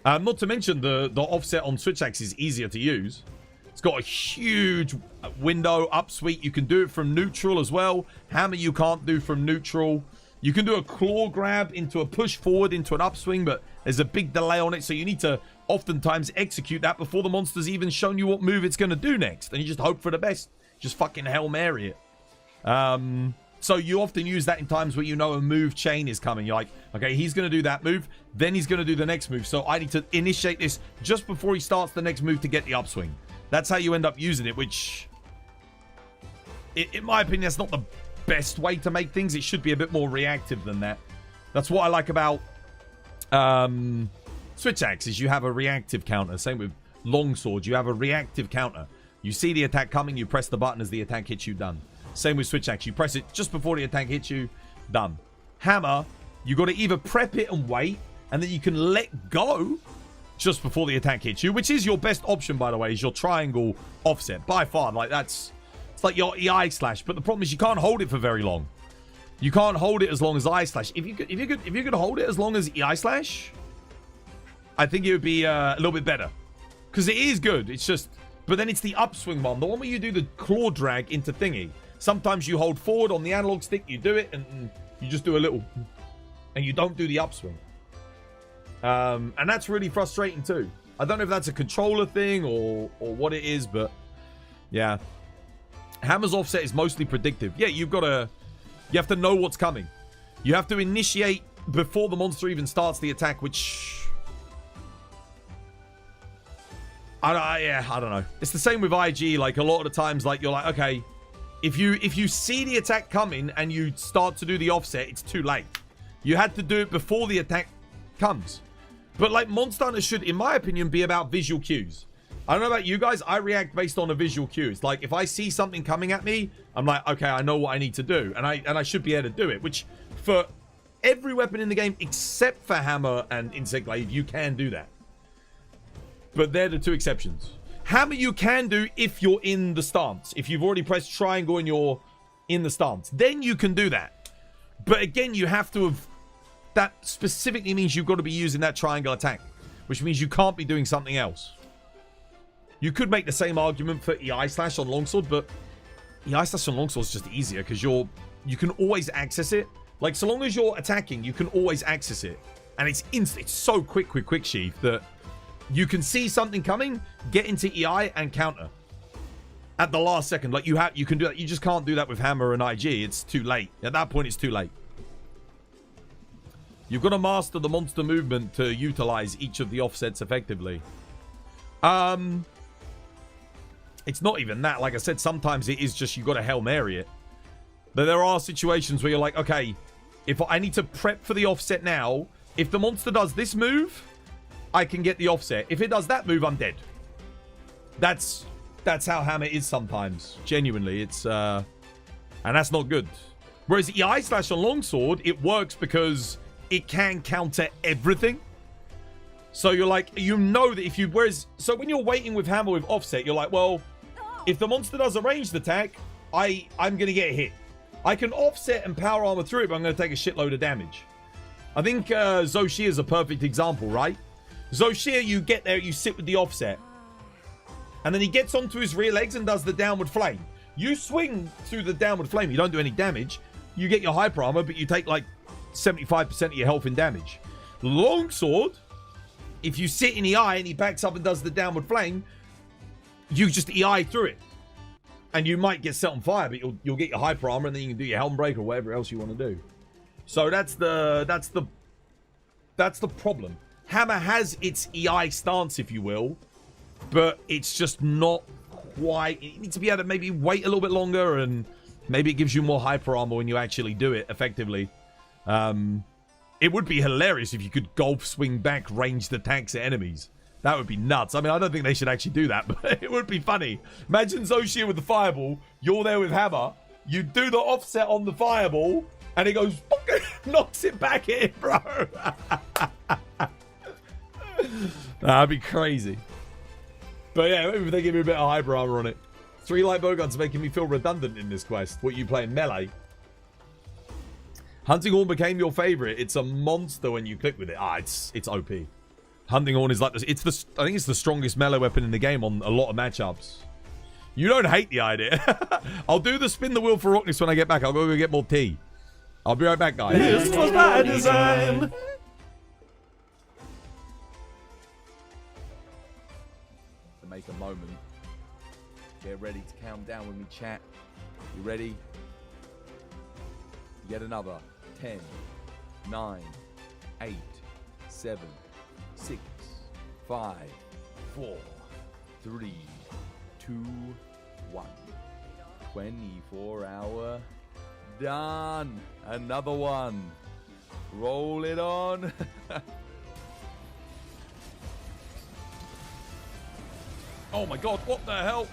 Not to mention the offset on Switch Axe is easier to use. It's got a huge window upsweep. You can do it from neutral as well. Hammer you can't do from neutral. You can do a claw grab into a push forward into an upswing, but there's a big delay on it, so you need to oftentimes execute that before the monster's even shown you what move it's going to do next. And you just hope for the best. Just fucking Hail Mary it. So you often use that in times where you know a move chain is coming. You're like, okay, he's going to do that move, then he's going to do the next move. So I need to initiate this just before he starts the next move to get the upswing. That's how you end up using it, which, in my opinion, that's not the best way to make things. It should be a bit more reactive than that. That's what I like about Switch Axe, is you have a reactive counter. Same with Longsword, you have a reactive counter. You see the attack coming, you press the button as the attack hits you, done. Same with Switch Axe, you press it just before the attack hits you, done. Hammer, you got to either prep it and wait, and then you can let go just before the attack hits you, which is your best option, by the way, is your triangle offset. By far, like, it's like your EI slash, but the problem is you can't hold it for very long. You can't hold it as long as I slash. If you could hold it as long as EI slash, I think it would be a little bit better. Because it is good, it's just, but then it's the upswing one, the one where you do the claw drag into thingy. Sometimes you hold forward on the analog stick, you do it, and you just do a little, and you don't do the upswing. And that's really frustrating too. I don't know if that's a controller thing or what it is, but yeah. Hammer's offset is mostly predictive. Yeah, you have to know what's coming. You have to initiate before the monster even starts the attack, which I don't know. It's the same with IG. Like, a lot of the times, like, you're like, okay, if you see the attack coming and you start to do the offset, it's too late. You had to do it before the attack comes. But, like, Monster Hunter should, in my opinion, be about visual cues. I don't know about you guys, I react based on a visual cue. It's like, if I see something coming at me, I'm like, okay, I know what I need to do. And I should be able to do it. Which, for every weapon in the game, except for Hammer and Insect Glaive, you can do that. But they're the 2 exceptions. Hammer you can do if you're in the stance. If you've already pressed triangle and you're in the stance. Then you can do that. But again, you have to have that specifically means you've got to be using that triangle attack, which means you can't be doing something else. You could make the same argument for EI slash on longsword, but EI slash on longsword is just easier because you can always access it. Like, so long as you're attacking, you can always access it. And it's instant. It's so quick with quick sheath that you can see something coming, get into EI, and counter at the last second. Like, you can do that. You just can't do that with hammer and IG. It's too late. At that point, it's too late. You've got to master the monster movement to utilize each of the offsets effectively. It's not even that. Like I said, sometimes it is just you got to Hail Mary it. But there are situations where you're like, okay, if I need to prep for the offset now, if the monster does this move, I can get the offset. If it does that move, I'm dead. That's how hammer is sometimes. Genuinely, it's and that's not good. Whereas EI slash on longsword, it works because it can counter everything. So you're like, you know that if you... So when you're waiting with hammer with offset, you're like, well, if the monster does a ranged attack, I'm going to get hit. I can offset and power armor through it, but I'm going to take a shitload of damage. I think Zoshia is a perfect example, right? Zoshia, you get there, you sit with the offset. And then he gets onto his rear legs and does the downward flame. You swing through the downward flame. You don't do any damage. You get your hyper armor, but you take like 75% of your health in damage. Longsword, if you sit in EI and he backs up and does the downward flame, you just EI through it. And you might get set on fire, but you'll get your hyper armor, and then you can do your helm break or whatever else you want to do. So that's the problem. Hammer has its EI stance, if you will, but it's just not quite. You need to be able to maybe wait a little bit longer, and maybe it gives you more hyper armor when you actually do it effectively. It would be hilarious if you could golf swing back ranged attacks at enemies. That would be nuts. I mean, I don't think they should actually do that, but it would be funny. Imagine Zoshia with the fireball. You're there with hammer. You do the offset on the fireball, and it goes, knocks it back in, bro. That'd be crazy. But yeah, maybe if they give me a bit of hyper armor on it. 3 light bowguns making me feel redundant in this quest. What, you playing melee? Hunting Horn became your favorite. It's a monster when you click with it. It's OP. Hunting Horn is like this. I think it's the strongest melee weapon in the game on a lot of matchups. You don't hate the idea. I'll do the spin the wheel for Rockness when I get back. I'll go get more tea. I'll be right back, guys.
This was by design.
To make a moment. Get ready to count down with me, chat. You ready? Yet another 10, 9, 8, 7, 6, 5, 4, 3, 2, 1. 24-hour. Done. Another one. Roll it on.
Oh my god, what the hell?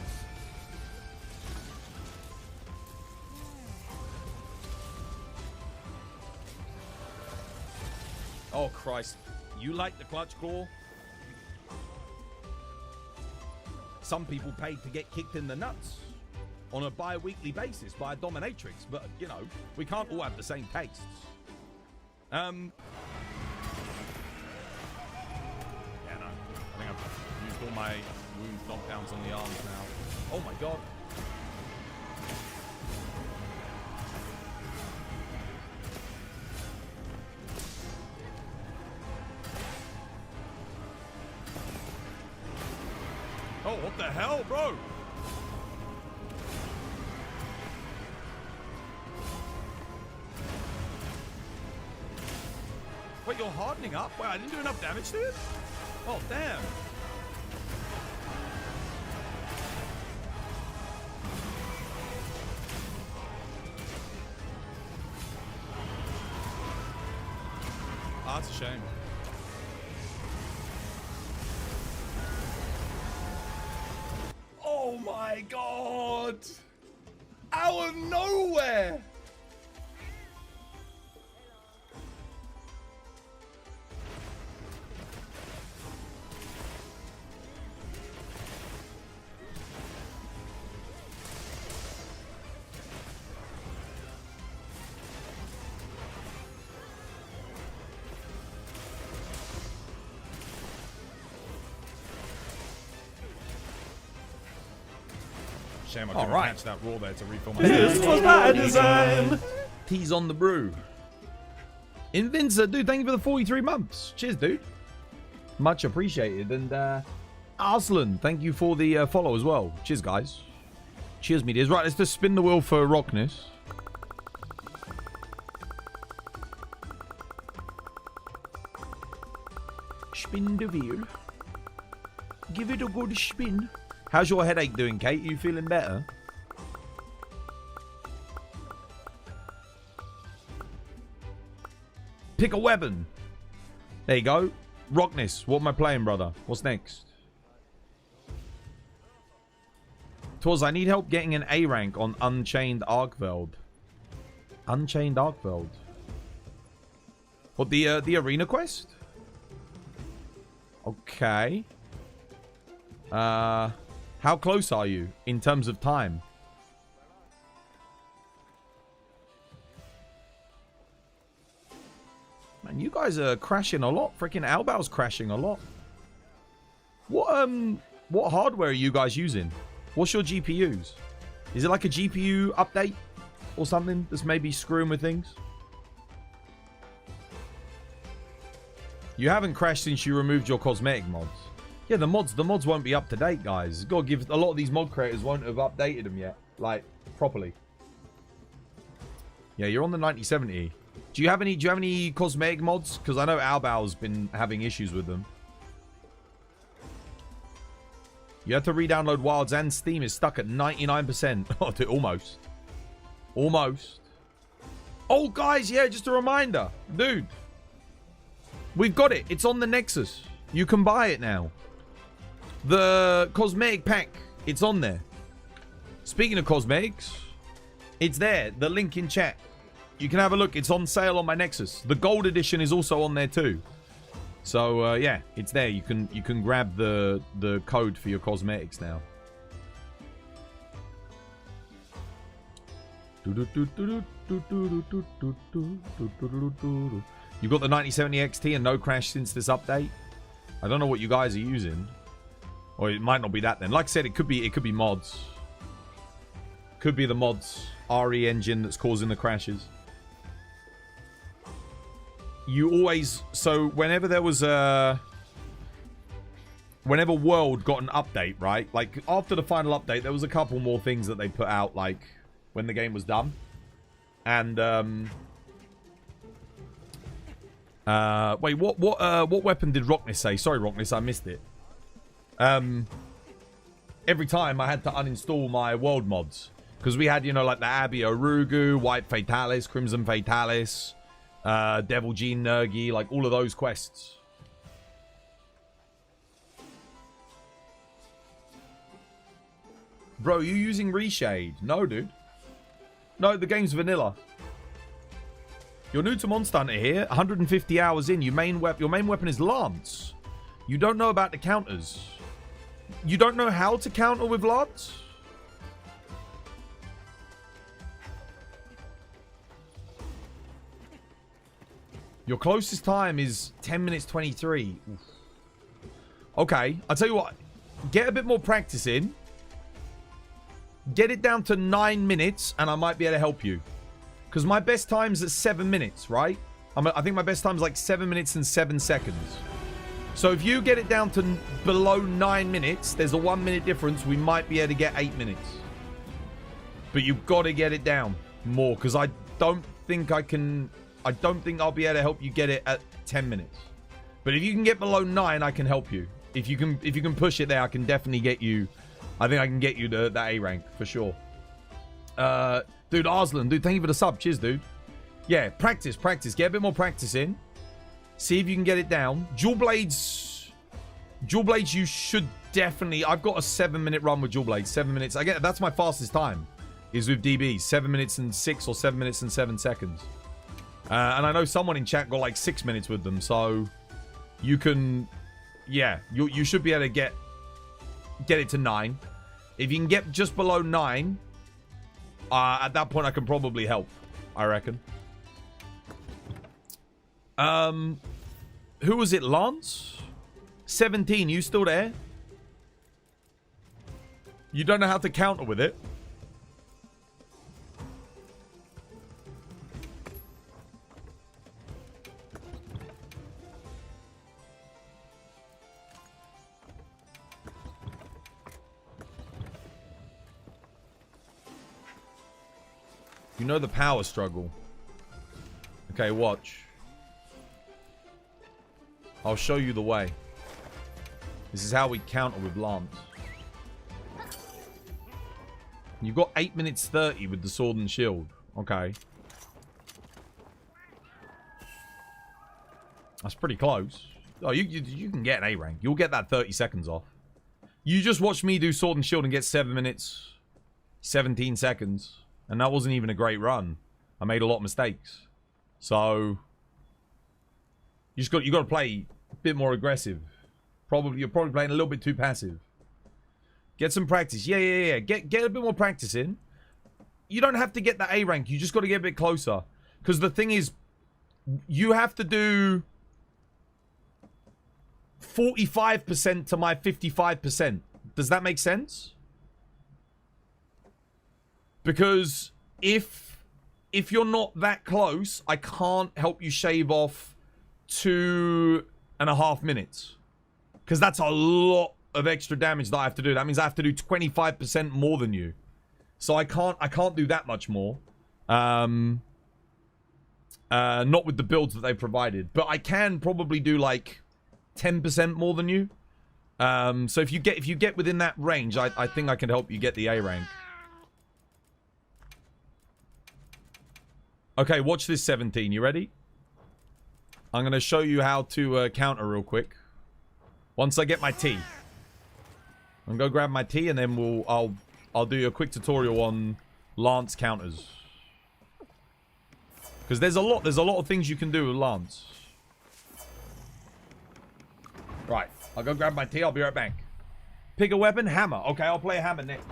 Oh Christ. You like the clutch claw? Some people paid to get kicked in the nuts on a bi-weekly basis by a dominatrix, but you know, we can't all have the same tastes. Yeah, no. I think I've used all my wound knockdowns on the arms now. Oh my god. Oh, what the hell, bro? Wait, you're hardening up? Wait, I didn't do enough damage to it? Oh, damn. Oh, that's a shame. Oh my god! Out of nowhere! Shame I couldn't catch that raw there to refill my
This was by design.
Teas on the brew. Invincer, dude, thank you for the 43 months. Cheers, dude. Much appreciated. And Arslan, thank you for the follow as well. Cheers, guys. Cheers, me dears. Right, let's just spin the wheel for Rockness. Spin the wheel. Give it a good spin. How's your headache doing, Kate? You feeling better? Pick a weapon. There you go. Rockness. What am I playing, brother? What's next? Twas, I need help getting an A rank on Unchained Arkveld. Unchained Arkveld. What, the arena quest? Okay. How close are you in terms of time? Man, you guys are crashing a lot. Freaking Albao's crashing a lot. What hardware are you guys using? What's your GPUs? Is it like a GPU update or something that's maybe screwing with things? You haven't crashed since you removed your cosmetic mods. Yeah, the mods won't be up to date, guys. Gotta give, a lot of these mod creators won't have updated them yet, like properly. Yeah, you're on the 9070. Do you have any cosmetic mods? Because I know Albao's been having issues with them. You have to re-download Wilds, and Steam is stuck at 99%. Oh, dude, almost. Almost. Oh, guys, yeah, just a reminder. Dude. We've got it. It's on the Nexus. You can buy it now. The cosmetic pack, it's on there. Speaking of cosmetics, it's there. The link in chat. You can have a look. It's on sale on my Nexus. The gold edition is also on there too. So yeah, it's there. You can grab the code for your cosmetics now. You got the 9070 XT and no crash since this update. I don't know what you guys are using, or it might not be that then. Like I said, it could be mods. Could be the mods RE engine that's causing the crashes. You always, so whenever there was whenever World got an update, right? Like after the final update, there was a couple more things that they put out, like when the game was done. And wait, what weapon did Rockness say? Sorry, Rockness, I missed it. Every time I had to uninstall my world mods because we had, you know, like the Abbey Orugu, White Fatalis, Crimson Fatalis, Devil Gene Nergi, like all of those quests. Bro, you using Reshade? No, dude. No, the game's vanilla. You're new to Monster Hunter here. 150 hours in. Your main weapon is Lance. You don't know about the counters. You don't know how to counter with Lance? Your closest time is 10 minutes 23. Oof. Okay, I'll tell you what. Get a bit more practice in. Get it down to 9 minutes and I might be able to help you. Because my best time's at 7 minutes, right? I think my best time's like 7 minutes and 7 seconds. So if you get it down to below 9 minutes, there's a 1 minute difference. We might be able to get 8 minutes. But you've got to get it down more. Because I don't think I can... I don't think I'll be able to help you get it at 10 minutes. But if you can get below 9, I can help you. If you can push it there, I can definitely get you... I think I can get you the A rank, for sure. Dude, Arslan, dude, thank you for the sub. Cheers, dude. Yeah, practice. Get a bit more practice in. See if you can get it down. Dual Blades, you should definitely... I've got a 7-minute run with Dual Blades. 7 minutes. I get that's my fastest time, is with DB. 7 minutes and 6 or 7 minutes and 7 seconds. And I know someone in chat got like 6 minutes with them, so you can... Yeah, you should be able to get it to 9. If you can get just below 9, at that point I can probably help, I reckon. Who was it, Lance? 17, you still there?
You don't know how to counter with it. You know the power struggle. Okay, watch. I'll show you the way. This is how we counter with Lance. You've got 8 minutes 30 with the sword and shield. Okay. That's pretty close. Oh, you can get an A rank. You'll get that 30 seconds off. You just watch me do sword and shield and get 7 minutes, 17 seconds. And that wasn't even a great run. I made a lot of mistakes. So you got to play a bit more aggressive. You're probably playing a little bit too passive. Get some practice. Yeah. Get a bit more practice in. You don't have to get that A rank. You just got to get a bit closer. Because the thing is, you have to do 45% to my 55%. Does that make sense? Because if you're not that close, I can't help you shave off 2.5 minutes. Because that's a lot of extra damage that I have to do. That means I have to do 25% more than you. So I can't do that much more. Not with the builds that they provided. But I can probably do like 10% more than you. So if you get within that range, I think I can help you get the A rank. Okay, watch this 17. You ready? I'm going to show you how to counter real quick. Once I get my tea. I'm going to grab my tea and then I'll do a quick tutorial on Lance counters. Because there's a lot of things you can do with Lance. Right, I'll go grab my tea. I'll be right back. Pick a weapon, hammer. Okay, I'll play a hammer next.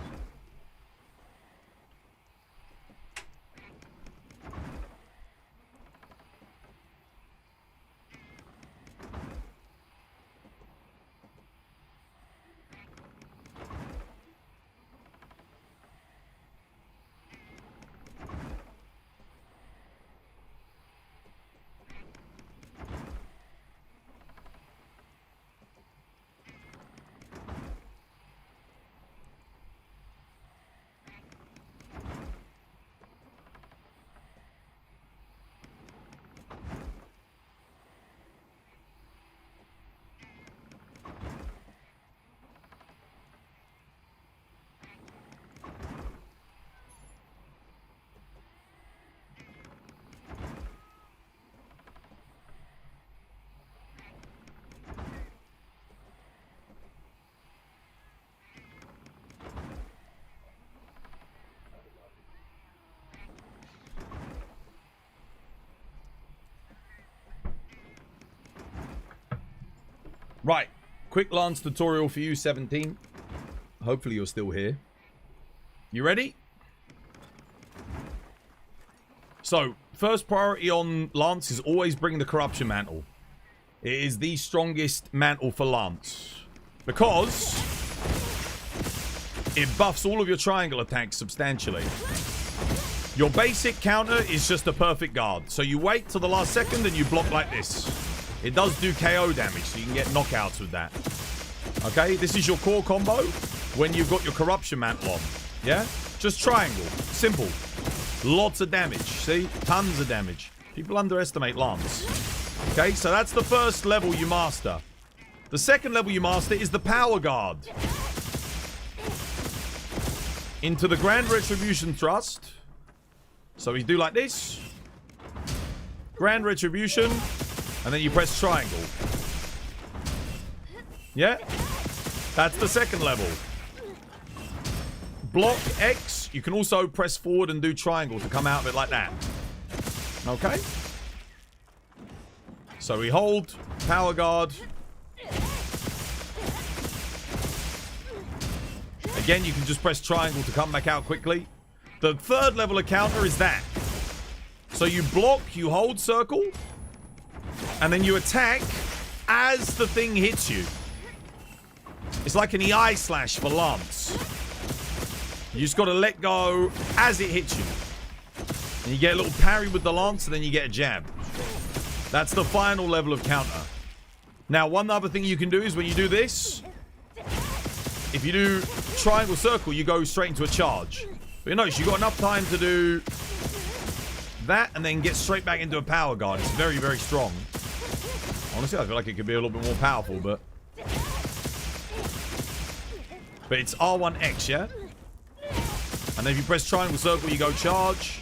Right, quick Lance tutorial for you, 17. Hopefully you're still here. You ready? So, first priority on Lance is always bring the Corruption Mantle. It is the strongest mantle for Lance. Because it buffs all of your triangle attacks substantially. Your basic counter is just a perfect guard. So you wait till the last second and you block like this. It does do KO damage, so you can get knockouts with that. Okay, this is your core combo when you've got your Corruption Mantle on. Yeah? Just triangle. Simple. Lots of damage. See? Tons of damage. People underestimate Lance. Okay, so that's the first level you master. The second level you master is the Power Guard. Into the Grand Retribution Thrust. So we do like this. Grand Retribution. And then you press triangle. Yeah? That's the second level. Block X. You can also press forward and do triangle to come out of it like that. Okay? So we hold. Power Guard. Again, you can just press triangle to come back out quickly. The third level of counter is that. So you block, you hold circle. And then you attack as the thing hits you. It's like an EI slash for Lance. You just got to let go as it hits you. And you get a little parry with the lance, and then you get a jab. That's the final level of counter. Now, one other thing you can do is when you do this, if you do triangle circle, you go straight into a charge. But you notice you got enough time to do that and then get straight back into a power guard. It's very, very strong. Honestly, I feel like it could be a little bit more powerful, but it's R1X, yeah? And then if you press triangle circle, you go charge.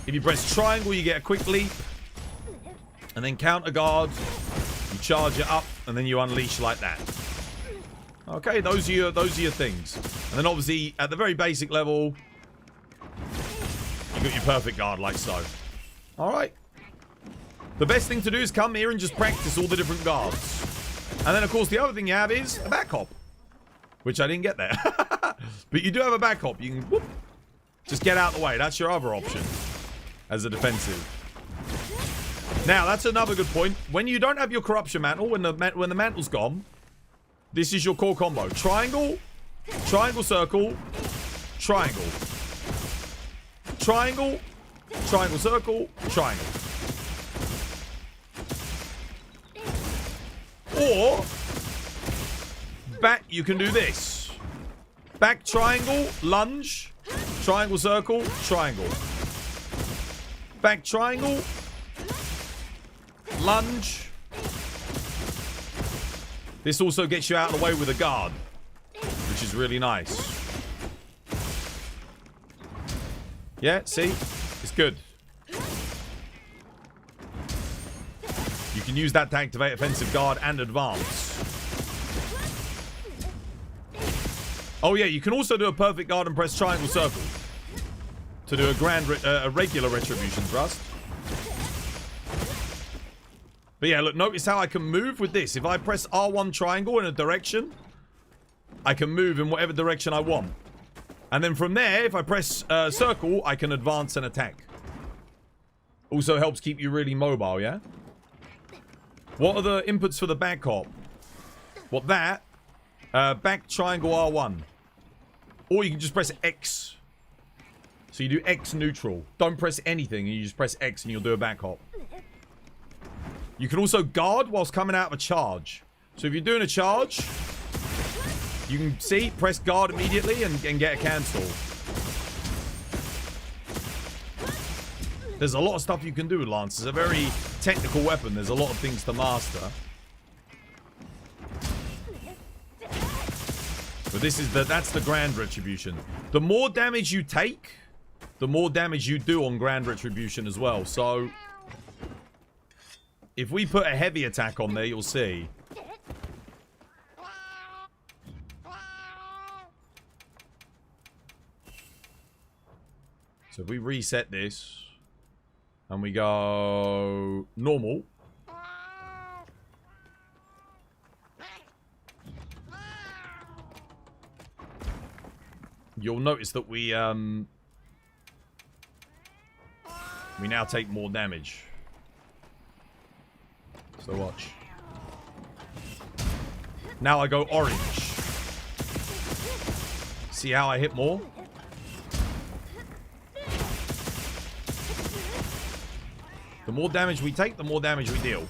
If you press triangle, you get a quick leap. And then counter guard. You charge it up, and then you unleash like that. Okay, those are your things. And then obviously, at the very basic level, you got your perfect guard like so. Alright. The best thing to do is come here and just practice all the different guards. And then, of course, the other thing you have is a back hop. Which I didn't get there. But you do have a back hop. You can whoop, just get out of the way. That's your other option as a defensive. Now, that's another good point. When you don't have your corruption mantle, when the mantle's gone, this is your core combo. Triangle, triangle circle, triangle. Triangle, triangle circle, triangle. Or back, you can do this. Back triangle, lunge, triangle circle, triangle. Back triangle, lunge. This also gets you out of the way with a guard, which is really nice. Yeah, see? It's good. You can use that to activate offensive guard and advance. Oh yeah, you can also do a perfect guard and press triangle circle to do a regular retribution thrust. But yeah, look, notice how I can move with this. If I press R1 triangle in a direction, I can move in whatever direction I want. And then from there, if I press circle, I can advance and attack. Also helps keep you really mobile, yeah? What are the inputs for the back hop? What, that? Back triangle R1. Or you can just press X. So you do X neutral. Don't press anything, you just press X and you'll do a back hop. You can also guard whilst coming out of a charge. So if you're doing a charge, you can see, press guard immediately and get a cancel. There's a lot of stuff you can do with Lance. It's a very technical weapon. There's a lot of things to master. But this is that's the Grand Retribution. The more damage you take, the more damage you do on Grand Retribution as well. So if we put a heavy attack on there, you'll see. So if we reset this and we go normal. You'll notice that we now take more damage. So watch. Now I go orange. See how I hit more? The more damage we take, the more damage we deal.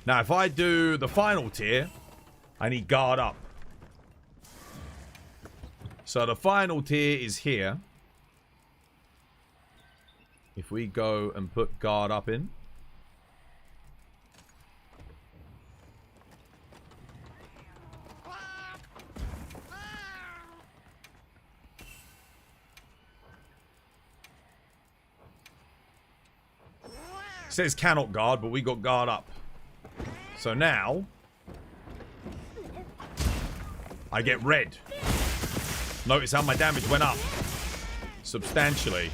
Now, if I do the final tier, I need guard up. So the final tier is here. If we go and put guard up in. It says cannot guard, but we got guard up. So now, I get red. Notice how my damage went up substantially.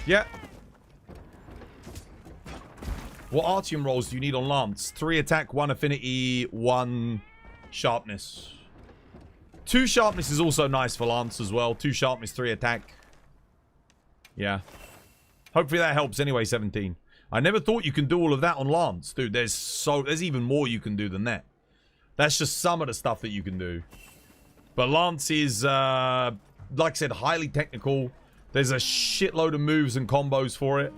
Yeah. What Artium rolls do you need on Lance? 3 attack, 1 affinity, 1 sharpness. 2 sharpness is also nice for Lance as well. 2 sharpness, 3 attack. Yeah. Hopefully that helps anyway, 17. I never thought you can do all of that on Lance. Dude, there's even more you can do than that. That's just some of the stuff that you can do. But Lance is, like I said, highly technical. There's a shitload of moves and combos for it.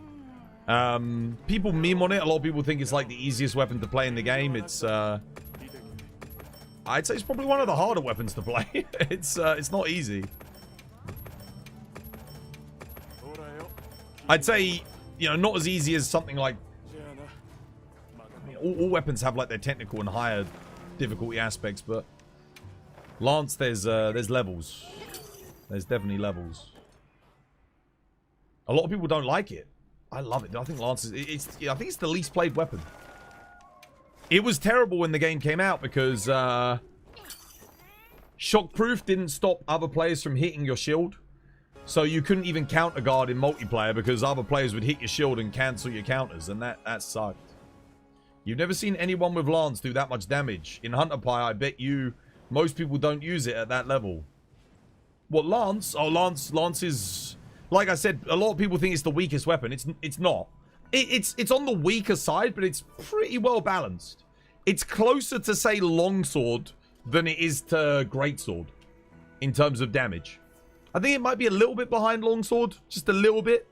People meme on it. A lot of people think it's like the easiest weapon to play in the game. It's, I'd say it's probably one of the harder weapons to play. It's not easy. I'd say, you know, not as easy as something like... I mean, all weapons have like their technical and higher difficulty aspects, but Lance, there's levels. There's definitely levels. A lot of people don't like it. I love it. I think Lance is... I think it's the least played weapon. It was terrible when the game came out because Shockproof didn't stop other players from hitting your shield. So you couldn't even counter guard in multiplayer because other players would hit your shield and cancel your counters, and that sucked. You've never seen anyone with Lance do that much damage. In Hunter Pie, I bet you most people don't use it at that level. What, Lance? Oh, Lance is... Like I said, a lot of people think it's the weakest weapon. It's not. It's on the weaker side, but it's pretty well balanced. It's closer to, say, Longsword than it is to Greatsword in terms of damage. I think it might be a little bit behind Longsword. Just a little bit.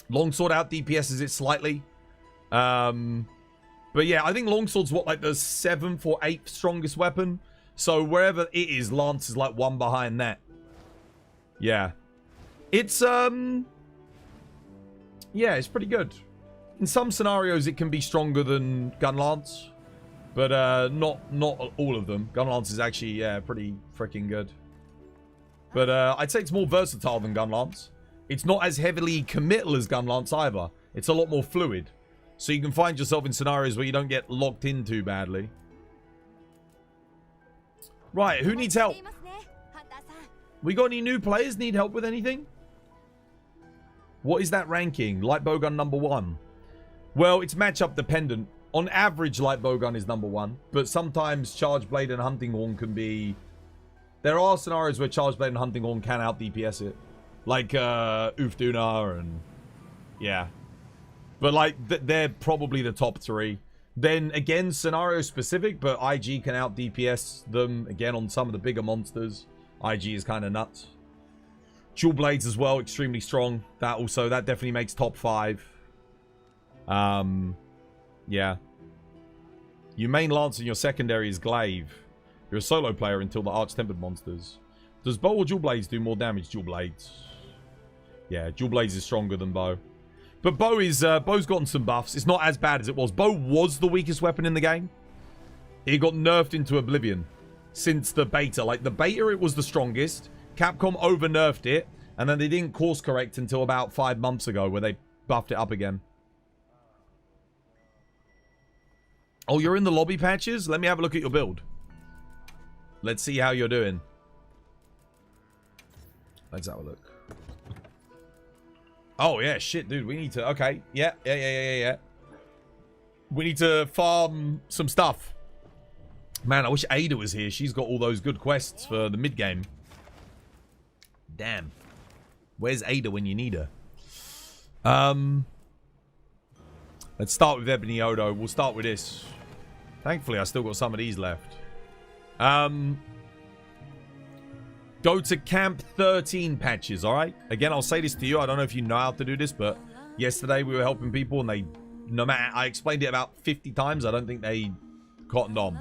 Longsword out DPSs it slightly. But yeah, I think Longsword's what, like the 7th or 8th strongest weapon. So wherever it is, Lance is like one behind that. Yeah. It's, yeah, it's pretty good. In some scenarios, it can be stronger than Gun Lance. But not all of them. Gun Lance is actually, yeah, pretty freaking good. But I'd say it's more versatile than Gun Lance. It's not as heavily committal as Gun Lance either. It's a lot more fluid. So you can find yourself in scenarios where you don't get locked in too badly. Right, who needs help? We got any new players need help with anything? What is that ranking? Light bowgun number 1. Well, it's matchup dependent. On average, light bowgun is number 1. But sometimes charge blade and hunting horn can be... There are scenarios where charge blade and hunting horn can out DPS it. Like Ufduna and... Yeah. But like, they're probably the top 3. Then again, scenario specific, but IG can out DPS them again on some of the bigger monsters. IG is kind of nuts. Dual blades as well, extremely strong. That definitely makes top 5. Yeah. Your main lance and your secondary is glaive. You're a solo player until the arch-tempered monsters. Does bow or dual blades do more damage? Dual blades. Yeah, dual blades is stronger than bow. But bow is, bow's gotten some buffs. It's not as bad as it was. Bow was the weakest weapon in the game. It got nerfed into oblivion since the beta. Like, the beta, it was the strongest. Capcom over-nerfed it. And then they didn't course correct until about 5 months ago where they buffed it up again. Oh, you're in the lobby patches? Let me have a look at your build. Let's see how you're doing. Let's have a look. Oh, yeah, shit, dude. We need to... Okay. Yeah. We need to farm some stuff. Man, I wish Ada was here. She's got all those good quests for the mid-game. Damn. Where's Ada when you need her? Let's start with Ebony Odo. We'll start with this. Thankfully, I still got some of these left. Go to Camp 13 patches, alright? Again, I'll say this to you. I don't know if you know how to do this, but yesterday we were helping people and they... No matter... I explained it about 50 times. I don't think they cottoned on.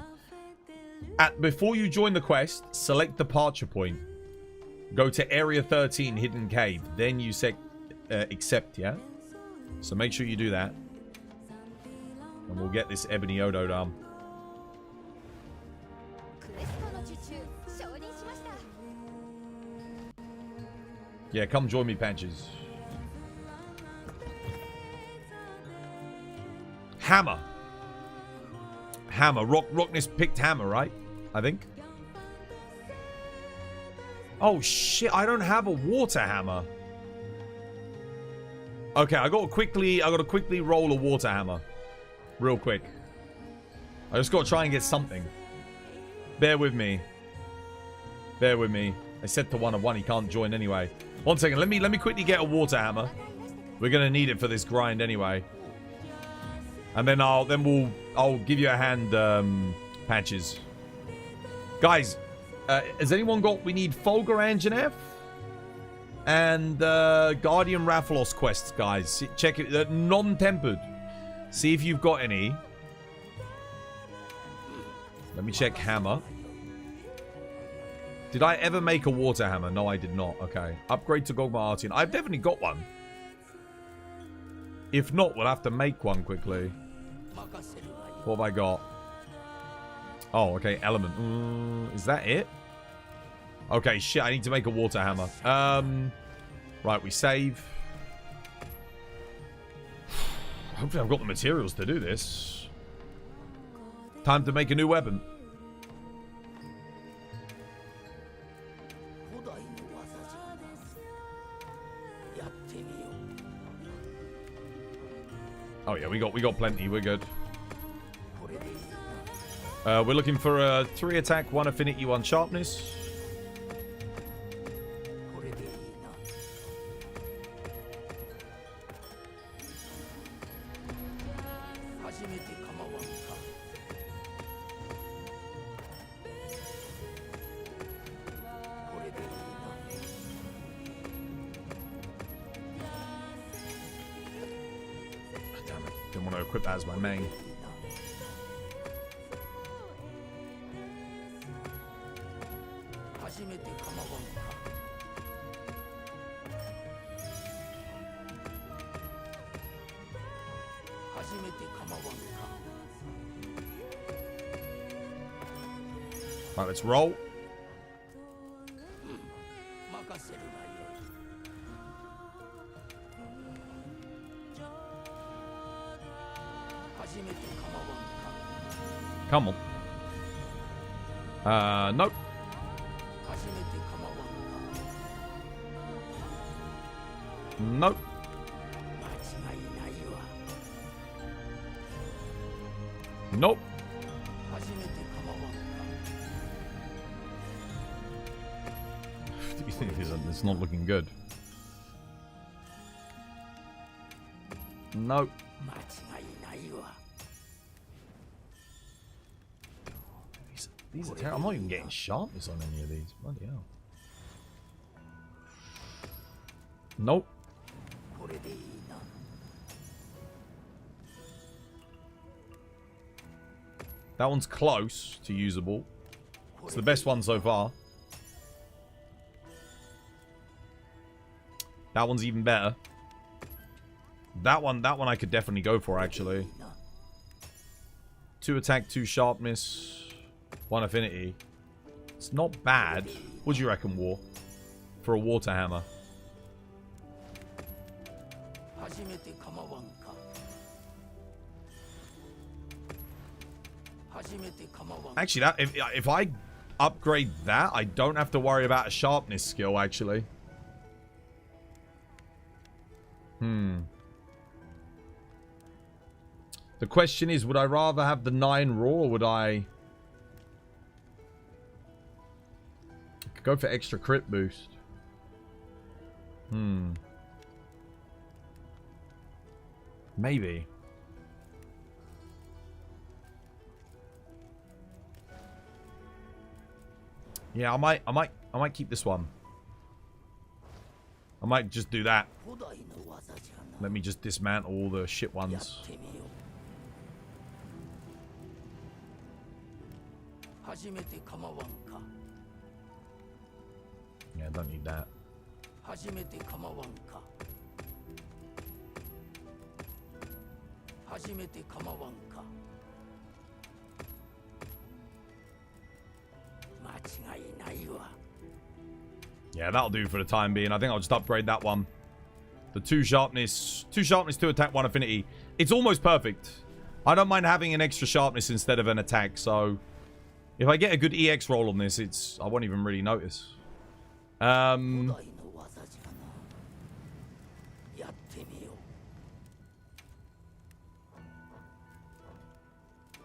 Before you join the quest, select Departure Point. Go to Area 13, Hidden Cave. Then you accept, yeah? So make sure you do that. And we'll get this Ebony Odo done. Yeah, come join me, Patches. Hammer. Hammer. Rockness picked hammer, right? I think. Oh, shit. I don't have a water hammer. Okay, I gotta quickly roll a water hammer. Real quick. I just gotta try and get something. Bear with me. Bear with me. I said to 1 of 1, he can't join anyway. 1 second, let me quickly get a water hammer. We're gonna need it for this grind anyway. And then I'll give you a hand, Patches. Guys, has anyone got, we need Folger Anjanef and Guardian Rathalos quests, guys. Check it, non-tempered. See if you've got any. Let me check hammer. Did I ever make a water hammer? No, I did not. Okay. Upgrade to Gogma Artian. I've definitely got one. If not, we'll have to make one quickly. What have I got? Oh, okay. Element. Is that it? Okay, shit. I need to make a water hammer. Right, we save. Hopefully I've got the materials to do this. Time to make a new weapon. Oh yeah, we got plenty. We're good. We're looking for a 3 attack, 1 affinity, 1 sharpness. Didn't want to equip that as my main. Right, let's roll. Come on. Nope. Nope. Nope. It's not looking good. Nope. These are terrible. I'm not even getting sharpness on any of these. Bloody hell. Nope. That one's close to usable. It's the best one so far. That one's even better. That one I could definitely go for, actually. 2 attack, 2 sharpness, 1 affinity. It's not bad. What do you reckon, War? For a water hammer. Actually, that if I upgrade that, I don't have to worry about a sharpness skill, actually. The question is, would I rather have the 9 raw, or would I could go for extra crit boost? Maybe. Yeah, I might keep this one. I might just do that. Let me just dismantle all the shit ones. Yeah, I don't need that. Yeah, that'll do for the time being. I think I'll just upgrade that one. The 2 sharpness, 2 attack, 1 affinity. It's almost perfect. I don't mind having an extra sharpness instead of an attack, so if I get a good EX roll on this, I won't even really notice.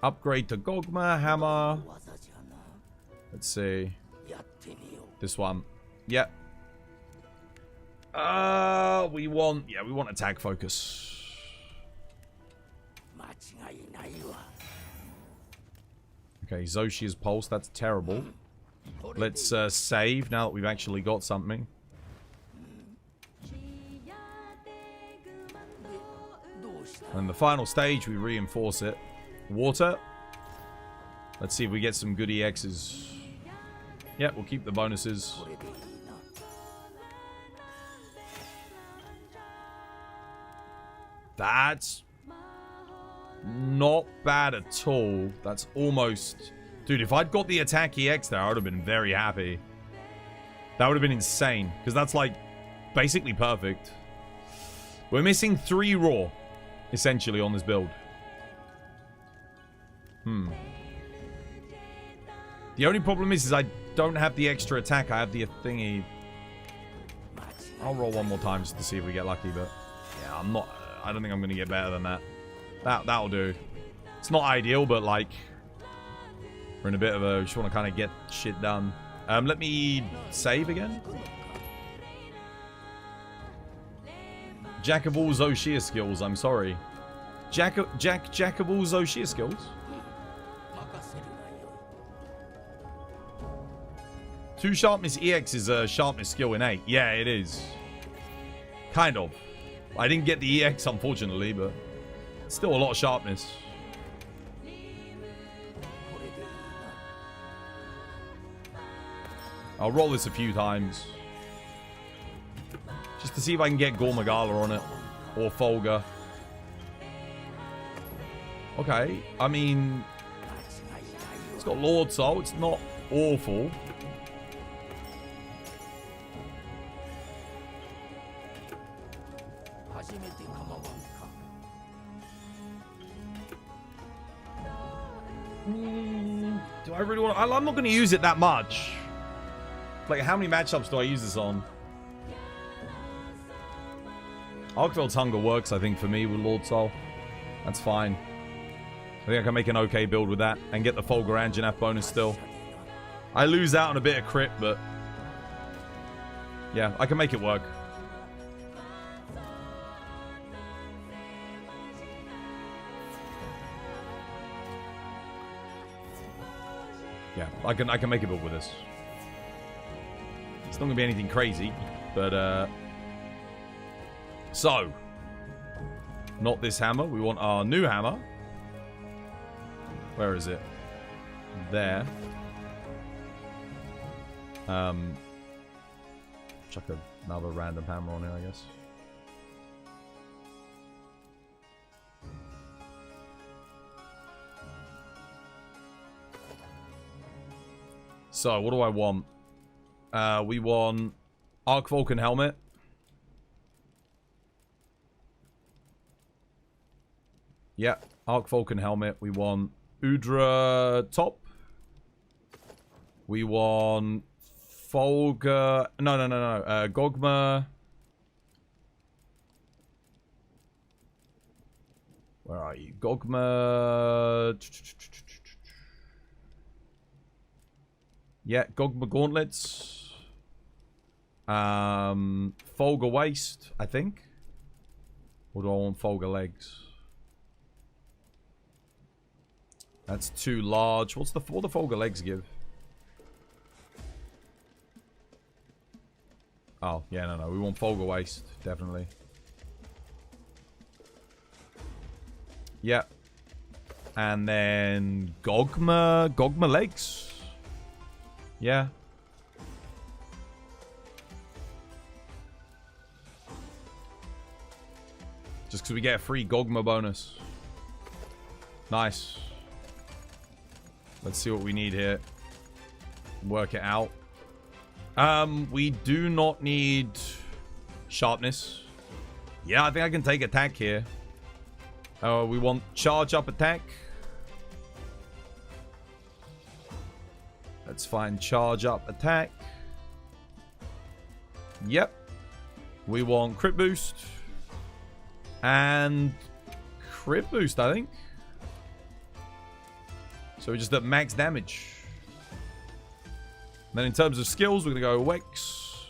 Upgrade to Gogma, hammer. Let's see. This one. Yep. We want attack focus. Okay, Zoshi's pulse, that's terrible. Let's save now that we've actually got something. And the final stage, we reinforce it. Water. Let's see if we get some good EXs. Yeah, we'll keep the bonuses. That's not bad at all. That's almost... Dude, if I'd got the attack EX there, I would have been very happy. That would have been insane. Because that's like basically perfect. We're missing 3 raw, essentially, on this build. The only problem is I don't have the extra attack. I have the thingy. I'll roll one more time just to see if we get lucky, but yeah, I don't think I'm going to get better than that. That'll do. It's not ideal, but like, we're in a bit of a, just want to kind of get shit done. Let me save again. Jack of all Zoshia skills, I'm sorry. Jack of all Zoshia skills? 2 sharpness EX is a sharpness skill in 8. Yeah, it is. Kind of. I didn't get the EX, unfortunately, but it's still a lot of sharpness. I'll roll this a few times. Just to see if I can get Gormagala on it. Or Folga. Okay. I mean, it's got Lord Soul. It's not awful. Do I really want to... I'm not going to use it that much. Like, how many matchups do I use this on? Arkveld's Hunger works, I think, for me with Lord Soul. That's fine. I think I can make an okay build with that and get the Folger Anjanath bonus still. I lose out on a bit of crit, but... yeah, I can make it work. Yeah, I can make a build with this. It's not gonna be anything crazy, but so not this hammer. We want our new hammer. Where is it? There. Chuck another random hammer on here, I guess. So, what do I want? We want Arc Vulcan helmet. Yeah, Arc Vulcan helmet. We want Udra top. We want Folga. No. Gogma. Where are you? Gogma. Yeah, Gogma gauntlets. Folga waist, I think. Or do I want Folga legs? That's too large. What the Folga legs give? Oh, yeah, no. We want Folga waist, definitely. Yep. And then Gogma legs. Yeah. Just because we get a free Gogma bonus. Nice. Let's see what we need here. Work it out. We do not need sharpness. Yeah, I think I can take attack here. We want charge up attack. Let's find charge up attack. Yep. We want crit boost. And crit boost, I think. So we're just at max damage. Then in terms of skills, we're going to go Wex.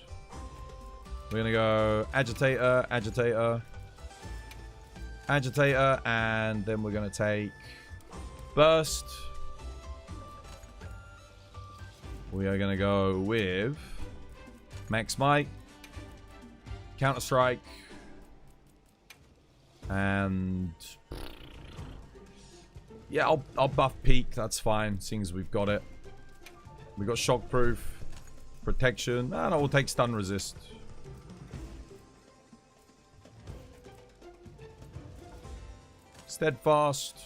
We're going to go Agitator, Agitator, Agitator, and then we're going to take Burst. We are going to go with Max Might, Counter Strike, and yeah, I'll buff Peak. That's fine, seeing as we've got it. We got Shockproof, Protection, and I will take Stun Resist. Steadfast,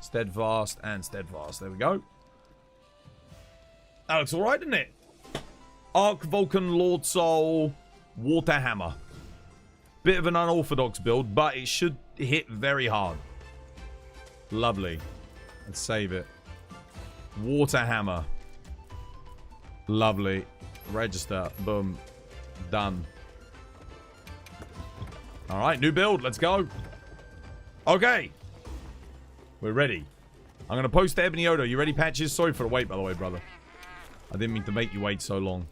Steadfast, and Steadfast. There we go. That looks alright, doesn't it? Arc Vulcan, Lord Soul, Water Hammer. Bit of an unorthodox build, but it should hit very hard. Lovely. Let's save it. Water Hammer. Lovely. Register. Boom. Done. Alright, new build. Let's go. Okay. We're ready. I'm going to post to Ebony Odo. You ready, Patches? Sorry for the wait, by the way, brother. I didn't mean to make you wait so long.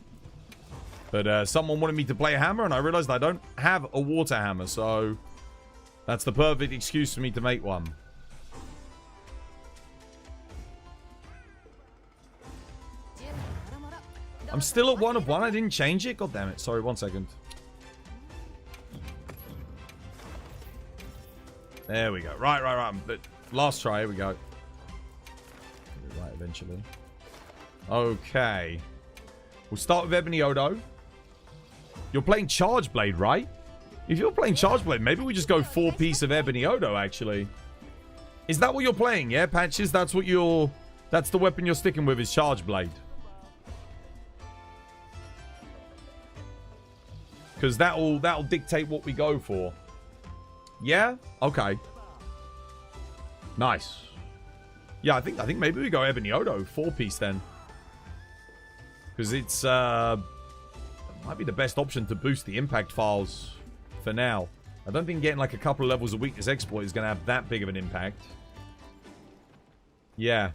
But someone wanted me to play a hammer, and I realized I don't have a water hammer, so that's the perfect excuse for me to make one. I'm still at 1 of 1. I didn't change it. God damn it. Sorry, 1 second. There we go. Right. Last try. Here we go. Right, eventually. Okay. We'll start with Ebony Odo. You're playing Charge Blade, right? If you're playing Charge Blade, maybe we just go 4-piece of Ebony Odo, actually. Is that what you're playing, yeah, Patches? That's what you're... That's the weapon you're sticking with, is Charge Blade. Because that'll dictate what we go for. Yeah? Okay. Nice. Yeah, I think maybe we go Ebony Odo 4-piece then. Because it's might be the best option to boost the impact files for now. I don't think getting like a couple of levels of weakness exploit is going to have that big of an impact. Yeah.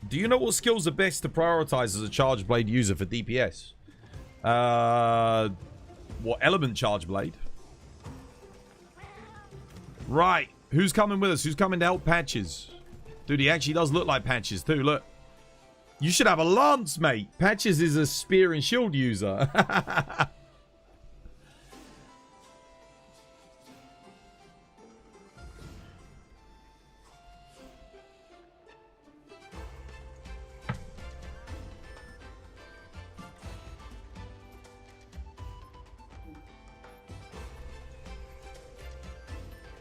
Do you know what skills are best to prioritize as a Charge Blade user for DPS? What element Charge Blade? Right. Who's coming with us? Who's coming to help Patches? Dude, he actually does look like Patches too. Look. You should have a lance, mate. Patches is a spear and shield user.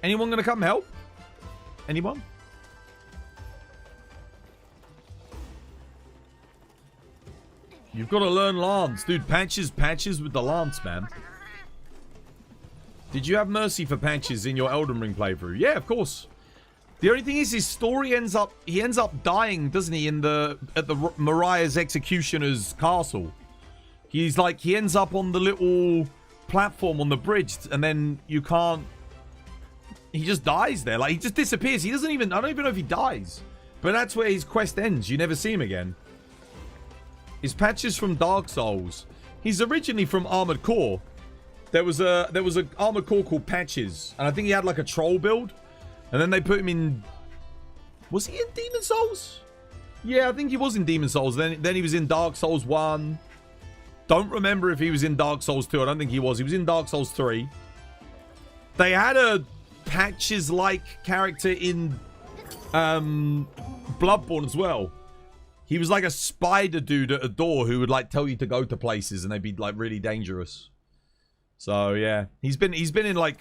Anyone gonna come help? Anyone? You've got to learn lance. Dude, Patches with the lance, man. Did you have mercy for Patches in your Elden Ring playthrough? Yeah, of course. The only thing is his story ends up... He ends up dying, doesn't he, at the Mariah's Executioner's castle. He's like... He ends up on the little platform on the bridge, and then you can't... He just dies there. Like, he just disappears. He doesn't even... I don't even know if he dies. But that's where his quest ends. You never see him again. His Patches from Dark Souls. He's originally from Armored Core. There was a Armored Core called Patches, and I think he had like a troll build. And then they put him in... Was he in Demon Souls? Yeah, I think he was in Demon Souls. Then he was in Dark Souls 1. Don't remember if he was in Dark Souls 2. I don't think he was. He was in Dark Souls 3. They had a Patches-like character in Bloodborne as well. He was like a spider dude at a door who would like tell you to go to places and they'd be like really dangerous. So yeah, he's been in like,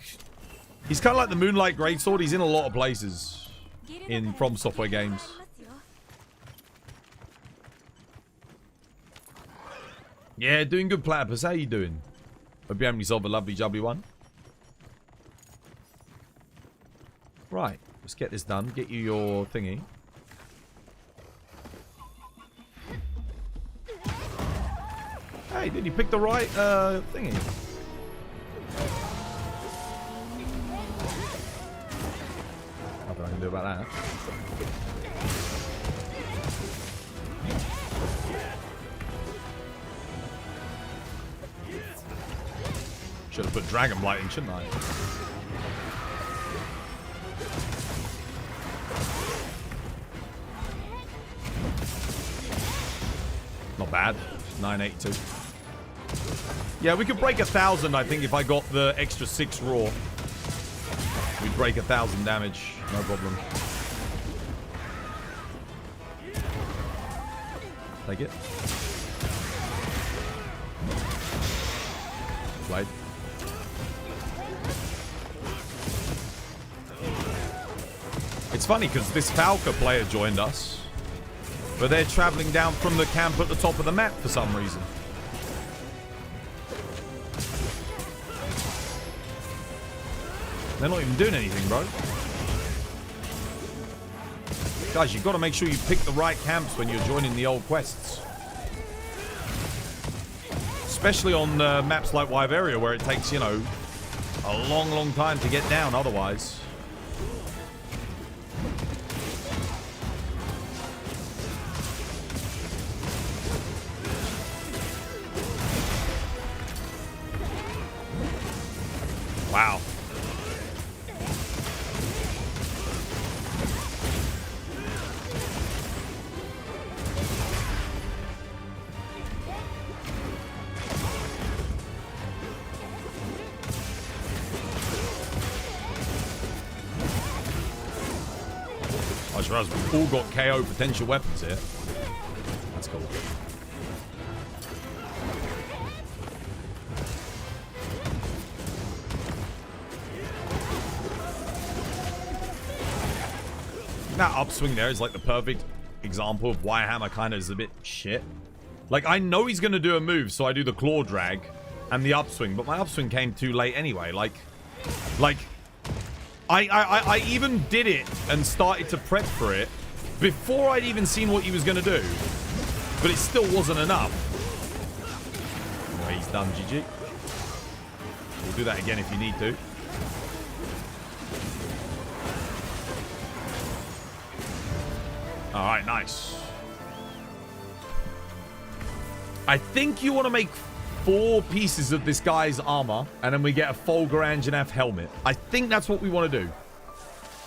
he's kind of like the Moonlight Greatsword. He's in a lot of places in From Software games. Yeah, doing good, Platypus. How you doing? Hope you're having yourself a lovely jubbly one. Right, let's get this done. Get you your thingy. Hey, did you pick the right thingy? I Nothing I can do about that. Should have put Dragon Blight in, shouldn't I? Not bad. 982. Yeah, we could break 1,000, I think, if I got the extra 6 raw. We'd break 1,000 damage. No problem. Take it. Slide. It's funny because this Falca player joined us, but they're traveling down from the camp at the top of the map for some reason. They're not even doing anything, bro. Guys, you've got to make sure you pick the right camps when you're joining the old quests. Especially on maps like Wyveria, where it takes, you know, a long, long time to get down otherwise. Wow. I just realized we've all got KO potential weapons here. That's cool. That upswing there is like the perfect example of why Hammer kind of is a bit shit. Like, I know he's going to do a move, so I do the claw drag and the upswing, but my upswing came too late anyway. Like I even did it and started to prep for it before I'd even seen what he was going to do, but it still wasn't enough. Anyway, he's done, GG. We'll do that again if you need to. All right, nice. I think you want to make 4 pieces of this guy's armor, and then we get a Fulgur Anjanath helmet. I think that's what we want to do.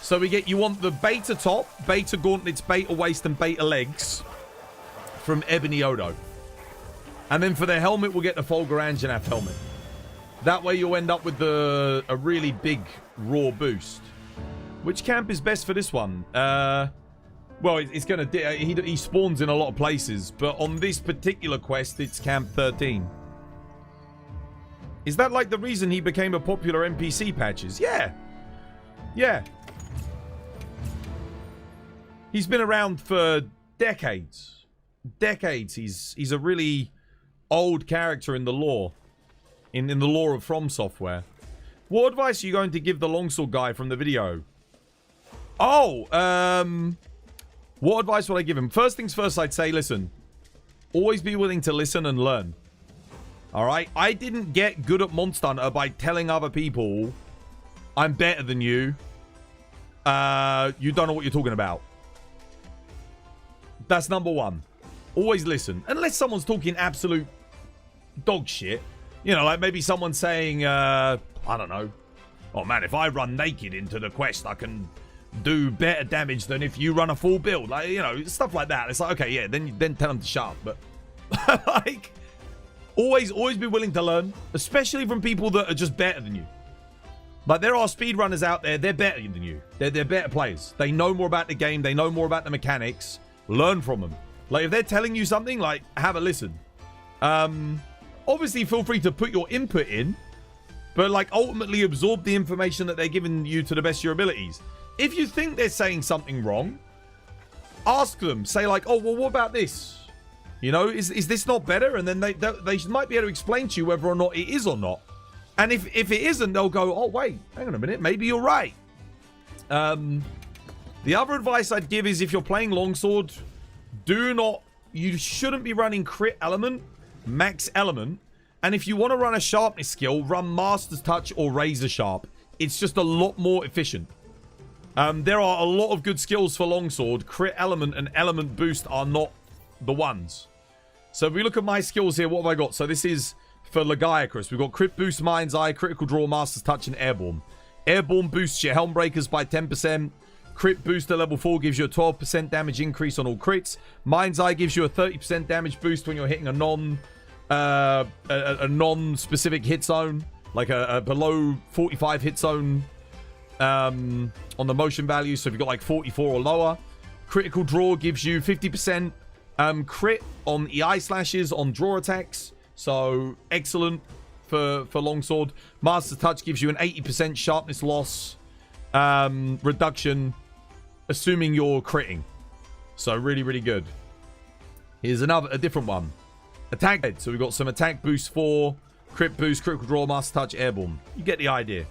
So you want the beta top, beta gauntlets, beta waist, and beta legs from Ebony Odo. And then for the helmet, we'll get the Fulgur Anjanath helmet. That way you'll end up with a really big raw boost. Which camp is best for this one? Well, it's going to... He spawns in a lot of places, but on this particular quest, it's Camp 13. Is that like the reason he became a popular NPC, Patches? Yeah. Yeah. He's been around for decades. Decades. He's a really old character in the lore. In the lore of From Software. What advice are you going to give the longsword guy from the video? Oh, what advice would I give him? First things first, I'd say, listen. Always be willing to listen and learn. Alright? I didn't get good at Monster Hunter by telling other people, I'm better than you. You don't know what you're talking about. That's number one. Always listen. Unless someone's talking absolute dog shit. You know, like maybe someone's saying, I don't know. Oh man, if I run naked into the quest, I can do better damage than if you run a full build. Like, you know, stuff like that. It's like, okay, yeah, then tell them to shut up. But like, always be willing to learn, especially from people that are just better than you. Like, there are speedrunners out there, they're better than you. They're better players. They know more about the game. They know more about the mechanics. Learn from them. Like, if they're telling you something, like, have a listen. Obviously, feel free to put your input in, but, like, ultimately absorb the information that they're giving you to the best of your abilities. If you think they're saying something wrong, ask them. Say, like, oh, well, what about this? You know, is this not better? And then they might be able to explain to you whether or not it is or not. And if it isn't, they'll go, oh, wait, hang on a minute. Maybe you're right. The other advice I'd give is if you're playing longsword, you shouldn't be running crit element, max element. And if you want to run a sharpness skill, run master's touch or razor sharp. It's just a lot more efficient. There are a lot of good skills for longsword. Crit element and element boost are not the ones. So if we look at my skills here, what have I got? So this is for Legiacrus. We've got crit boost, mind's eye, critical draw, master's touch, and airborne. Airborne boosts your helm breakers by 10%. Crit boost at level 4 gives you a 12% damage increase on all crits. Mind's eye gives you a 30% damage boost when you're hitting a non-specific hit zone, like a below 45 hit zone on the motion value. So if you've got like 44 or lower. Critical draw gives you 50% crit on EI slashes on draw attacks. So excellent for longsword. Master touch gives you an 80% sharpness loss reduction, assuming you're critting. So really, really good. Here's a different one. Attack head. So we've got some attack boost 4, crit boost, critical draw, master touch, airborne. You get the idea.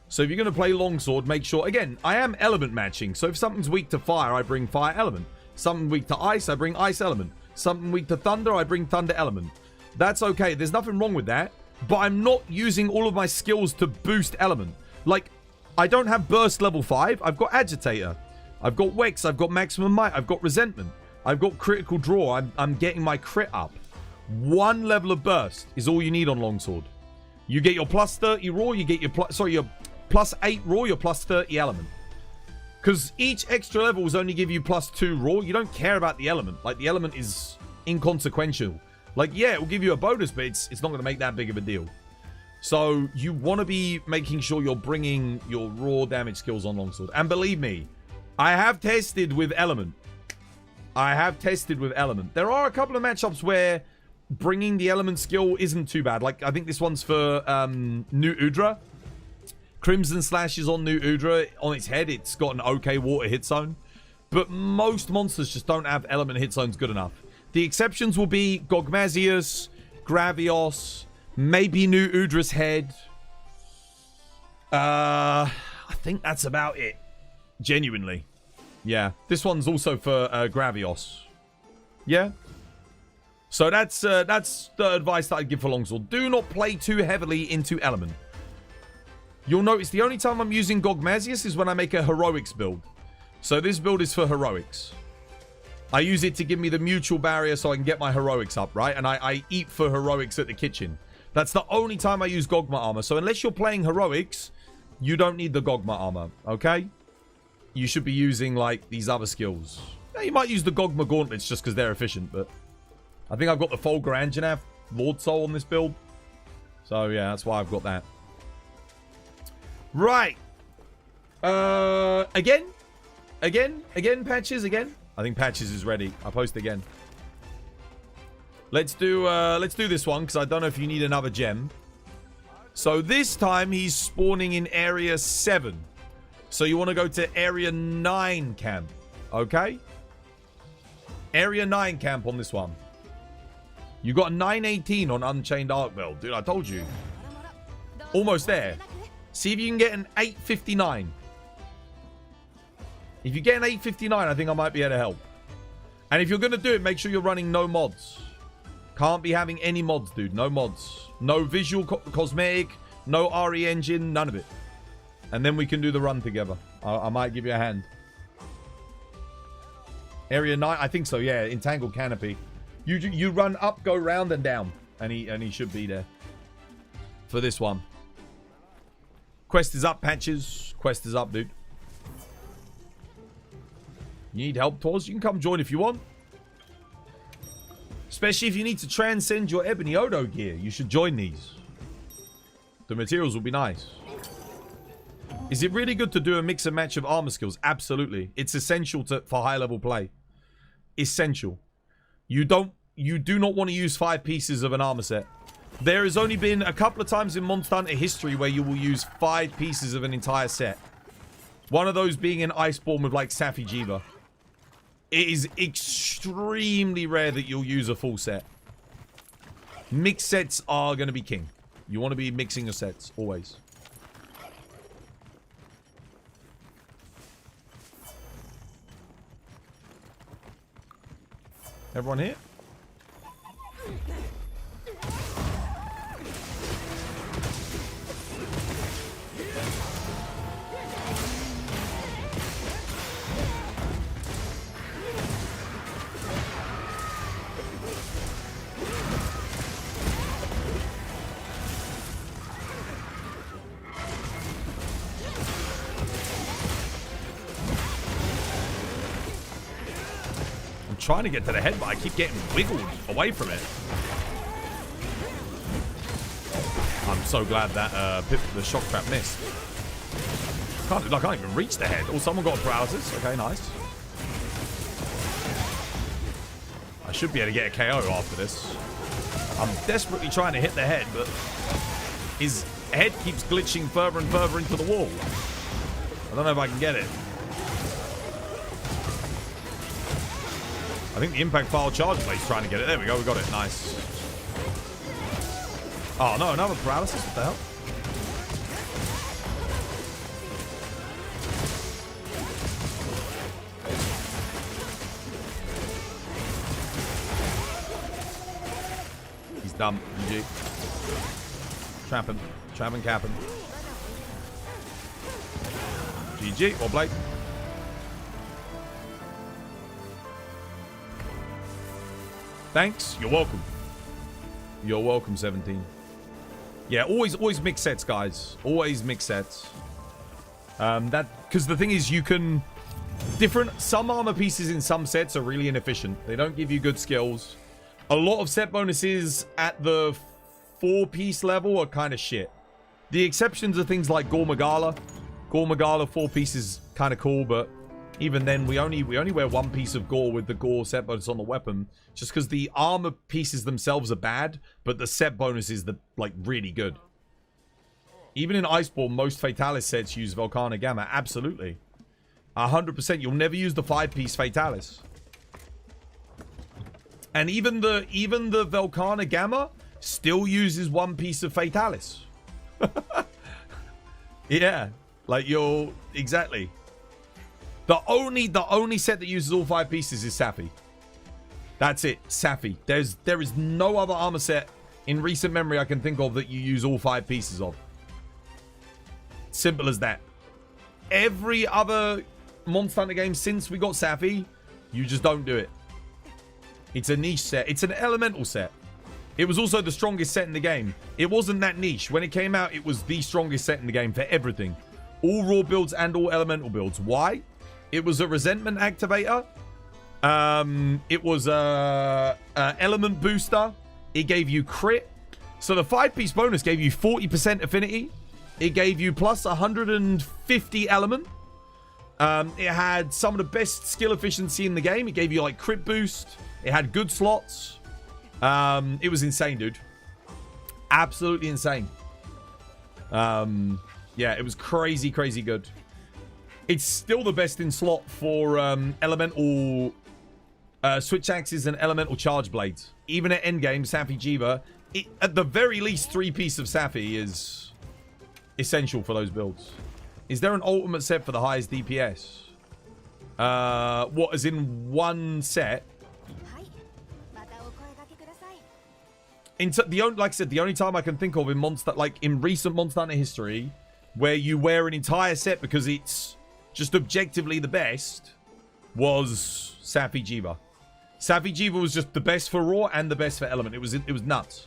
So if you're going to play longsword, make sure, again, I am element matching. So if something's weak to fire, I bring fire element. Something weak to ice, I bring ice element. Something weak to thunder, I bring thunder element. That's okay. There's nothing wrong with that. But I'm not using all of my skills to boost element. Like, I don't have burst level 5. I've got agitator. I've got Wex. I've got maximum might. I've got resentment. I've got critical draw. I'm getting my crit up. 1 level of burst is all you need on longsword. You get your plus 30 raw. You get your plus 8 raw. Your plus 30 element. Because each extra level will only give you plus 2 raw. You don't care about the element. Like, the element is inconsequential. Like, yeah, it will give you a bonus, but it's not going to make that big of a deal. So you want to be making sure you're bringing your raw damage skills on longsword. And believe me, I have tested with element. There are a couple of matchups where bringing the element skill isn't too bad. Like, I think this one's for New Udra. Crimson Slash is on New Udra. On its head, it's got an okay water hit zone. But most monsters just don't have element hit zones good enough. The exceptions will be Gogmazius, Gravios, maybe New Udra's head. I think that's about it. Genuinely. Yeah. This one's also for Gravios. Yeah. So that's the advice that I'd give for longsword. Do not play too heavily into element. You'll notice the only time I'm using Gogmazius is when I make a heroics build. So this build is for heroics. I use it to give me the mutual barrier so I can get my heroics up, right? And I eat for heroics at the kitchen. That's the only time I use Gogma armor. So unless you're playing heroics, you don't need the Gogma armor, okay? You should be using, like, these other skills. Yeah, you might use the Gogma gauntlets just because they're efficient, but I think I've got the Fulgur Anjanath Lord Soul on this build. So, yeah, that's why I've got that. Right. Again, Patches, again. I think Patches is ready. I'll post again. Let's do this one, because I don't know if you need another gem. So this time, he's spawning in Area 7. So you want to go to Area 9 camp. Okay? Area 9 camp on this one. You got a 918 on Unchained Arcbell. Dude, I told you. Almost there. See if you can get an 859. If you get an 859, I think I might be able to help. And if you're going to do it, make sure you're running no mods. Can't be having any mods, dude. No mods. No visual cosmetic. No RE engine. None of it. And then we can do the run together. I might give you a hand. Area 9. I think so, yeah. Entangled Canopy. You run up, go round and down. And he should be there. For this one. Quest is up, Patches. Quest is up, dude. You need help, Tors? You can come join if you want. Especially if you need to transcend your Ebony Odo gear. You should join these. The materials will be nice. Is it really good to do a mix and match of armor skills? Absolutely. It's essential for high level play. Essential. You do not want to use 5 pieces of an armor set. There has only been a couple of times in Monster Hunter history where you will use 5 pieces of an entire set. One of those being an Iceborne with like Safi Jiva. It is extremely rare that you'll use a full set. Mixed sets are going to be king. You want to be mixing your sets, always. Everyone here? trying to get to the head, but I keep getting wiggled away from it. I'm so glad that the shock trap missed. I can't even reach the head. Oh, someone got paralysis. Okay, nice. I should be able to get a KO after this. I'm desperately trying to hit the head, but his head keeps glitching further and further into the wall. I don't know if I can get it. I think the impact file charge blade's trying to get it. There we go. We got it. Nice. Oh, no. Another paralysis. What the hell? He's dumb. GG. Trapping. Trapping, capping. GG. Or Blade. Thanks. You're welcome. You're welcome, 17. Yeah, always mix sets, guys. Always mix sets. Because the thing is, you can... Some armor pieces in some sets are really inefficient. They don't give you good skills. A lot of set bonuses at the 4-piece level are kind of shit. The exceptions are things like Gore Magala. Gore Magala 4-piece is kind of cool, but even then, we only wear 1 piece of Gore with the Gore set bonus on the weapon, just because the armor pieces themselves are bad, but the set bonus is like really good. Even in Iceborne, most Fatalis sets use Volcana Gamma. Absolutely, 100%. You'll never use the 5-piece Fatalis, and even the Volcana Gamma still uses 1 piece of Fatalis. Yeah, like you're exactly. The only set that uses all 5 pieces is Safi. That's it, Safi. There is no other armor set in recent memory I can think of that you use all 5 pieces of. Simple as that. Every other Monster Hunter game since we got Safi, you just don't do it. It's a niche set. It's an elemental set. It was also the strongest set in the game. It wasn't that niche. When it came out, it was the strongest set in the game for everything. All raw builds and all elemental builds. Why? It was a resentment activator. It was a element booster. It gave you crit. So the 5-piece bonus gave you 40% affinity. It gave you plus 150 element. It had some of the best skill efficiency in the game. It gave you like crit boost. It had good slots. It was insane, dude. Absolutely insane. Yeah, it was crazy good. It's still the best in slot for elemental switch axes and elemental charge blades. Even at endgame, Safi Jiva, at the very least 3-piece of Safi is essential for those builds. Is there an ultimate set for the highest DPS? What, as in one set? Like I said, the only time I can think of in recent Monster Hunter history where you wear an entire set because it's just objectively the best was Safi Jiva. Safi Jiva was just the best for raw and the best for element. It was nuts.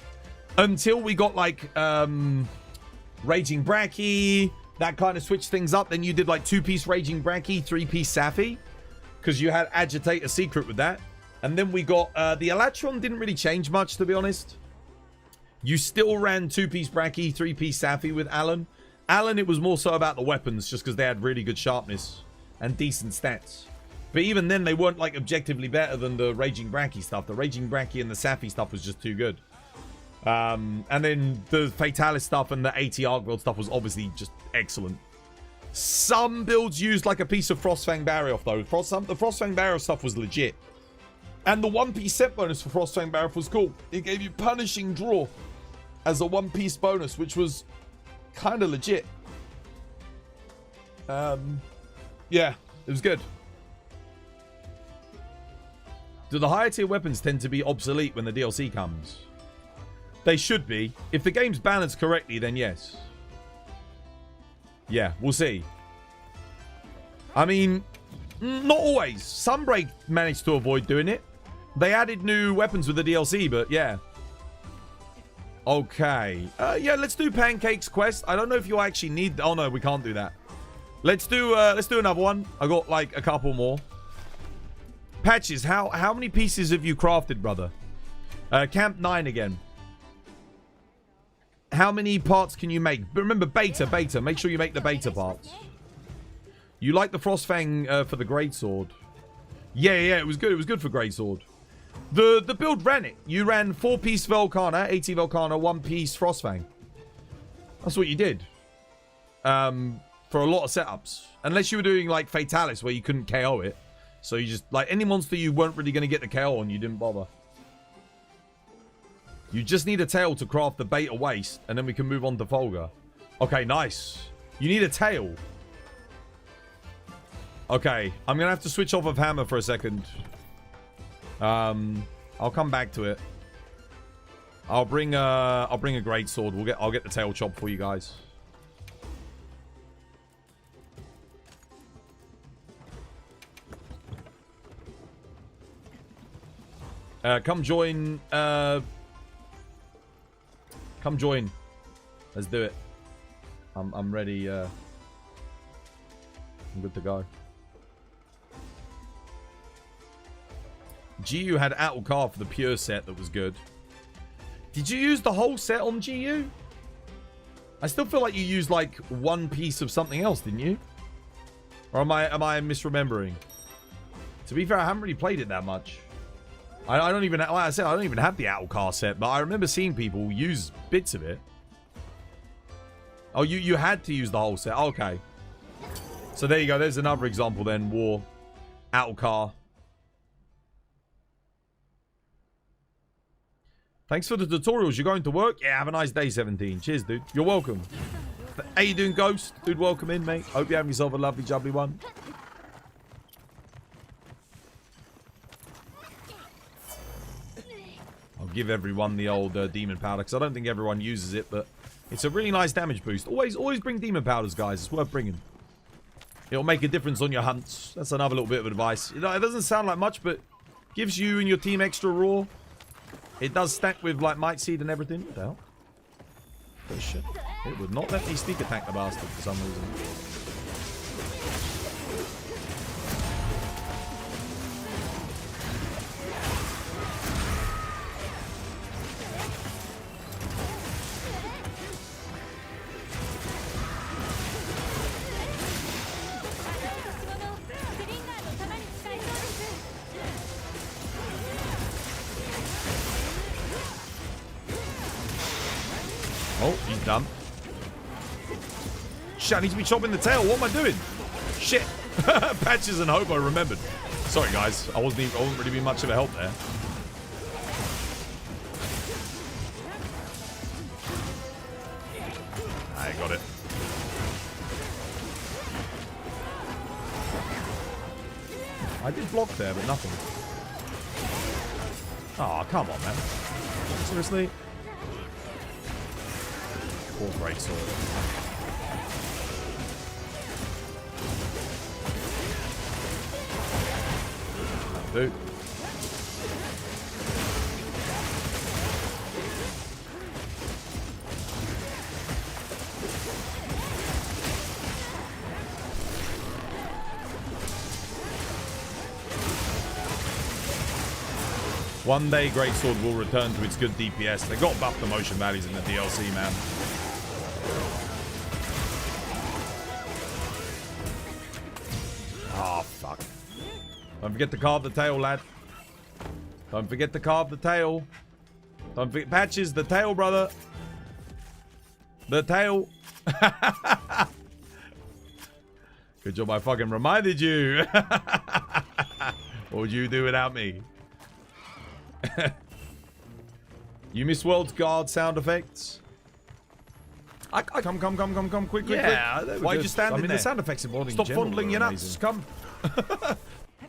Until we got like Raging Bracky, that kind of switched things up. Then you did like 2-piece Raging Bracky, 3-piece Safi, because you had Agitator Secret with that. And then we got the Elatron didn't really change much, to be honest. You still ran 2-piece Bracky, 3-piece Safi with Alan. Alan, it was more so about the weapons, just because they had really good sharpness and decent stats. But even then, they weren't like objectively better than the Raging Bracky stuff. The Raging Bracky and the Safi stuff was just too good. And then the Fatalis stuff and the AT Arc stuff was obviously just excellent. Some builds used like a piece of Frostfang Barioth though. The Frostfang Barioth stuff was legit. And the 1-piece set bonus for Frostfang Barioth was cool. It gave you Punishing Draw as a 1-piece bonus, which was kind of legit. Yeah, it was good. Do the higher tier weapons tend to be obsolete when the DLC comes? They should be. If the game's balanced correctly, then yes. Yeah, we'll see. I mean, not always. Sunbreak managed to avoid doing it. They added new weapons with the DLC, but yeah. Okay. Yeah, let's do Pancake's quest. I don't know if you actually need... Oh, no, we can't do that. Let's do another one. I got, like, a couple more. Patches, how many pieces have you crafted, brother? Camp 9 again. How many parts can you make? But remember, beta. Make sure you make the beta parts. You like the Frostfang for the greatsword? Yeah, it was good. It was good for greatsword. The build ran it. You ran 4-piece Velkhana, 80 Velkhana, 1-piece Frostfang. That's what you did. For a lot of setups. Unless you were doing like Fatalis where you couldn't KO it. So you just, like, any monster you weren't really going to get the KO on, you didn't bother. You just need a tail to craft the beta waste, and then we can move on to Folga. Okay, nice. You need a tail. Okay, I'm going to have to switch off of Hammer for a second. I'll come back to it. I'll bring a great sword. I'll get the tail chop for you guys. Come join. Come join. Let's do it. I'm ready. I'm good to go. GU had Atlcar for the pure set that was good. Did you use the whole set on GU? I still feel like you used like one piece of something else, didn't you? Or am I misremembering? To be fair, I haven't really played it that much. I don't even, like I said, I don't even have the Atlcar set, but I remember seeing people use bits of it. Oh, you had to use the whole set. Okay. So there you go. There's another example then. War. Atlcar. Thanks for the tutorials. You're going to work? Yeah, have a nice day, 17. Cheers, dude. You're welcome. How you doing, Ghost? Dude, welcome in, mate. Hope you have yourself a lovely, jubbly one. I'll give everyone the old demon powder, because I don't think everyone uses it, but it's a really nice damage boost. Always bring demon powders, guys. It's worth bringing. It'll make a difference on your hunts. That's another little bit of advice. You know, it doesn't sound like much, but gives you and your team extra raw. It does stack with, like, Might Seed and everything. What the hell? Oh, shit. It would not let me sneak attack the bastard for some reason. Oh, he's done. Shit, I need to be chopping the tail. What am I doing? Shit. Patches and Hope I remembered. Sorry, guys. I wasn't really being much of a help there. I got it. I did block there, but nothing. Oh, come on, man. Seriously? Poor great sword. Dude. One day Greatsword will return to its good DPS. They got buffed the motion values in the DLC, man. Oh, fuck. Don't forget to carve the tail, lad. Don't forget to carve the tail. Don't forget... Patches, the tail, brother. The tail. Good job I fucking reminded you. What would you do without me? You miss World's Guard sound effects? Come, quick. Yeah, Why you standing I mean, there? the sound effects in Morning Stop General fondling are your nuts. amazing. Come.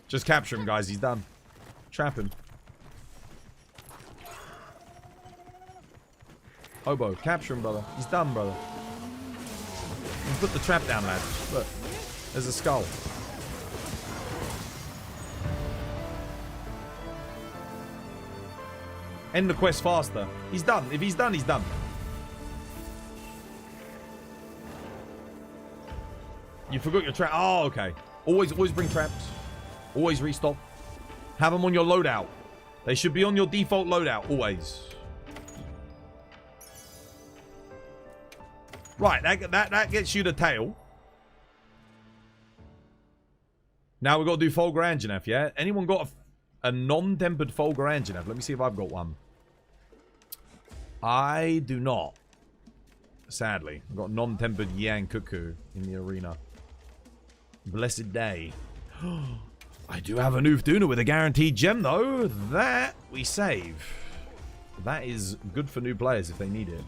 Just capture him, guys. He's done. Trap him. Hobo, capture him, brother. He's done, brother. You put the trap down, lad. Look. There's a skull. End the quest faster. He's done. If he's done, he's done. You forgot your trap. Oh, okay. Always bring traps. Always restock. Have them on your loadout. They should be on your default loadout, always. Right, that gets you the tail. Now we've got to do Folger Anjanath, yeah? Anyone got a non-tempered Folger Anjanath? Let me see if I've got one. I do not. Sadly. I've got non-tempered Yang Cuckoo in the arena. Blessed day. I do have a Noof Duna with a guaranteed gem, though. That we save. That is good for new players if they need it.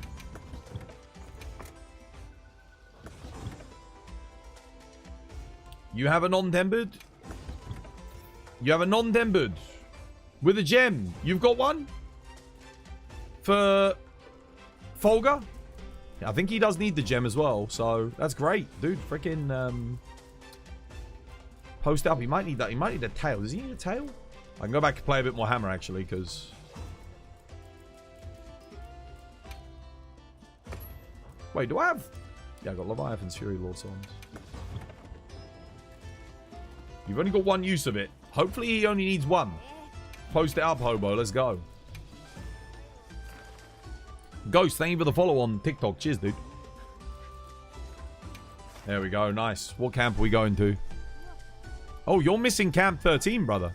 You have a non-tempered? You have a non-tempered with a gem. You've got one? For Folger? I think he does need the gem as well, so that's great. Dude, freaking post up. He might need that. He might need a tail. Does he need a tail? I can go back and play a bit more Hammer, actually, because... Wait, do I have... Yeah, I got Leviathan's Fury Lord Songs. You've only got one use of it. Hopefully he only needs one. Post it up, Hobo. Let's go. Ghost, thank you for the follow on TikTok. Cheers, dude. There we go. Nice. What camp are we going to? Oh, you're missing Camp 13, brother.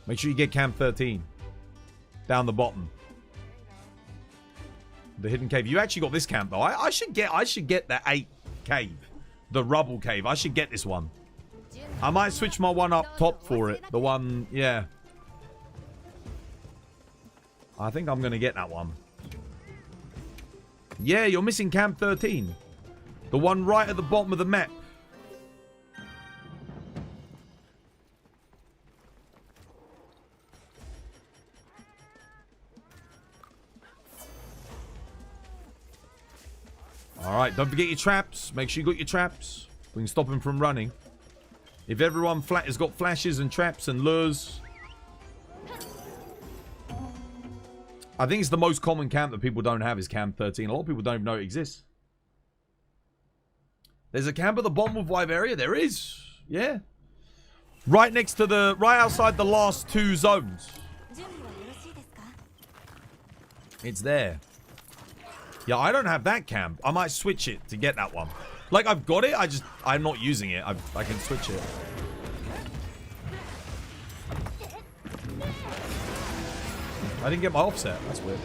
Make sure you get Camp 13. Down the bottom. The hidden cave. You actually got this camp, though. I should get that 8 cave. The rubble cave. I should get this one. I might switch my one up top for it. The one, yeah. I think I'm going to get that one. Yeah, you're missing Camp 13. The one right at the bottom of the map. Alright, don't forget your traps. Make sure you got your traps. We can stop him from running. If everyone has got flashes and traps and lures. I think it's the most common camp that people don't have is Camp 13. A lot of people don't even know it exists. There's a camp at the bottom of Wyveria? There is. Yeah. Right next to the... Right outside the last 2 zones. It's there. Yeah, I don't have that camp. I might switch it to get that one. Like, I've got it. I'm not using it. I can switch it. I didn't get my offset. That's weird.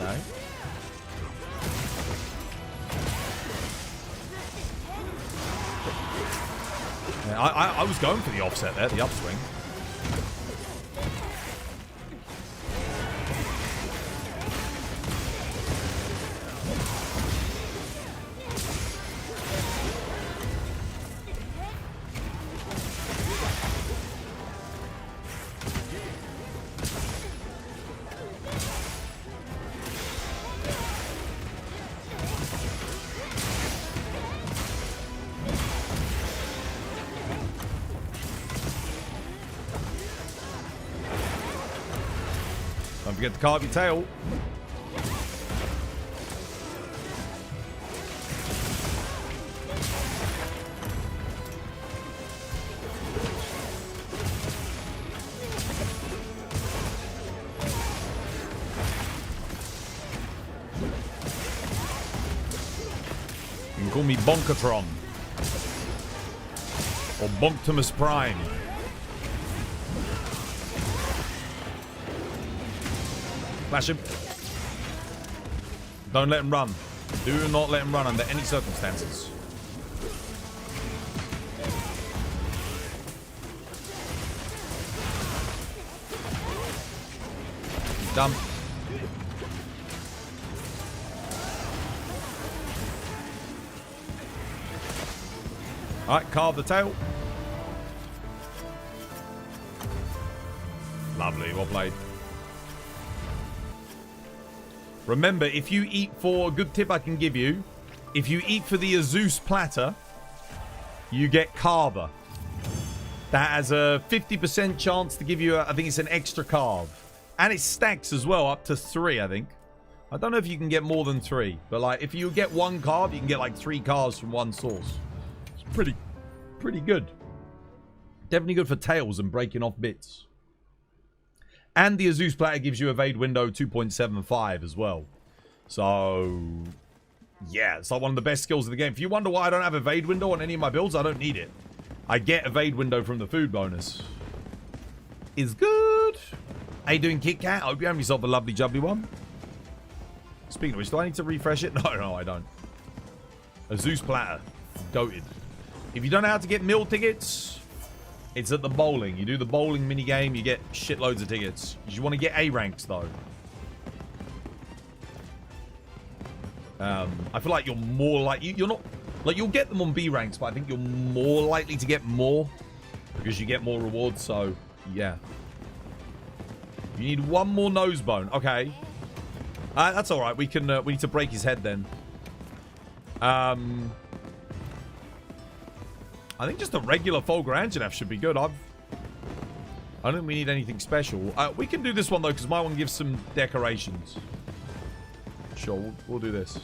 Okay. Yeah, I was going for the offset there, the upswing. Don't forget to carve your tail. You can call me Bonkatron. Or Bonktimus Prime. Flash him. Don't let him run. Do not let him run under any circumstances. He's done. Alright, carve the tail. Lovely, well played. Remember, if you eat for... A good tip I can give you. If you eat for the Azus platter, you get Carver. That has a 50% chance to give you, I think it's an extra carve. And it stacks as well, up to 3, I think. I don't know if you can get more than 3. But, like, if you get 1 card, you can get, like, 3 cards from one source. It's pretty good. Definitely good for tails and breaking off bits. And the Azus platter gives you evade window 2.75 as well. So, yeah, it's like one of the best skills of the game. If you wonder why I don't have evade window on any of my builds, I don't need it. I get evade window from the food bonus. Is good. How you doing, Kit Kat? I hope you have yourself a lovely jubbly one. Speaking of which, do I need to refresh it? No, I don't. Azus platter. Goated. If you don't know how to get meal tickets, it's at the bowling. You do the bowling minigame, you get shitloads of tickets. You want to get A ranks, though. I feel like you're more like... You're not... Like, you'll get them on B ranks, but I think you're more likely to get more because you get more rewards, so, yeah. You need 1 more nose bone. Okay. That's alright. We need to break his head, then. I think just a regular Folger Anjanath should be good. I don't think we need anything special. We can do this one, though, because my one gives some decorations. Sure, we'll do this.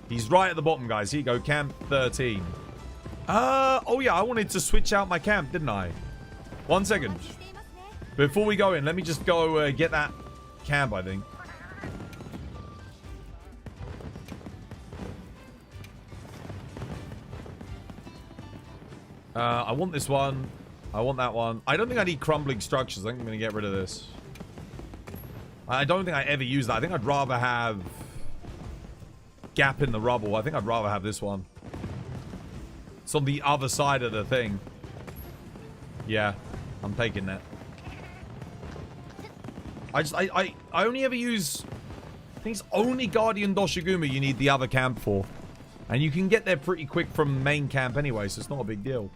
He's right at the bottom, guys. Here you go, camp 13. Oh, yeah, I wanted to switch out my camp, didn't I? 1 second. Before we go in, let me just go get that camp, I think. I want this one. I want that one. I don't think I need crumbling structures. I think I'm going to get rid of this. I don't think I ever use that. I think I'd rather have gap in the rubble. I think I'd rather have this one. It's on the other side of the thing. Yeah, I'm taking that. I only ever use... I think it's only Guardian Doshiguma you need the other camp for. And you can get there pretty quick from main camp anyway, so it's not a big deal.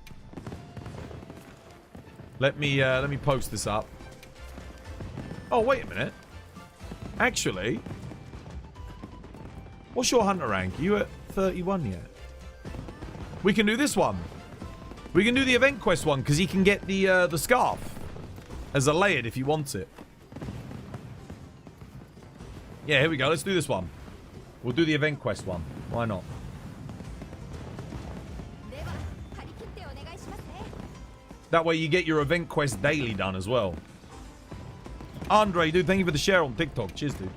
Let me post this up. Oh, wait a minute. Actually, what's your hunter rank? Are you at 31 yet? We can do this one. We can do the event quest one because he can get the scarf as a layered if he wants it. Yeah, here we go. Let's do this one. We'll do the event quest one. Why not? That way you get your event quest daily done as well. Andre, dude, thank you for the share on TikTok. Cheers, dude.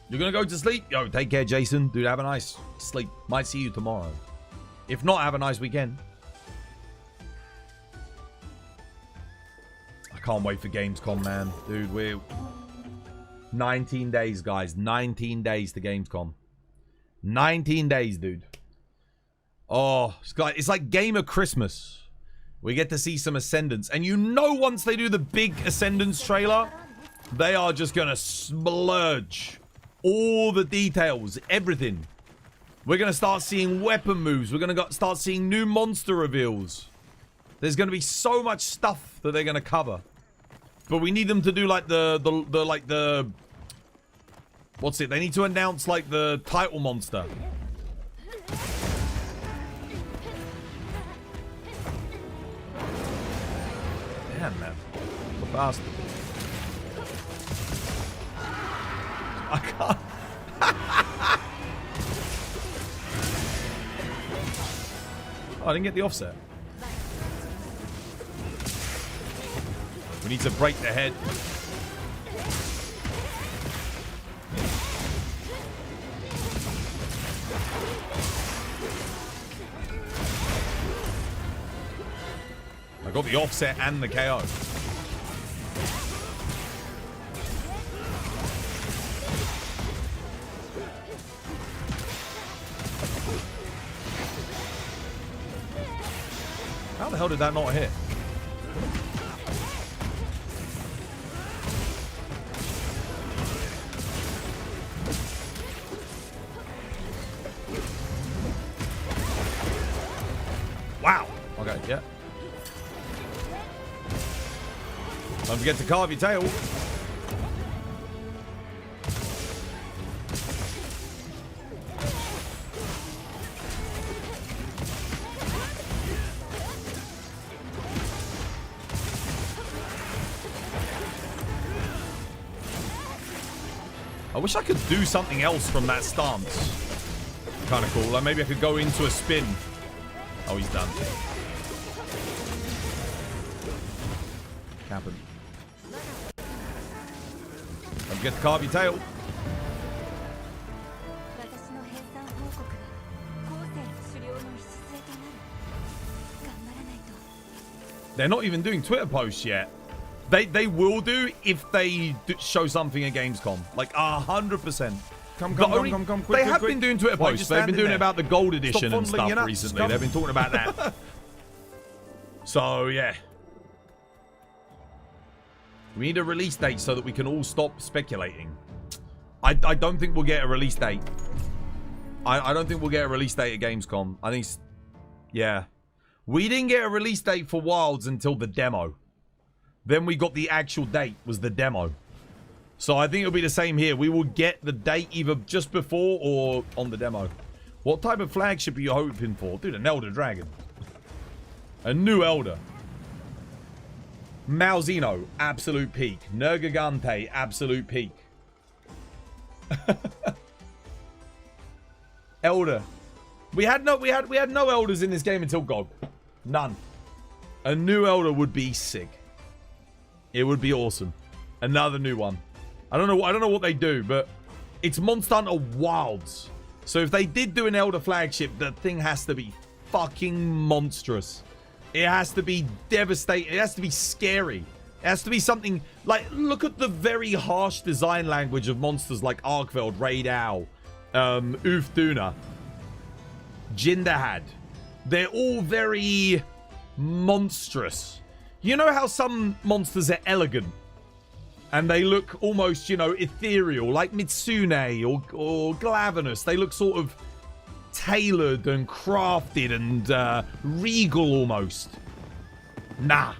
You're gonna go to sleep? Yo, take care, Jason. Dude, have a nice sleep. Might see you tomorrow. If not, have a nice weekend. I can't wait for Gamescom, man. Dude, we're... 19 days, guys. 19 days to Gamescom. 19 days, dude. Oh, it's like Game of Christmas. We get to see some Ascendance. And you know once they do the big Ascendance trailer, they are just gonna splurge. All the details, everything. We're going to start seeing weapon moves. We're going to start seeing new monster reveals. There's going to be so much stuff that they're going to cover. But we need them to do like the what's it? They need to announce like the title monster. Damn, man. What a bastard. I can't. Oh, I didn't get the offset. We need to break the head. I got the offset and the KO. How the hell did that not hit? Wow. Okay, yeah. Don't forget to carve your tail. I wish I could do something else from that stance. Kind of cool. Like maybe I could go into a spin. Oh, he's done. Happened. Don't forget to carve your tail. They're not even doing Twitter posts yet. They will do if they show something at Gamescom. Like 100%. Come, quick, they have been doing Twitter posts. They've been doing it about the gold edition and stuff recently. They've been talking about that. So, yeah. We need a release date so that we can all stop speculating. I don't think we'll get a release date. I don't think we'll get a release date at Gamescom. I think, yeah. We didn't get a release date for Wilds until the demo. Then we got the actual date, was the demo. So I think it'll be the same here. We will get the date either just before or on the demo. What type of flagship are you hoping for? Dude, an Elder Dragon. A new Elder. Malzeno, absolute peak. Nergigante, absolute peak. Elder. We had no Elders in this game until GOG. None. A new Elder would be sick. It would be awesome. Another new one. I don't know what they do, but it's Monster Hunter Wilds. So if they did do an Elder flagship, the thing has to be fucking monstrous. It has to be devastating. It has to be scary. It has to be something like, look at the very harsh design language of monsters like Arkveld, Raid Owl, Ufduna, Jindahad. They're all very monstrous. You know how some monsters are elegant and they look almost, you know, ethereal, like Mitsune or Glavenus. They look sort of tailored and crafted and regal almost. Nah.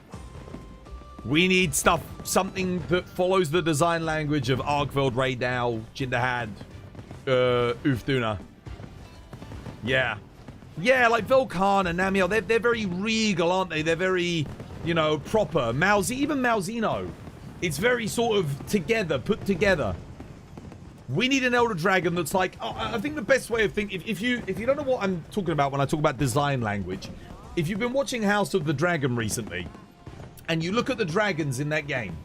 We need something that follows the design language of Arkveld, Raid Owl, Jindahad, Ufduna. Yeah. Yeah, like Volcan and Namiel, they're very regal, aren't they? They're very, you know, proper. Even Malzeno. It's very sort of together, put together. We need an Elder Dragon that's like, I think the best way of thinking, if you don't know what I'm talking about when I talk about design language, if you've been watching House of the Dragon recently, and you look at the dragons in that game,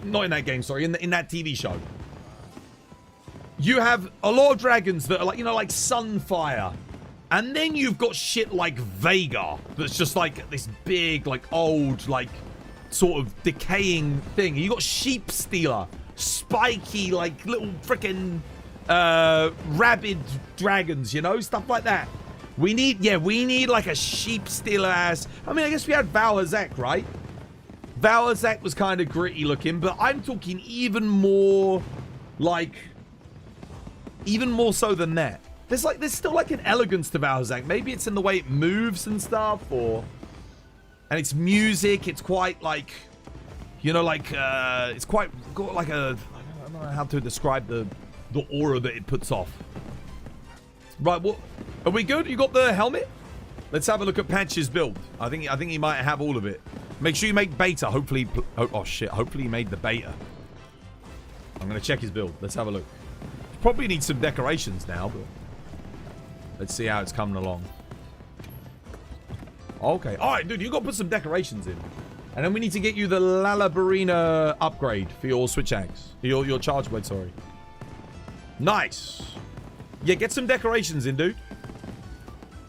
not in that game, sorry, in that TV show, you have a lot of dragons that are like, you know, like Sunfire. And then you've got shit like Vega that's just like this big, like old, like sort of decaying thing. You got Sheep Stealer, spiky, like little freaking rabid dragons, you know, stuff like that. We need like a Sheep Stealer ass. I mean, I guess we had Valhazak, right? Valhazak was kind of gritty looking, but I'm talking even more so than that. There's still like an elegance to Valhazak. Maybe it's in the way it moves and stuff, and its music. It's quite like, you know, like it's quite got like a, I don't know how to describe the aura that it puts off. Right, what? Are we good? You got the helmet? Let's have a look at Patch's build. I think he might have all of it. Make sure you make beta. Hopefully, oh shit. Hopefully he made the beta. I'm gonna check his build. Let's have a look. Probably need some decorations now, but let's see how it's coming along. Okay. All right, dude, you got to put some decorations in. And then we need to get you the Lalabarina upgrade for your switch axe. Your charge blade, sorry. Nice. Yeah, get some decorations in, dude.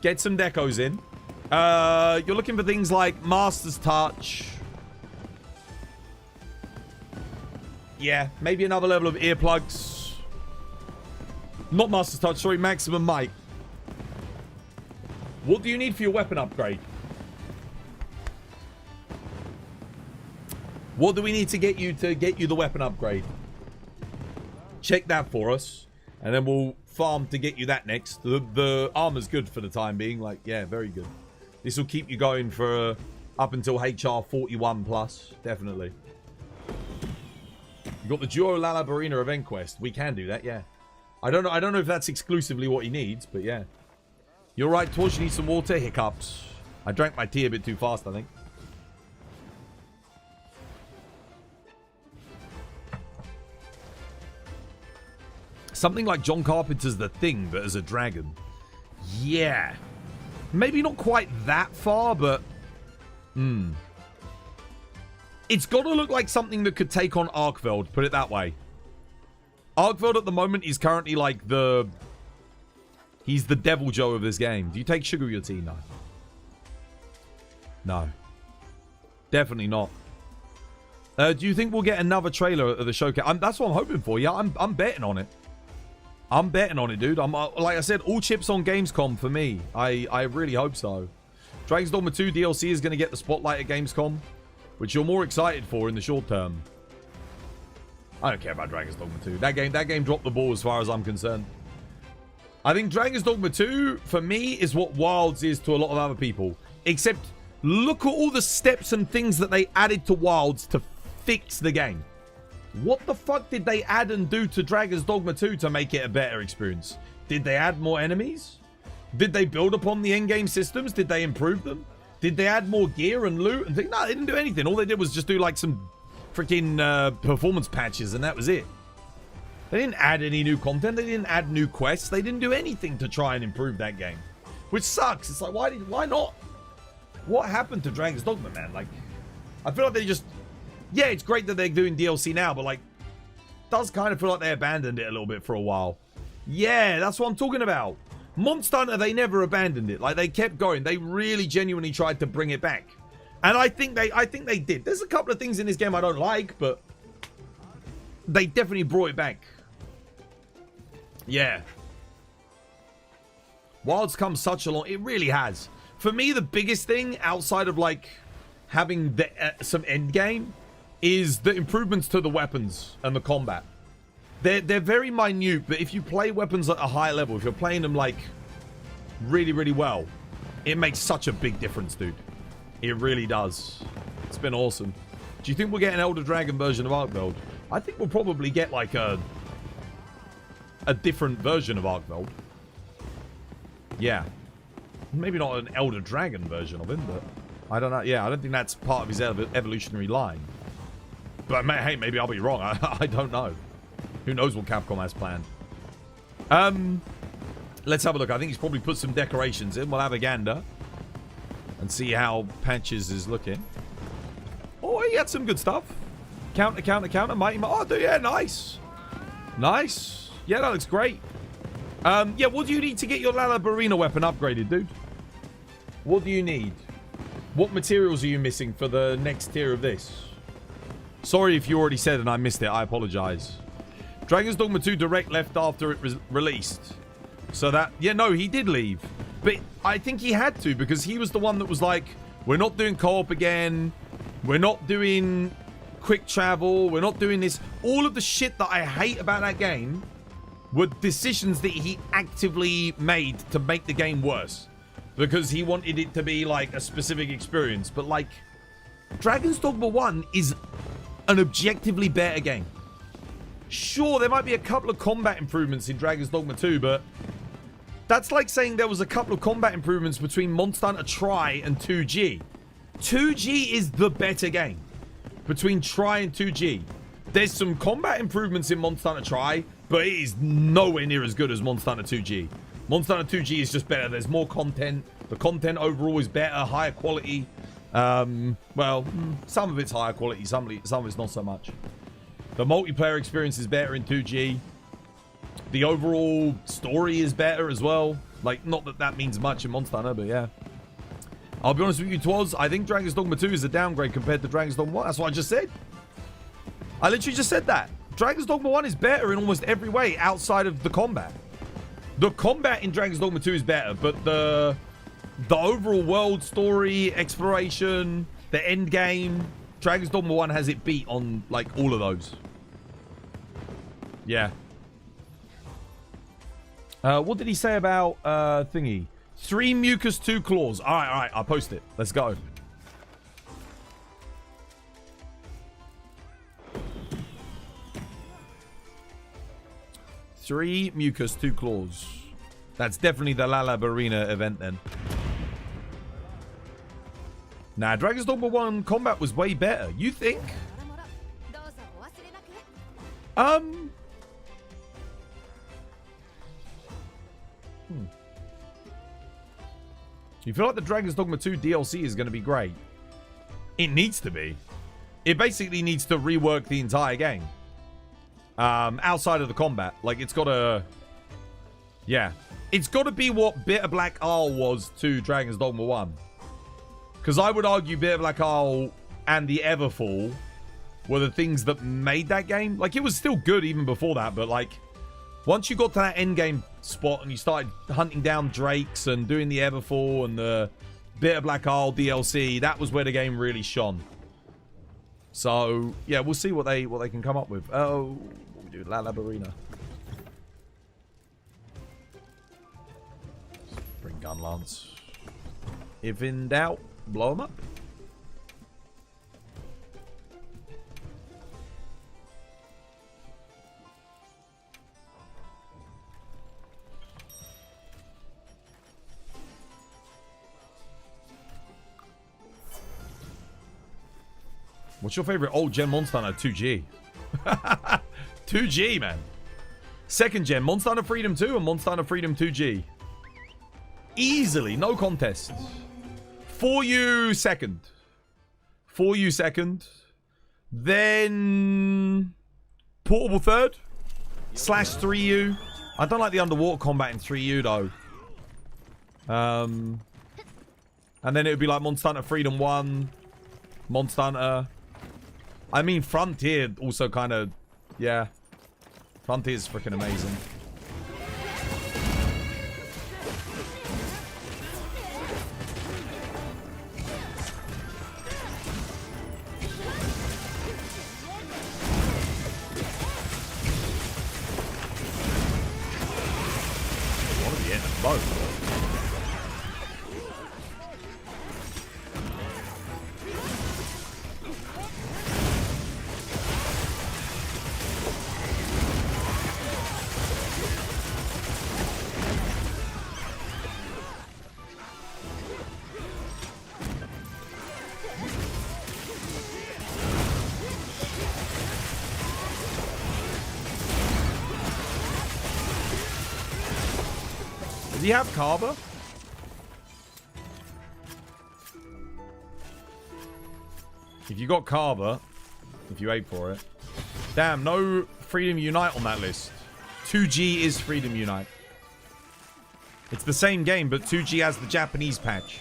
Get some decos in. You're looking for things like Master's Touch. Yeah, maybe another level of earplugs. Not Master's Touch, sorry, Maximum Might. What do you need for your weapon upgrade? What do we need to get you the weapon upgrade? Check that for us. And then we'll farm to get you that next. The armor's good for the time being. Like, yeah, very good. This will keep you going for up until HR 41 plus. Definitely. You got the Duo Lalabarina event quest. We can do that, yeah. I don't know if that's exclusively what he needs, but yeah. You're right, Torch, you need some water. Hiccups. I drank my tea a bit too fast, I think. Something like John Carpenter's The Thing, but as a dragon. Yeah. Maybe not quite that far, but... It's got to look like something that could take on Arkveld, put it that way. Arkveld at the moment is currently like the... He's the Devil Joe of this game. Do you take sugar with your tea? No. No. Definitely not. Do you think we'll get another trailer of the showcase? That's what I'm hoping for. Yeah, I'm betting on it. I'm betting on it, dude. Like I said, all chips on Gamescom for me. I really hope so. Dragon's Dogma 2 DLC is going to get the spotlight at Gamescom, which you're more excited for in the short term. I don't care about Dragon's Dogma 2. That game dropped the ball as far as I'm concerned. I think Dragon's Dogma 2, for me, is what Wilds is to a lot of other people. Except, look at all the steps and things that they added to Wilds to fix the game. What the fuck did they add and do to Dragon's Dogma 2 to make it a better experience? Did they add more enemies? Did they build upon the endgame systems? Did they improve them? Did they add more gear and loot and things? No, they didn't do anything. All they did was just do like some freaking performance patches, and that was it. They didn't add any new content. They didn't add new quests. They didn't do anything to try and improve that game, which sucks. It's like, why not? What happened to Dragon's Dogma, man? Like, I feel like they just... Yeah, it's great that they're doing DLC now, but like, does kind of feel like they abandoned it a little bit for a while. Yeah, that's what I'm talking about. Monster Hunter, they never abandoned it. Like, they kept going. They really genuinely tried to bring it back. And I think they did. There's a couple of things in this game I don't like, but they definitely brought it back. Yeah. Wild's come such a long... It really has. For me, the biggest thing outside of, like, having some end game is the improvements to the weapons and the combat. They're very minute, but if you play weapons at a high level, if you're playing them, like, really, really well, it makes such a big difference, dude. It really does. It's been awesome. Do you think we'll get an Elder Dragon version of Arkveld? I think we'll probably get, like, a different version of Arkveld. Yeah. Maybe not an Elder Dragon version of him, but I don't know. Yeah, I don't think that's part of his evolutionary line. But, hey, maybe I'll be wrong. I don't know. Who knows what Capcom has planned. Let's have a look. I think he's probably put some decorations in. We'll have a gander and see how Patches is looking. Oh, he had some good stuff. Counter, counter, counter. Mighty. Oh, dude, yeah, nice. Nice. Yeah, that looks great. Yeah, what do you need to get your Lalabarina weapon upgraded, dude? What do you need? What materials are you missing for the next tier of this? Sorry if you already said and I missed it. I apologize. Dragon's Dogma 2 Direct left after it was released. So that... Yeah, no, he did leave. But I think he had to because he was the one that was like, we're not doing co-op again. We're not doing quick travel. We're not doing this. All of the shit that I hate about that game were decisions that he actively made to make the game worse. Because he wanted it to be like a specific experience. But like, Dragon's Dogma 1 is an objectively better game. Sure, there might be a couple of combat improvements in Dragon's Dogma 2, but that's like saying there was a couple of combat improvements between Monster Hunter Tri and 2G. 2G is the better game between Tri and 2G. There's some combat improvements in Monster Hunter Tri, but it is nowhere near as good as Monster Hunter 2G. Monster Hunter 2G is just better. There's more content. The content overall is better, higher quality. Well, some of it's higher quality, some of it's not so much. The multiplayer experience is better in 2G. The overall story is better as well. Like, not that that means much in Monster Hunter, but yeah. I'll be honest with you, Twoz. I think Dragon's Dogma 2 is a downgrade compared to Dragon's Dogma 1. That's what I just said. I literally just said that. Dragon's Dogma 1 is better in almost every way outside of the combat. The combat in Dragon's Dogma 2 is better, but the overall world story, exploration, the end game, Dragon's Dogma 1 has it beat on, like, all of those. Yeah. What did he say about thingy? 3 mucus, 2 claws. All right. I'll post it. Let's go. Three mucus, 2 claws. That's definitely the Lalab Arena event then. Nah, Dragon's Dogma 1 combat was way better. You think? You feel like the Dragon's Dogma 2 DLC is going to be great? It needs to be. It basically needs to rework the entire game. Outside of the combat. Like, it's got to... Yeah. It's got to be what Bitter Black Isle was to Dragon's Dogma 1. Because I would argue Bitter Black Isle and the Everfall were the things that made that game. Like, it was still good even before that, but, like, once you got to that endgame spot and you started hunting down Drakes and doing the Everfall and the Bitter Black Isle DLC, that was where the game really shone. So, yeah, we'll see what they can come up with. Oh, what we do? Lalab Arena. Bring Gun Lance. If in doubt, blow them up. What's your favorite old gen Monster Hunter? 2G. 2G, man. Second gen, Monster Hunter Freedom 2 and Monster Hunter Freedom 2G. Easily, no contest. 4U second. 4U second. Then Portable third. Slash 3U. I don't like the underwater combat in 3U though. And then it would be like Monster Hunter Freedom 1. Monster Hunter. I mean, Frontier also kind of... Yeah. Frontier is freaking amazing. What are the end of both? Does he have Carver? If you got Carver, if you ate for it. Damn, no Freedom Unite on that list. 2G is Freedom Unite. It's the same game, but 2G has the Japanese patch.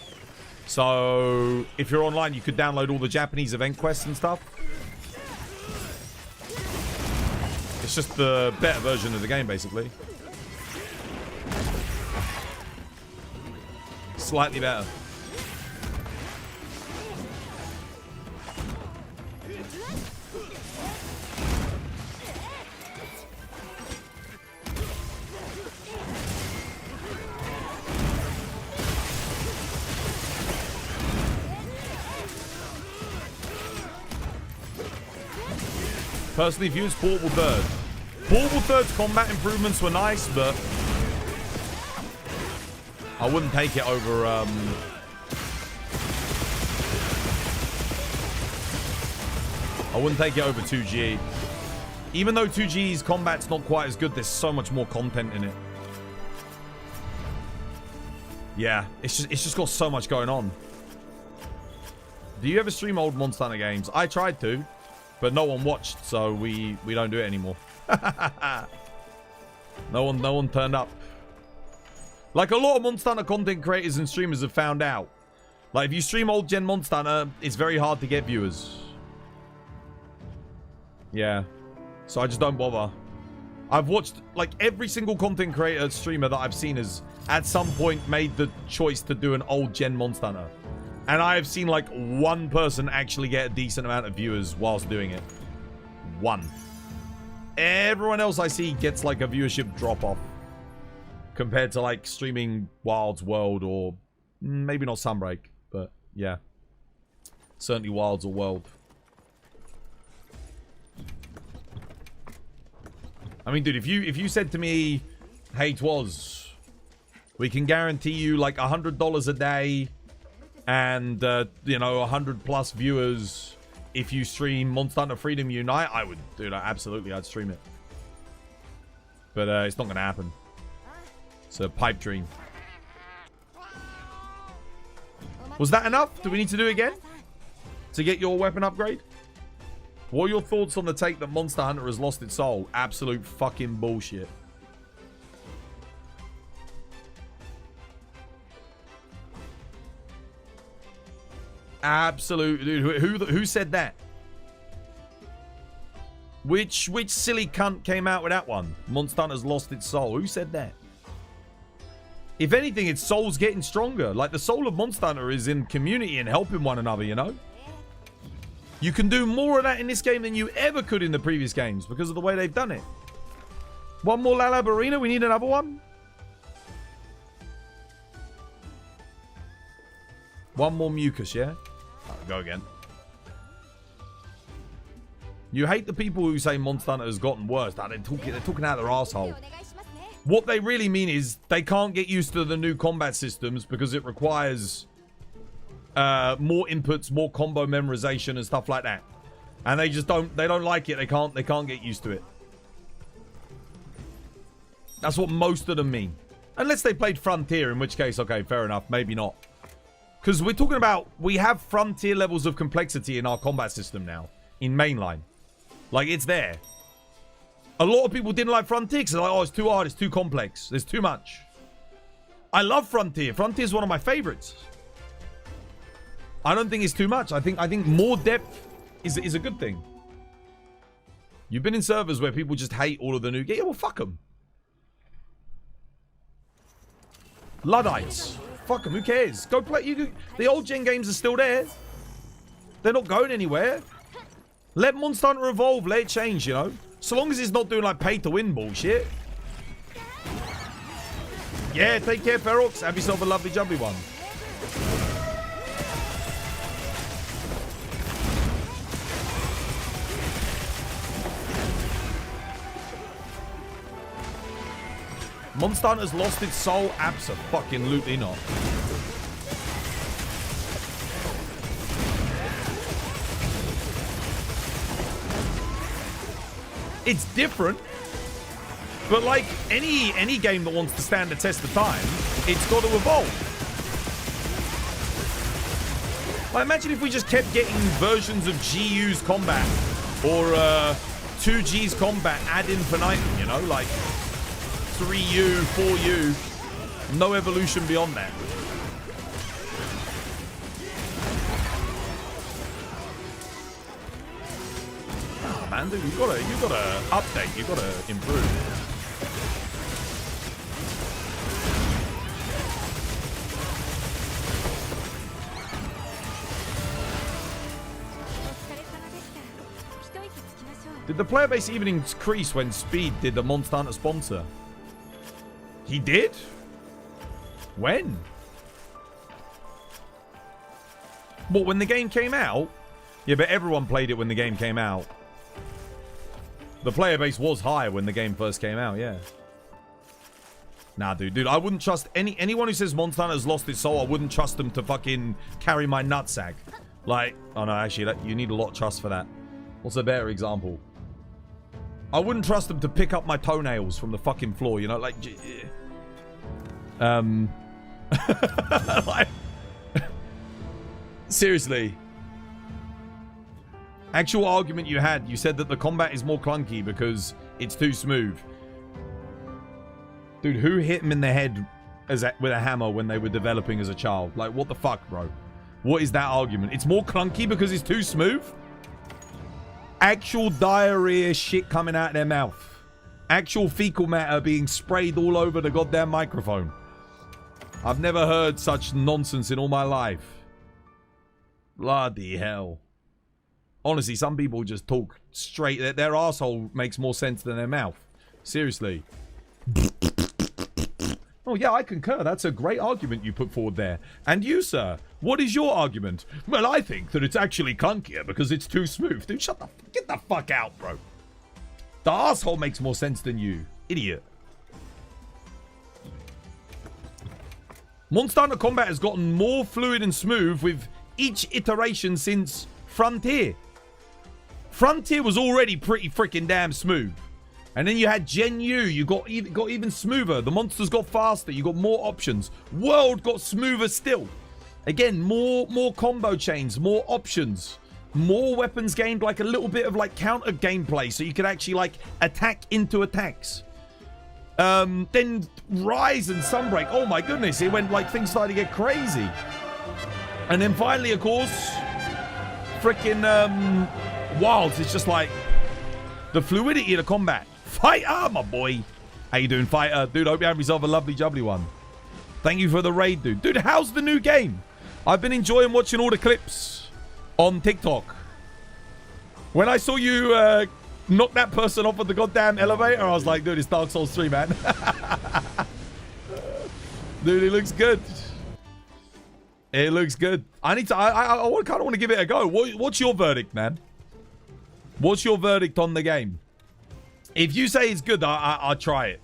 So, if you're online, you could download all the Japanese event quests and stuff. It's just the better version of the game, basically. Slightly better. Personally views Portable third. Portable third's combat improvements were nice, but I wouldn't take it over, I wouldn't take it over 2G. Even though 2G's combat's not quite as good, there's so much more content in it. Yeah, it's just got so much going on. Do you ever stream old Monster Hunter games? I tried to, but no one watched, so we don't do it anymore. No one turned up. Like, a lot of Monster Hunter content creators and streamers have found out. Like, if you stream old gen Monster Hunter, it's very hard to get viewers. Yeah. So I just don't bother. I've watched, like, every single content creator streamer that I've seen has, at some point, made the choice to do an old gen Monster Hunter. And I have seen like one person actually get a decent amount of viewers whilst doing it. One. Everyone else I see gets like a viewership drop off compared to like streaming Wild's World or maybe not Sunbreak, but yeah. Certainly Wild's or World. I mean, dude, if you said to me, hey, Twas, we can guarantee you like $100 a day and, you know, 100 plus viewers if you stream Monster Hunter Freedom Unite, I would, dude, absolutely, I'd stream it. But it's not going to happen. It's a pipe dream. Was that enough? Do we need to do it again? To get your weapon upgrade? What are your thoughts on the take that Monster Hunter has lost its soul? Absolute fucking bullshit. Absolute, dude. Who said that? Which silly cunt came out with that one? Monster Hunter's lost its soul. Who said that? If anything, its soul's getting stronger. Like, the soul of Monster Hunter is in community and helping one another, you know? You can do more of that in this game than you ever could in the previous games because of the way they've done it. One more Lalab Arena? We need another one? One more mucus, yeah? Right, go again. You hate the people who say Monster Hunter has gotten worse. They're talking out their asshole. What they really mean is they can't get used to the new combat systems because it requires more inputs, more combo memorization and stuff like that. And they just don't like it. They can't get used to it. That's what most of them mean. Unless they played Frontier, in which case, okay, fair enough, maybe not. Because we're talking about, we have Frontier levels of complexity in our combat system now. In mainline. Like, it's there. A lot of people didn't like Frontier because they're like, oh, it's too hard, it's too complex. There's too much. I love Frontier. Frontier is one of my favorites. I don't think it's too much. I think more depth is a good thing. You've been in servers where people just hate all of the new games. Yeah, well, fuck them. Luddites. Fuck them. Who cares? Go play. The old gen games are still there. They're not going anywhere. Let Monster Hunter evolve. Let it change, you know? So long as it's not doing like pay to win bullshit. Yeah, take care, Ferox. Have yourself a lovely jumpy one. Monster Hunter's lost its soul? Abso-fucking-lutely not. It's different. But like any game that wants to stand the test of time, it's got to evolve. Like, imagine if we just kept getting versions of GU's combat or 2G's combat ad infinitum, you know? Like 3U, 4U, no evolution beyond that. Oh man, dude, you gotta update, you gotta improve. Did the player base even increase when Speed did the Monster Hunter sponsor? He did? When? What, when the game came out? Yeah, but everyone played it when the game came out. The player base was high when the game first came out, yeah. Nah, dude, I wouldn't trust anyone who says Monster Hunter has lost its soul. I wouldn't trust them to fucking carry my nutsack. Like, oh no, actually, you need a lot of trust for that. What's a better example? I wouldn't trust them to pick up my toenails from the fucking floor, you know, like, like, seriously. Actual argument you had, you said that the combat is more clunky because it's too smooth. Dude, who hit him in the head with a hammer when they were developing as a child? Like, what the fuck, bro? What is that argument? It's more clunky because it's too smooth? Actual diarrhea shit coming out of their mouth. Actual fecal matter being sprayed all over the goddamn microphone. I've never heard such nonsense in all my life. Bloody hell. Honestly, some people just talk straight. Their asshole makes more sense than their mouth. Seriously. Oh, yeah, I concur. That's a great argument you put forward there. And you, sir, what is your argument? Well, I think that it's actually clunkier because it's too smooth. Dude, get the fuck out, bro. The asshole makes more sense than you. Idiot. Monster Hunter Combat has gotten more fluid and smooth with each iteration since Frontier. Frontier was already pretty freaking damn smooth. And then you had Gen U, you got even smoother. The monsters got faster, you got more options. World got smoother still. Again, more combo chains, more options. More weapons gained, like a little bit of like counter gameplay, so you could actually like attack into attacks. Then Rise and Sunbreak, oh my goodness, it went like things started to get crazy. And then finally, of course, freaking Wilds, it's just like the fluidity of the combat. Fighter, my boy. How you doing, Fighter? Dude, hope you have yourself a lovely jubbly one. Thank you for the raid, dude. Dude, how's the new game? I've been enjoying watching all the clips on TikTok. When I saw you knock that person off of the goddamn elevator, I was like, dude, it's Dark Souls 3, man. Dude, it looks good. It looks good. I kind of want to give it a go. What's your verdict, man? What's your verdict on the game? If you say it's good, I'll try it.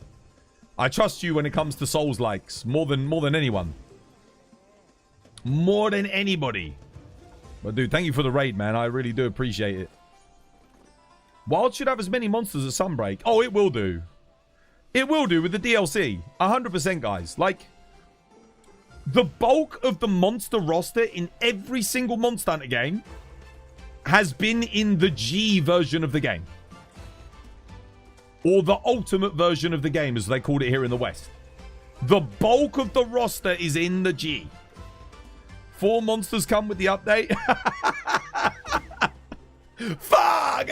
I trust you when it comes to Souls likes more than anyone. More than anybody. But dude, thank you for the raid, man. I really do appreciate it. Wild should have as many monsters as Sunbreak. Oh, it will do. It will do with the DLC. 100%, guys. Like, the bulk of the monster roster in every single Monster Hunter game has been in the G version of the game. Or the ultimate version of the game, as they called it here in the West. The bulk of the roster is in the G. 4 monsters come with the update. Fuck!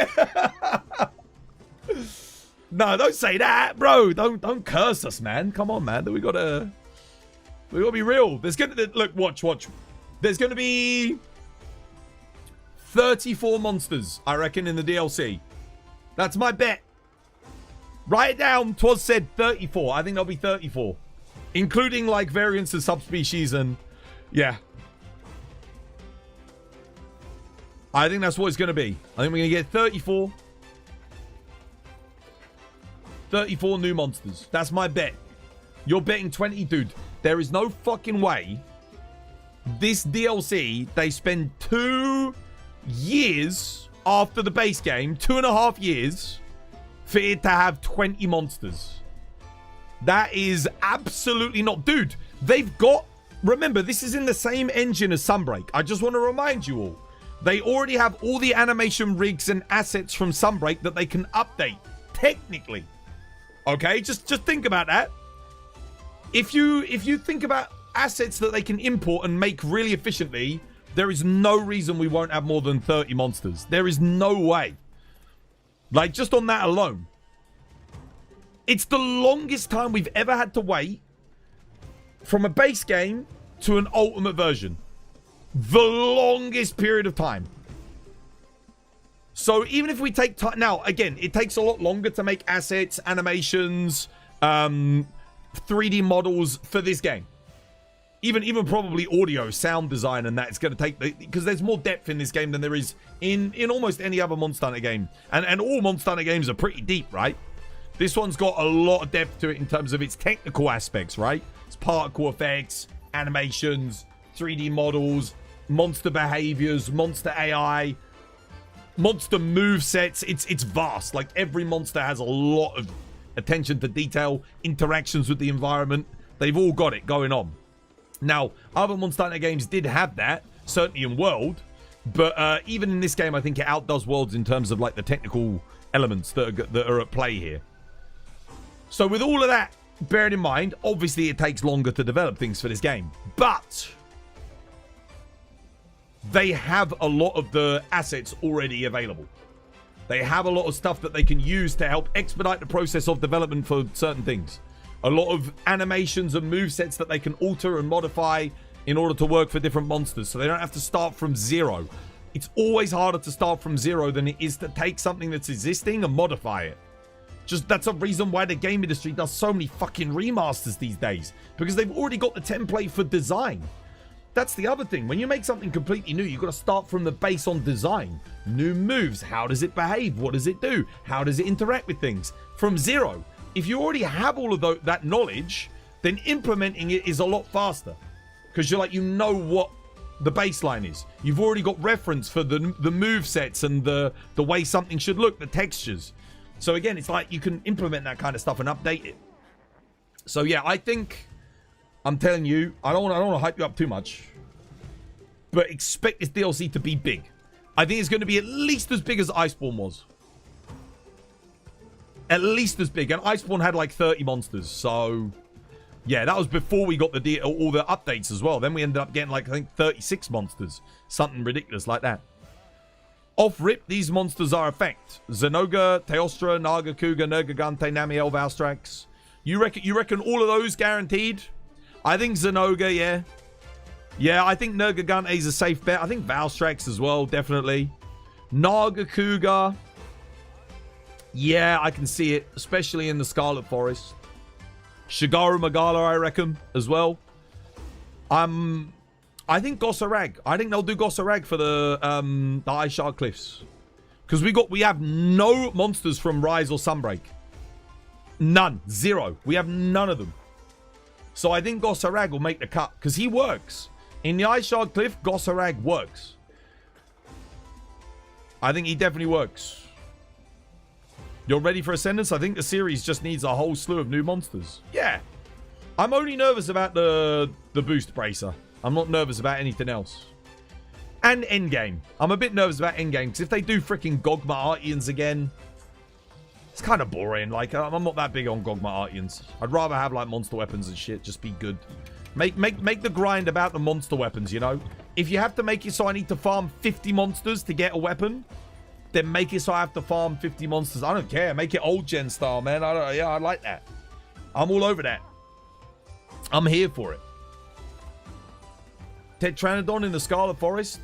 No, don't say that, bro. Don't curse us, man. Come on, man. We gotta be real. There's gonna look, watch. There's gonna be 34 monsters, I reckon, in the DLC. That's my bet. Write it down. 'Twas said 34. I think there'll be 34, including like variants and subspecies, and yeah. I think that's what it's going to be. I think we're going to get 34 new monsters. That's my bet. You're betting 20. Dude, there is no fucking way this DLC, they spend 2 years after the base game, 2.5 years, for it to have 20 monsters. That is absolutely not... Dude, they've got... Remember, this is in the same engine as Sunbreak. I just want to remind you all. They already have all the animation rigs and assets from Sunbreak that they can update, technically. Okay, just think about that. If you think about assets that they can import and make really efficiently, there is no reason we won't have more than 30 monsters. There is no way. Like, just on that alone. It's the longest time we've ever had to wait from a base game to an ultimate version. The longest period of time. So even if we take time... Now, again, it takes a lot longer to make assets, animations, 3D models for this game. Even probably audio, sound design, and that. It's going to take... Because there's more depth in this game than there is in almost any other Monster Hunter game. And all Monster Hunter games are pretty deep, right? This one's got a lot of depth to it in terms of its technical aspects, right? It's particle effects, animations, 3D models, monster behaviors, monster AI, monster movesets. It's vast. Like, every monster has a lot of attention to detail, interactions with the environment. They've all got it going on. Now, other Monster Hunter games did have that, certainly in World, but even in this game, I think it outdoes Worlds in terms of like the technical elements that are at play here. So with all of that bearing in mind, obviously it takes longer to develop things for this game, but they have a lot of the assets already available. They have a lot of stuff that they can use to help expedite the process of development for certain things. A lot of animations and movesets that they can alter and modify in order to work for different monsters, so they don't have to start from zero. It's always harder to start from zero than it is to take something that's existing and modify it. Just that's a reason why the game industry does so many fucking remasters these days, because they've already got the template for design. That's the other thing. When you make something completely new, you've got to start from the base on design. New moves. How does it behave? What does it do? How does it interact with things? From zero. If you already have all of that knowledge, then implementing it is a lot faster. Because you're like, you know what the baseline is. You've already got reference for the move sets and the way something should look, the textures. So again, it's like you can implement that kind of stuff and update it. So yeah, I think... I'm telling you, I don't want to hype you up too much, but expect this DLC to be big. I think it's going to be at least as big as Iceborne was. At least as big. And Iceborne had like 30 monsters. So, yeah, that was before we got all the updates as well. Then we ended up getting like, I think, 36 monsters. Something ridiculous like that. Off rip, these monsters are effect. Zenoga, Teostra, Naga, Kuga, Nergigante, Namiel, Valstrax. You reckon all of those guaranteed? I think Zenoga, yeah. Yeah, I think Nergigante is a safe bet. I think Valstrax as well, definitely. Naga Kuga. Yeah, I can see it, especially in the Scarlet Forest. Shigaru Magala, I reckon, as well. I think Gossarag. I think they'll do Gossarag for the Ice Shard Cliffs. Because we have no monsters from Rise or Sunbreak. None. Zero. We have none of them. So I think Gossarag will make the cut, because he works. In the Ice Shard Cliff, Gossarag works. I think he definitely works. You're ready for Ascendance? I think the series just needs a whole slew of new monsters. Yeah. I'm only nervous about the boost bracer. I'm not nervous about anything else. And Endgame. I'm a bit nervous about Endgame, because if they do freaking Gogma Artians again... It's kind of boring. Like, I'm not that big on Gogma Artians. I'd rather have, like, monster weapons and shit. Just be good. Make the grind about the monster weapons, you know? If you have to make it so I need to farm 50 monsters to get a weapon, then make it so I have to farm 50 monsters. I don't care. Make it old gen style, man. Yeah, I like that. I'm all over that. I'm here for it. Tetranodon in the Scarlet Forest?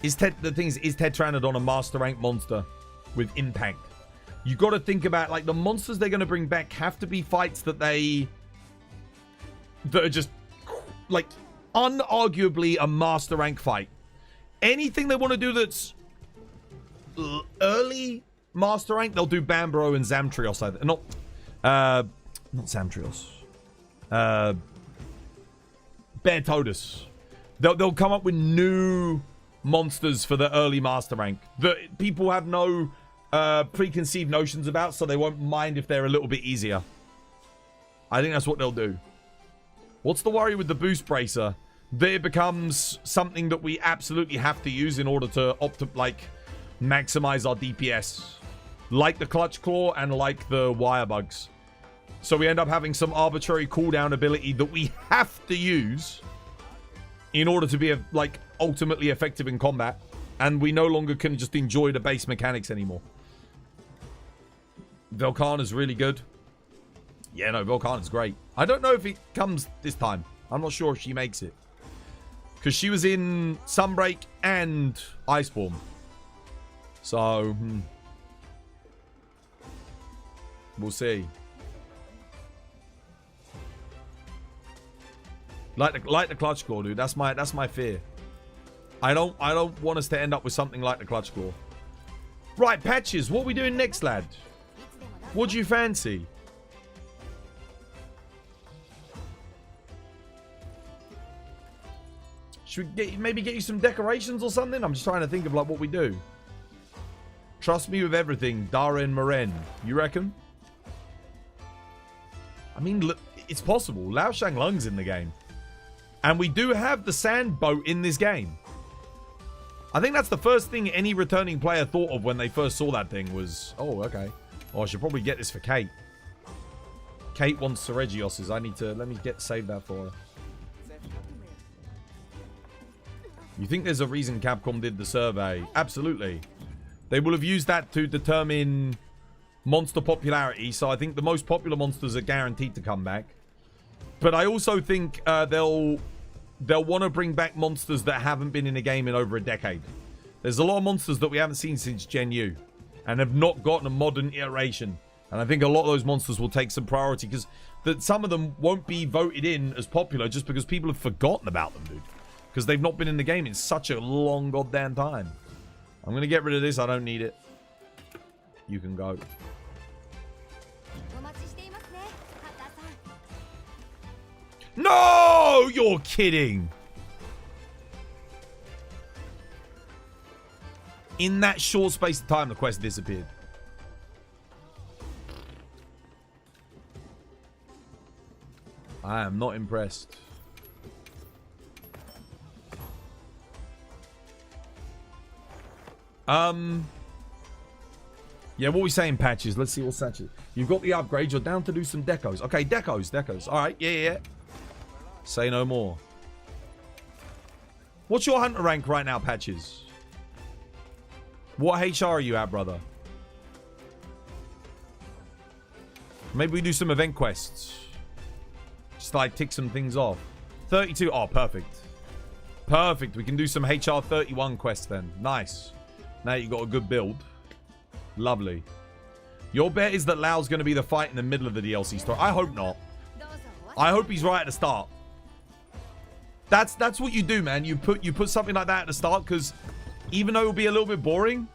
The thing is Tetranodon a master rank monster with impact? You got to think about, like, the monsters they're going to bring back have to be fights that are just, like, unarguably a master rank fight. Anything they want to do that's early master rank, they'll do Bambro and Zamtrios. Not Zamtrios. Beartodus. They'll come up with new monsters for the early master rank that people have no preconceived notions about, so they won't mind if they're a little bit easier. I think that's what they'll do. What's the worry with the boost bracer? That it becomes something that we absolutely have to use in order to maximize our DPS, like the Clutch Claw and like the Wire Bugs. So we end up having some arbitrary cooldown ability that we have to use in order to be ultimately effective in combat, and we no longer can just enjoy the base mechanics anymore. Velkhana's really good. Yeah, no, Velkhana's great. I don't know if it comes this time. I'm not sure if she makes it, because she was in Sunbreak and Iceborne. So, we'll see. Like the Clutch Claw, dude. That's my fear. I don't want us to end up with something like the Clutch Claw. Right, Patches. What are we doing next, lad? What do you fancy? Should we maybe get you some decorations or something? I'm just trying to think of like what we do. Trust me with everything, Dara and Maren. You reckon? I mean, look, it's possible. Lao Shanglung's in the game. And we do have the sand boat in this game. I think that's the first thing any returning player thought of when they first saw that thing was, oh, okay. Oh, I should probably get this for Kate. Kate wants Seregios's. Let me save that for her. You think there's a reason Capcom did the survey? Absolutely. They will have used that to determine monster popularity, so I think the most popular monsters are guaranteed to come back. But I also think they'll they'll want to bring back monsters that haven't been in a game in over a decade. There's a lot of monsters that we haven't seen since Gen U and have not gotten a modern iteration. And I think a lot of those monsters will take some priority because some of them won't be voted in as popular just because people have forgotten about them, dude. Because they've not been in the game in such a long goddamn time. I'm going to get rid of this. I don't need it. You can go. No! You're kidding. In that short space of time, the quest disappeared. I am not impressed. Yeah, what we saying, Patches? Let's see what's actually. You've got the upgrades. You're down to do some decos. Okay, decos. All right, yeah. Say no more. What's your hunter rank right now, Patches? What HR are you at, brother? Maybe we do some event quests. Just like tick some things off. 32. Oh, perfect. Perfect. We can do some HR 31 quests then. Nice. Now you got a good build. Lovely. Your bet is that Lau's going to be the fight in the middle of the DLC story. I hope not. I hope he's right at the start. That's what you do, man. You put something like that at the start because even though it'll be a little bit boring,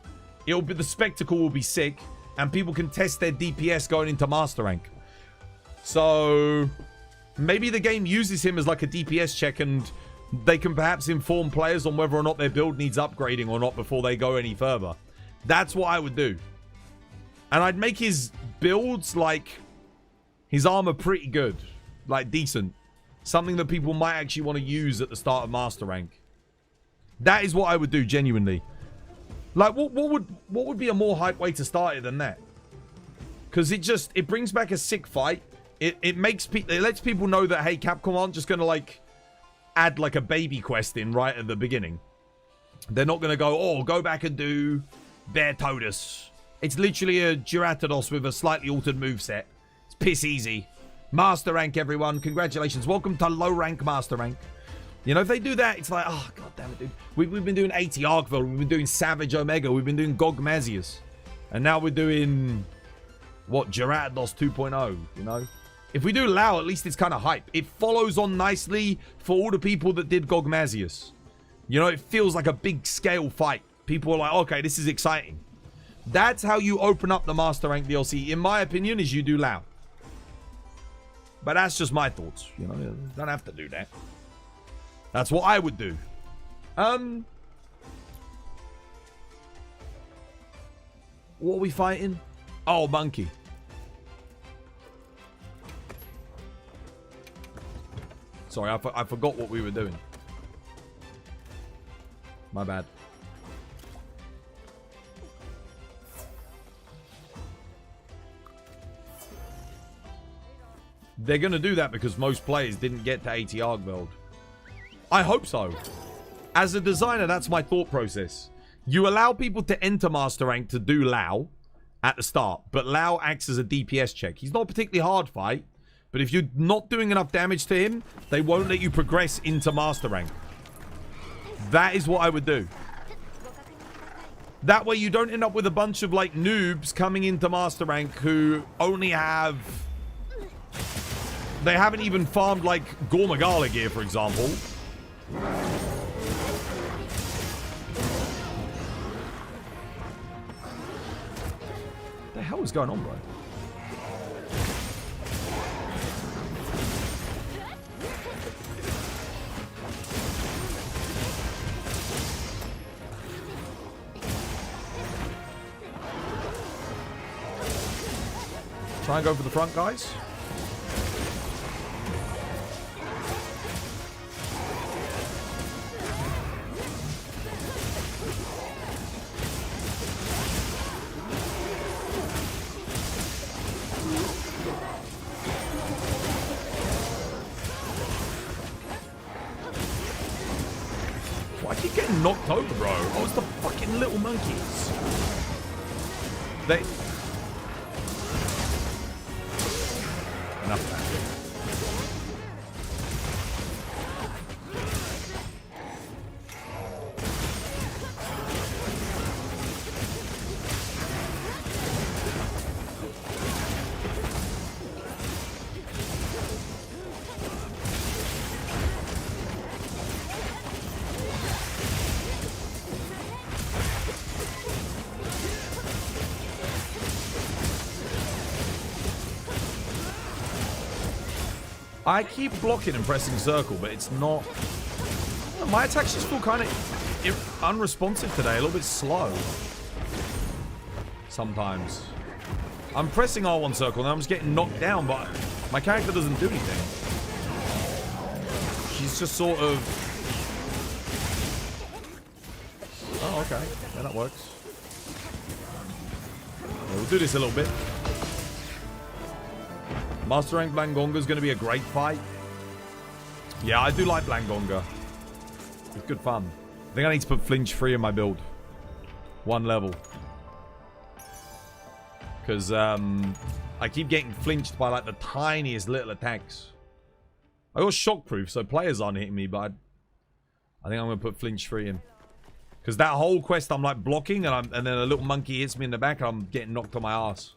the spectacle will be sick and people can test their DPS going into Master Rank. So maybe the game uses him as like a DPS check and they can perhaps inform players on whether or not their build needs upgrading or not before they go any further. That's what I would do. And I'd make his builds, like, his armor pretty good. Like, decent. Something that people might actually want to use at the start of Master Rank. That is what I would do, genuinely. Like, what would be a more hype way to start it than that? Because it brings back a sick fight. It lets people know that, hey, Capcom aren't just going to, like, add, like, a baby quest in right at the beginning. They're not going to go, oh, go back and do Bear Todus. It's literally a Giratodos with a slightly altered moveset. It's piss easy. Master Rank, everyone. Congratulations. Welcome to low rank Master Rank. You know, if they do that, it's like, oh, god damn it, dude. We've been doing 80 Arkville. We've been doing Savage Omega. We've been doing Gog Mazius. And now we're doing, what, Giratodos 2.0, you know? If we do Lao, at least it's kind of hype. It follows on nicely for all the people that did Gog Mazius. You know, it feels like a big scale fight. People are like, okay, this is exciting. That's how you open up the Master Rank DLC, in my opinion, is you do Lao. But that's just my thoughts. You know, you don't have to do that. That's what I would do. What are we fighting? Oh, monkey. Sorry, I forgot what we were doing. My bad. They're going to do that because most players didn't get to 80 Arkveld. I hope so. As a designer, that's my thought process. You allow people to enter Master Rank to do Lao at the start, but Lao acts as a DPS check. He's not a particularly hard fight, but if you're not doing enough damage to him, they won't let you progress into Master Rank. That is what I would do. That way you don't end up with a bunch of, like, noobs coming into Master Rank who only have... They haven't even farmed, like, Gormagala gear, for example. What the hell is going on, bro? Try and go for the front, guys. Why keep getting knocked over, bro? Oh, it's the fucking little monkeys. They... Enough of I keep blocking and pressing circle, but it's not... My attacks just feel kind of unresponsive today, a little bit slow. Sometimes. I'm pressing R1 circle and I'm just getting knocked down, but my character doesn't do anything. She's just sort of... Oh, okay. Yeah, that works. Yeah, we'll do this a little bit. Master Rank Blangonga is going to be a great fight. Yeah, I do like Blangonga. It's good fun. I think I need to put flinch free in my build. 1 level. Because I keep getting flinched by like the tiniest little attacks. I got shockproof, so players aren't hitting me, but I think I'm going to put flinch free in. Because that whole quest I'm like blocking and then a little monkey hits me in the back and I'm getting knocked on my ass.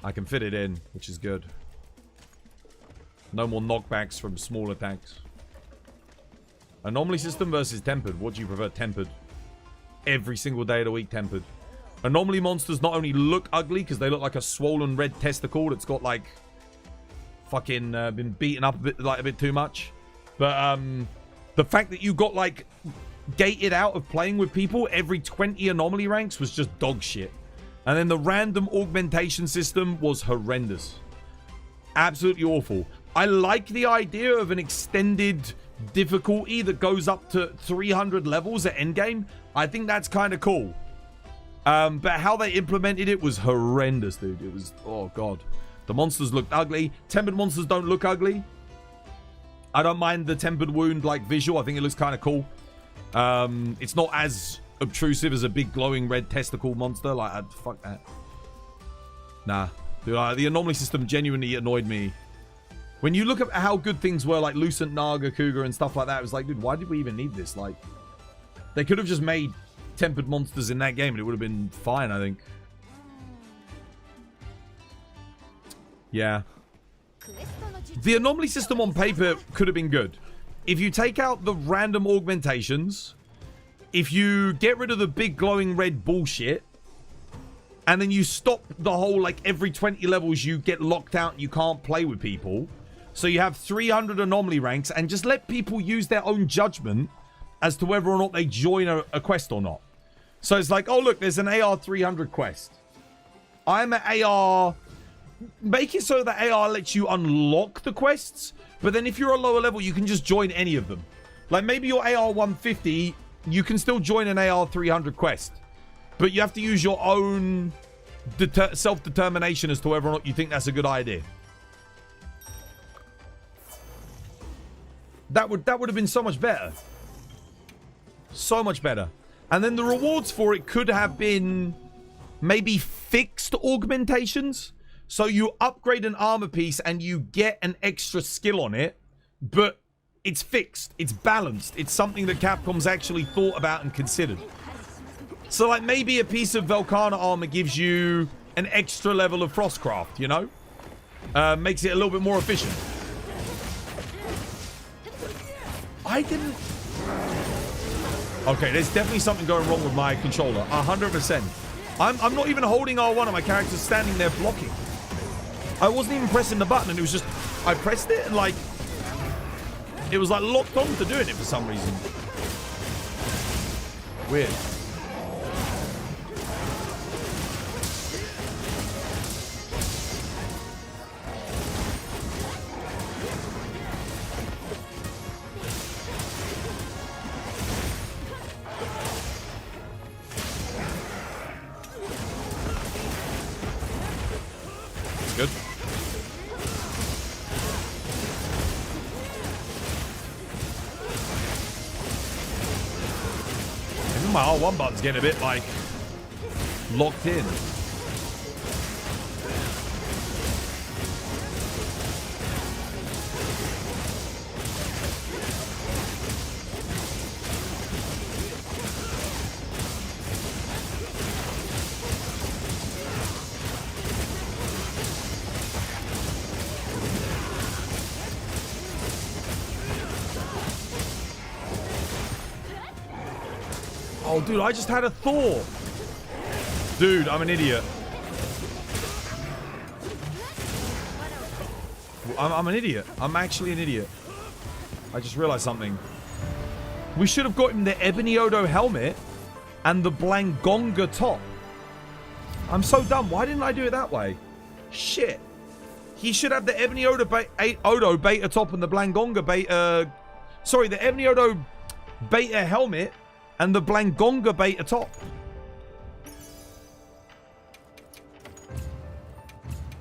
I can fit it in, which is good. No more knockbacks from small attacks. Anomaly system versus tempered. What do you prefer? Tempered. Every single day of the week, tempered. Anomaly monsters not only look ugly because they look like a swollen red testicle that's got like fucking been beaten up a bit too much, but the fact that you got like gated out of playing with people every 20 anomaly ranks was just dog shit. And then the random augmentation system was horrendous. Absolutely awful. I like the idea of an extended difficulty that goes up to 300 levels at endgame. I think that's kind of cool. But how they implemented it was horrendous, dude. It was... Oh, God. The monsters looked ugly. Tempered monsters don't look ugly. I don't mind the tempered wound, like, visual. I think it looks kind of cool. It's not as obtrusive as a big glowing red testicle monster. Like, fuck that. Nah. Dude, the anomaly system genuinely annoyed me. When you look at how good things were, like Lucent Naga, Cougar, and stuff like that, it was like, dude, why did we even need this? Like, they could have just made tempered monsters in that game and it would have been fine, I think. Yeah. The anomaly system on paper could have been good. If you take out the random augmentations, if you get rid of the big glowing red bullshit, and then you stop the whole, like, every 20 levels you get locked out and you can't play with people. So you have 300 anomaly ranks and just let people use their own judgment as to whether or not they join a quest or not. So it's like, oh, look, there's an AR 300 quest. I'm an AR... Make it so that AR lets you unlock the quests, but then if you're a lower level, you can just join any of them. Like, maybe your AR 150, you can still join an AR 300 quest. But you have to use your own self-determination as to whether or not you think that's a good idea. That would have been so much better. So much better. And then the rewards for it could have been maybe fixed augmentations. So you upgrade an armor piece and you get an extra skill on it, but it's fixed. It's balanced. It's something that Capcom's actually thought about and considered. So, like, maybe a piece of Velkhana armor gives you an extra level of Frostcraft, you know? Makes it a little bit more efficient. I didn't... Okay, there's definitely something going wrong with my controller. 100%. I'm not even holding R1 and my character's standing there blocking. I wasn't even pressing the button and it was just... I pressed it and, like... It was, like, locked on to doing it for some reason. Weird. Good. Even my R1 button's getting a bit, like, locked in. Oh, dude, I just had a thought. Dude, I'm an idiot. I'm an idiot. I'm actually an idiot. I just realized something. We should have got him the Ebony Odo helmet and the Blangonga top. I'm so dumb. Why didn't I do it that way? Shit. He should have the Ebony Odo, Odo beta top and the Blangonga beta... Sorry, the Ebony Odo beta helmet and the Blangonga beta top.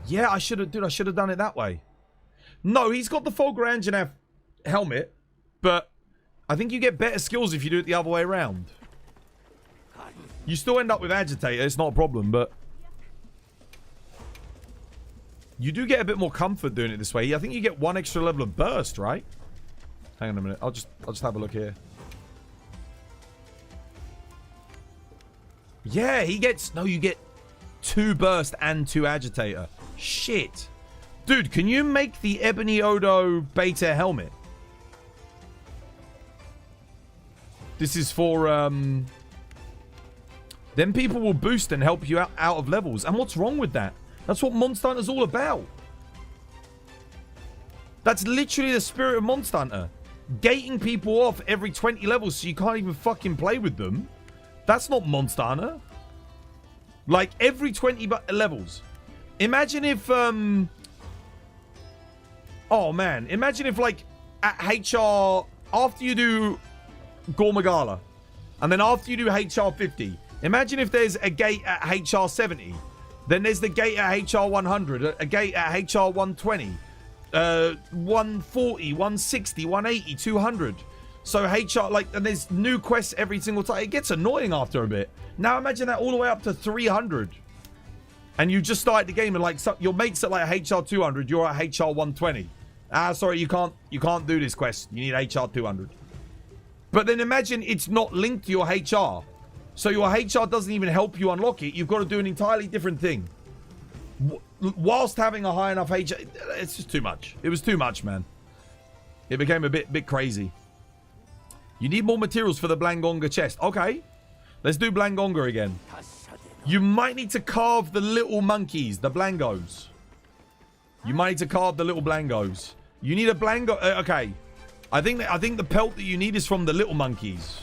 Yeah, I should have... Dude, I should have done it that way. No, he's got the Fulgur Anjanath helmet, but I think you get better skills if you do it the other way around. You still end up with Agitator, it's not a problem, but you do get a bit more comfort doing it this way. I think you get 1 extra level of burst, right? Hang on a minute. I'll just have a look here. Yeah, he gets... No, you get 2 burst and 2 Agitator. Shit. Dude, can you make the Ebony Odo beta helmet? This is for, then people will boost and help you out of levels. And what's wrong with that? That's what Monster Hunter's all about. That's literally the spirit of Monster Hunter. Gating people off every 20 levels so you can't even fucking play with them. That's not Monster Hunter. Like, every 20 levels. Imagine if, oh, man. Imagine if, like, at HR, after you do Gormagala, and then after you do HR 50, imagine if there's a gate at HR 70, then there's the gate at HR 100, a gate at HR 120, 140, 160, 180, 200. So HR, like, and there's new quests every single time. It gets annoying after a bit. Now imagine that all the way up to 300. And you just started the game and, like, so your mate's at, like, HR 200, you're at HR 120. Sorry, you can't do this quest. You need HR 200. But then imagine it's not linked to your HR. So your HR doesn't even help you unlock it. You've got to do an entirely different thing. Whilst having a high enough HR... It's just too much. It was too much, man. It became a bit crazy. You need more materials for the Blangonga chest. Okay. Let's do Blangonga again. You might need to carve the little monkeys, the Blangos. You might need to carve the little Blangos. You need a Blango... okay. I think the pelt that you need is from the little monkeys.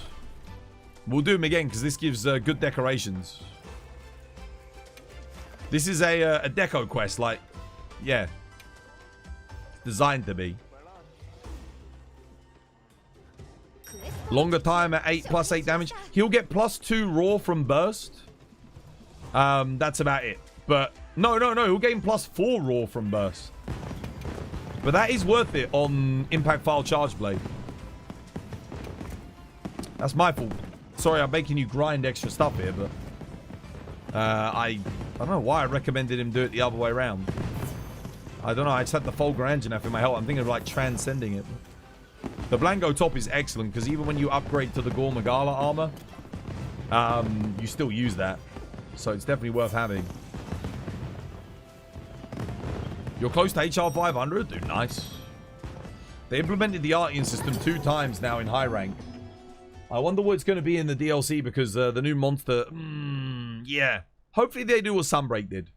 We'll do them again because this gives good decorations. This is a deco quest, like, yeah, designed to be. Longer time at 8 plus 8 damage. He'll get +2 raw from burst. That's about it. But no, he'll gain +4 raw from burst. But that is worth it on Impact File Charge Blade. That's my fault. Sorry, I'm making you grind extra stuff here, but I don't know why I recommended him do it the other way around. I don't know. I just had the Fulgur Anjanath in my health. I'm thinking of, like, transcending it. The Blango top is excellent because even when you upgrade to the Gormagala armor, you still use that. So it's definitely worth having. You're close to HR 500? Dude, nice. They implemented the Artian system 2 times now in high rank. I wonder what it's going to be in the DLC because the new monster... yeah. Hopefully they do what Sunbreak did.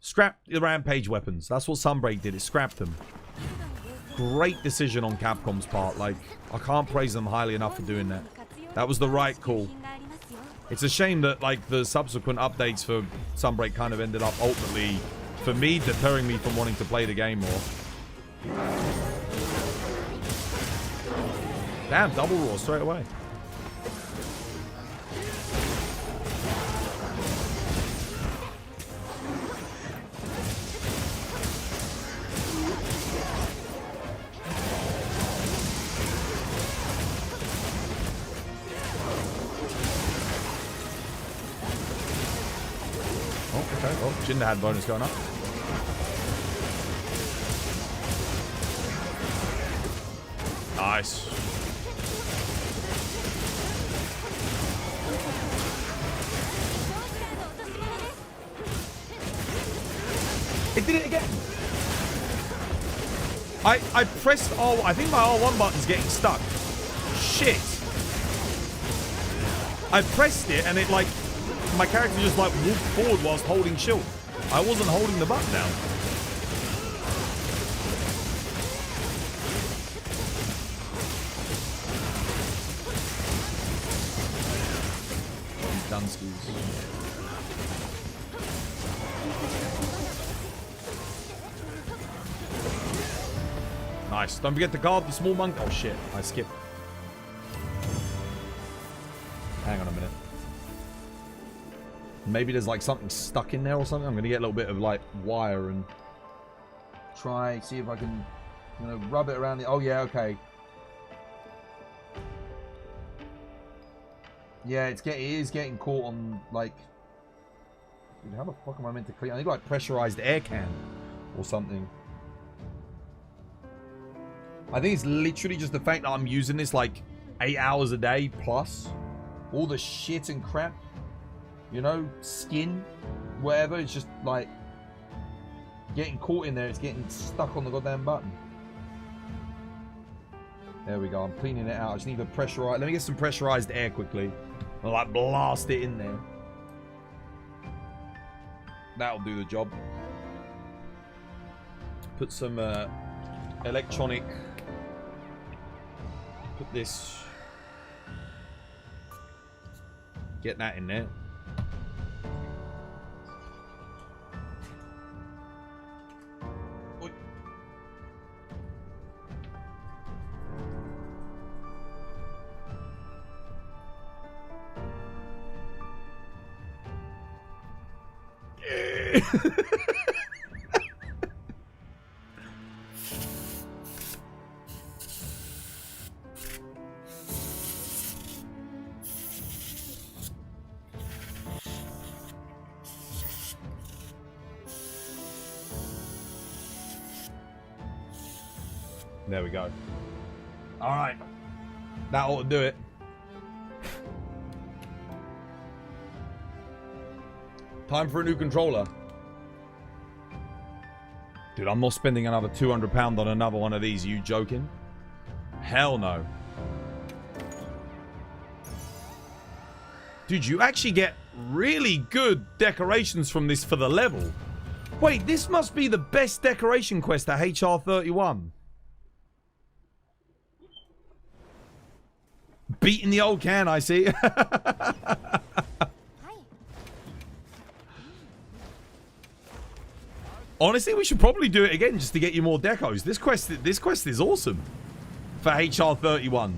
Scrap the Rampage weapons. That's what Sunbreak did. It scrapped them. Great decision on Capcom's part. Like, I can't praise them highly enough for doing that. That was the right call. It's a shame that, like, the subsequent updates for Sunbreak kind of ended up ultimately... for me, deterring me from wanting to play the game more. Damn, double raw straight away. Oh, okay. Oh, Jinda had bonus going up. Nice. It did it again. I pressed R1. I think my R1 button's getting stuck. Shit. I pressed it and it, like, my character just, like, walked forward whilst holding shield. I wasn't holding the button down. Gunskis. Nice. Don't forget to guard the small monk. Oh shit, I skipped. Hang on a minute. Maybe there's like something stuck in there or something. I'm gonna get a little bit of like wire and try, see if I can, you know, rub it around the. Oh yeah, okay. Yeah, it is getting caught on like. Dude, how the fuck am I meant to clean? I think like pressurized air can or something. I think it's literally just the fact that I'm using this like 8 hours a day plus all the shit and crap, you know, skin, whatever. It's just like getting caught in there. It's getting stuck on the goddamn button. There we go. I'm cleaning it out. I just need to pressurize. Let me get some pressurized air quickly. I'll like blast it in there. That'll do the job. Put some electronic. Put this. Get that in there. There we go. All right. That ought to do it. Time for a new controller. Dude, I'm not spending another £200 on another one of these. Are you joking? Hell no. Dude, you actually get really good decorations from this for the level. Wait, this must be the best decoration quest at HR31. Beating the old can, I see. Honestly, we should probably do it again just to get you more decos. This quest is awesome for HR31.